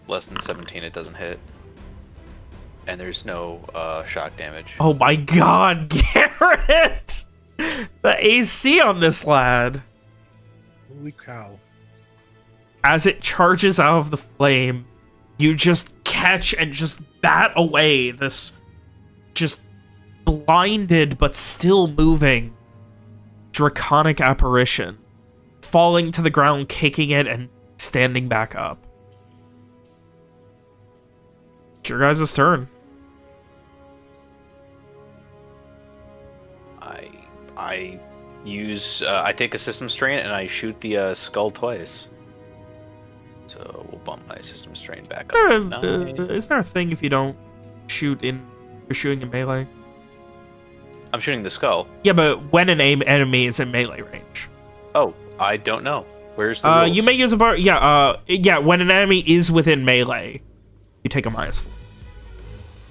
Less than 17, it doesn't hit. And there's no shock damage. Oh my god, Garrett! The AC on this lad. Holy cow. As it charges out of the flame, you just catch and just bat away this just blinded but still moving draconic apparition, falling to the ground, kicking it, and standing back up. It's your guys' turn. I use I take a system strain and I shoot the skull twice. So we'll bump my system strain back up. to 9. Is there a thing if you don't shoot in? You're shooting in melee. I'm shooting the skull. Yeah, but when an enemy is in melee range. Oh, I don't know. Where's the rules? You may use a bar. Yeah, when an enemy is within melee, you take a -4.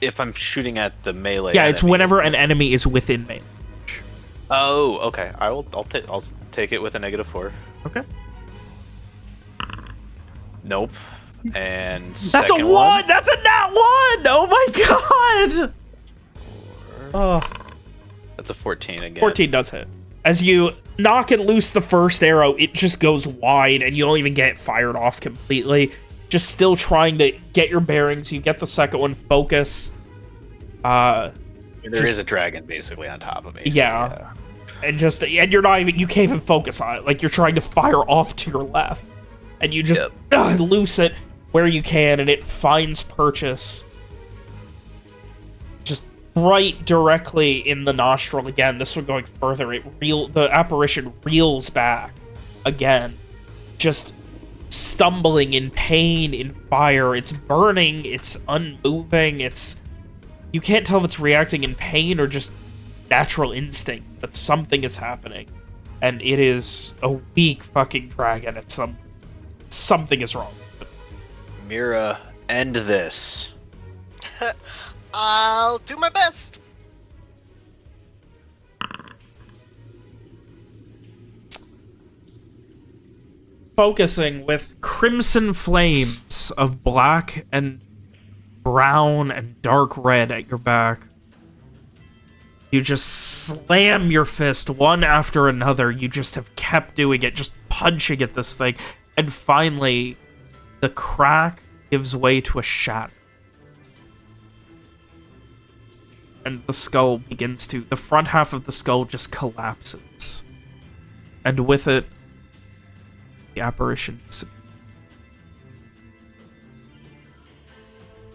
If I'm shooting at the melee. Yeah, it's enemy. whenever an enemy is within melee. Oh, okay. I'll take it with a -4. Okay. Nope. And That's a second 1! That's a nat 1! Oh my god! Oh. That's a 14 again. 14 does hit. As you knock and loose the first arrow, it just goes wide, and you don't even get it fired off completely. Just still trying to get your bearings. You get the second one, focus. There is a dragon basically on top of me. So Yeah. And you're not even, you can't even focus on it. Like, you're trying to fire off to your left. And you just loose it where you can, and it finds purchase. Just right directly in the nostril again. This one going further. The apparition reels back again. Just stumbling in pain, in fire. It's burning, it's unmoving, you can't tell if it's reacting in pain or just natural instinct, but something is happening. And it is a weak fucking dragon. Something is wrong. Mira, end this. I'll do my best. Focusing with crimson flames of black and brown and dark red at your back. You just slam your fist one after another. You just have kept doing it, just punching at this thing. And finally, the crack gives way to a shatter. And the skull begins to... The front half of the skull just collapses. And with it, the apparition disappears.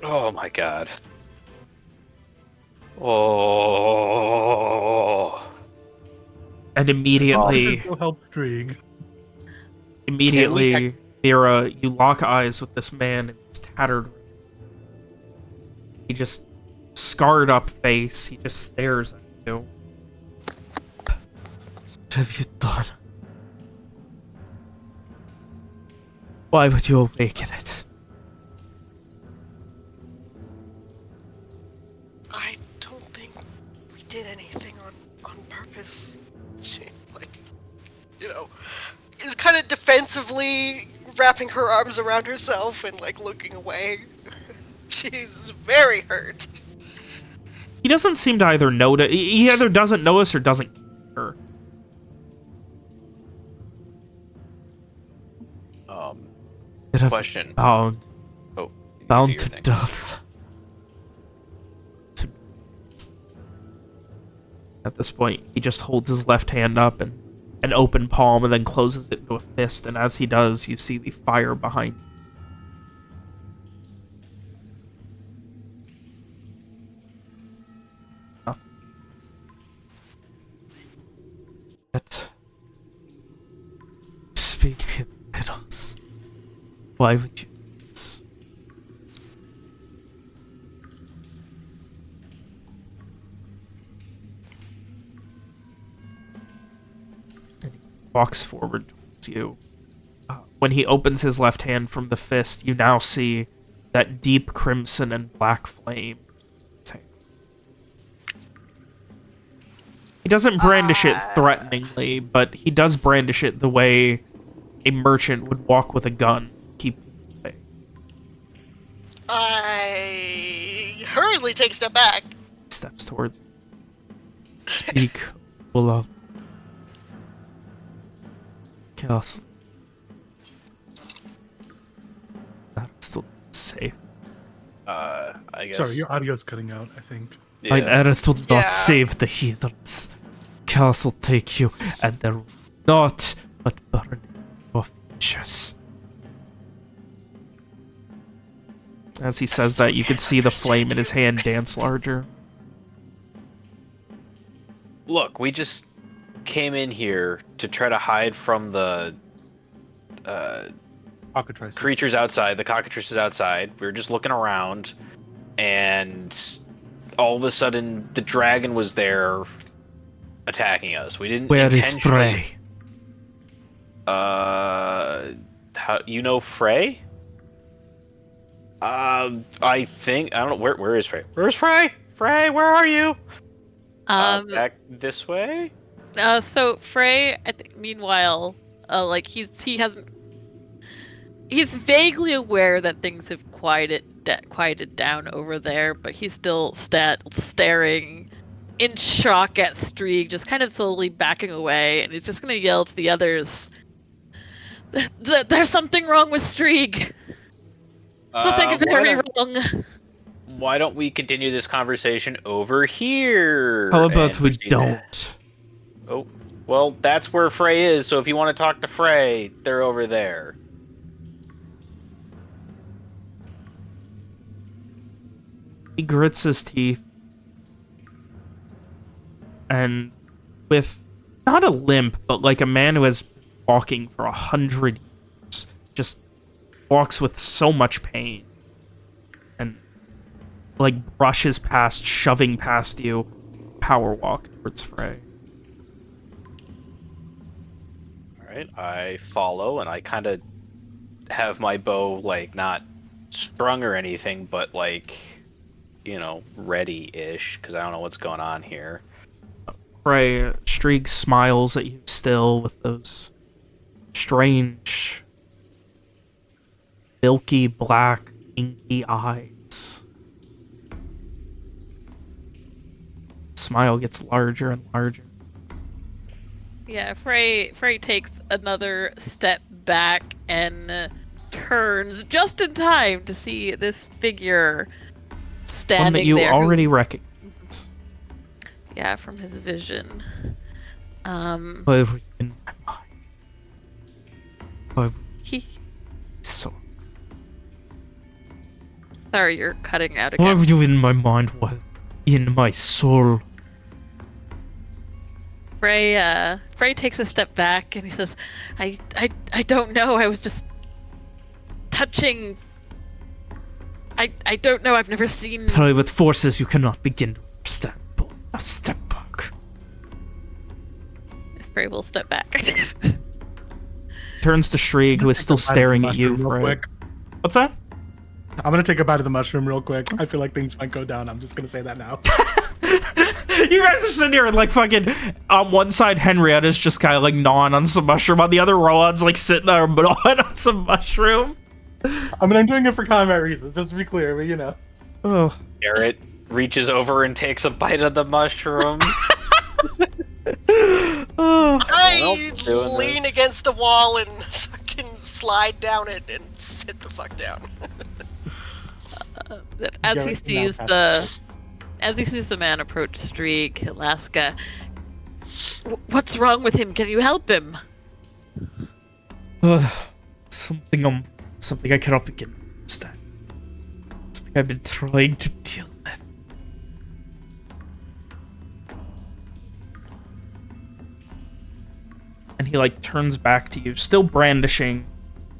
Oh my god. Oh. And immediately... Go help Drieg. Immediately, Mira, you lock eyes with this man in his tattered... He just... Scarred up face. He just stares at you. What have you done? Why would you awaken it? I don't think we did anything on purpose. She, is kind of defensively wrapping her arms around herself and, looking away. She's very hurt. He doesn't seem to either notice. He either doesn't notice or doesn't care. Question. Bound Oh. Bound to death. At this point, he just holds his left hand up and an open palm and then closes it into a fist. And as he does, you see the fire behind you. But speak in riddles. Why would you do this? And he walks forward towards you. When he opens his left hand from the fist, you now see that deep crimson and black flame. He doesn't brandish it threateningly, but he does brandish it the way a merchant would walk with a gun. Keep away. I hurriedly take a step back. Steps towards you. Speak, beloved. Chaos. That's still safe. I guess. Sorry, your audio's cutting out, I think. Mine errors will not Yeah. save the heathens. Chaos will take you, and there will not but burn your fishes. As he says that, you can see the flame in his hand dance larger. Look, we just came in here to try to hide from the Cockatrices. creatures outside, the cockatrices outside. We were just looking around, and all of a sudden, the dragon was there attacking us. We didn't. Where is intentionally- Frey? How you know Frey? I think I don't know where is Frey. Where's Frey? Frey, where are you? Back this way. So Frey, I think, meanwhile, he's vaguely aware that things have quieted down over there, but he's still staring in shock at Streeg, just kind of slowly backing away, and he's just gonna yell to the others, "There's something wrong with Streeg. Something very wrong." Why don't we continue this conversation over here? How about and we proceed to- don't? Oh, well, that's where Frey is. So if you want to talk to Frey, they're over there. He grits his teeth. And with not a limp, but like a man who has been walking for 100 years, just walks with so much pain. And like brushes past, shoving past you, power walk towards Frey. Alright, I follow, and I kind of have my bow, like, not strung or anything, but, like, you know, ready-ish, because I don't know what's going on here. Frey, Streeg smiles at you still with those strange, milky black, inky eyes. smile gets larger and larger. Yeah, Frey takes another step back and turns just in time to see this figure standing One that you there. already recognize. Yeah, from his vision. Over in my mind. Over He... so. Sorry, you're cutting out Why again. were you in my mind? Why in my soul? Frey takes a step back and he says, I don't know, I was just touching... I don't know, I've never seen... Private forces you cannot begin to understand. Now step back. Frey will step back. Turns to Shrieg, who is still staring at you, real Frey. quick. What's that? I'm gonna take a bite of the mushroom real quick. I feel like things might go down. I'm just gonna say that now. You guys are sitting here and like fucking on one side Henrietta's just kind of like gnawing on some mushroom, on the other Rowan's like sitting there gnawing on some mushroom. I mean, I'm doing it for combat reasons, just to be clear, but you know. Oh. Garrett reaches over and takes a bite of the mushroom. Oh. I doing lean against the wall and fucking slide down it and sit the fuck down. As he Garrett sees now the man approach Streak, he'll ask, what's wrong with him? Can you help him? Something I cannot begin to understand. Something I've been trying to deal with. And he like turns back to you, still brandishing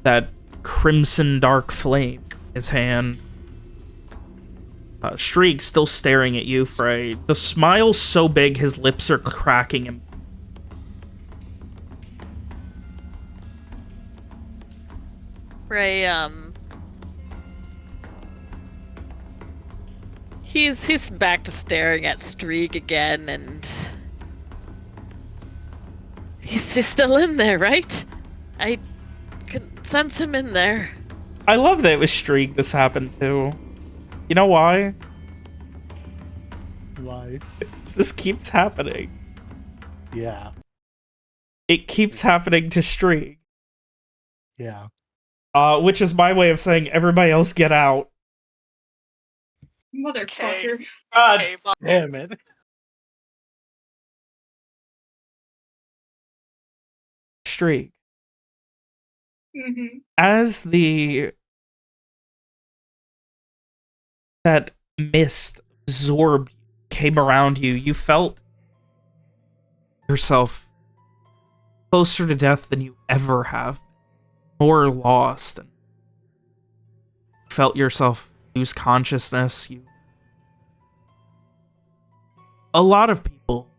that crimson dark flame in his hand. Shriek still staring at you, Frey. The smile's so big his lips are cracking and Frey, he's back to staring at Streak again, and he's still in there, right? I can sense him in there. I love that it was Streak this happened to. You know why? Why? This keeps happening. Yeah. It keeps happening to Streak. Yeah. Which is my way of saying everybody else get out. Motherfucker. God Okay, damn it. Streak. Mm-hmm. As that mist absorbed you, came around you, you felt yourself closer to death than you ever have. More lost, and felt yourself lose consciousness. A lot of people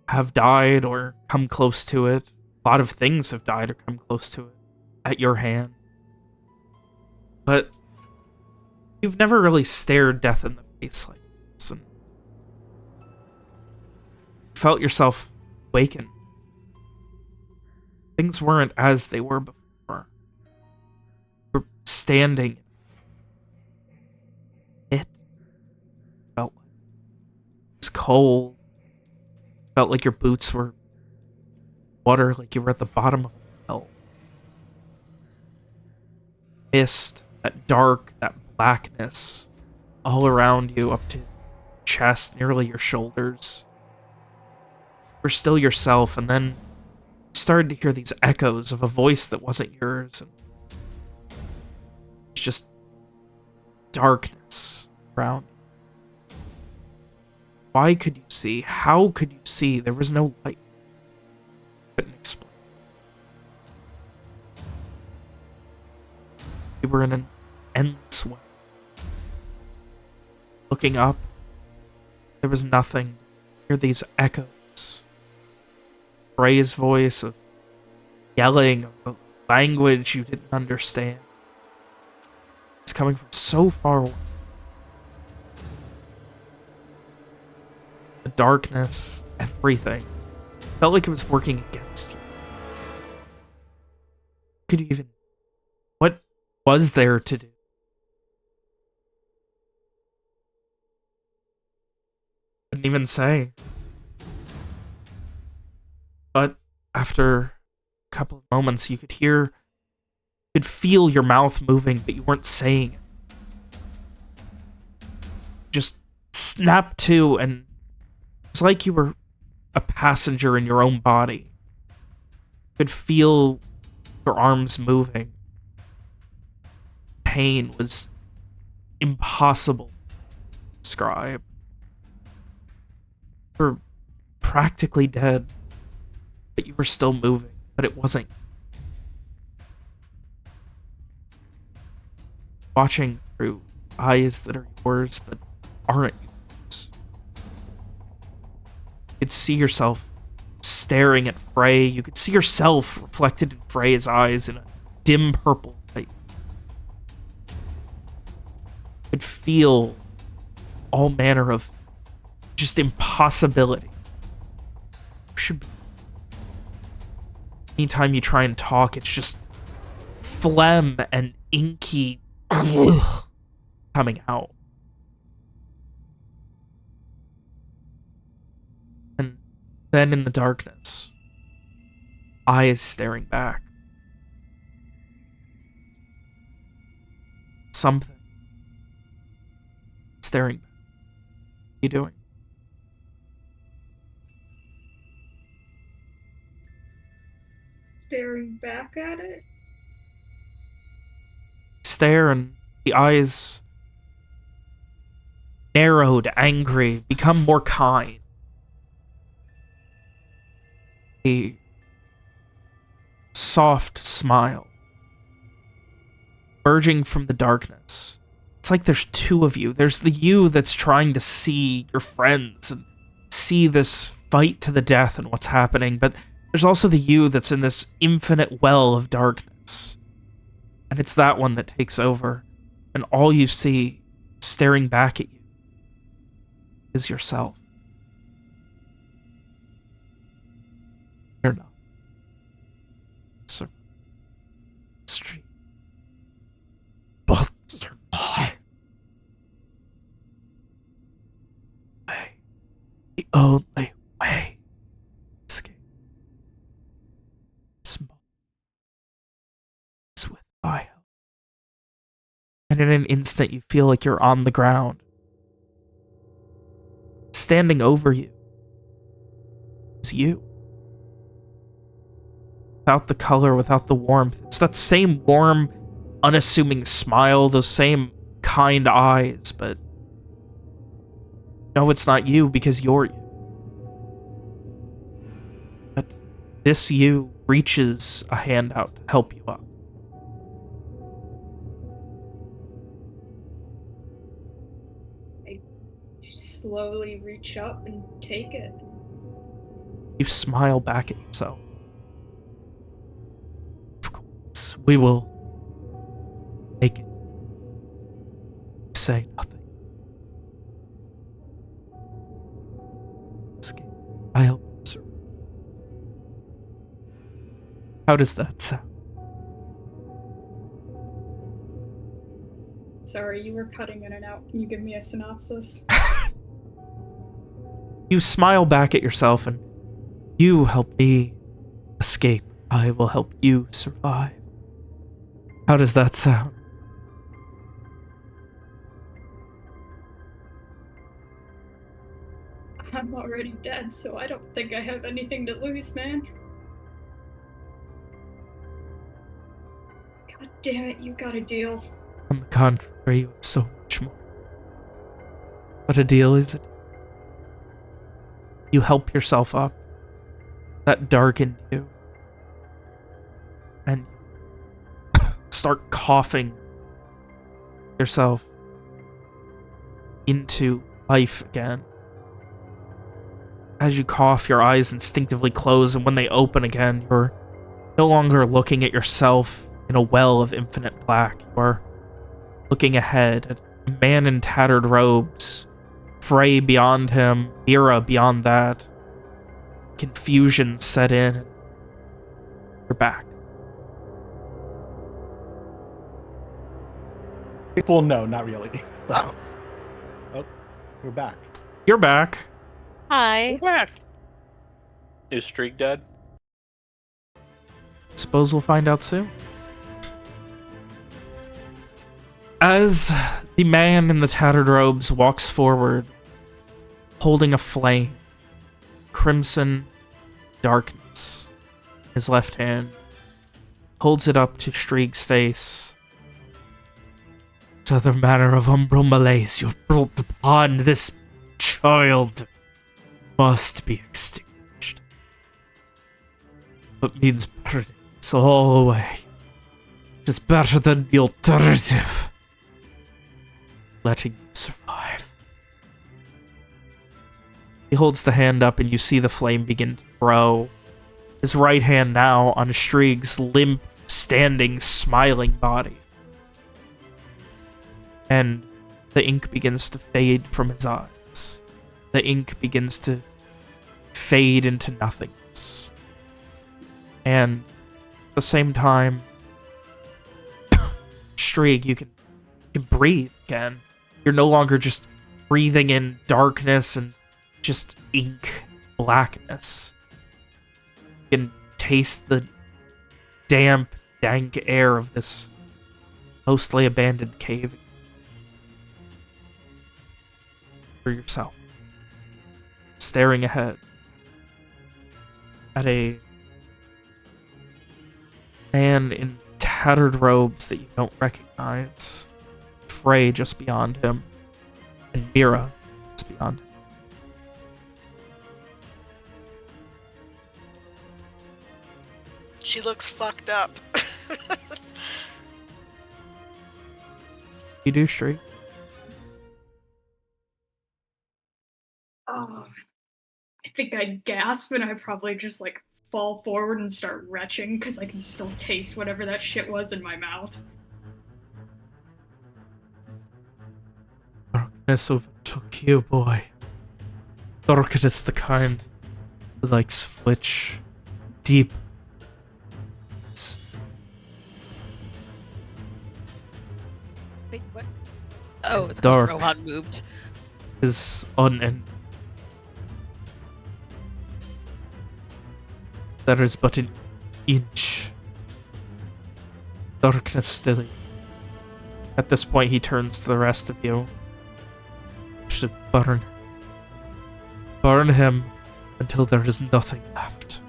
have died or come close to it. A lot of things have died or come close to it at your hand. But you've never really stared death in the face like this, and felt yourself awaken. Things weren't as they were before. You were standing. It felt like it was cold. Felt like your boots were water, like you were at the bottom of a well. Mist, that dark, that blackness, all around you, up to chest, nearly your shoulders. You were still yourself, and then you started to hear these echoes of a voice that wasn't yours. And it's just darkness around you. Why could you see? How could you see? There was no light. Couldn't explain. You were in an endless way. Looking up, there was nothing. Hear these echoes. Frey's voice of yelling of a language you didn't understand. It's coming from so far away. The darkness, everything, felt like it was working against you. Could you even... What was there to do? Couldn't even say. after a couple of moments, you could feel your mouth moving, but you weren't saying it. Just snap to, and it's like you were a passenger in your own body. You could feel your arms moving. Pain was impossible to describe. You were practically dead, but you were still moving, but it wasn't. Watching through eyes that are yours, but aren't yours. You could see yourself staring at Frey. You could see yourself reflected in Frey's eyes in a dim purple light. You could feel all manner of just impossibility. Anytime you try and talk, it's just phlegm and inky coming out. And then in the darkness, eyes staring back. Something staring back. What are you doing? Staring back at it? Stare, and the eyes, narrowed, angry, become more kind. A soft smile emerging from the darkness. It's like there's two of you. There's the you that's trying to see your friends and see this fight to the death and what's happening, but there's also the you that's in this infinite well of darkness. And it's that one that takes over, and all you see staring back at you is yourself. You're not. It's a street. But survive. The only way. Escape. Small. Is with my help. And in an instant, you feel like you're on the ground. Standing over you is you. Without the color, without the warmth. It's that same warm, unassuming smile, those same kind eyes, but no, it's not you because you're you. But this you reaches a hand out to help you up. I slowly reach up and take it. You smile back at yourself. Of course, we will make it. Say nothing. Escape. I help you, sir. How does that sound? Sorry, you were cutting in and out. Can you give me a synopsis? You smile back at yourself and you help me escape. I will help you survive. How does that sound? I'm already dead, so I don't think I have anything to lose, man. God damn it, you got a deal. On the contrary, you have so much more. What a deal is it? You help yourself up. That darkened you. And start coughing yourself into life again. As you cough, your eyes instinctively close, and when they open again, you're no longer looking at yourself in a well of infinite black. You are looking ahead at a man in tattered robes, Frey beyond him, Mira beyond that. Confusion set in. You're back. Well, no, not really. Oh. Oh, we're back. You're back. Hi. Back. Is Streak dead? Suppose we'll find out soon. As the man in the tattered robes walks forward, holding a flame, crimson darkness, his left hand, holds it up to Strieg's face. To the manner of umbral malaise you've brought upon this child must be extinguished. What means burning is all away. It is better than the alternative. Letting you survive. He holds the hand up and you see the flame begin to grow. His right hand now on Strieg's limp, standing, smiling body. And the ink begins to fade from his eyes. The ink begins to fade into nothingness. And at the same time, Strieg, you can breathe again. You're no longer just breathing in darkness and just ink blackness. You can taste the damp, dank air of this mostly abandoned cave for yourself. Staring ahead at a man in tattered robes that you don't recognize. Frey just beyond him, and Mira just beyond him. She looks fucked up. You do, Strieg? Oh, I think I gasp and I probably just like fall forward and start retching because I can still taste whatever that shit was in my mouth. Darkness overtook you, boy. Darkness the kind that likes flitch deep. Wait, what? Oh, it's Dark. because Rohan moved. Is unending. There is but an inch. Darkness still. At this point, he turns to the rest of you. You should burn. Burn him until there is nothing left.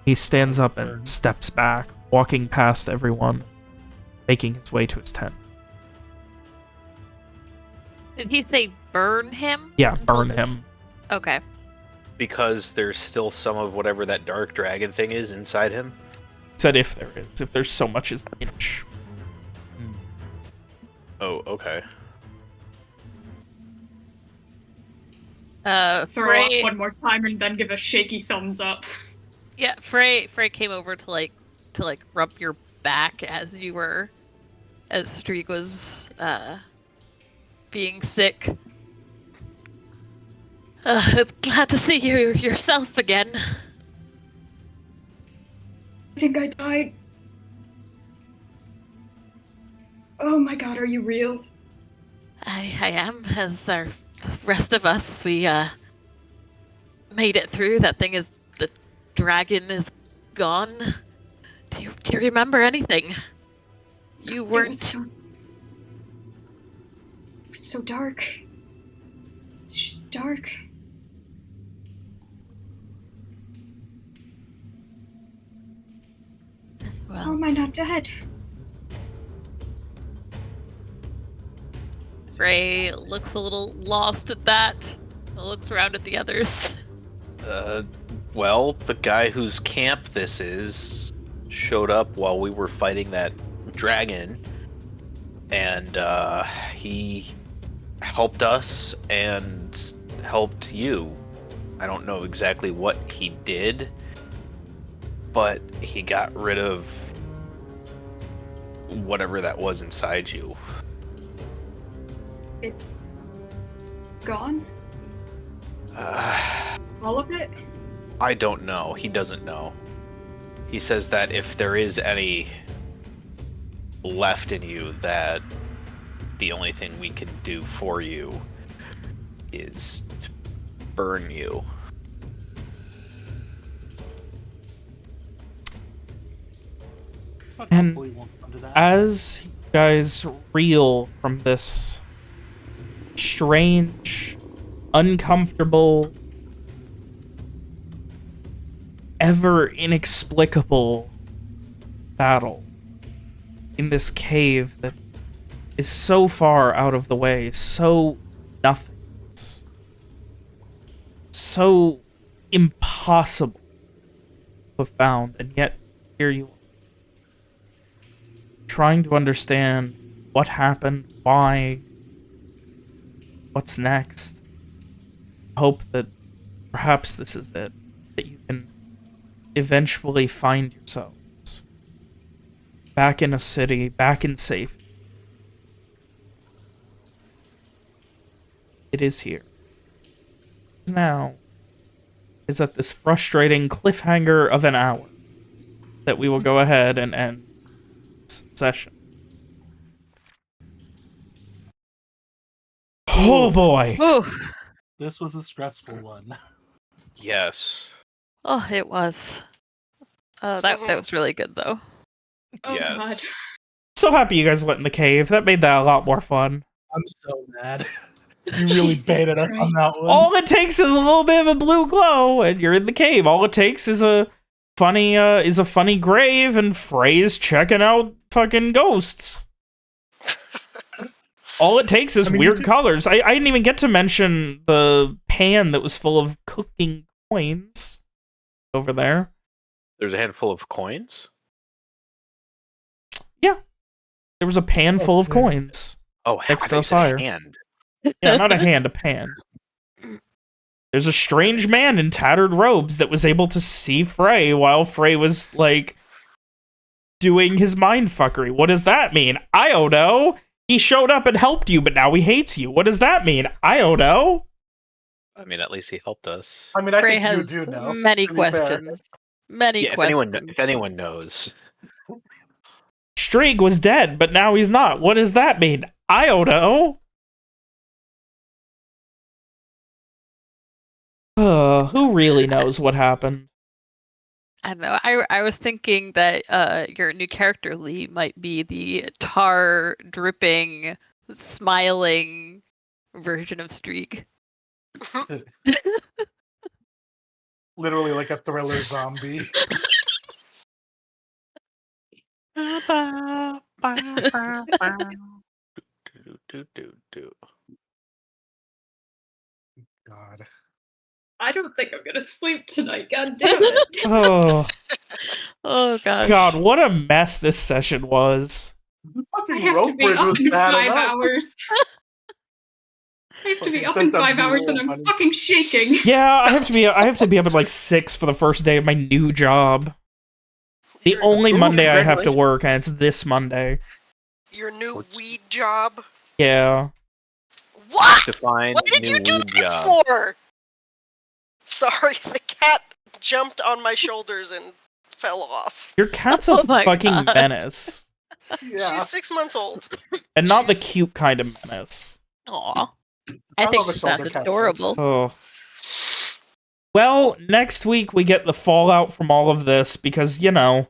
He stands up and steps back, walking past everyone, making his way to his tent. Did he say burn him? Yeah, Until burn this- him. Okay. Because there's still some of whatever that dark dragon thing is inside him. Said if there is, if there's so much as an inch. Oh, okay. Throw Frey, up one more time and then give a shaky thumbs up. yeah, Frey came over to like rub your back as Strieg was being sick. Glad to see you yourself again. I think I died. Oh my god, are you real? I am, as are the rest of us. We made it through. The dragon is gone. Do you remember anything? You It weren't. was so dark. It's just dark. How Well, am I not dead? Frey looks a little lost at that. Looks around at the others. Well, the guy whose camp this is showed up while we were fighting that dragon, and he helped us and helped you. I don't know exactly what he did, but he got rid of whatever that was inside you. It's gone? Uh, All of it? I don't know. He doesn't know. He says that if there is any left in you, that the only thing we can do for you is to burn you. But And hopefully it won't come to that. as you guys reel from this strange, uncomfortable, ever inexplicable battle in this cave that is so far out of the way, so nothing, so impossible to have found, and yet here you are, trying to understand what happened, why, what's next. Hope that perhaps this is it, that you can eventually find yourselves back in a city, back in safety. It is here. Now is at this frustrating cliffhanger of an hour that we will go ahead and end this session. Oh boy. Ooh. This was a stressful one. Yes. Oh, it was. That was really good though. Oh Yes. god. So happy you guys went in the cave. That made that a lot more fun. I'm so mad. You really Jesus baited us on Christ. that one. All it takes is a little bit of a blue glow, and you're in the cave. All it takes is a funny grave, and Frey's checking out fucking ghosts. All it takes is weird colors. I didn't even get to mention the pan that was full of cooking coins over there. There's a handful of coins. Yeah, there was a pan full of Okay. coins. Oh, Next I to thought the you said fire. hand. Yeah, not a hand, a pan. There's a strange man in tattered robes that was able to see Frey while Frey was, like, doing his mindfuckery. What does that mean? I don't know. He showed up and helped you, but now he hates you. What does that mean? I don't know. I mean, at least he helped us. I mean, I Frey think you has do know. many to be fair. questions. Many Yeah, questions. if anyone knows. Strieg was dead, but now he's not. What does that mean? I don't know. Who really knows what happened? I don't know. I was thinking that your new character Lee might be the tar dripping, smiling version of Streak. Literally like a thriller zombie. God. I don't think I'm gonna sleep tonight, god damn it. Oh, Oh gosh. God, what a mess this session was. The I fucking have to rope be bridge up was in bad 5 enough. hours. I have to be Fucking up in sent up 5 hours and B-roll, I'm buddy. fucking shaking. Yeah, I have to be up at like 6 for the first day of my new job. The only Ooh, Monday I have to congratulations. work, and it's this Monday. Your new weed job? Yeah. What? Define What did new you do weed that job. for? Sorry, the cat jumped on my shoulders and fell off. Your cat's a Oh my fucking God. menace. Yeah. She's 6 months old. And not the She's- cute kind of menace. Aw. I I think love a she shoulder sounds cat, adorable. Oh. Well, next week we get the fallout from all of this because, you know,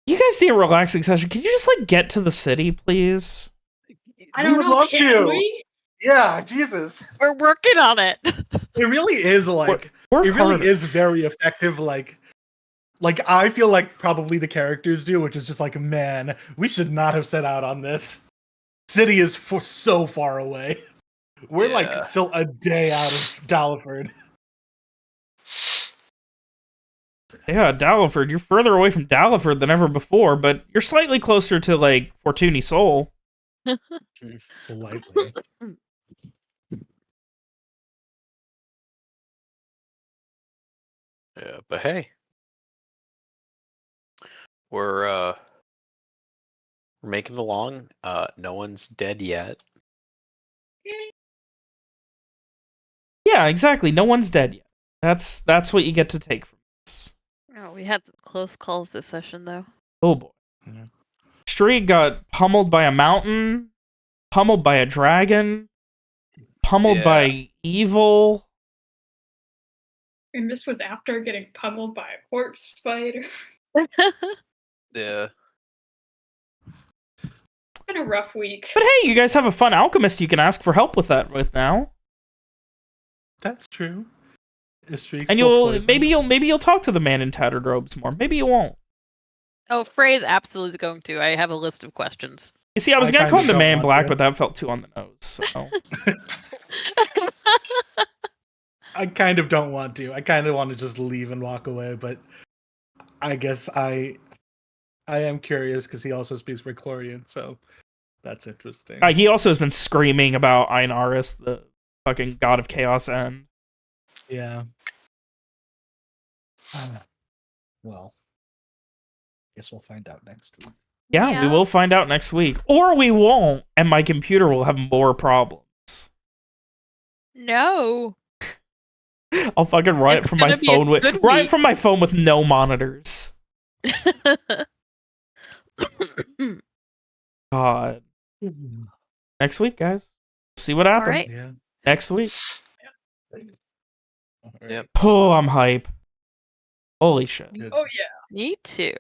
you guys need a relaxing session. Can you just, like, get to the city, please? I We don't would know, love can to. we? Yeah, Jesus. We're working on it. It really is like Work it really harder. is very effective. Like I feel like probably the characters do, which is just like, man, we should not have set out on this. City is so far away. We're like Yeah. still a day out of Daliford. Yeah, Daliford. You're further away from Daliford than ever before, but you're slightly closer to, like, Fortuny Soul. Slightly. Yeah, but hey, we're making along. No one's dead yet. Yeah, exactly. No one's dead yet. That's what you get to take from this. Oh, we had some close calls this session, though. Oh boy. Yeah. Strieg got pummeled by a mountain, pummeled by a dragon, pummeled Yeah. by evil. And this was after getting pummeled by a corpse spider. Yeah. It's been a rough week. But hey, you guys have a fun alchemist you can ask for help with that with now. That's true. Istreek's And still poisoned. maybe you'll talk to the man in tattered robes more. Maybe you won't. Oh, Frey's absolutely going to. I have a list of questions. You see, I was I gonna kinda call him the don't man in want black, to. but that felt too on the nose. So I kind of don't want to. I kind of want to just leave and walk away, but I guess I am curious because he also speaks Reclorian, so that's interesting. he also has been screaming about Einaris, the fucking god of chaos end. Yeah. Well, guess we'll find out next week. Yeah, we will find out next week. Or we won't, and my computer will have more problems. No. I'll fucking run it from my phone with no monitors. God. Next week, guys. See what happens. Alright. Yeah. Next week. All right. Yep. Oh, I'm hype. Holy shit. Good. Oh yeah. Me too.